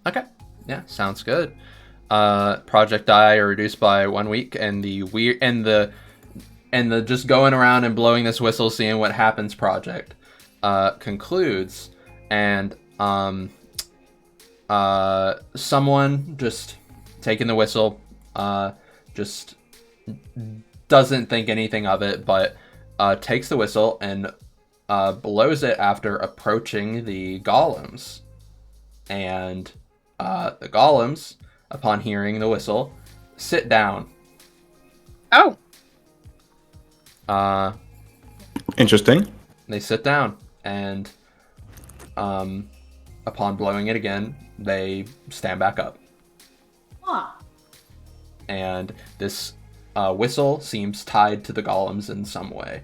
Okay. Yeah, sounds good. Project die are reduced by 1 week, and the just going around and blowing this whistle, seeing what happens project concludes, and someone just taking the whistle just doesn't think anything of it, but takes the whistle and blows it after approaching the golems. And the golems, upon hearing the whistle, sit down.
Oh.
Interesting.
They sit down, and upon blowing it again, they stand back up.
Huh.
And this whistle seems tied to the golems in some way.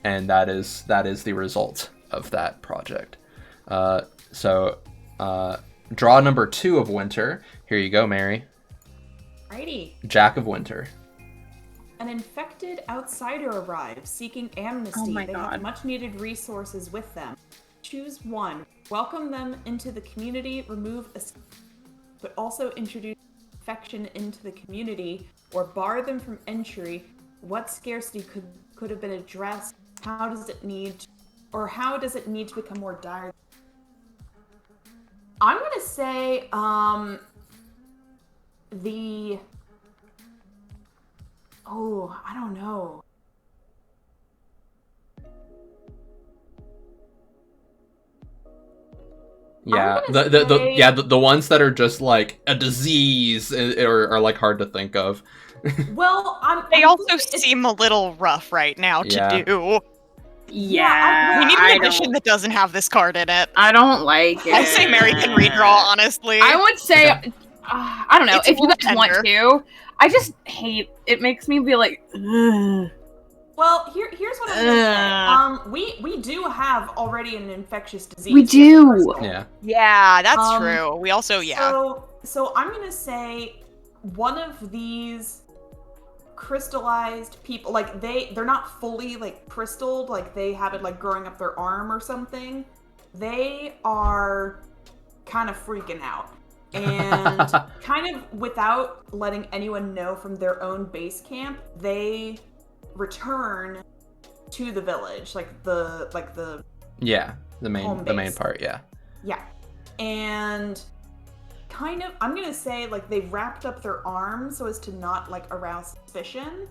And that is the result of that project. So draw number 2 of winter. Here you go, Mary.
Righty.
Jack of winter.
An infected outsider arrives seeking amnesty.
Oh my
They
God.
have much needed resources with them. Choose one. Welcome them into the community, remove a but also introduce infection into the community or bar them from entry. What scarcity could have been addressed? How does it need to become more dire? I'm gonna say I don't know.
Yeah,
I'm gonna say-
the ones that are just like a disease are like hard to think of.
Well,
They
I'm
also
thinking-
seem a little rough right now to
Yeah.
do.
Yeah.
We need
I
an edition
don't-
that doesn't have this card in it.
I don't like it.
I say Mary can redraw, honestly.
I would say, I don't know,
It's a
if you guys
little
want
tender.
to. I just hate, it makes me be like, ugh.
Well, here's what I'm gonna say. We do have already an infectious disease.
We do.
first of all.
Yeah.
Yeah, that's
Um,
true. We also,
So I'm gonna say one of these crystallized people. Like they're not fully like crystalled, like they have it like growing up their arm or something. They are kind of freaking out. And kind of without letting anyone know from their own base camp, they return to the village, the
main part, yeah.
Yeah. And kind of, I'm gonna say, like, they wrapped up their arms so as to not, like, arouse suspicion.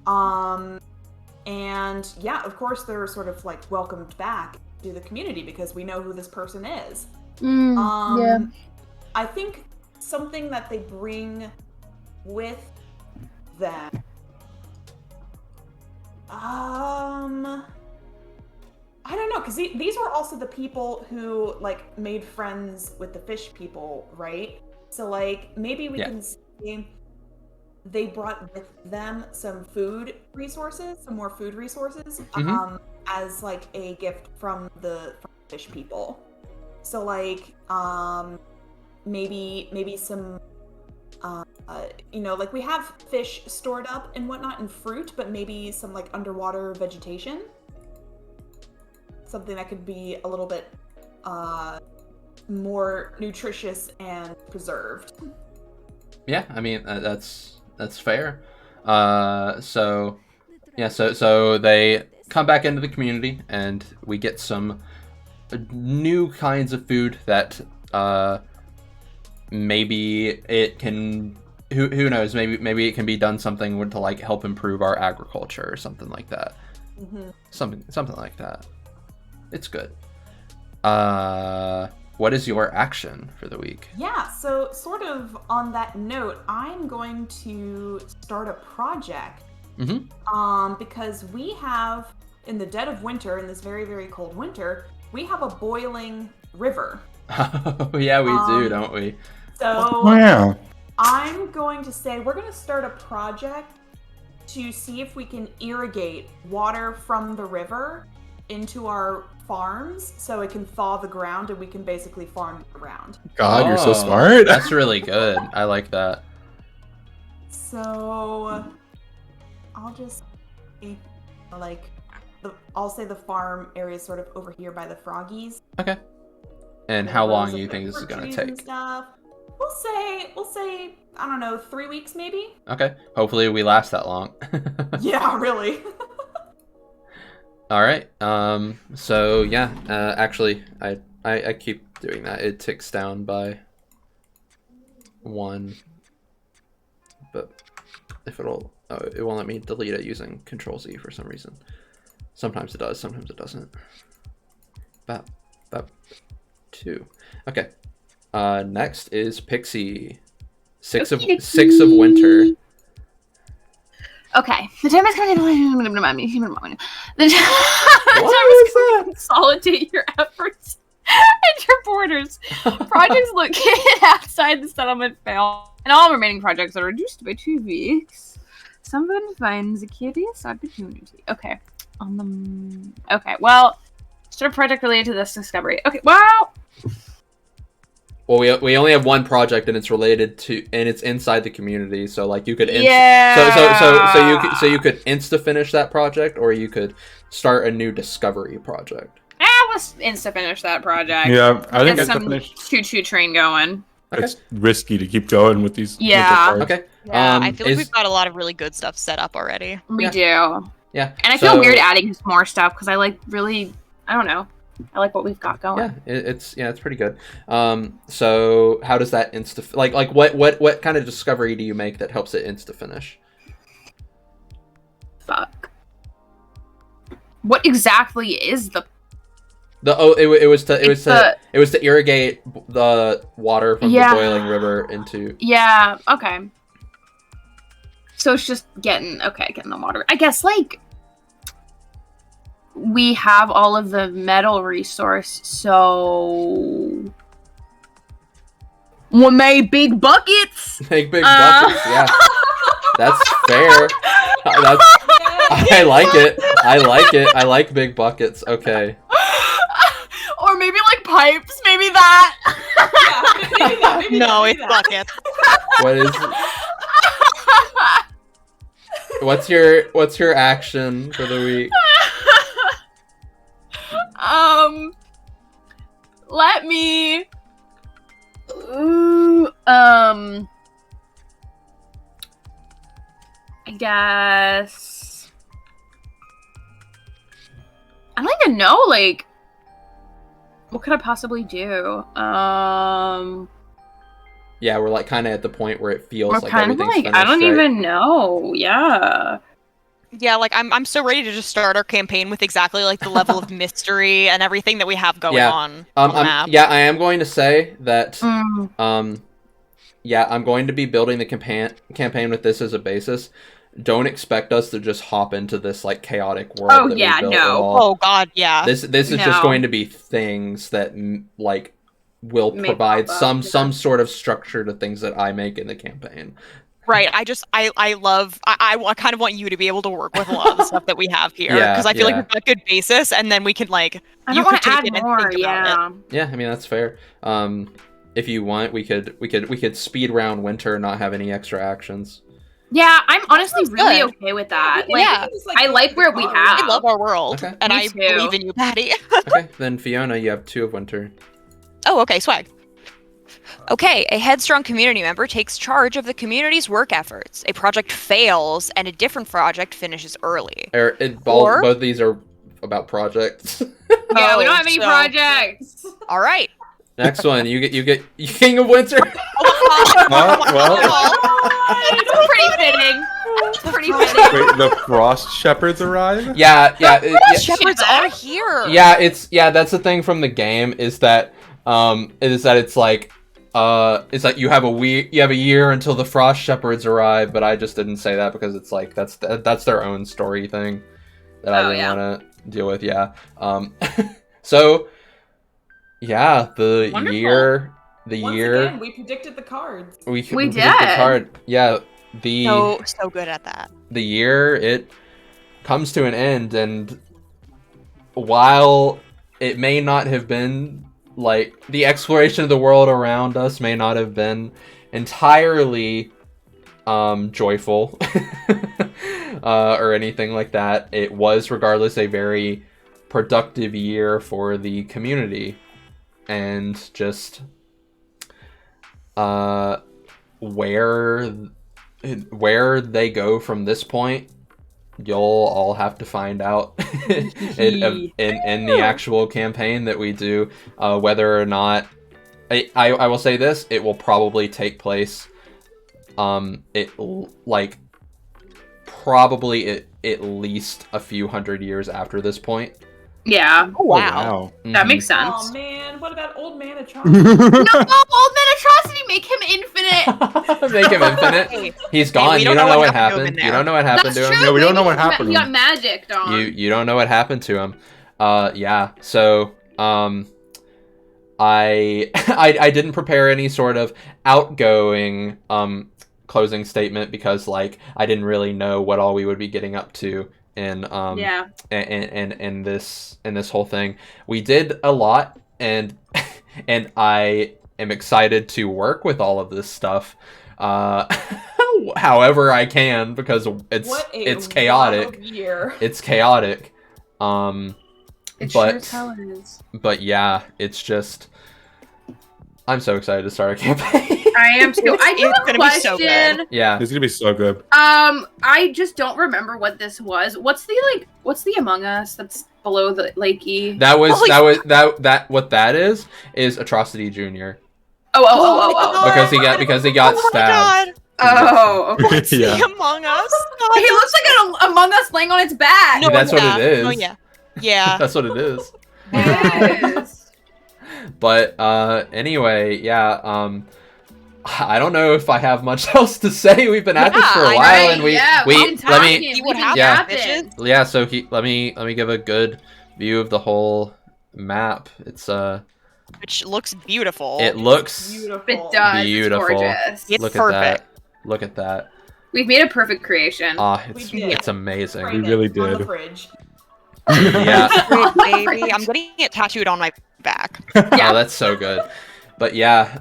And yeah, of course, they're sort of, like, welcomed back to the community because we know who this person is.
Yeah.
I think something that they bring with them, I don't know, because these were also the people who, like, made friends with the fish people, right? So, like, maybe we can say they brought with them some food resources, some more food resources, as, like, a gift from the fish people. So, like, maybe some, you know, like, we have fish stored up and whatnot and fruit, but maybe some, like, underwater vegetation. Something that could be a little bit more nutritious and preserved.
Yeah, I mean that's fair. So they come back into the community, and we get some new kinds of food that maybe it can. Who knows? Maybe it can be done something to like help improve our agriculture or something like that. Something like that. It's good. What is your action for the week?
Yeah, so sort of on that note, I'm going to start a project. Because we have, in the dead of winter, in this very, very cold winter, we have a boiling river.
Oh, yeah, we do, don't we?
So
Yeah.
I'm going to say we're going to start a project to see if we can irrigate water from the river into our farms so it can thaw the ground and we can basically farm the ground.
God, you're so smart.
That's really good. I like that.
So I'll just like I'll say the farm area is sort of over here by the froggies.
Okay. And how long do you think this is gonna take?
We'll say I don't know, 3 weeks maybe.
Okay. Hopefully we last that long.
Yeah, really.
All right. So yeah. Actually, I keep doing that. It ticks down by 1. But if it won't let me delete it using Control-Z for some reason. Sometimes it does. Sometimes it doesn't. About 2. Okay. Next is Pixie. 6 of winter.
Okay, the time is coming. The time is to consolidate your efforts and your borders. Projects located outside the settlement fail, and all remaining projects are reduced by 2 weeks. Someone finds a curious opportunity. Okay, well, start a project related to this discovery. Okay, well.
Well, we only have one project, and it's related to, and it's inside the community. So like you could, so you could insta finish that project, or you could start a new discovery project.
Let's insta finish that project.
Yeah, I think
get
it's
some choo-choo train going.
Okay.
It's risky to keep going with these.
Yeah.
with the
Okay.
Yeah, I feel like we've got a lot of really good stuff set up already.
We do.
Yeah.
And I feel weird adding more stuff because I like really, I don't know. I like what we've got going.
Yeah, it's pretty good. So how does that insta like what kind of discovery do you make that helps it insta finish?
Fuck. What exactly is the?
It was to irrigate the water from the boiling river into.
Yeah. Okay. So it's just getting the water. I guess like. We have all of the metal resource, so we'll make big buckets.
Make big buckets, yeah. That's fair. I like it. I like big buckets. Okay.
Or maybe like pipes. Maybe that.
Yeah, maybe that.
No, it's buckets.
What is? What's your action for the week?
Let me. I guess. I don't even know. Like, what could I possibly do?
Yeah, we're like kind of at the point where it feels
We're
like
kind of
everything's
like I don't
finished, right?
even know. Yeah.
Yeah, like I'm so ready to just start our campaign with exactly like the level of mystery and everything that we have going on the map.
Yeah, I am going to say that.
Mm.
Yeah, I'm going to be building the campaign with this as a basis. Don't expect us to just hop into this like chaotic world.
Oh,
that
yeah,
we built
no.
at all.
Oh god, yeah.
This is just
No.
going to be things that like will
May
provide
pop up,
some sort of structure to things that I make in the campaign.
Right. I love I kind of want you to be able to work with a lot of the stuff that we have here
Yeah,
because I feel like
yeah.
we've got good basis and then we can like
I
you
don't want
could
to
take
add
it and
more.
think about
Yeah.
Yeah, I mean that's fair. If you want, we could speed round winter and not have any extra actions.
Yeah, I'm honestly
Sounds
really
good.
okay with that.
we
Like,
Yeah.
can just,
I like where we have.
I love our world
Okay.
and
Me
I
too.
believe in you, Patty.
Okay, then Fiona, you have 2 of winter.
Oh, okay, swag. Okay, a headstrong community member takes charge of the community's work efforts. A project fails and a different project finishes early.
Both of these are about projects.
Yeah, we don't have any
so-
projects.
All right.
Next one, you get King of Winter.
Well,
It's pretty fitting. It's pretty fitting.
wait, the Frost Shepherds arrive?
Yeah.
Shepherds are here.
Yeah, that's the thing from the game is that it's like you have a year until the Frost Shepherds arrive, but I just didn't say that because it's like that's their own story thing that I didn't want to deal with. Yeah. So yeah, the
Wonderful.
year
Again, we predicted the cards.
we
did.
did the card. Yeah,
So good at that.
the year it comes to an end, and while it may not have been like the exploration of the world around us may not have been entirely joyful or anything like that, it was regardless a very productive year for the community, and just where they go from this point, you'll all have to find out in the actual campaign that we do, whether or not I will say this, it will probably take place probably at least a few hundred years after this point.
Yeah,
Oh, wow.
that makes sense.
Oh man, what about Old Man Atrocity?
No, Old Man Atrocity, make him infinite.
Make him infinite.
Hey,
He's gone.
we
You
don't
don't
know
know
what
what
happened to him
happened.
in
You
there.
don't know what happened
That's
to him.
true.
Yeah, we don't know
maybe
what happened
He
to
got magicked on.
You don't know what happened to him. Yeah. So I didn't prepare any sort of outgoing closing statement because like I didn't really know what all we would be getting up to in in this whole thing. We did a lot, and I am excited to work with all of this stuff however I can, because it's chaotic.
wild year.
It's chaotic.
It
but
sure as hell is.
but yeah, it's just I'm so excited to start a campaign.
I am too. I do
It's
have a
gonna be so
question.
good.
Yeah.
It's gonna be so good.
I just don't remember what this was. What's the Among Us that's below the Lakey?
That was
Holy
what that is Atrocity Junior.
Oh.
Because he got
Oh my
stabbed.
god.
Oh, okay.
What's
Yeah.
the Among Us?
He looks like an Among Us laying on its back.
No. That's what it is.
Oh yeah. Yeah.
That's what it is.
Yes.
But anyway, yeah, I don't know if I have much else to say. We've been at this for a
Yeah, I
while,
know.
and we
been
let me
talking.
See what
We've been
happens,
yapping.
yeah. So let me give a good view of the whole map. It's
Which looks beautiful.
it looks
Beautiful.
It does.
Beautiful.
It's gorgeous.
It's
look
perfect.
at that. Look at that.
We've made a perfect creation.
We did.
It's amazing.
Frame
We really
it on the
did.
fridge.
Yeah.
Great, baby. I'm getting it tattooed on my back.
Yeah.
Oh, that's so good. But yeah,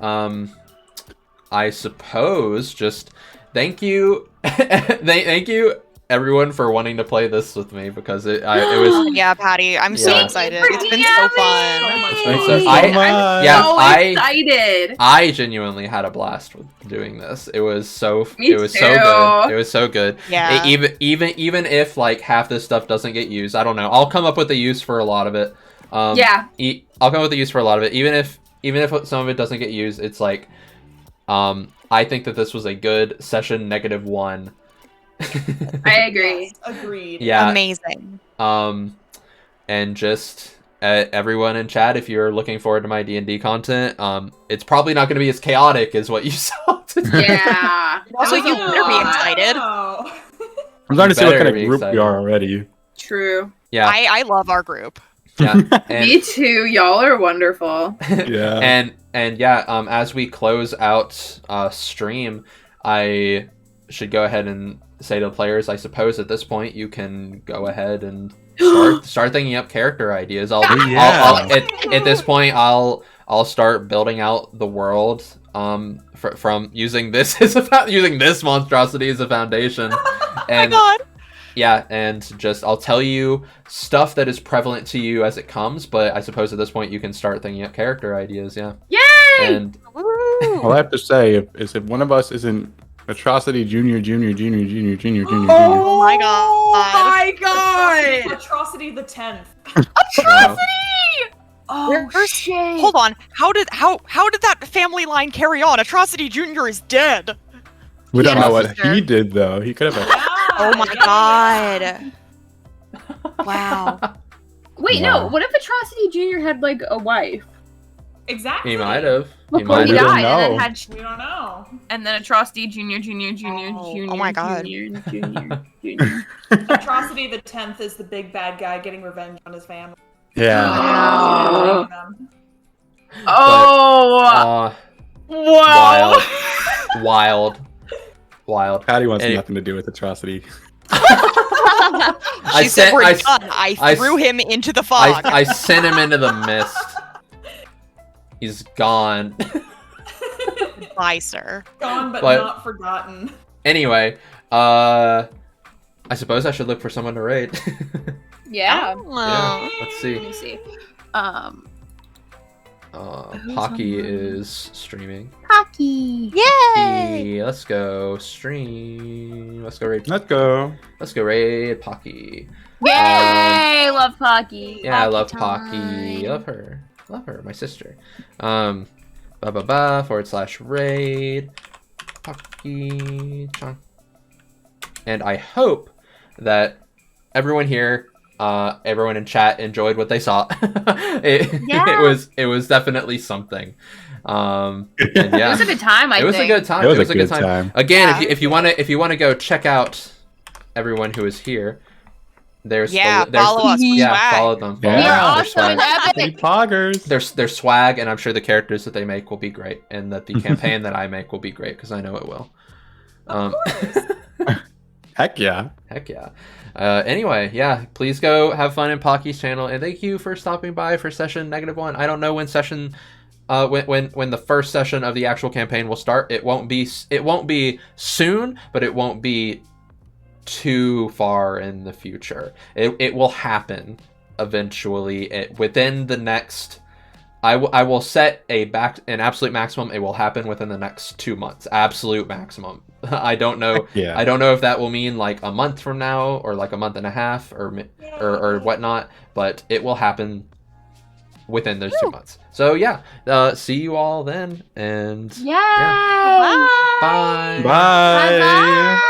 I suppose just thank you, thank you everyone for wanting to play this with me because it was
Yeah, Patty, I'm so
Yeah.
excited.
For
It's been so fun.
Thanks,
Thank you
I-
so much.
yeah,
so
I-
excited.
I genuinely had a blast with doing this. It was so
Me
it was so
too.
good. It was so good.
Yeah.
Even if like half this stuff doesn't get used, I don't know. I'll come up with a use for a lot of it.
Yeah.
I'll come up with a use for a lot of it. Even if some of it doesn't get used, it's like I think that this was a good session -1.
I agree.
Yes, agreed.
Yeah.
Amazing.
And just everyone in chat, if you're looking forward to my D&D content, it's probably not going to be as chaotic as what you saw today.
Yeah.
Also,
That was
you
a
better be
lot.
excited.
Oh.
I'm starting to see what
better
kind of
be
group
excited.
we are already.
True.
Yeah,
I love our group.
yeah. And,
Me too. Y'all are wonderful.
Yeah.
and yeah, as we close out stream, I should go ahead and say to the players, I suppose at this point you can go ahead and start thinking up character ideas. At this point I'll start building out the world from using this using this monstrosity as a foundation. And
Oh my god.
yeah, and just I'll tell you stuff that is prevalent to you as it comes, but I suppose at this point you can start thinking up character ideas, yeah.
Yay!
And
Woo.
All I have to say is if one of us isn't Atrocity Junior.
Oh my god.
Oh my god!
Atrocity the 10th.
Oh
Where's-
shit!
Hold on. How did that family line carry on? Atrocity Junior is dead.
We don't
Yeah,
know what
sister.
he did though. He could have.
Oh my god. Wow.
Wait,
Wow.
no. What if Atrocity Junior had like a wife?
Exactly.
he might have. He
Before
might
he
We
have.
don't
died, and
know.
then had
We don't know.
and then Atrocity Junior,
Oh my God.
Junior.
Atrocity the 10th is the big bad guy getting revenge on his family.
Yeah.
Wow.
Them.
Oh,
Wild.
wow.
Wild.
Patty wants
Any-
nothing to do with Atrocity.
She said
sent-
we're
I-
done. I
I-
threw him into the fog.
I sent him into the mist. He's gone.
Bye, sir.
Gone but
But-
not forgotten.
Anyway, I suppose I should look for someone to raid.
Yeah.
Yeah, let's
Let
see.
me see.
Pocky is streaming.
Hockey.
Yay!
Let's go stream. Let's go raid.
Let's go.
Let's go raid Pocky.
Yay! Love Pocky.
Yeah, I love
time.
Pocky. Love her. Love her. My sister. /raid Pocky Chan. And I hope that everyone here, everyone in chat enjoyed what they saw.
Yeah.
It was definitely something. And yeah,
It was a good time. I
it was
think.
a good time.
It was a good time.
Again,
Yeah.
if you want to go check out everyone who is here, there's
Yeah,
there's
follow us for
yeah,
swag.
follow them.
Yeah.
Follow
We
them.
are
Their
awesome
swag.
and epic.
Hey, poggers.
Their swag, and I'm sure the characters that they make will be great, and that the campaign that I make will be great because I know it will.
Heck yeah.
Heck yeah. Anyway, yeah, please go have fun in Pocky's channel, and thank you for stopping by for session -1. I don't know when session, when the first session of the actual campaign will start. It won't be soon, but it won't be too far in the future. It will happen eventually. Within the next, I will set an absolute maximum. It will happen within the next 2 months. Absolute maximum. I don't know.
Yeah.
I don't know if that will mean like a month from now or like a month and a half or whatnot, but it will happen within those 2 months. So yeah, see you all then, and
Yay!
bye.
Bye.
Bye.